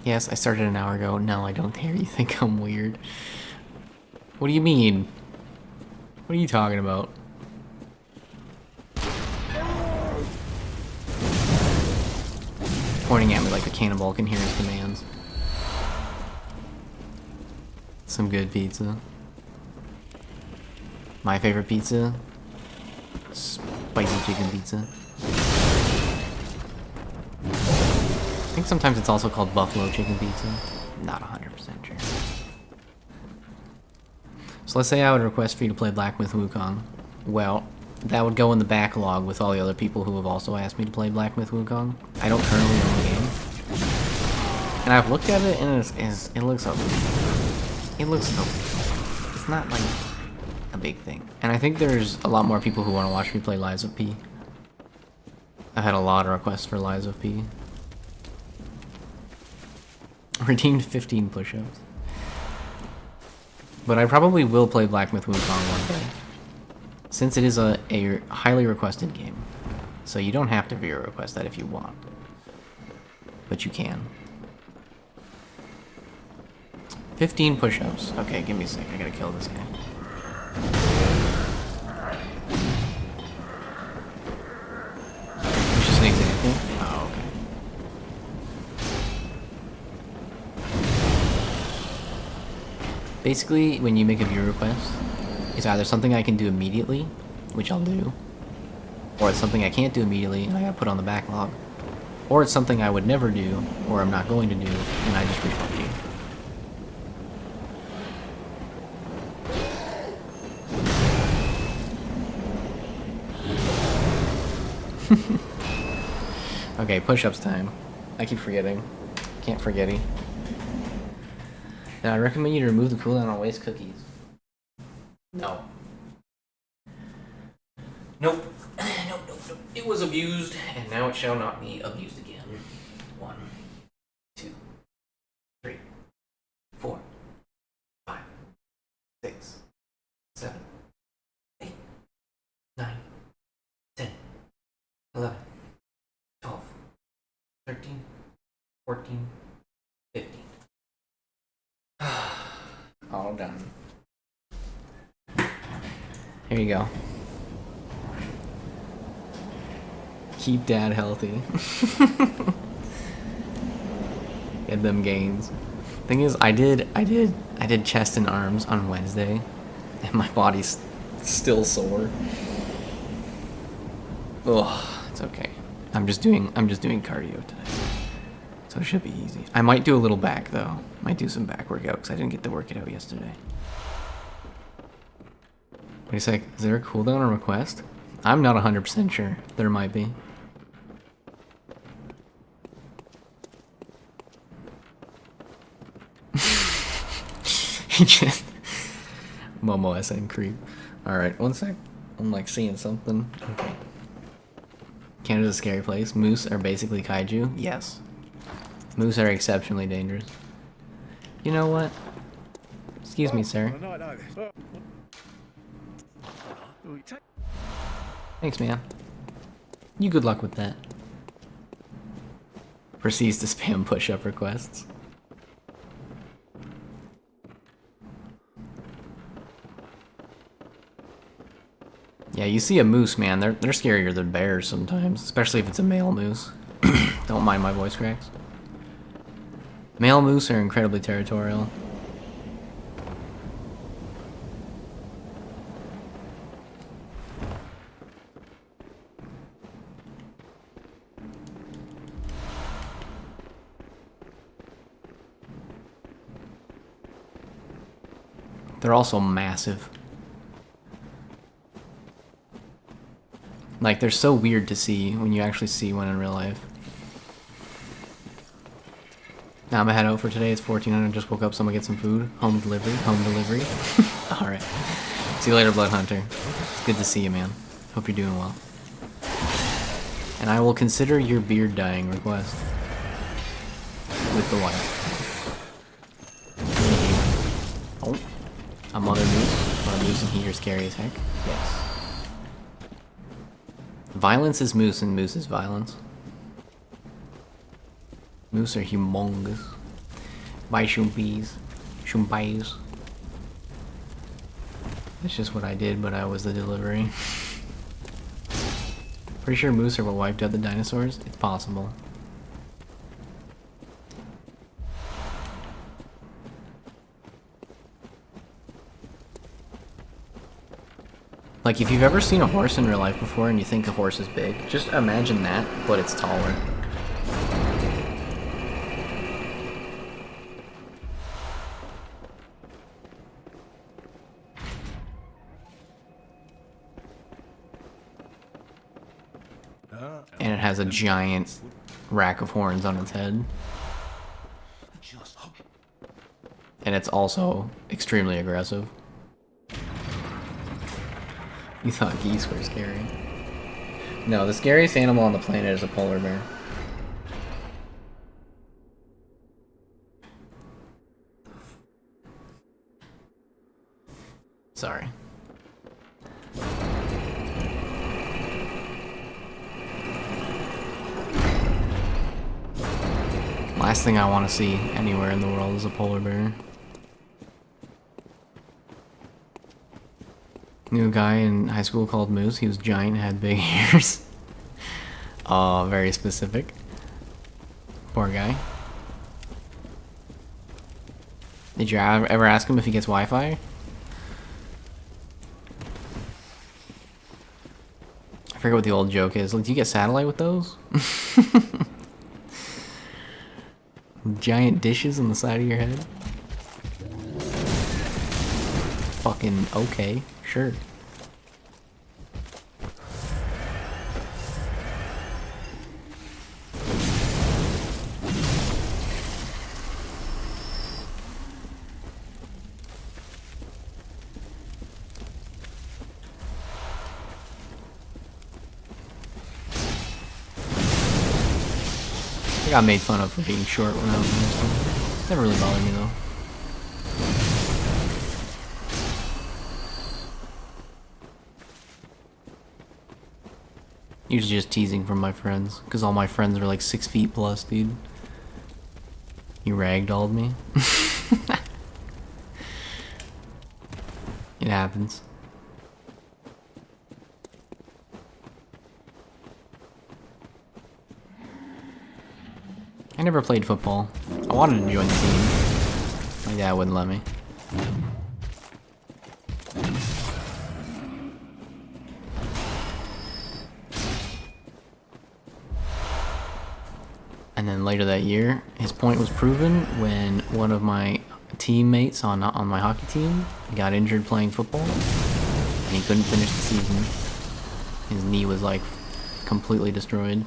Yes, I started an hour ago. No, I don't care. You think I'm weird. What do you mean? What are you talking about? Pointing at me like the cannonball can hear his commands. Some good pizza. My favorite pizza? Spicy chicken pizza. I think sometimes it's also called buffalo chicken pizza. Not 100% sure. So let's say I would request for you to play Black with Wukong. Well, that would go in the backlog with all the other people who have also asked me to play Black Myth Wukong. I don't currently own the game. And I've looked at it and it looks okay. It looks okay. It's not like a big thing. And I think there's a lot more people who want to watch me play Lies of P. I've had a lot of requests for Lies of P. Redeemed 15 push-ups. But I probably will play Black Myth Wukong one day. Since it is a highly requested game. So you don't have to viewer request that if you want. But you can. 15 push-ups. Okay, give me a sec. I gotta kill this guy. It's just an example. Oh, okay. Basically, when you make a viewer request, it's either something I can do immediately, which I'll do, or it's something I can't do immediately and I gotta put on the backlog, or it's something I would never do, or I'm not going to do, and I just refund you. Okay, push-ups time. I keep forgetting. Can't forgetty. Now, I recommend you to remove the cooldown on waste cookies. No. Nope. Nope, nope, nope. It was abused, and now it shall not be abused again. 1, 2, 3, 4, 5, 6, 7, 8, 9, 10, 11, 12, 13, 14, 15. All done. Here you go. Keep dad healthy. Get them gains. Thing is, I did chest and arms on Wednesday, and my body's still sore. Ugh, it's okay. I'm just doing cardio today, so it should be easy. I might do a little back though. Might do some back workout because I didn't get to work it out yesterday. Wait a sec. Is there a cooldown on request? I'm not 100% sure. There might be. He just Momo SN creep. Alright, one sec. I'm like seeing something. Okay. Canada's a scary place. Moose are basically kaiju? Yes. Moose are exceptionally dangerous. You know what? Excuse me, sir. Thanks, man. You good luck with that. Proceeds to spam push-up requests. Yeah, you see a moose, man. They're scarier than bears sometimes, especially if it's a male moose. Don't mind my voice cracks. Male moose are incredibly territorial. They're also massive. Like, they're so weird to see when you actually see one in real life. Now I'm head out for today. It's 1400. Just woke up. Someone get some food. Home delivery. Home delivery. Alright. See you later, Blood Hunter. It's good to see you, man. Hope you're doing well. And I will consider your beard dyeing request. With the wife. Oh. A mother moose. Mother moose and he are scary as heck. Yes. Violence is moose and moose is violence. Moose are humongous. Bye, shumpies. Shumpies. That's just what I did, but I was the delivery. Pretty sure moose are what wiped out the dinosaurs? It's possible. Like, if you've ever seen a horse in real life before and you think a horse is big, just imagine that, but it's taller. has a giant rack of horns on its head. And it's also extremely aggressive. You thought geese were scary. No, the scariest animal on the planet is a polar bear. Sorry. Last thing I want to see anywhere in the world is a polar bear. Knew a guy in high school called Moose. He was giant, had big ears. Very specific. Poor guy. Did you ever ask him if he gets Wi-Fi? I forget what the old joke is. Like, do you get satellite with those? Giant dishes on the side of your head? Fucking okay, sure. I got made fun of for being short when I was in high school. Never really bothered me though. Usually just teasing from my friends, because all my friends are like 6 feet plus, dude. You ragdolled me. It happens. I never played football. I wanted to join the team. My dad wouldn't let me. And then later that year, his point was proven when one of my teammates on my hockey team got injured playing football, and he couldn't finish the season. His knee was like completely destroyed.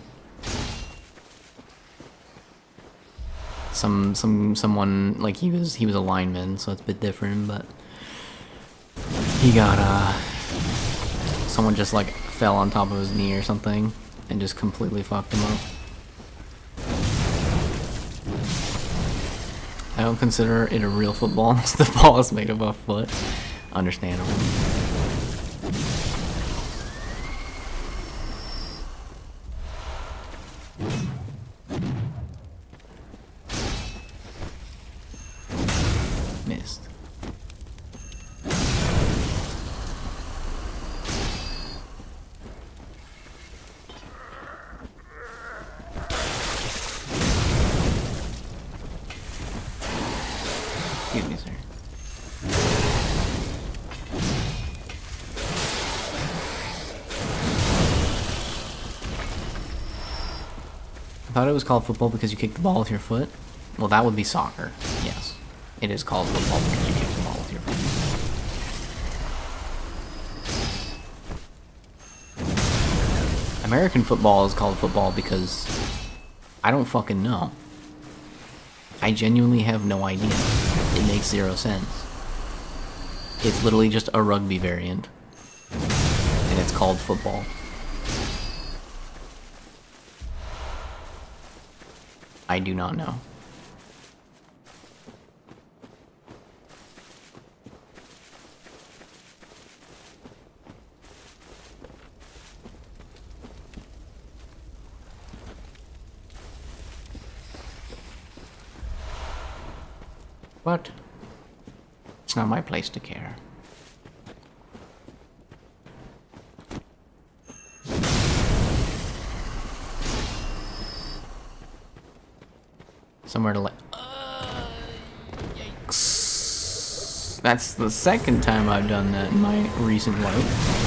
Someone like he was a lineman, so it's a bit different, but he got someone just like fell on top of his knee or something and just completely fucked him up. I don't consider it a real football unless the ball is made of a foot. Understandable. Missed. Excuse me, sir. I thought it was called football because you kick the ball with your foot. Well, that would be soccer. Yes. It is called football because you kick the ball with your foot. American football is called football because I don't fucking know. I genuinely have no idea. It makes zero sense. It's literally just a rugby variant. And it's called football. I do not know. But it's not my place to care. Somewhere to yikes. That's the second time I've done that in my recent life.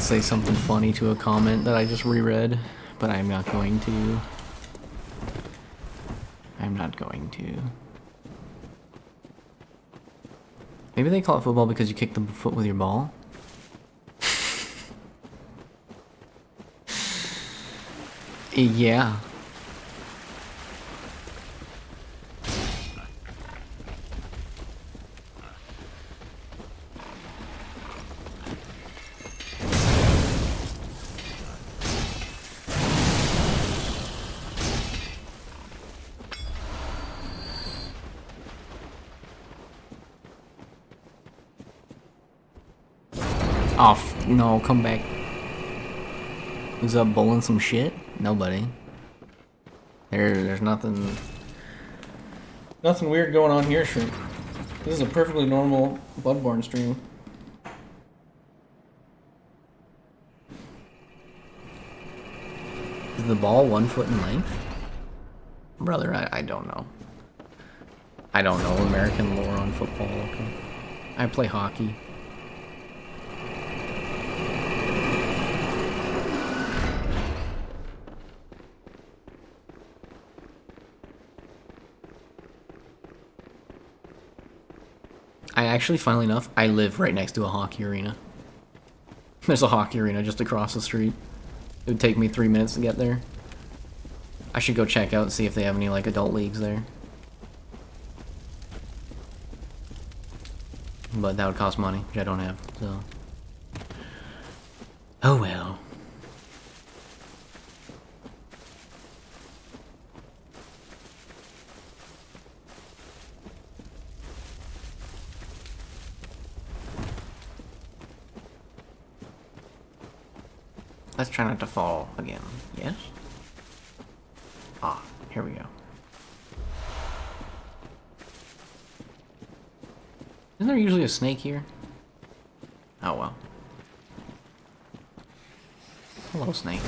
to say something funny to a comment that I just reread, but I'm not going to. I'm not going to. Maybe they call it football because you kick the foot with your ball? Yeah. Oh, no, come back. Who's up bowling some shit? Nobody. There's nothing weird going on here, Shrimp. This is a perfectly normal Bloodborne stream. Is the ball 1 foot in length? Brother, I don't know. I don't know American lore on football, okay? I play hockey. Actually, funnily enough, I live right next to a hockey arena. There's a hockey arena just across the street. It would take me 3 minutes to get there. I should go check out and see if they have any, like, adult leagues there. But that would cost money, which I don't have, so... Oh well. Let's try not to fall again. Yes? Ah, here we go. Isn't there usually a snake here? Oh well. Hello, snake.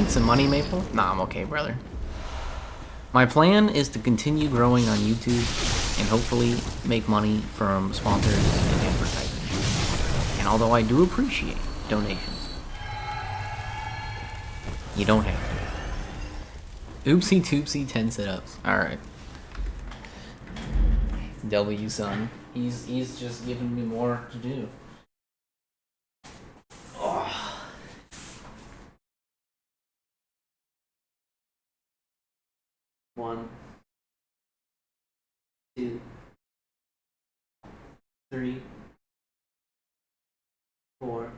Some money, Maple? Nah, I'm okay, brother. My plan is to continue growing on YouTube and hopefully make money from sponsors and advertising. And although I do appreciate donations, you don't have to. Oopsie toopsie 10 sit-ups. Alright. W son. He's just giving me more to do. Oh. 1, 2, 3, 4,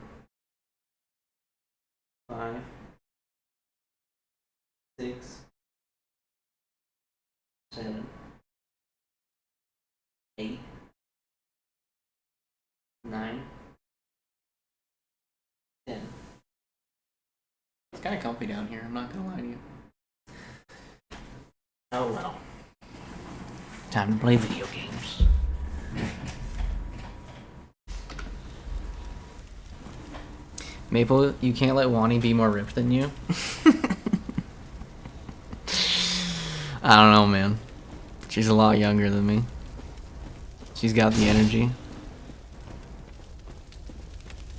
5, 6, 7, 8, 9, 10. It's kind of comfy down here, I'm not gonna lie to you. Oh well. Time to play video games. Maple, you can't let Wani be more ripped than you? I don't know, man. She's a lot younger than me. She's got the energy.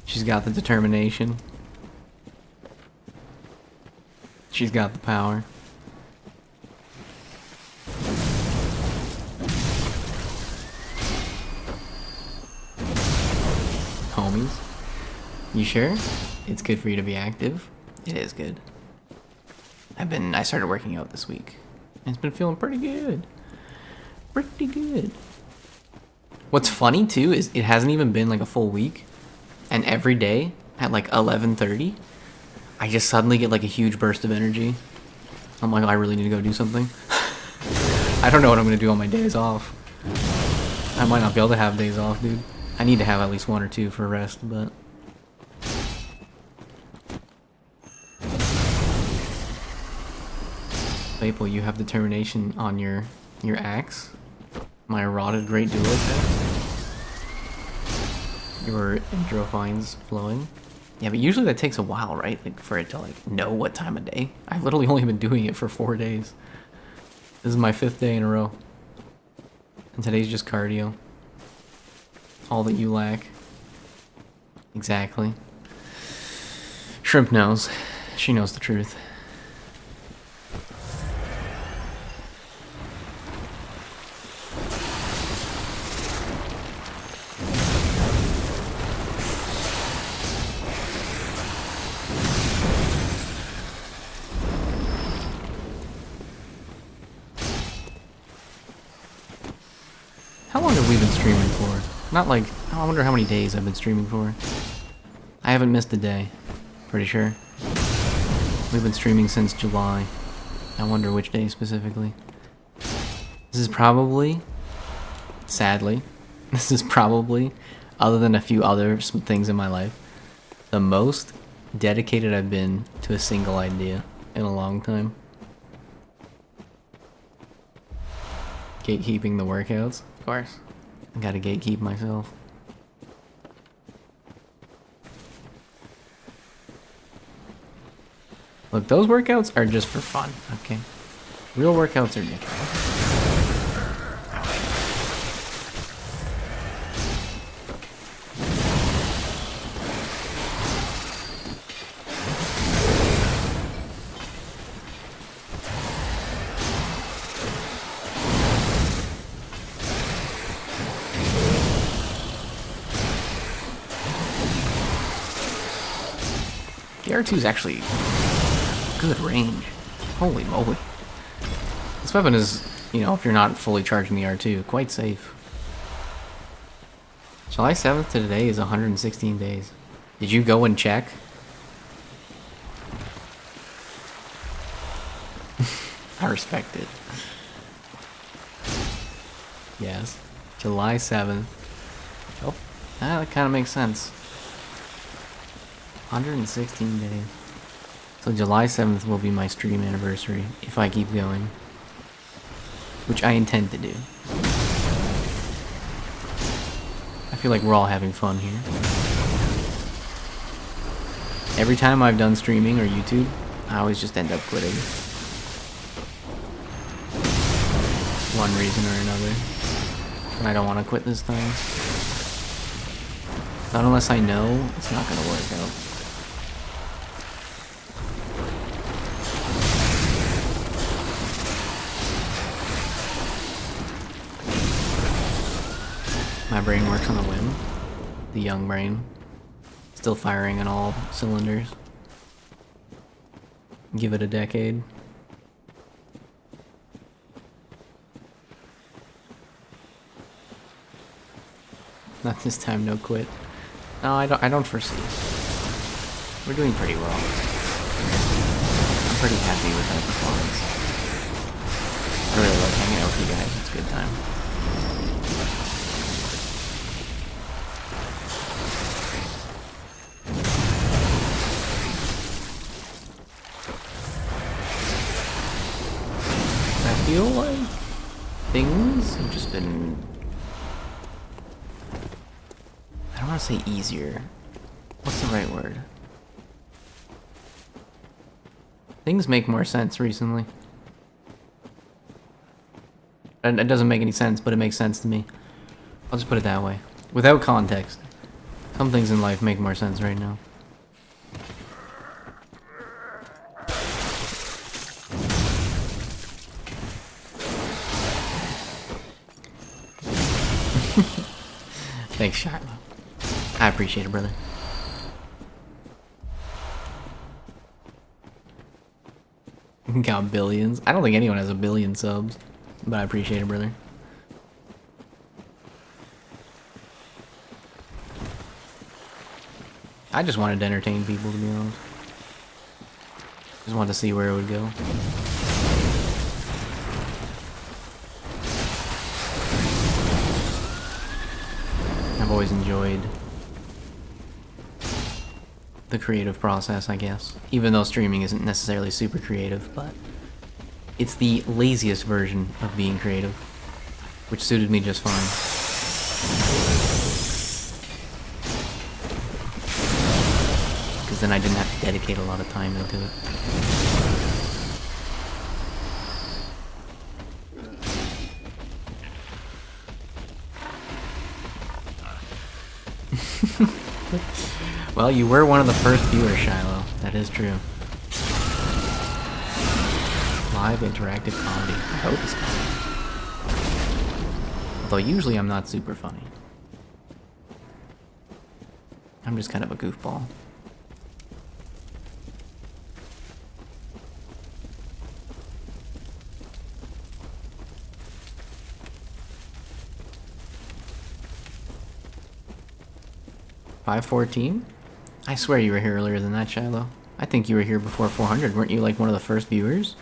She's got the determination. She's got the power. Homies, you sure? It's good for you to be active. It is good. I started working out this week. And it's been feeling pretty good. Pretty good. What's funny too is it hasn't even been like a full week. And every day at like 11:30, I just suddenly get like a huge burst of energy. I'm like, oh, I really need to go do something. I don't know what I'm gonna do on my days off. I might not be able to have days off, dude. I need to have at least 1 or 2 for rest, but... Maple, you have determination on your axe. My rotted great duelist. Your endorphins flowing. Yeah, but usually that takes a while, right? Like for it to like know what time of day. I've literally only been doing it for 4 days. This is my 5th day in a row. And today's just cardio. All that you lack. Exactly. Shrimp knows. She knows the truth. How long have we been streaming for? Not like, I wonder how many days I've been streaming for. I haven't missed a day. Pretty sure. We've been streaming since July. I wonder which day specifically. This is probably, sadly, this is probably, other than a few other things in my life, the most dedicated I've been to a single idea in a long time. Gatekeeping the workouts, of course. I gotta gatekeep myself. Look, those workouts are just for fun, okay? Real workouts are different. The R2 is actually good range. Holy moly. This weapon is, you know, if you're not fully charging the R2, quite safe. July 7th to today is 116 days. Did you go and check? I respect it. Yes. July 7th. Oh, that kind of makes sense. 116 days. So July 7th will be my stream anniversary, if I keep going. Which I intend to do. I feel like we're all having fun here. Every time I've done streaming or YouTube, I always just end up quitting. One reason or another. And I don't want to quit this time. Not unless I know it's not going to work out. My brain works on a whim. The young brain. Still firing on all cylinders. Give it a decade. Not this time, no quit. No, I don't foresee. We're doing pretty well. I'm pretty happy with our performance. I really like hanging out with you guys. It's a good time. I feel like things have just been, I don't want to say easier. What's the right word? Things make more sense recently. And it doesn't make any sense, but it makes sense to me. I'll just put it that way. Without context. Some things in life make more sense right now. Thanks, Shiloh. I appreciate it, brother. You can count billions. I don't think anyone has a billion subs, but I appreciate it, brother. I just wanted to entertain people, to be honest. Just wanted to see where it would go. I've always enjoyed the creative process, I guess. Even though streaming isn't necessarily super creative, but It's the laziest version of being creative, which suited me just fine. Because then I didn't have to dedicate a lot of time into it. Well, you were one of the first viewers, Shiloh. That is true. Live interactive comedy. I hope it's comedy. Although usually I'm not super funny. I'm just kind of a goofball. $514? I swear you were here earlier than that, Shiloh. I think you were here before 400. Weren't you like one of the first viewers?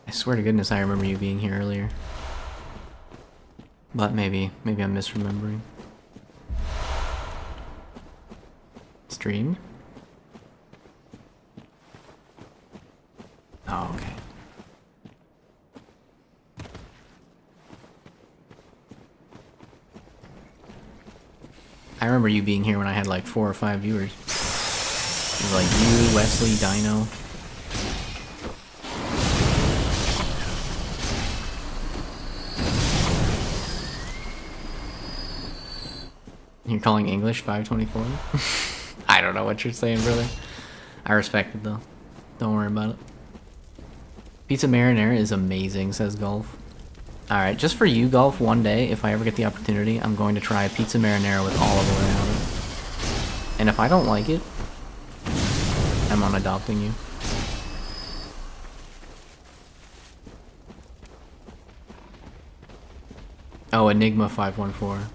I swear to goodness I remember you being here earlier. But maybe I'm misremembering. Streamed? Oh, okay. I remember you being here when I had like 4 or 5 viewers. It was like you, Wesley, Dino. You're calling English 524? I don't know what you're saying, brother. I respect it though. Don't worry about it. Pizza marinara is amazing, says Golf. Alright, just for you, Golf, one day, if I ever get the opportunity, I'm going to try a pizza marinara with olive oil on it. And if I don't like it, I'm unadopting you. Oh, Enigma 514.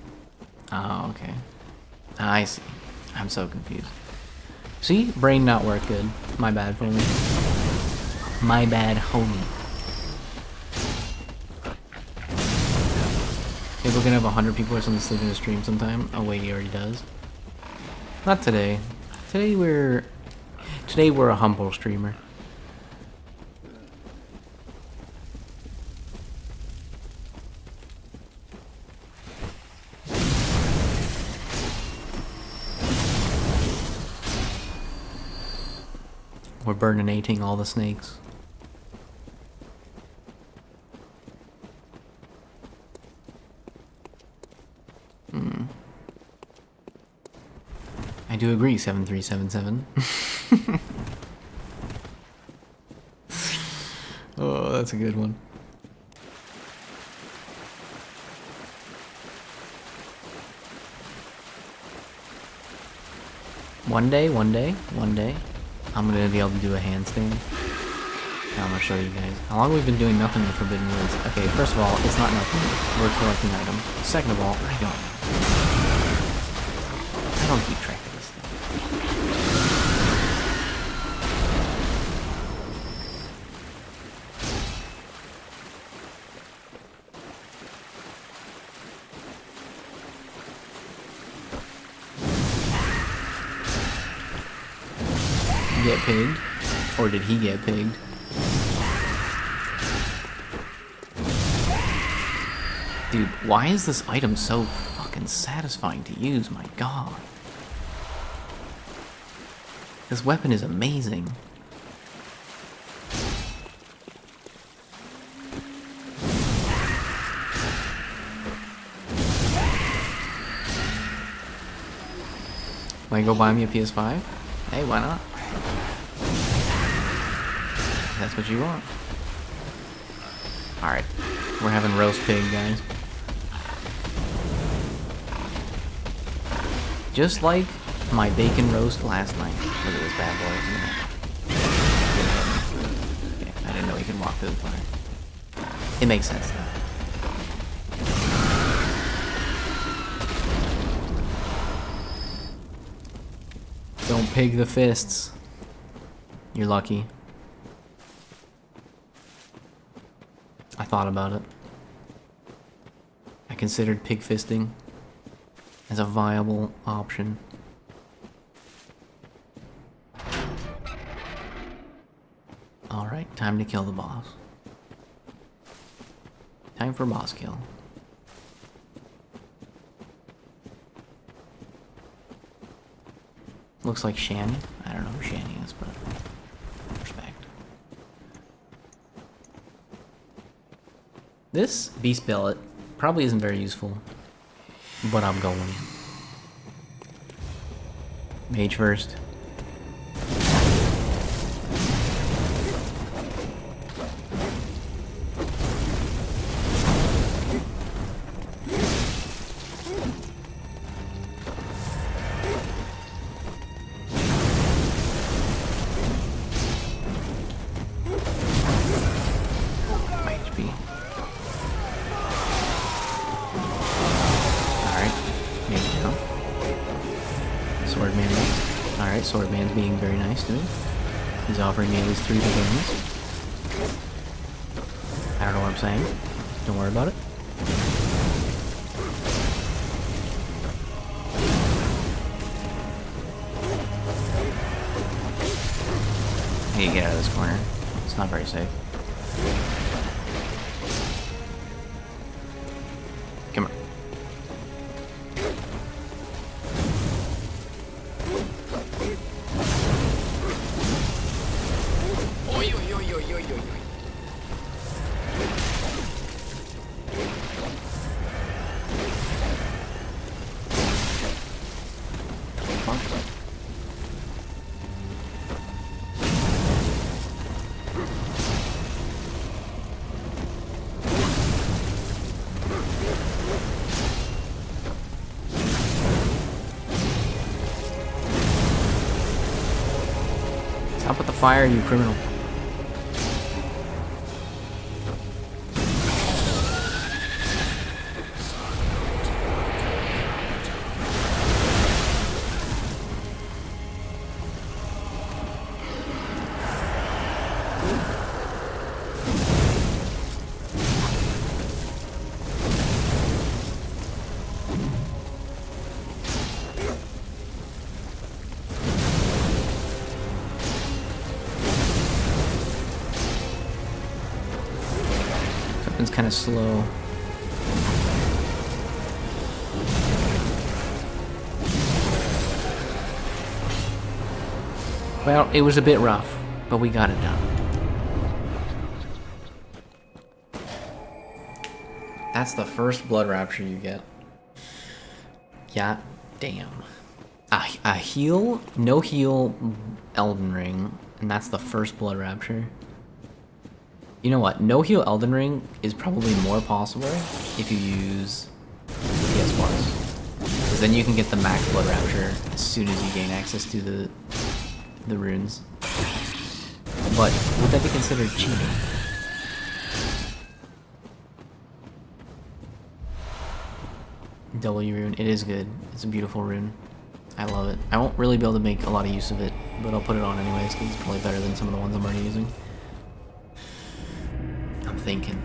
Oh, okay. I see. I'm so confused. See? Brain not work good. My bad, homie. My bad, homie. Maybe we're gonna have 100 people or something sleeping in the stream sometime. Oh wait, he already does. Not today. Today we're a humble streamer. We're burninating all the snakes. I do agree, 7377. Oh, that's a good one. One day, I'm gonna be able to do a handstand. Now I'm gonna show you guys. How long we've been doing nothing in the Forbidden Woods? Okay, first of all, it's not nothing. We're collecting items. Second of all, I don't keep track of this thing. You get pigged? Or did he get pigged? Dude, why is this item so fucking satisfying to use? My god. This weapon is amazing. Wanna go buy me a PS5? Hey, why not? That's what you want. Alright. We're having roast pig, guys. Just like my bacon roast last night. Look at this bad boy. Yeah, I didn't know he could walk through the fire. It makes sense though. Don't pig the fists. You're lucky. I thought about it. I considered pig fisting as a viable option. Time to kill the boss. Time for boss kill. Looks like Shanny. I don't know who Shanny is, but respect. This beast billet probably isn't very useful, but I'm going. Mage first. Swordman's being very nice to me. He's offering me at least 3 beginnings. I don't know what I'm saying. Don't worry about it. Hey, get out of this corner. It's not very safe. Come on. Stop with the fire, you criminal. It's kind of slow. Well, it was a bit rough, but we got it done. That's the first blood rapture you get. Yeah, damn. A heal, no heal Elden Ring, and that's the first blood rapture. You know what? No heal Elden Ring is probably more possible if you use PS Plus, because then you can get the max blood rapture as soon as you gain access to the runes. But would that be considered cheating? W rune, it is good. It's a beautiful rune. I love it. I won't really be able to make a lot of use of it, but I'll put it on anyways because it's probably better than some of the ones I'm already using. I'm thinking.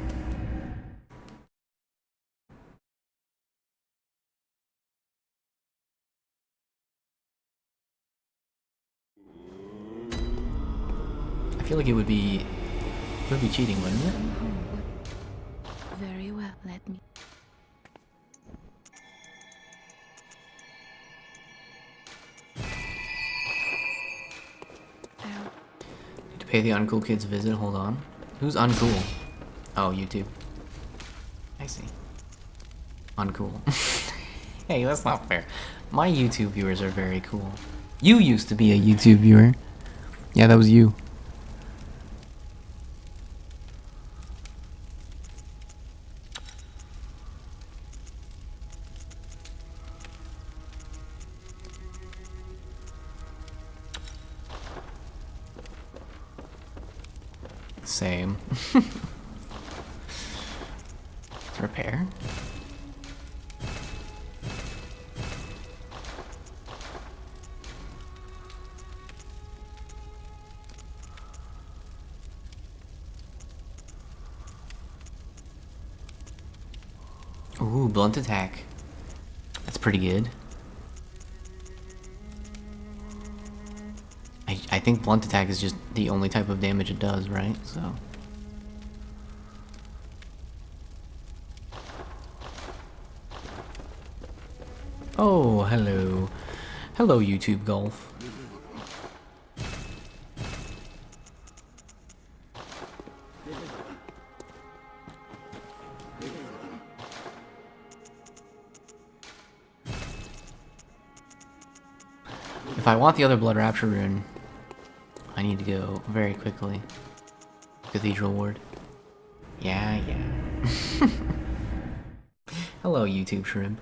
I feel like it would be cheating, wouldn't it? Very well, let me. Need to pay the uncool kids a visit, hold on. Who's uncool? Oh, YouTube. I see. Uncool. Hey, that's not fair. My YouTube viewers are very cool. You used to be a YouTube viewer. Yeah, that was you. Same. Repair. Ooh, blunt attack. That's pretty good. I think blunt attack is just the only type of damage it does, right? So. Oh, hello. Hello, YouTube Golf. If I want the other Blood Rapture rune, I need to go very quickly. Cathedral Ward. Yeah. Hello, YouTube Shrimp.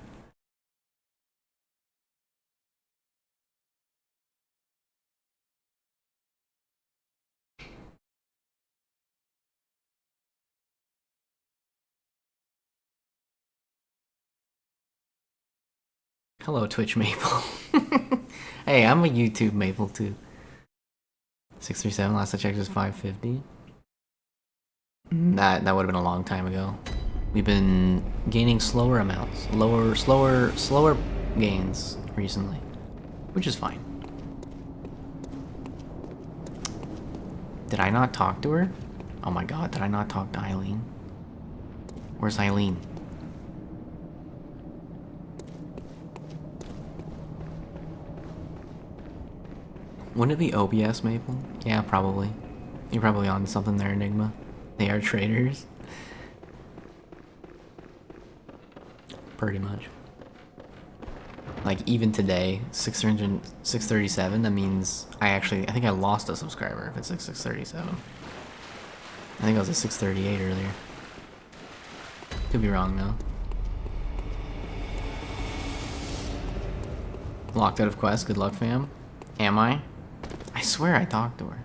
Hello, Twitch Maple. Hey, I'm a YouTube Maple too. 637, last I checked was 550. That would have been a long time ago. We've been gaining slower amounts. Slower gains recently. Which is fine. Did I not talk to her? Oh my god, did I not talk to Eileen? Where's Eileen? Wouldn't it be OBS Maple? Yeah, probably. You're probably on something there, Enigma. They are traitors. Pretty much. Like, even today, 637, that means I think I lost a subscriber if it's like 637. I think I was at 638 earlier. Could be wrong, though. Locked out of quest, good luck, fam. Am I? I swear I talked to her.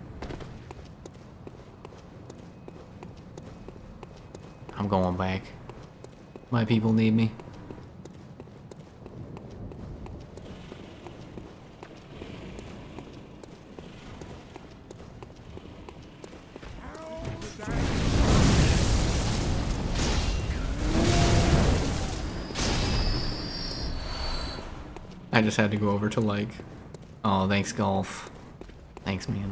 I'm going back. My people need me. I just had to go over to like... Oh, thanks, Golf. Thanks, man.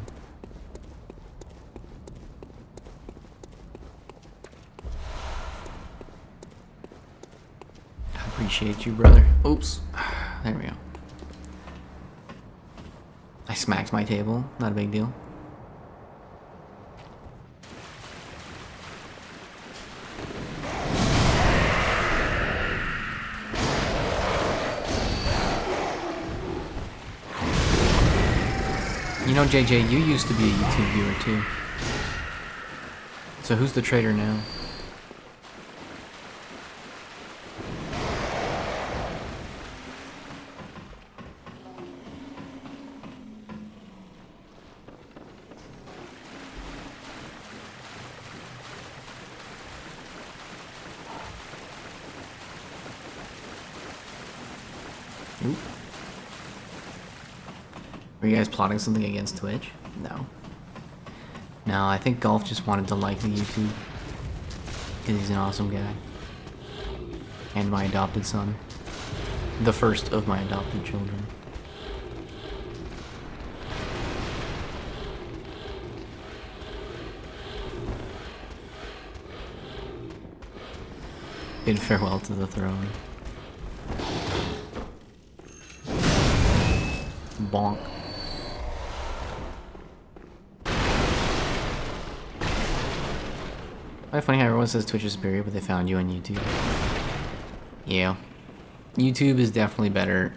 I appreciate you, brother. Oops. There we go. I smacked my table. Not a big deal. You know, JJ, you used to be a YouTube viewer too. So who's the traitor now? Oop. Were you guys plotting something against Twitch? No. No, I think Golf just wanted to like the YouTube. Because he's an awesome guy. And my adopted son. The first of my adopted children. Bid farewell to the throne. Bonk. Quite funny how everyone says Twitch is superior, but they found you on YouTube. Yeah. YouTube is definitely better.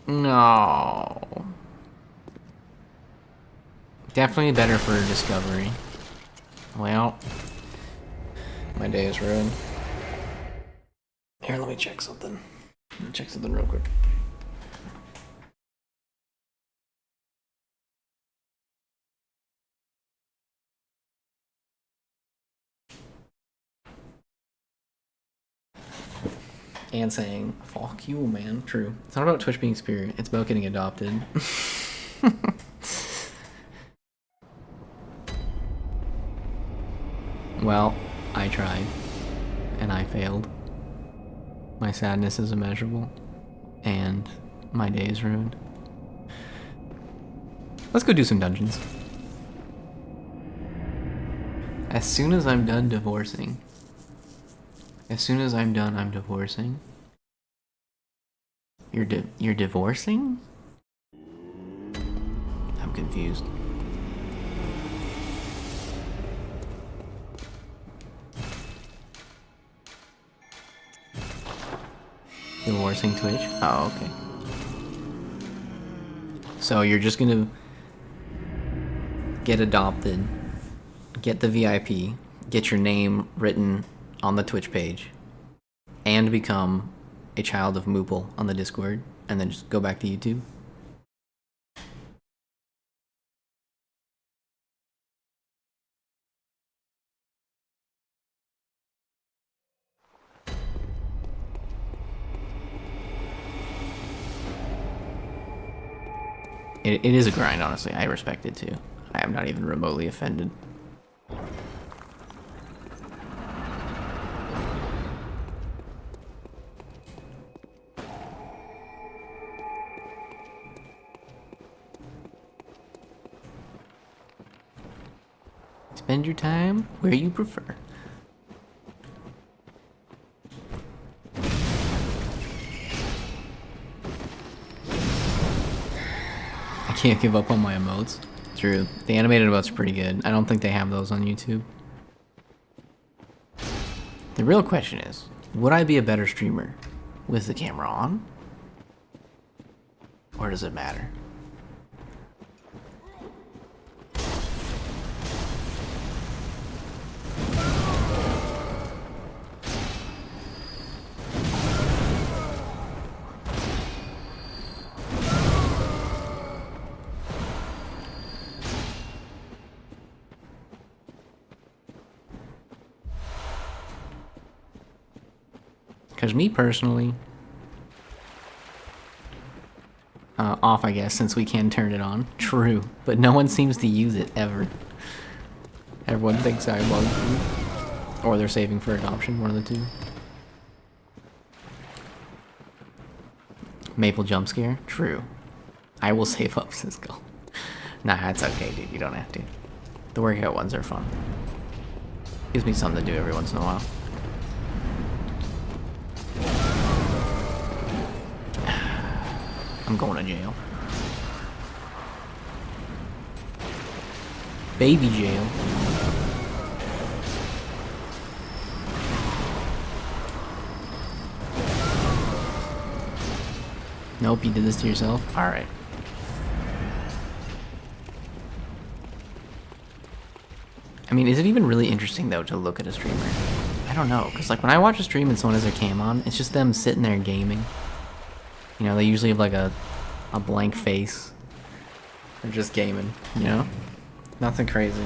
No. Definitely better for discovery. Well, my day is ruined. Here, let me check something. Check something real quick. And saying, fuck you, man. True. It's not about Twitch being superior. It's about getting adopted. Well, I tried. And I failed. My sadness is immeasurable. And my day is ruined. Let's go do some dungeons. As soon as I'm done divorcing. As soon as I'm done, I'm divorcing. You're divorcing? I'm confused. Divorcing Twitch? Oh, okay. So you're just gonna get adopted, get the VIP, get your name written on the Twitch page, and become a child of Moople on the Discord, and then just go back to YouTube? It is a grind, honestly. I respect it too. I am not even remotely offended. Spend your time where you prefer. I can't give up on my emotes. True. The animated emotes are pretty good. I don't think they have those on YouTube. The real question is, would I be a better streamer with the camera on? Or does it matter? Because me personally, off I guess, since we can turn it on. True, but no one seems to use it ever. Everyone thinks I won't, or they're saving for adoption, one of the two. Maple jump scare? True. I will save up, Cisco. Nah, it's okay, dude. You don't have to. The workout ones are fun. Gives me something to do every once in a while. I'm going to jail. Baby jail. Nope, you did this to yourself? Alright. I mean, is it even really interesting, though, to look at a streamer? I don't know, because, like, when I watch a stream and someone has their cam on, it's just them sitting there gaming. You know, they usually have, like, a blank face. They're just gaming, you know? Nothing crazy.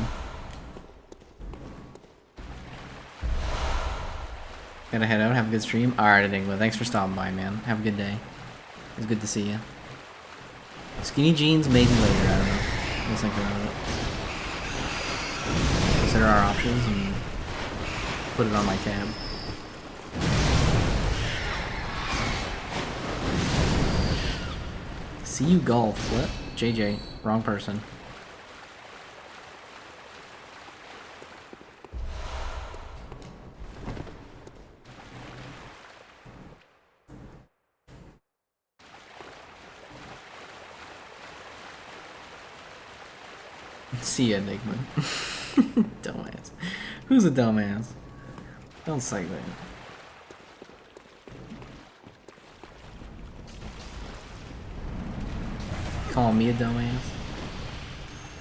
Gotta head out, have a good stream. Alright, Enigma, thanks for stopping by, man. Have a good day. It's good to see you. Skinny jeans, maybe later, I don't know. Let's think about it. Consider our options and put it on my tab. See you golf. What? JJ. Wrong person. See ya, Enigma. Dumbass. Who's a dumbass? Don't say that. Call me a dumbass?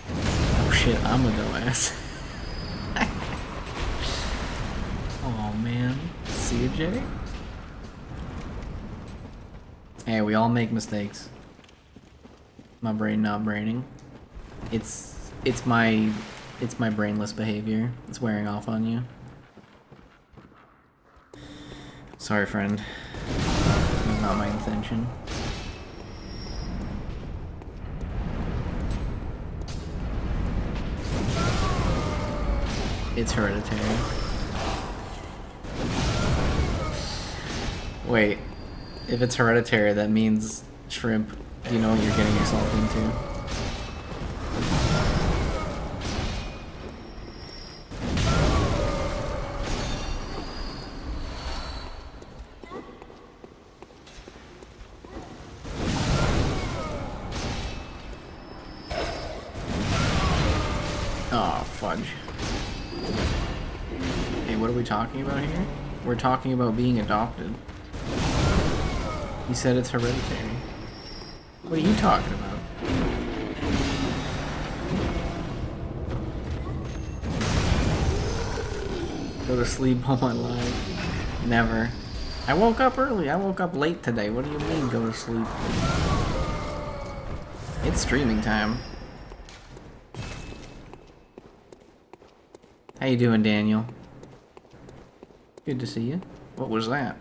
Oh shit, I'm a dumbass. Oh man. See ya, Jay? Hey, we all make mistakes. My brain not braining. It's my brainless behavior. It's wearing off on you. Sorry, friend. That was not my intention. It's hereditary. Wait, if it's hereditary, that means shrimp. Do you know what you're getting yourself into? fudge. Hey, what are we talking about here? We're talking about being adopted. You said it's hereditary. What are you talking about? Go to sleep home online. Never. I woke up early. I woke up late today. What do you mean go to sleep? It's streaming time. How you doing, Daniel? Good to see you. What was that?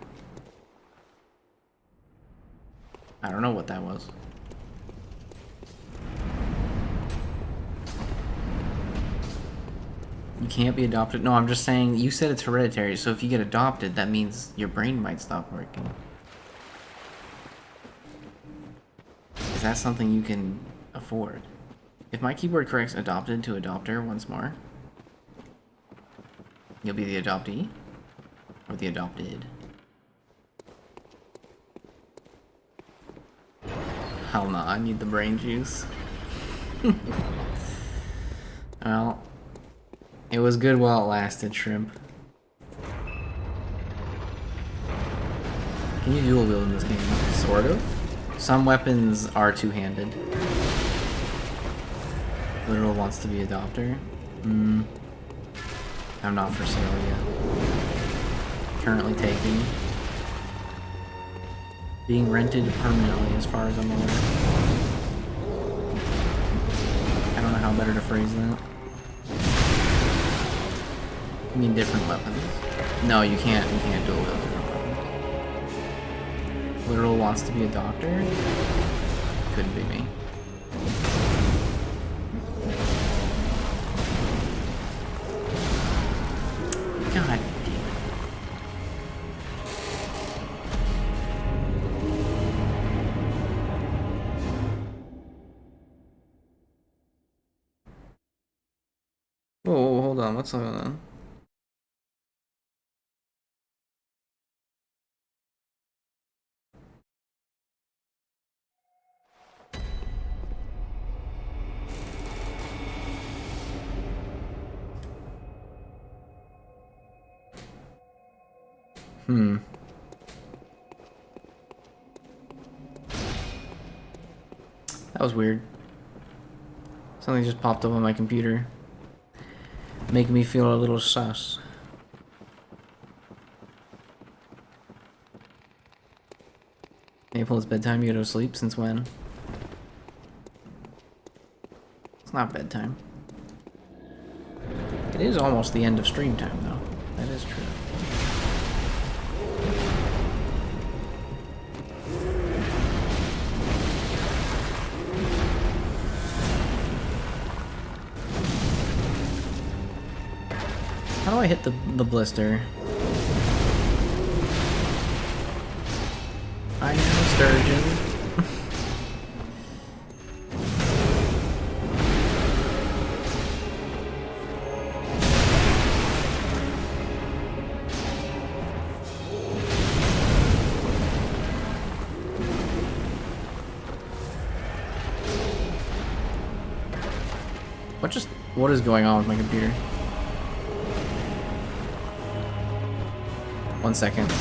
I don't know what that was. You can't be adopted. No, I'm just saying, you said it's hereditary, so if you get adopted, that means your brain might stop working. Is that something you can afford? If my keyboard corrects adopted to adopter once more, you'll be the adoptee? Or the adopted? Hell no, I need the brain juice. Well, it was good while it lasted, Shrimp. Can you dual wield in this game? Sort of. Some weapons are two-handed. Literal wants to be adopter. I'm not for sale yet. Currently taking. Being rented permanently as far as I'm aware. I don't know how better to phrase that. You mean different weapons? No, you can't dual wield different weapons. Literal wants to be a doctor? Couldn't be me. God damn it. Whoa, hold on, what's going on? That was weird. Something just popped up on my computer. Making me feel a little sus. Maple, it's bedtime. You go to sleep. Since when? It's not bedtime. It is almost the end of stream time, though. That is true. How do I hit the blister? I am a sturgeon. What is going on with my computer? 1 second.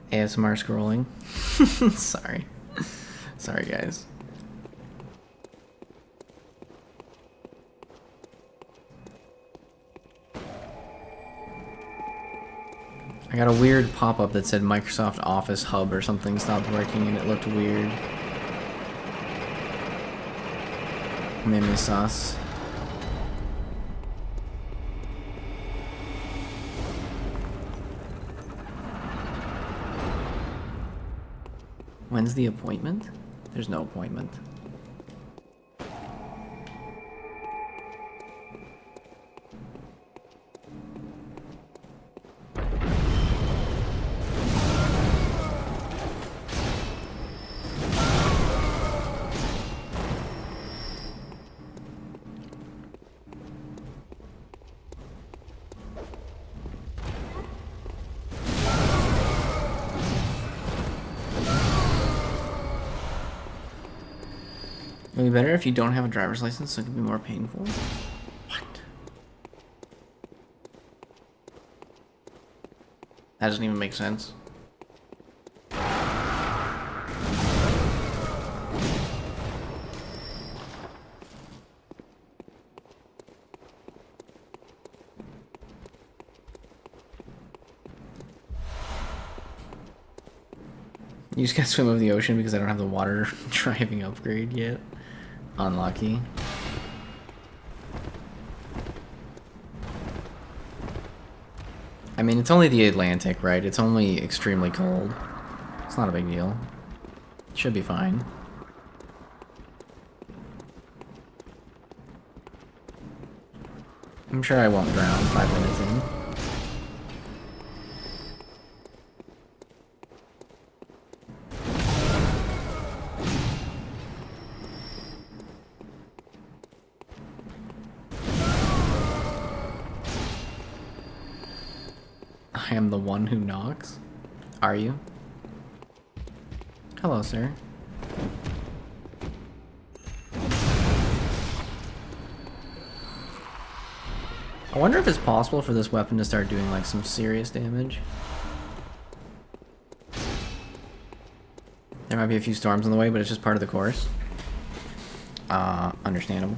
ASMR scrolling. Sorry. Sorry, guys. I got a weird pop-up that said Microsoft Office Hub or something stopped working and it looked weird. Made me sus. When's the appointment? There's no appointment. It'll be better if you don't have a driver's license, so it can be more painful. What? That doesn't even make sense. You just gotta swim over the ocean because I don't have the water driving upgrade yet. Unlucky. I mean, it's only the Atlantic, right? It's only extremely cold. It's not a big deal. Should be fine. I'm sure I won't drown 5 minutes in. I am the one who knocks? Are you? Hello, sir. I wonder if it's possible for this weapon to start doing like some serious damage. There might be a few storms on the way, but it's just part of the course. Understandable.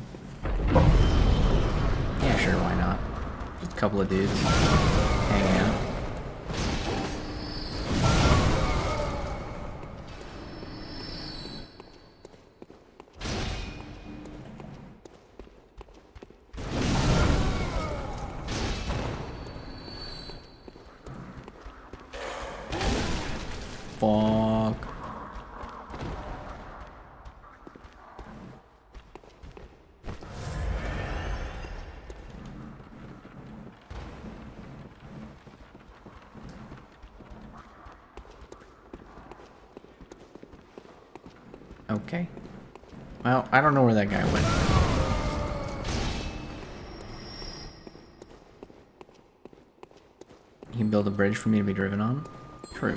Yeah, sure, why not? Just a couple of dudes hanging out. Fuck. Okay. Well, I don't know where that guy went. You can build a bridge for me to be driven on? True.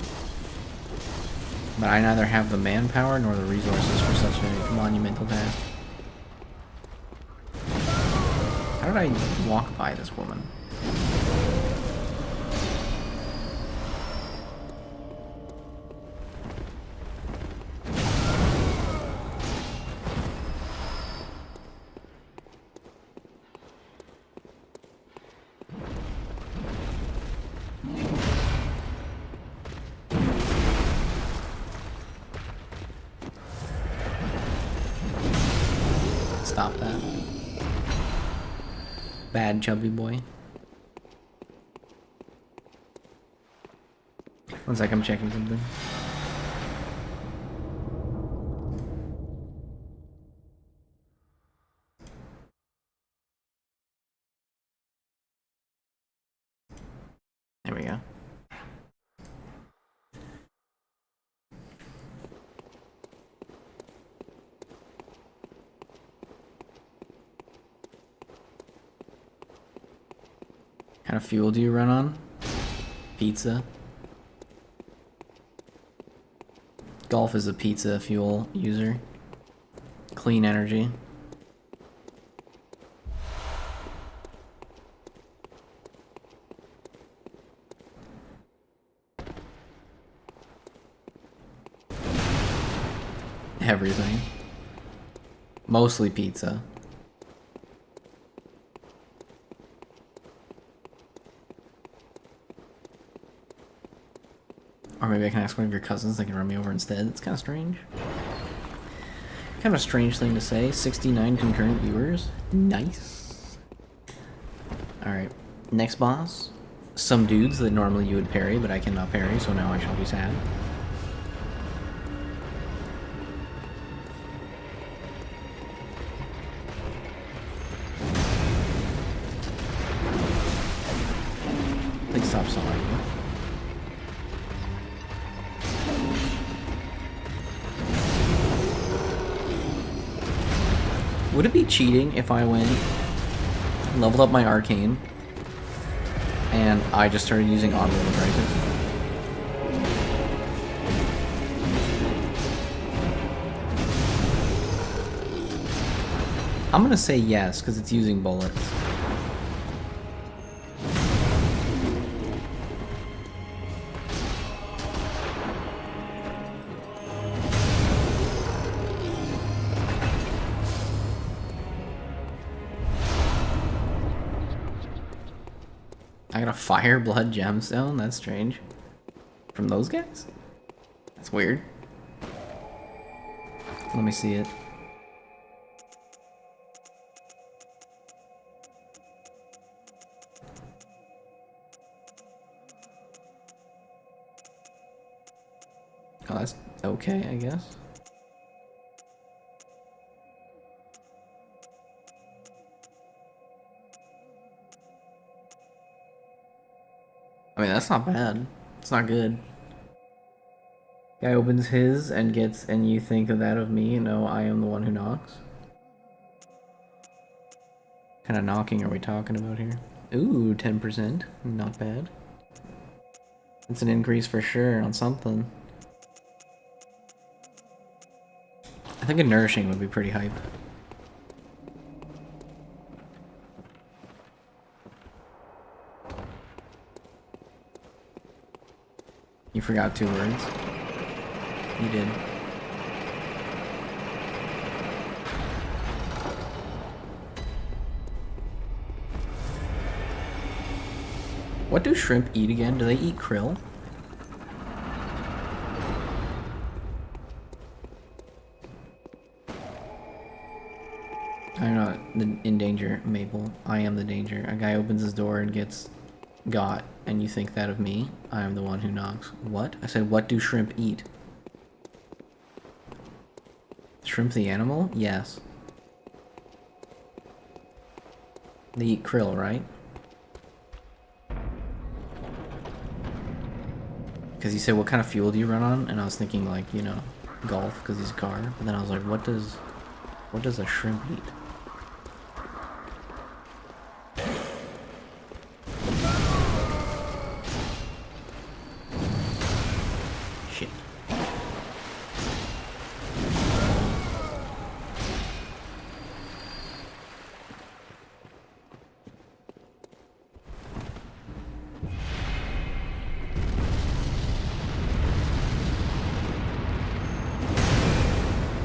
But I neither have the manpower nor the resources for such a monumental task. How did I walk by this woman? Stop that. Bad chubby boy. One sec, I'm checking something. There we go. What kind of fuel do you run on? Pizza. Golf is a pizza fuel user. Clean energy. Everything. Mostly pizza. Or maybe I can ask one of your cousins that can run me over instead. It's kind of strange. Kind of a strange thing to say. 69 concurrent viewers. Nice. Alright. Next boss. Some dudes that normally you would parry, but I cannot parry, so now I shall be sad. Please stop sawing. Would it be cheating if I went, leveled up my arcane, and I just started using auto crisis? I'm gonna say yes, because it's using bullets. I got a fire blood gemstone? That's strange. From those guys? That's weird. Let me see it. Oh, that's okay, I guess. I mean, that's not bad. It's not good. Guy opens his and gets, and you think of that of me. No, I am the one who knocks. What kind of knocking are we talking about here? Ooh, 10%. Not bad. It's an increase for sure on something. I think a nourishing would be pretty hype. You forgot 2 words. You did. What do shrimp eat again? Do they eat krill? I'm not in danger, Maple. I am the danger. A guy opens his door and gets got, and you think that of me. I am the one who knocks. What? I said, what do shrimp eat? Shrimp the animal? Yes. They eat krill, right? Because he said, what kind of fuel do you run on? And I was thinking, like, you know, golf, because he's a car. But then I was like, what does a shrimp eat? Shit.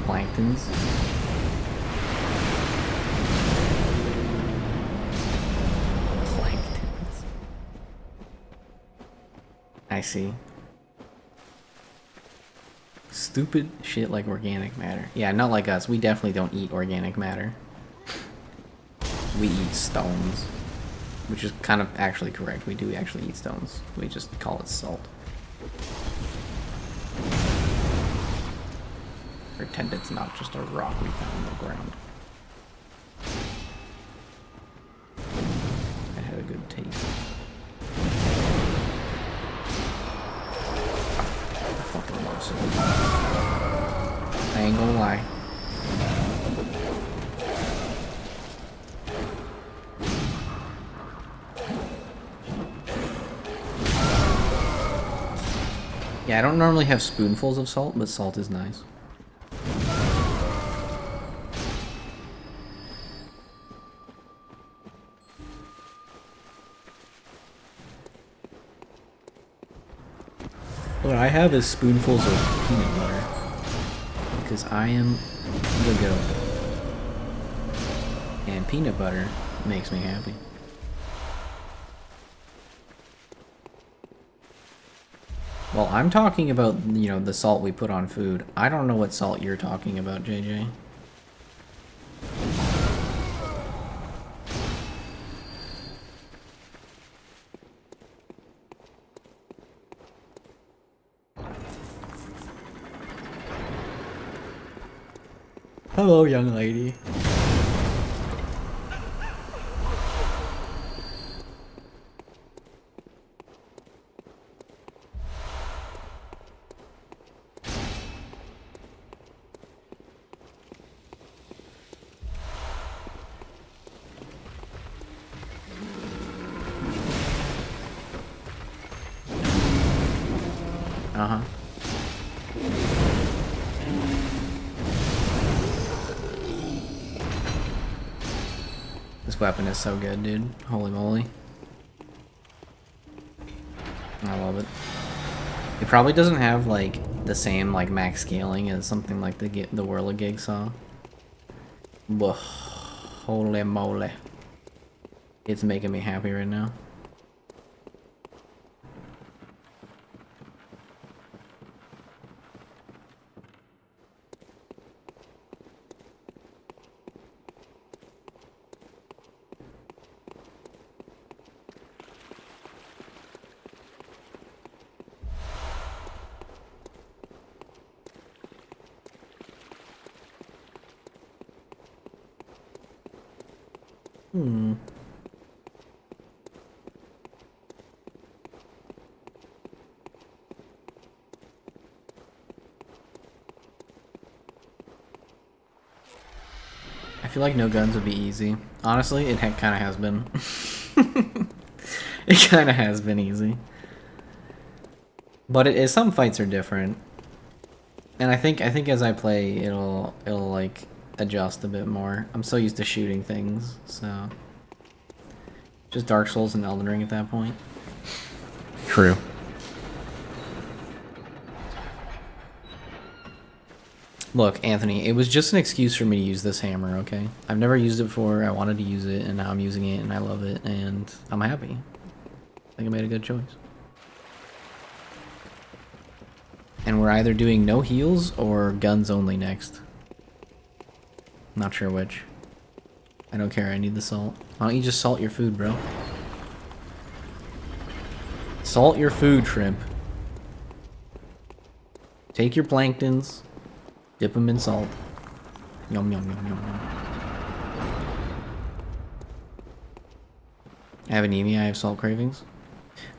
Planktons. Planktons. I see. Stupid shit like organic matter. Yeah, not like us. We definitely don't eat organic matter. We eat stones. Which is kind of actually correct. We do actually eat stones. We just call it salt. Pretend it's not just a rock we found on the ground. It had a good taste. I fucking love salt. I ain't gonna lie. Yeah, I don't normally have spoonfuls of salt, but salt is nice. What I have is spoonfuls of peanut butter, because I am the goat, and peanut butter makes me happy. Well, I'm talking about, you know, the salt we put on food. I don't know what salt you're talking about, JJ. Hello, young lady. Uh-huh. This weapon is so good, dude. Holy moly. I love it. It probably doesn't have, like, the same, like, max scaling as something like the Whirligig saw. But holy moly. It's making me happy right now. I feel like no guns would be easy. Honestly, it kind of has been. It kind of has been easy. But it is, some fights are different. And I think as I play, it'll like adjust a bit more. I'm so used to shooting things, so just Dark Souls and Elden Ring at that point. True. Look, Anthony, it was just an excuse for me to use this hammer, okay? I've never used it before, I wanted to use it, and now I'm using it, and I love it, and I'm happy. I think I made a good choice. And we're either doing no heals or guns only next. Not sure which. I don't care, I need the salt. Why don't you just salt your food, bro? Salt your food, shrimp. Take your planktons. Dip them in salt. Yum, yum, yum, yum, yum. I have anemia, I have salt cravings.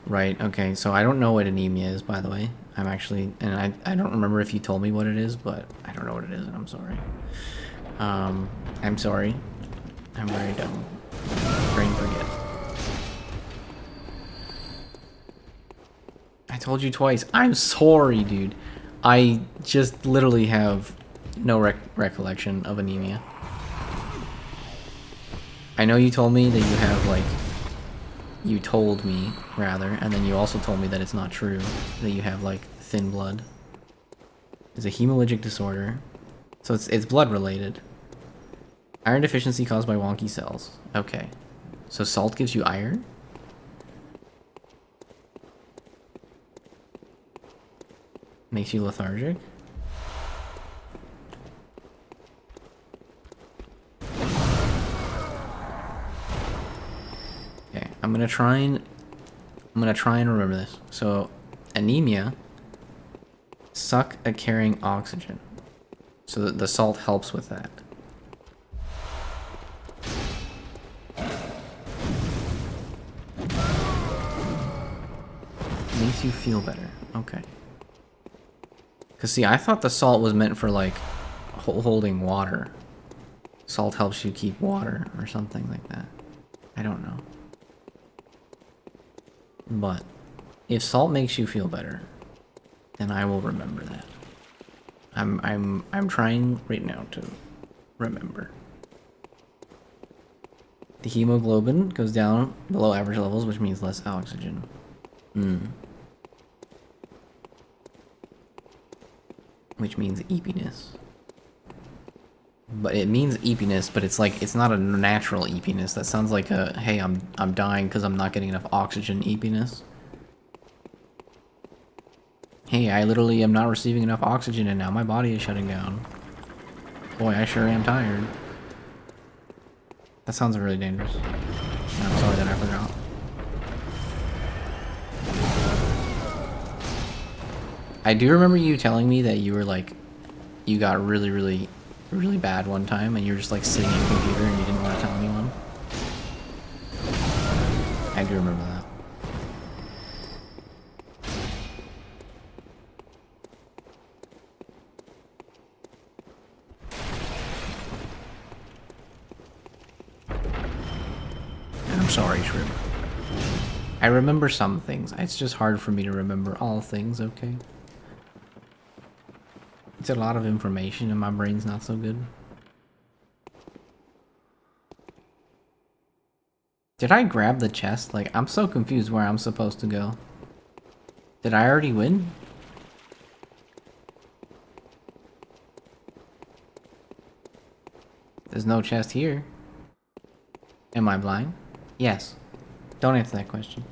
Right, okay, so I don't know what anemia is, by the way. I'm actually, and I don't remember if you told me what it is, but I don't know what it is, and I'm sorry. I'm sorry. I'm very dumb. Brain forget. I told you twice. I'm sorry, dude. I just literally have no recollection of anemia. I know you told me that you have, like... You told me, rather, and then you also told me that it's not true, that you have, like, thin blood. It's a hemolytic disorder. So it's blood-related. Iron deficiency caused by wonky cells. Okay. So salt gives you iron? Makes you lethargic? Okay, I'm gonna try and remember this. So, anemia, suck at carrying oxygen. So the salt helps with that. Makes you feel better. Okay. Because, see, I thought the salt was meant for, like, holding water. Salt helps you keep water or something like that. I don't know. But if salt makes you feel better, then I will remember that. I'm trying right now to remember. The hemoglobin goes down below average levels, which means less oxygen. Which means eepiness. But it means eepiness, but it's like, it's not a natural eepiness. That sounds like a, hey, I'm dying because I'm not getting enough oxygen eepiness. Hey, I literally am not receiving enough oxygen and now my body is shutting down. Boy, I sure am tired. That sounds really dangerous. And I'm sorry that I forgot. I do remember you telling me that you were like, you got really bad one time and you were just like sitting in a computer and you didn't want to tell anyone. I do remember that. I'm sorry, Shrimp. I remember some things. It's just hard for me to remember all things, okay? It's a lot of information and my brain's not so good. Did I grab the chest? Like, I'm so confused where I'm supposed to go. Did I already win? There's no chest here. Am I blind? Yes. Don't answer that question.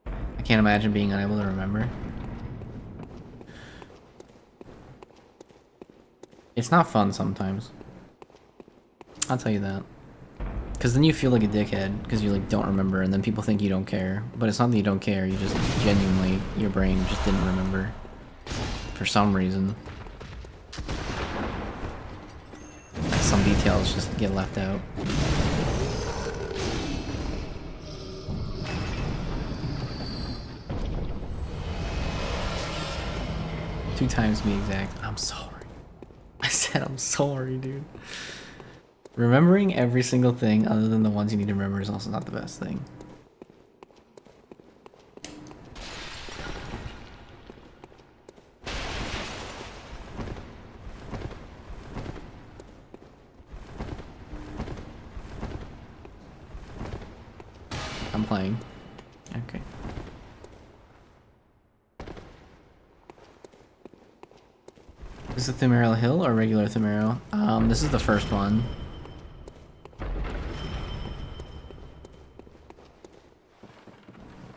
I can't imagine being unable to remember. It's not fun sometimes. I'll tell you that. Because then you feel like a dickhead because you like don't remember, and then people think you don't care. But it's not that you don't care. You just genuinely, your brain just didn't remember for some reason. Like some details just get left out. Two times me exact. I'm sorry. I said I'm sorry, dude. Remembering every single thing other than the ones you need to remember is also not the best thing. I'm playing. Okay. Is it Thumeral Hill or regular Thumeral? This is the first one.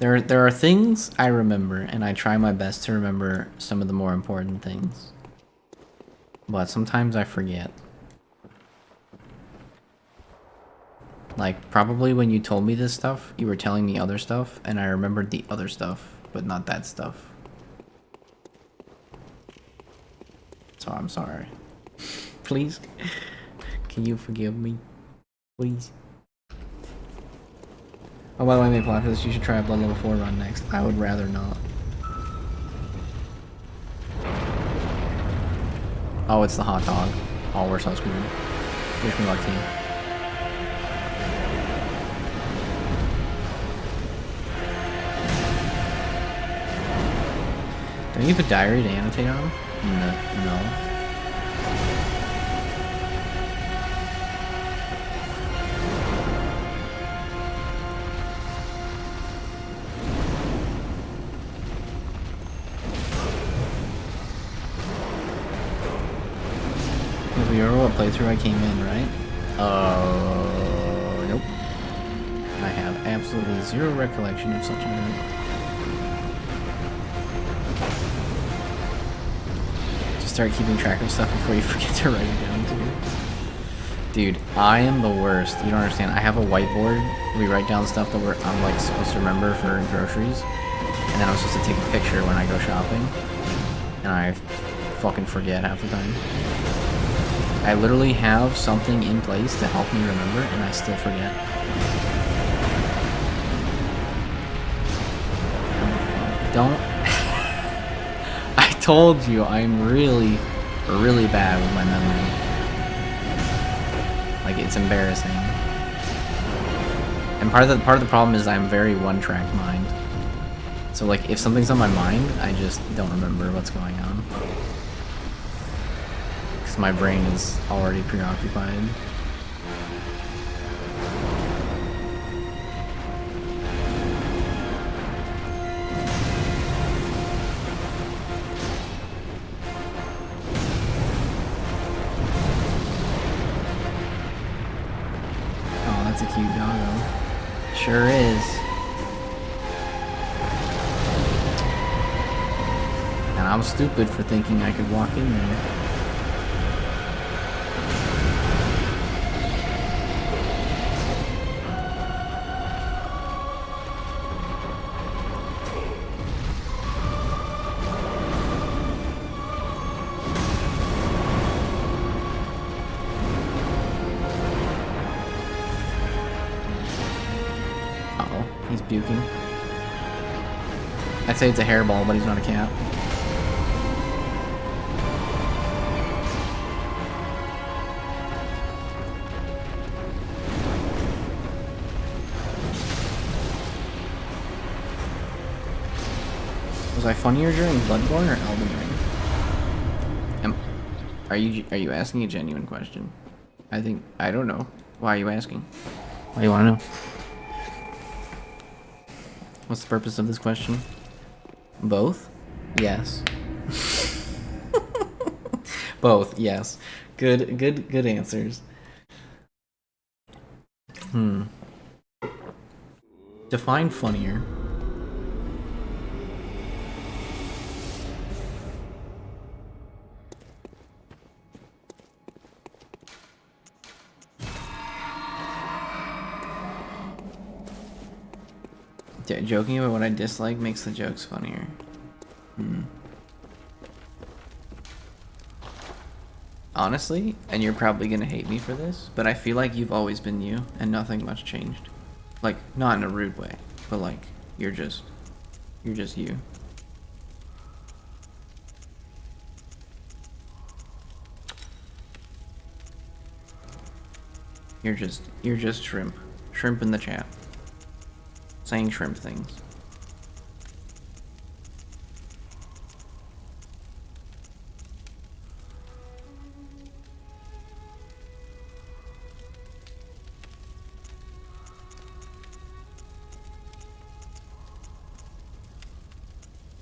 There are things I remember, and I try my best to remember some of the more important things. But sometimes I forget. Like, probably when you told me this stuff, you were telling me other stuff, and I remembered the other stuff, but not that stuff. So I'm sorry. Please? Can you forgive me? Please? Oh, by the way, Maple, after this, you should try a Blood Level 4 run next. I would rather not. Oh, it's the hot dog. Oh, we're so screwed. Wish me luck, team. Don't you have a diary to annotate on? No. You remember what playthrough I came in, right? Nope. I have absolutely zero recollection of such an event. Just start keeping track of stuff before you forget to write it down, too. Dude, I am the worst. You don't understand. I have a whiteboard. We write down stuff that I'm like supposed to remember for groceries. And then I'm supposed to take a picture when I go shopping. And I fucking forget half the time. I literally have something in place to help me remember, and I still forget. Don't... I told you, I'm really, really bad with my memory. Like, it's embarrassing. And part of the problem is I'm very one-track mind. So, like, if something's on my mind, I just don't remember what's going on. My brain is already preoccupied. Oh, that's a cute doggo. Sure is. And I'm stupid for thinking I could walk in there. He's puking. I'd say it's a hairball, but he's not a cat. Was I funnier during Bloodborne or Elden Ring? Are you asking a genuine question? I don't know. Why are you asking? Why do you want to know? What's the purpose of this question? Both? Yes. Both, yes. Good answers. Define funnier. Yeah, joking about what I dislike makes the jokes funnier. Honestly, and you're probably gonna hate me for this, but I feel like you've always been you, and nothing much changed. Like, not in a rude way, but like, you're just you. You're just shrimp. Shrimp in the chat. Saying shrimp things.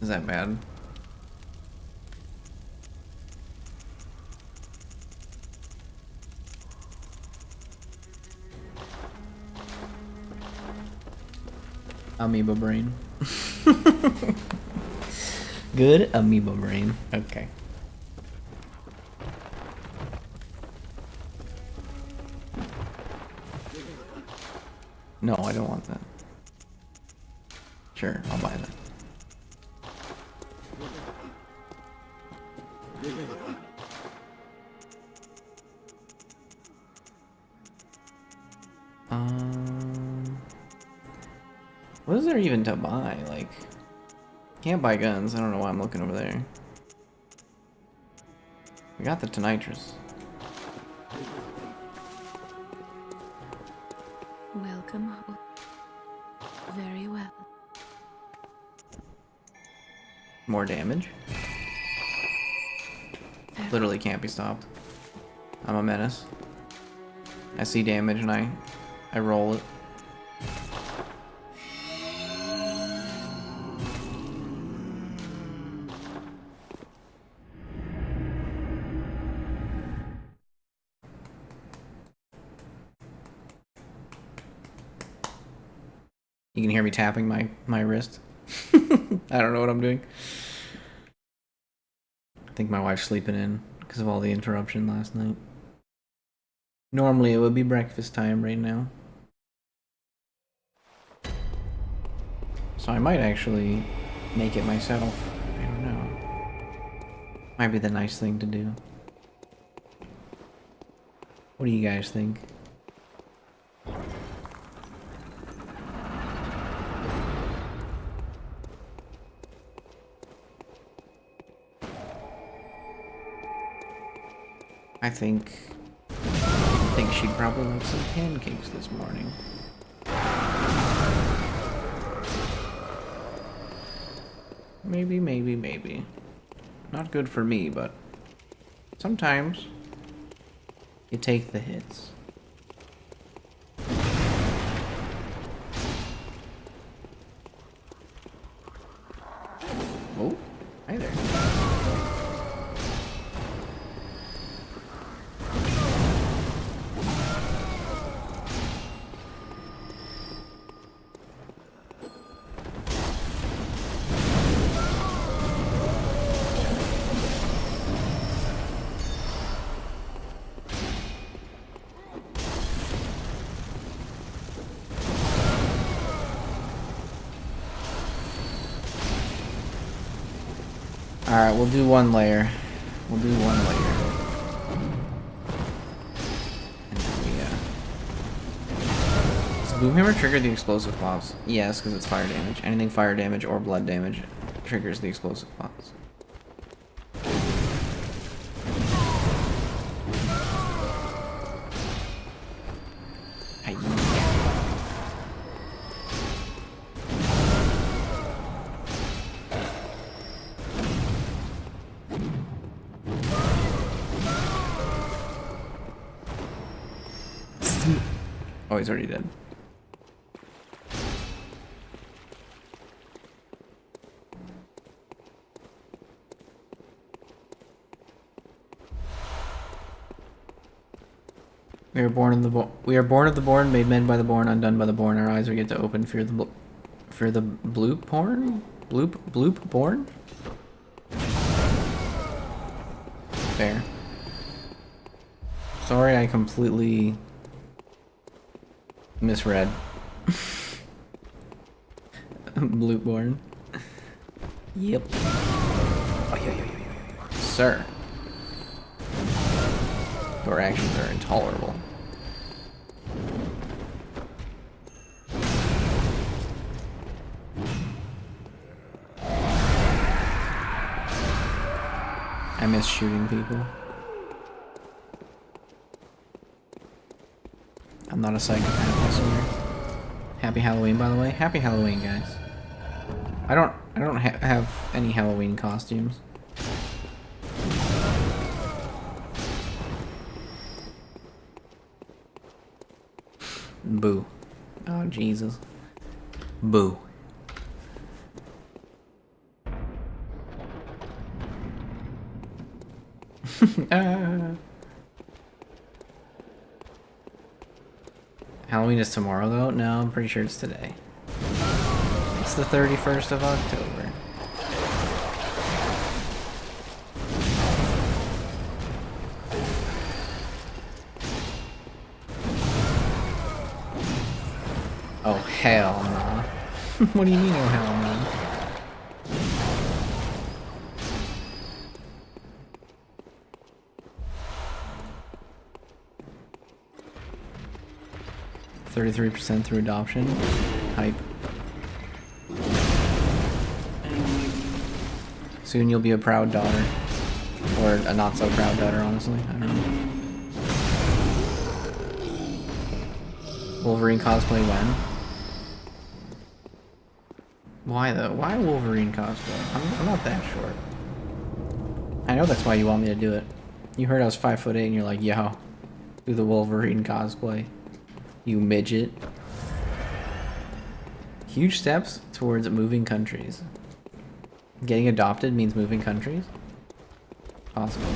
Is that bad? Amoeba brain. Good amoeba brain. Okay. No, I don't want that. Sure, I'll buy that. What is there even to buy? Like, can't buy guns. I don't know why I'm looking over there. We got the Tonitrus. Welcome. Very well. More damage. Literally can't be stopped. I'm a menace. I see damage and I roll it. You can hear me tapping my wrist. I don't know what I'm doing. I think my wife's sleeping in because of all the interruption last night. Normally it would be breakfast time right now. So I might actually make it myself. I don't know. Might be the nice thing to do. What do you guys think? I think she'd probably like some pancakes this morning. Maybe. Not good for me, but sometimes you take the hits. Oh, hi there. Alright, we'll do one layer. We'll do one layer. And then does Boomhammer trigger the explosive pops? Yes, because it's fire damage. Anything fire damage or blood damage triggers the explosive pops. Oh, he's already dead. We are born of the born, made men by the born, undone by the born. Our eyes are yet to open. Fear the bloop porn? Bloop born? Fair. Sorry, I completely misread. Bloop born. Yep. Oh, yeah. Sir. Your actions are intolerable. I miss shooting people. I'm not a psychopath, I swear. Happy Halloween, by the way. Happy Halloween, guys. I don't have any Halloween costumes. Boo. Oh, Jesus. Boo. Halloween is tomorrow, though? No, I'm pretty sure it's today. It's the 31st of October. Oh, hell no. What do you mean, oh, hell no? %through adoption. Hype. Soon you'll be a proud daughter. Or a not so proud daughter, honestly. I don't know. Wolverine cosplay when? Why though? Why Wolverine cosplay? I'm not that short. I know that's why you want me to do it. You heard I was 5'8" and you're like, yo, do the Wolverine cosplay. You midget. Huge steps towards moving countries. Getting adopted means moving countries? Possible.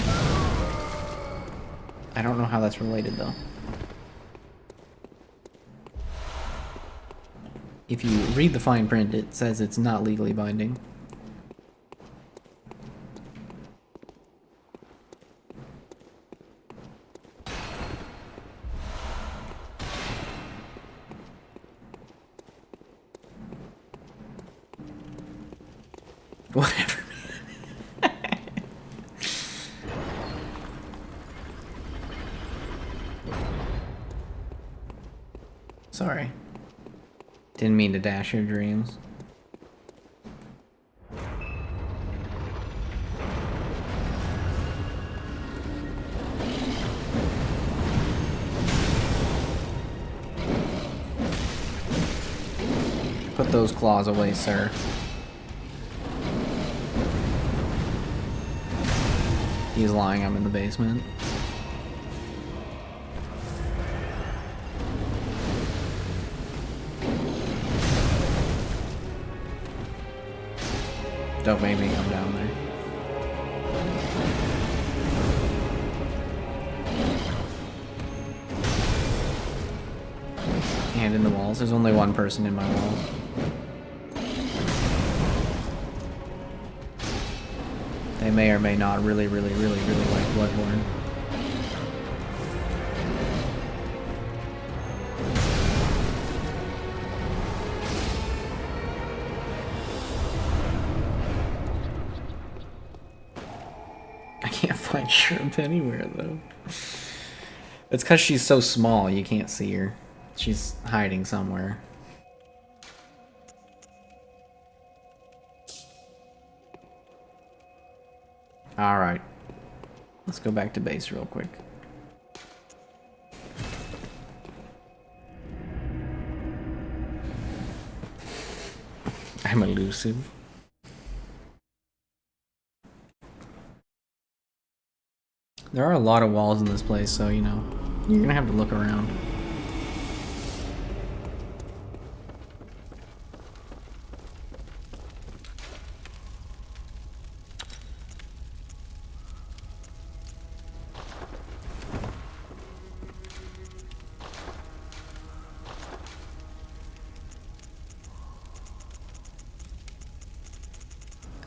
I don't know how that's related though. If you read the fine print, it says it's not legally binding. Whatever. Sorry. Didn't mean to dash your dreams. Put those claws away, sir. He's lying, I'm in the basement. Don't make me come down there. And in the walls. There's only one person in my walls. They may or may not really like Bloodborne. I can't find Shrimp anywhere though. It's because she's so small, you can't see her. She's hiding somewhere. Alright. Let's go back to base real quick. I'm elusive. There are a lot of walls in this place, so, you know, you're gonna have to look around.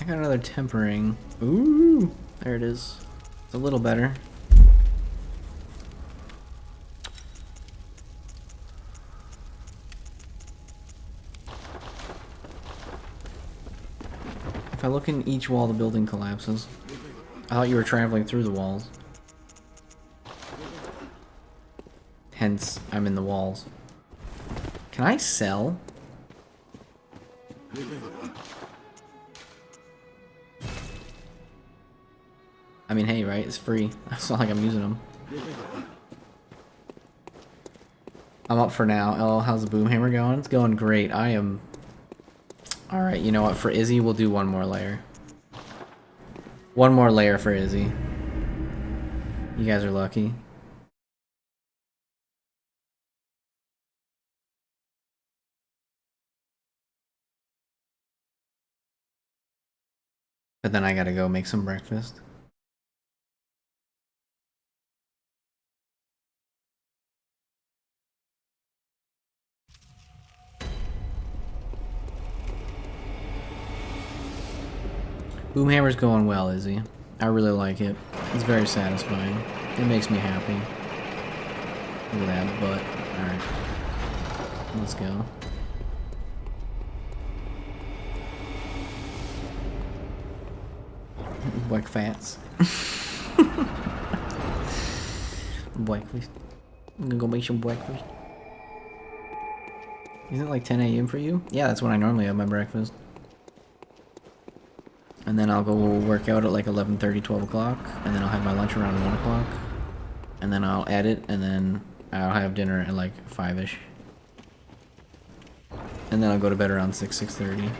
I got another tempering. Ooh, there it is. It's a little better. If I look in each wall, the building collapses. I thought you were traveling through the walls. Hence, I'm in the walls. Can I sell? I mean, hey, right? It's free. It's not like I'm using them. I'm up for now. Oh, how's the boom hammer going? It's going great. I am... Alright, you know what? For Izzy, we'll do one more layer. One more layer for Izzy. You guys are lucky. But then I gotta go make some breakfast. Boomhammer's going well, Izzy. I really like it. It's very satisfying. It makes me happy. Look at that butt. Alright. Let's go. Breakfast. Breakfast. I'm gonna go make some breakfast. Isn't it like 10 a.m. for you? Yeah, that's when I normally have my breakfast. And then I'll go work out at like 11:30, 12 o'clock. And then I'll have my lunch around 1 o'clock. And then I'll edit, and then I'll have dinner at like 5-ish. And then I'll go to bed around 6, 6:30.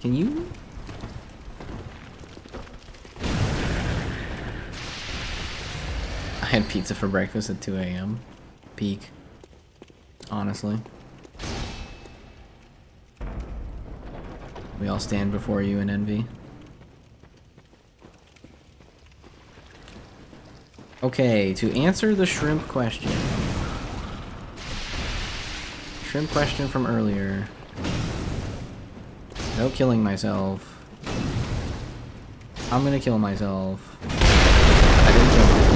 Can you? I had pizza for breakfast at 2 a.m. Peak. Honestly. We all stand before you in envy. Okay, to answer the shrimp question. Shrimp question from earlier. No killing myself. I'm gonna kill myself. I didn't kill myself.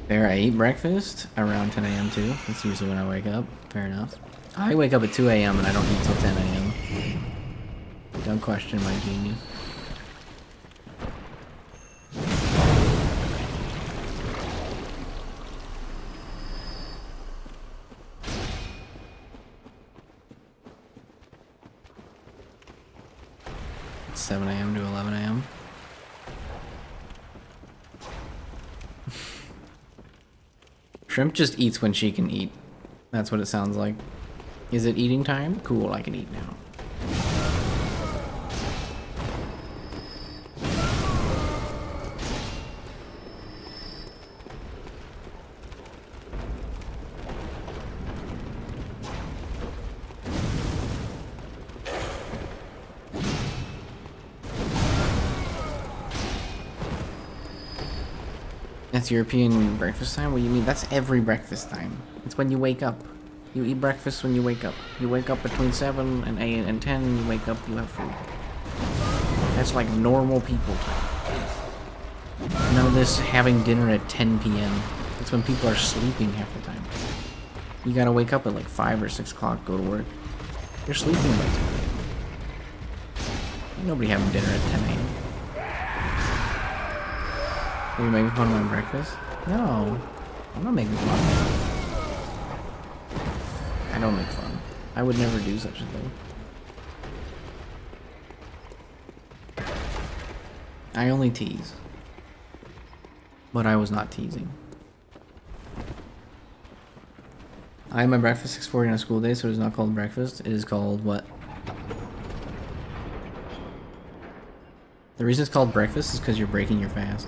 There, I eat breakfast around 10 a.m. too. That's usually when I wake up. Fair enough. I wake up at 2 a.m. and I don't eat till 10 a.m. Don't question my genius. It's 7 a.m. to 11 a.m. Shrimp just eats when she can eat. That's what it sounds like. Is it eating time? Cool, I can eat now. That's European breakfast time? What do you mean? That's every breakfast time. It's when you wake up. You eat breakfast when you wake up. You wake up between 7 and 8 and 10, and you wake up, you have food. That's like normal people time. None of this having dinner at 10 p.m. That's when people are sleeping half the time. You gotta wake up at like 5 or 6 o'clock, go to work. You're sleeping by 10 a.m. Ain't nobody having dinner at 10 a.m. Are you making fun of my breakfast? No. I'm not making fun. I don't make fun. I would never do such a thing. I only tease. But I was not teasing. I have my breakfast 6:40 on a school day, so it is not called breakfast. It is called what? The reason it's called breakfast is because you're breaking your fast.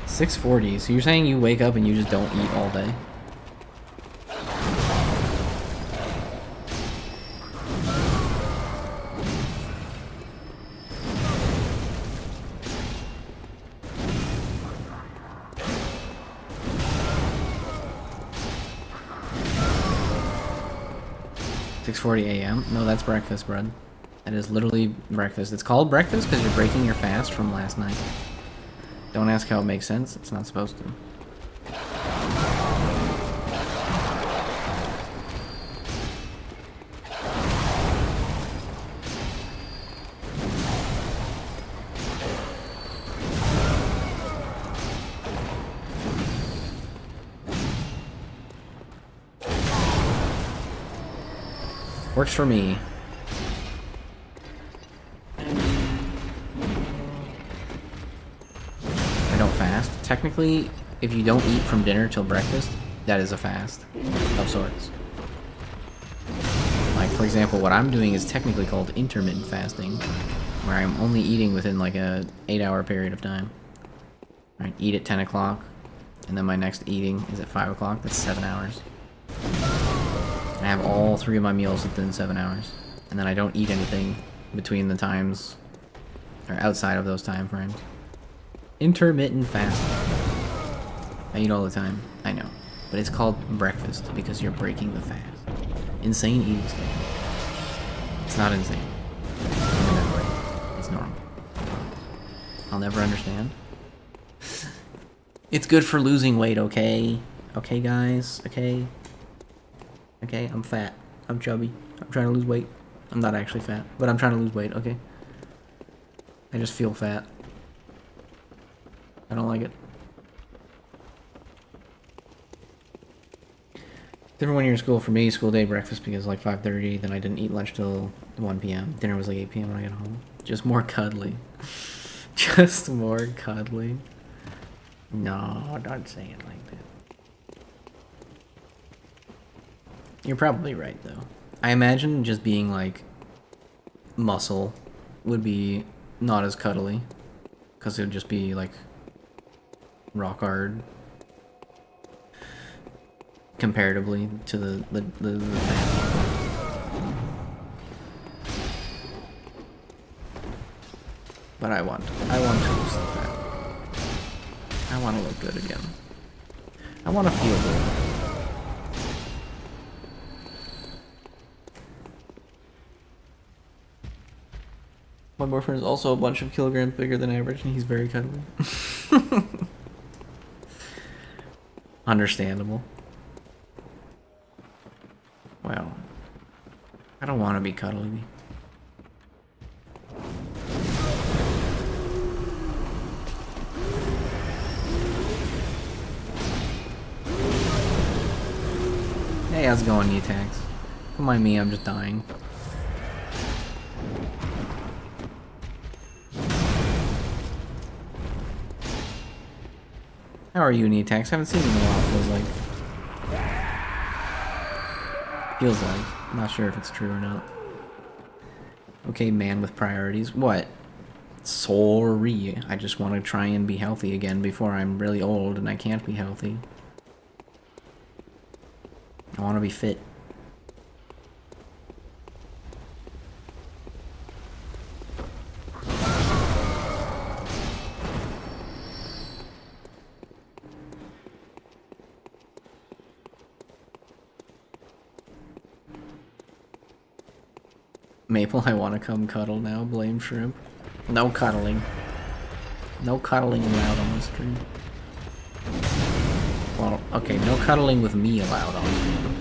6:40, so you're saying you wake up and you just don't eat all day? 6:40 a.m. No, that's breakfast, bud. That is literally breakfast. It's called breakfast because you're breaking your fast from last night. Don't ask how it makes sense. It's not supposed to. Works for me. I don't fast. Technically, if you don't eat from dinner till breakfast, that is a fast of sorts. Like, for example, what I'm doing is technically called intermittent fasting, where I'm only eating within like a 8-hour period of time. Right, eat at 10 o'clock, and then my next eating is at 5 o'clock. That's 7 hours. I have all 3 of my meals within 7 hours, and then I don't eat anything between the times, or outside of those time frames. Intermittent fasting. I eat all the time, I know, but it's called breakfast because you're breaking the fast. Insane eating schedule. It's not insane. It's normal. I'll never understand. It's good for losing weight, okay? Okay, guys, okay? Okay, I'm fat. I'm chubby. I'm trying to lose weight. I'm not actually fat, but I'm trying to lose weight, okay? I just feel fat. I don't like it. Different when you're in school. For me, school day breakfast because like 5:30, then I didn't eat lunch till 1 p.m. Dinner was like 8 p.m. when I got home. Just more cuddly. Just more cuddly. No, don't say it like that. You're probably right, though. I imagine just being, like, muscle would be not as cuddly. Because it would just be, like, rock hard. Comparatively to the fat. But I want to lose the fat. I want to look good again. I want to feel good. My boyfriend is also a bunch of kilograms bigger than average, and he's very cuddly. Understandable. Well, I don't want to be cuddly. Hey, how's it going, Netax? Don't mind me, I'm just dying. How are you, Netax? Haven't seen you in a while, feels like. Feels like. I'm not sure if it's true or not. Okay, man with priorities. What? Sorry. I just want to try and be healthy again before I'm really old and I can't be healthy. I want to be fit. Maple, I want to come cuddle now. Blame shrimp. No cuddling. No cuddling allowed on the stream. Well, okay, no cuddling with me allowed on stream.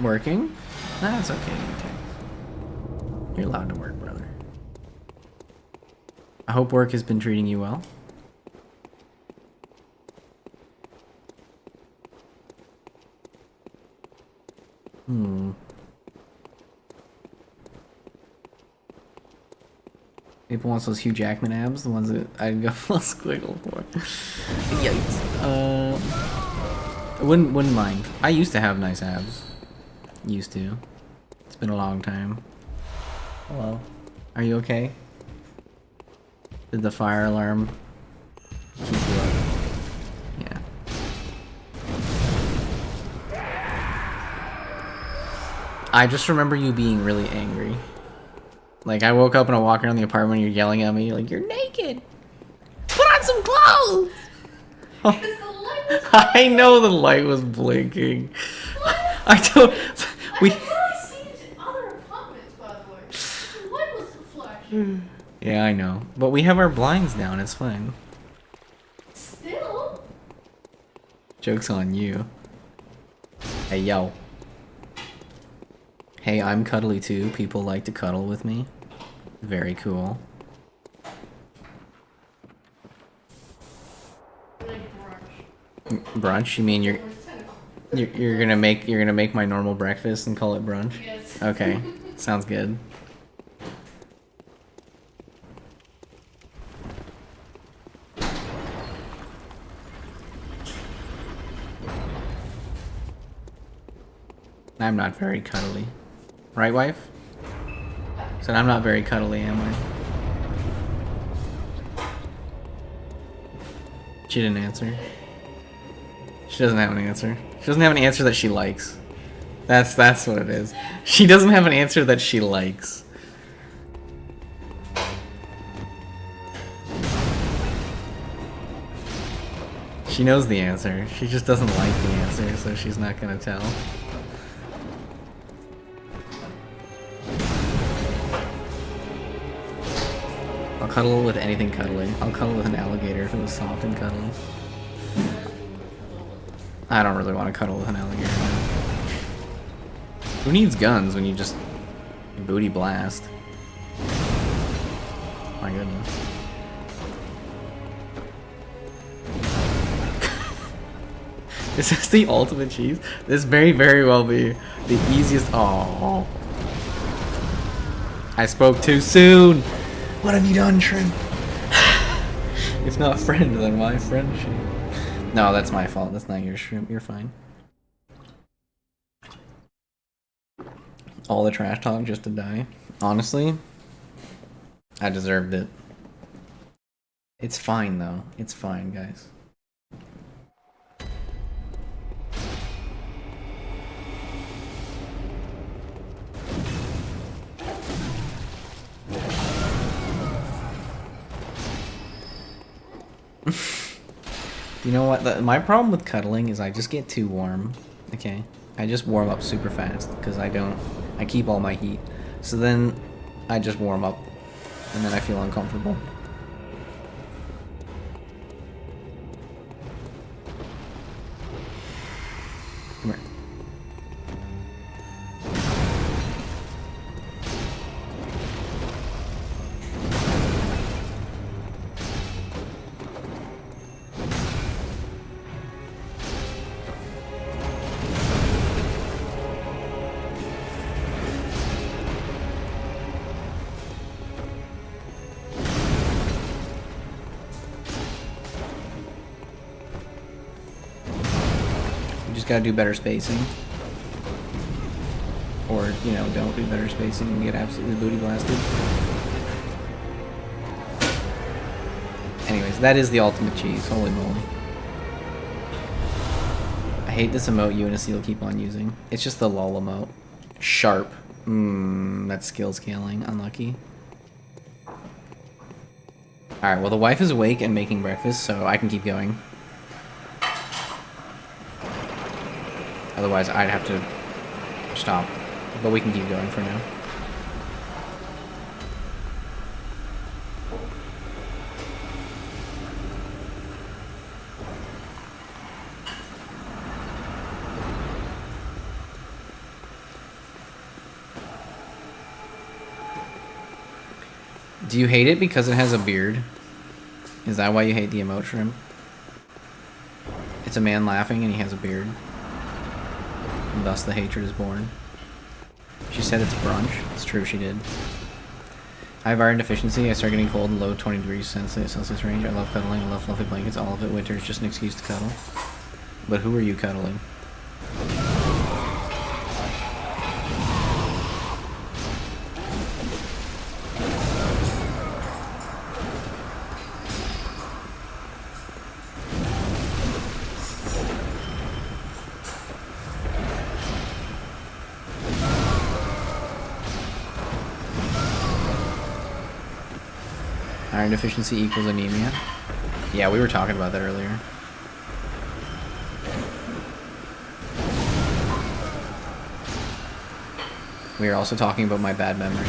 Working? That's okay, you're allowed to work, brother. I hope work has been treating you well. People wants those Hugh Jackman abs, the ones that I'd go full squiggle for. Yikes. I wouldn't mind. I used to have nice abs. Used to. It's been a long time. Hello. Are you okay? Did the fire alarm keep you up? Yeah. I just remember you being really angry. Like, I woke up and I walk around the apartment and you're yelling at me, like, you're naked! Put on some clothes! I know the light was blinking. I don't... We... Yeah, I know. But we have our blinds down, it's fine. Still? Joke's on you. Hey, yo. Hey, I'm cuddly too. People like to cuddle with me. Very cool. Brunch? You mean you're gonna make my normal breakfast and call it brunch? Yes. Okay, sounds good. I'm not very cuddly, right, wife? Said I'm not very cuddly, am I? She didn't answer. She doesn't have an answer. She doesn't have an answer that she likes. That's what it is. She doesn't have an answer that she likes. She knows the answer. She just doesn't like the answer, so she's not gonna tell. I'll cuddle with anything cuddly. I'll cuddle with an alligator if it was soft and cuddly. I don't really want to cuddle with an alligator. Who needs guns when you just booty blast? My goodness. Is this the ultimate cheese? This may very well be the easiest. Oh, I spoke too soon. What have you done, Shrimp? If not friend, then my friendship. No, that's my fault. That's not your Shrimp. You're fine. All the trash talk just to die. Honestly, I deserved it. It's fine, though. It's fine, guys. You know what? My problem with cuddling is I just get too warm. Okay? I just warm up super fast because I keep all my heat. So then I just warm up and then I feel uncomfortable. Come here. Just gotta do better spacing. Or, you know, don't do better spacing and get absolutely booty blasted. Anyways, that is the ultimate cheese. Holy moly. I hate this emote you and Asil keep on using. It's just the lol emote. Sharp. That's skill scaling. Unlucky. Alright, well the wife is awake and making breakfast, so I can keep going. Otherwise, I'd have to stop. But we can keep going for now. Do you hate it because it has a beard? Is that why you hate the emote, Shrimp? It's a man laughing and he has a beard. And thus the hatred is born. She said it's brunch. It's true, she did. I have iron deficiency. I start getting cold and low 20 degrees Celsius range. I love cuddling. I love fluffy blankets. All of it. Winter is just an excuse to cuddle. But who are you cuddling? Iron deficiency equals anemia. Yeah, we were talking about that earlier. We are also talking about my bad memory.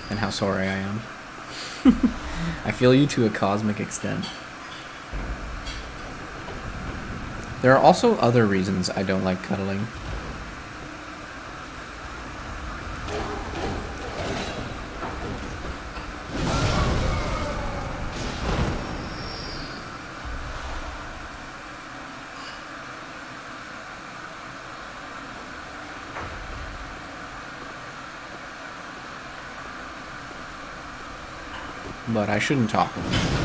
And how sorry I am. I feel you to a cosmic extent. There are also other reasons I don't like cuddling. But I shouldn't talk with them.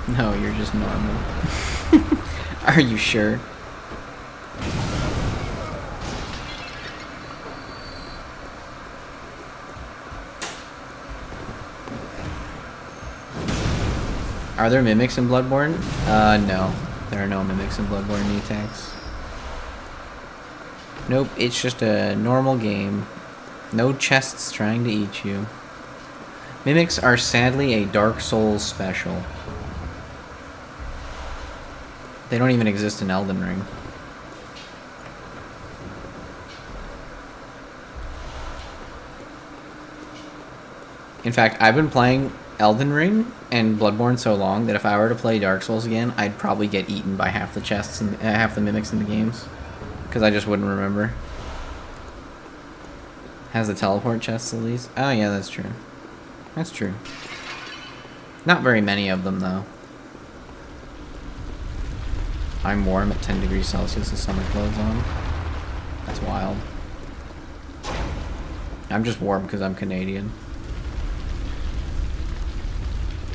No, you're just normal. Are you sure? Are there mimics in Bloodborne? No. There are no mimics in Bloodborne attacks. Nope, it's just a normal game. No chests trying to eat you. Mimics are sadly a Dark Souls special. They don't even exist in Elden Ring. In fact, I've been playing Elden Ring and Bloodborne so long that if I were to play Dark Souls again, I'd probably get eaten by half the chests and half the mimics in the games. Because I just wouldn't remember. Has the teleport chests at least? Oh yeah, that's true. That's true. Not very many of them though. I'm warm at 10 degrees Celsius with summer clothes on. That's wild. I'm just warm because I'm Canadian.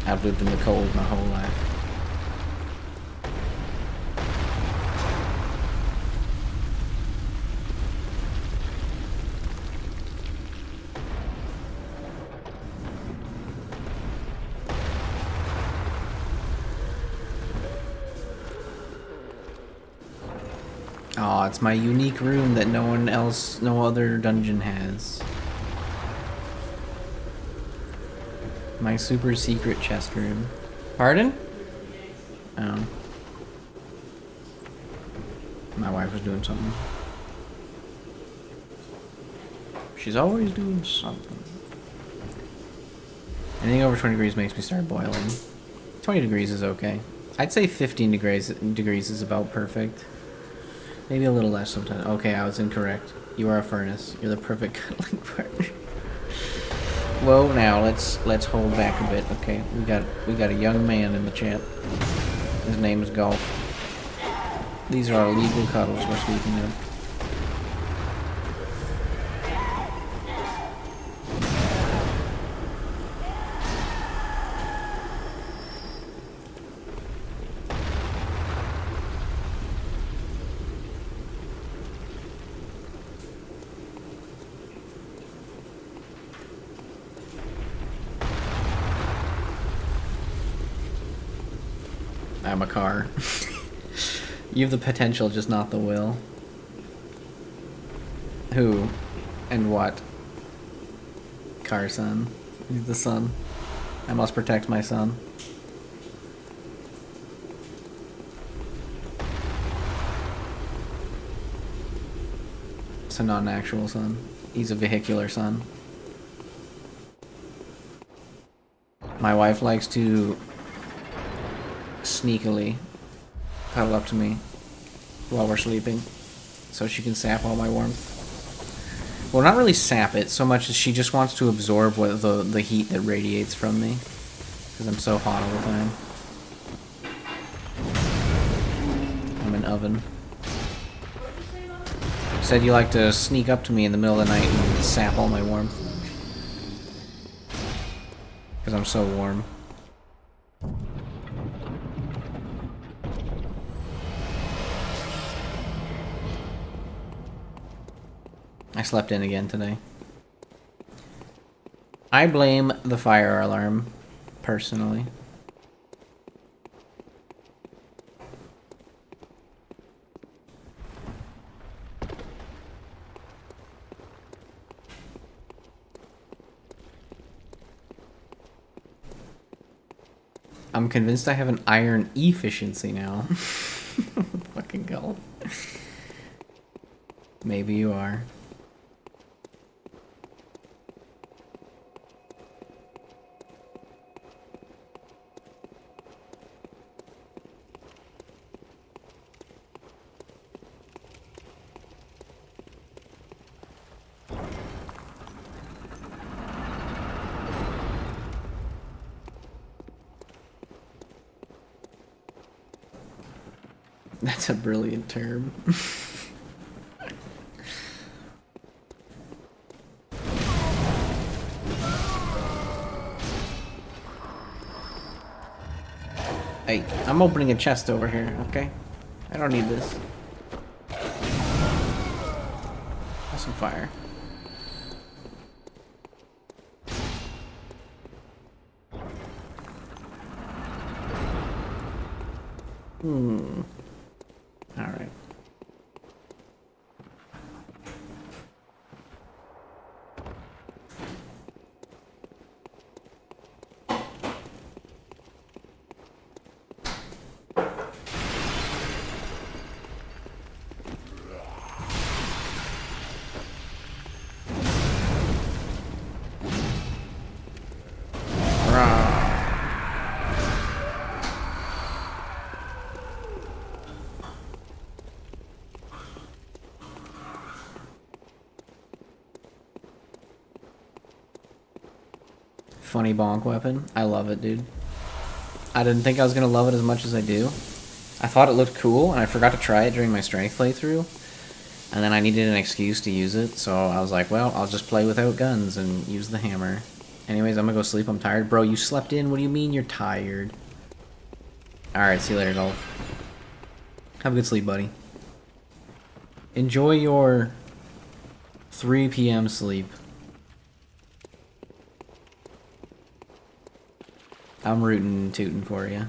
I've lived in the cold my whole life. Aw, it's my unique room that no one else, no other dungeon has. My super secret chest room. Pardon? Oh. My wife was doing something. She's always doing something. Anything over 20 degrees makes me start boiling. 20 degrees is okay. I'd say 15 degrees is about perfect. Maybe a little less sometimes. Okay, I was incorrect. You are a furnace. You're the perfect cuddling partner. Whoa, now let's hold back a bit. Okay, we got a young man in the chat. His name is Golf. These are our legal cuddles we're speaking of. I'm a car. You have the potential, just not the will. Who? And what? Car son. He's the son. I must protect my son. It's a non-actual son. He's a vehicular son. My wife likes to sneakily cuddle up to me while we're sleeping so she can sap all my warmth. Well, not really sap it so much as she just wants to absorb what the heat that radiates from me because I'm so hot all the time. I'm an oven. Said you like to sneak up to me in the middle of the night and sap all my warmth. Because I'm so warm. I slept in again today. I blame the fire alarm, personally. I'm convinced I have an iron efficiency now. Fucking hell. Maybe you are. That's a brilliant term. Hey, I'm opening a chest over here, okay? I don't need this. Have some fire. Alright. Funny bonk weapon. I love it, dude. I didn't think I was gonna love it as much as I do. I thought it looked cool, and I forgot to try it during my strength playthrough. And then I needed an excuse to use it, so I was like, well, I'll just play without guns and use the hammer. Anyways, I'm gonna go sleep. I'm tired. Bro, you slept in? What do you mean you're tired? Alright, see you later, Golf. Have a good sleep, buddy. Enjoy your 3 p.m. sleep. I'm rooting and tooting for you.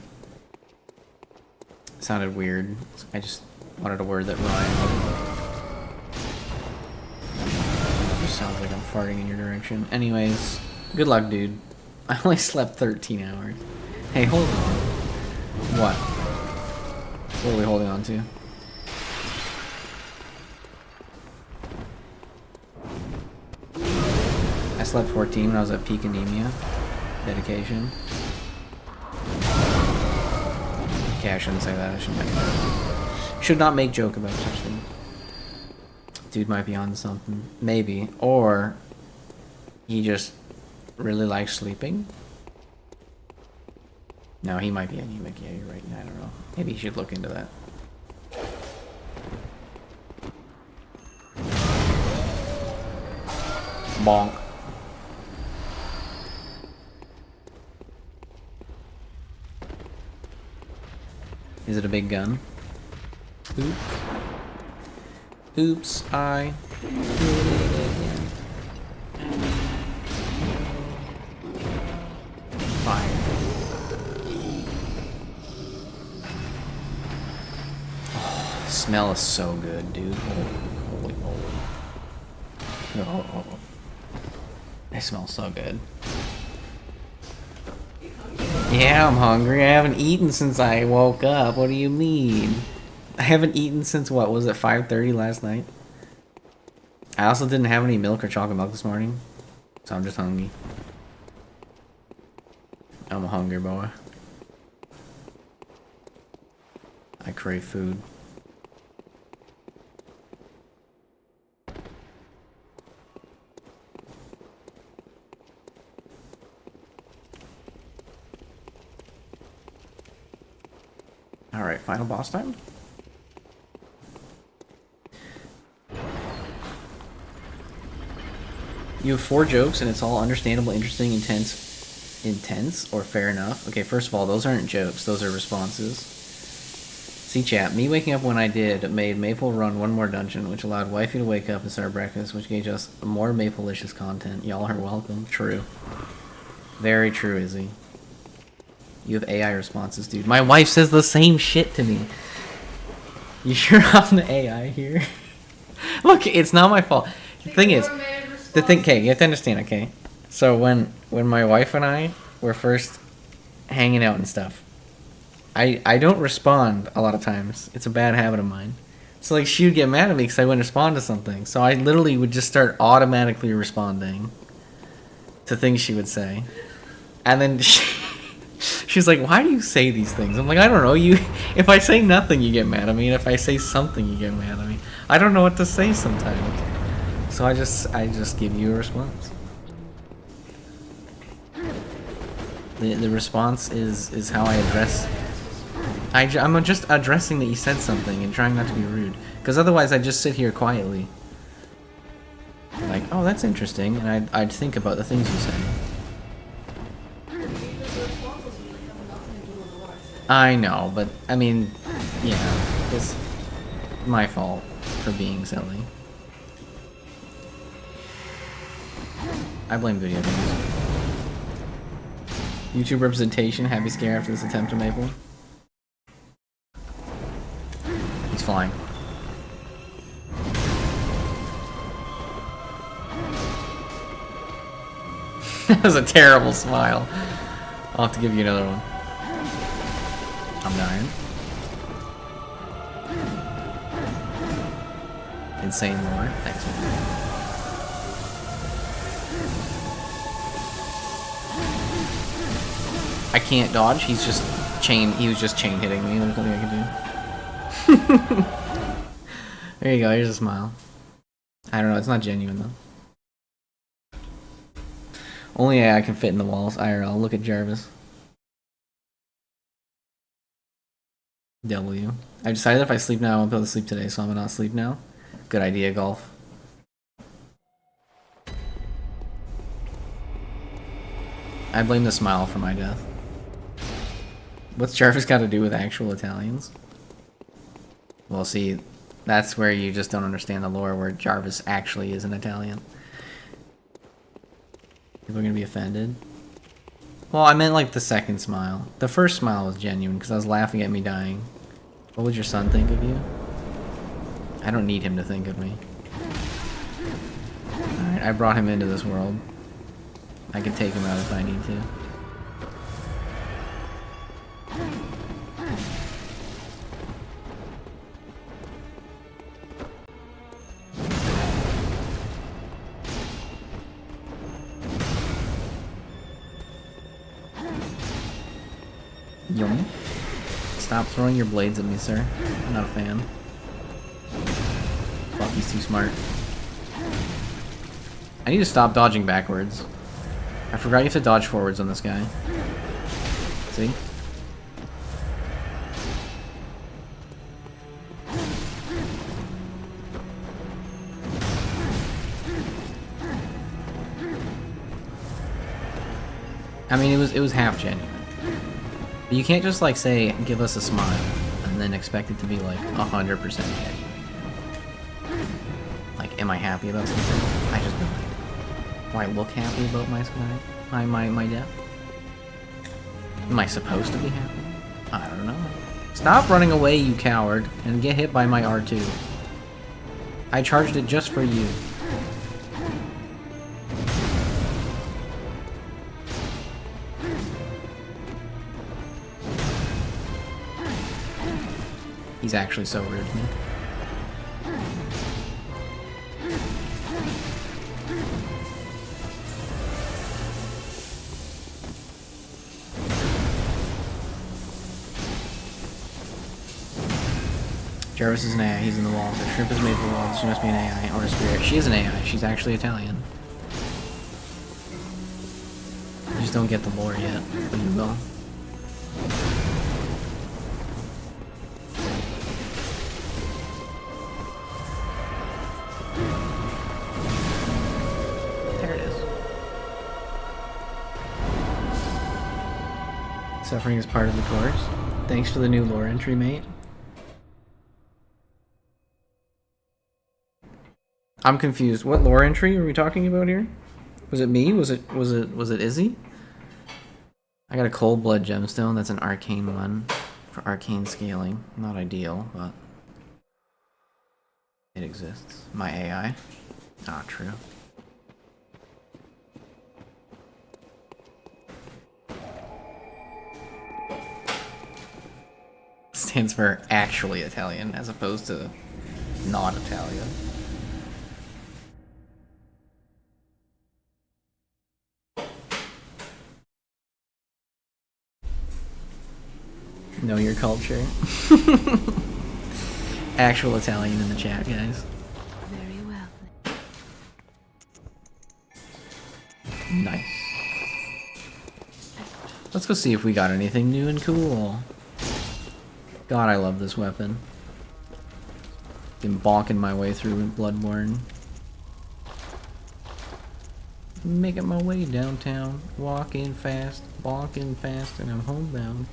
Sounded weird. I just wanted a word that rhymed. It just sounds like I'm farting in your direction. Anyways, good luck, dude. I only slept 13 hours. Hey, hold on. What? What are we holding on to? I slept 14 when I was at peak anemia. Dedication. Okay, I shouldn't say that. I shouldn't make a joke. Should not make joke about such things. Dude might be on something. Maybe. Or he just really likes sleeping. No, he might be anemic. Yeah, you're right. I don't know. Maybe he should look into that. Bonk. Is it a big gun? Oops. Oops, I did it again. Fire. Oh, the smell is so good, dude. Holy moly. Oh. It smells so good. Yeah, I'm hungry. I haven't eaten since I woke up. What do you mean? I haven't eaten since, what, was it 5:30 last night? I also didn't have any milk or chocolate milk this morning. So I'm just hungry. I'm a hungry boy. I crave food. Alright, final boss time? You have 4 jokes and it's all understandable, interesting, intense, intense or fair enough. Okay, first of all, those aren't jokes. Those are responses. See chat, me waking up when I did made Maple run one more dungeon, which allowed Wifey to wake up and start breakfast, which gave us more Maple-licious content. Y'all are welcome. True. Very true, Izzy. You have AI responses, dude. My wife says the same shit to me. You sure I'm the AI here? Look, it's not my fault. The thing is, okay, you have to understand, okay? So when my wife and I were first hanging out and stuff, I don't respond a lot of times. It's a bad habit of mine. So like she would get mad at me because I wouldn't respond to something. So I literally would just start automatically responding to things she would say. And then she's like, why do you say these things? I'm like, I don't know. If I say nothing, you get mad at me. And if I say something, you get mad at me. I don't know what to say sometimes. So I just give you a response. The response is how I address. I'm just addressing that you said something and trying not to be rude. Because otherwise I'd just sit here quietly. Like, oh, that's interesting. And I'd think about the things you say. I know, but, I mean, yeah, it's my fault for being silly. I blame video games. YouTube representation, happy scare after this attempt to Maple. He's flying. That was a terrible smile. I'll have to give you another one. I'm dying. Insane lore. Thanks, man. I can't dodge. He's just chain. He was just chain hitting me. There's nothing I can do. There you go. Here's a smile. I don't know. It's not genuine though. Only I can fit in the walls. IRL. Look at Jarvis. W. I decided if I sleep now, I won't be able to sleep today, so I'm gonna not sleep now. Good idea, golf. I blame the smile for my death. What's Jarvis got to do with actual Italians? Well, see, that's where you just don't understand the lore, where Jarvis actually is an Italian. People are gonna be offended. Well, I meant like the second smile. The first smile was genuine because I was laughing at me dying. What would your son think of you? I don't need him to think of me. Alright, I brought him into this world. I can take him out if I need to. Yum. Stop throwing your blades at me, sir. I'm not a fan. Fuck, he's too smart. I need to stop dodging backwards. I forgot you have to dodge forwards on this guy. See? I mean, it was half genuine. But you can't just like say, give us a smile, and then expect it to be like 100% genuine. Like, am I happy about something? I just don't. Do I look happy about my death? Am I supposed to be happy? I don't know. Stop running away, you coward, and get hit by my R2. I charged it just for you. He's actually so rude to me. Jarvis is an AI, he's in the walls. If Shrimp is made for the walls, she must be an AI or a spirit. She is an AI, she's actually Italian. You just don't get the lore yet, but you will. There it is. Suffering is part of the course. Thanks for the new lore entry, mate. I'm confused. What lore entry are we talking about here? Was it me? Was it Izzy? I got a cold blood gemstone. That's an arcane one for arcane scaling. Not ideal, but it exists. My AI. Not true. Stands for actually Italian as opposed to not Italian. Know your culture. Actual Italian in the chat, guys. Very well. Nice. Let's go see if we got anything new and cool. God, I love this weapon. Been bonking my way through Bloodborne. Making my way downtown, walking fast, walking fast, and I'm homebound.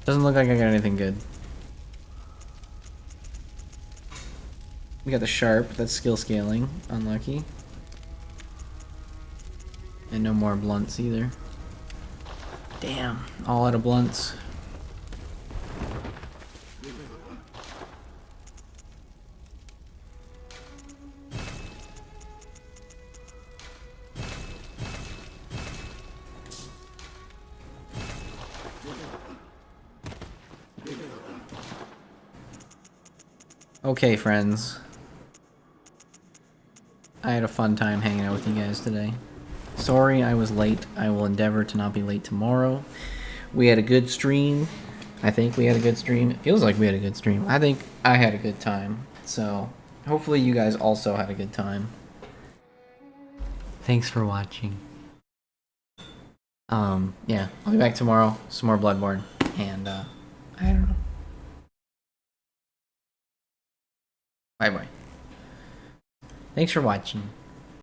Doesn't look like I got anything good. We got the sharp, that's skill scaling, unlucky. And no more blunts either. Damn, all out of blunts. Okay, friends. I had a fun time hanging out with you guys today. Sorry I was late. I will endeavor to not be late tomorrow. We had a good stream. I think we had a good stream. It feels like we had a good stream. I think I had a good time. So, hopefully you guys also had a good time. Thanks for watching. Yeah. I'll be back tomorrow. Some more Bloodborne. And, I don't know. Bye-bye. Thanks for watching.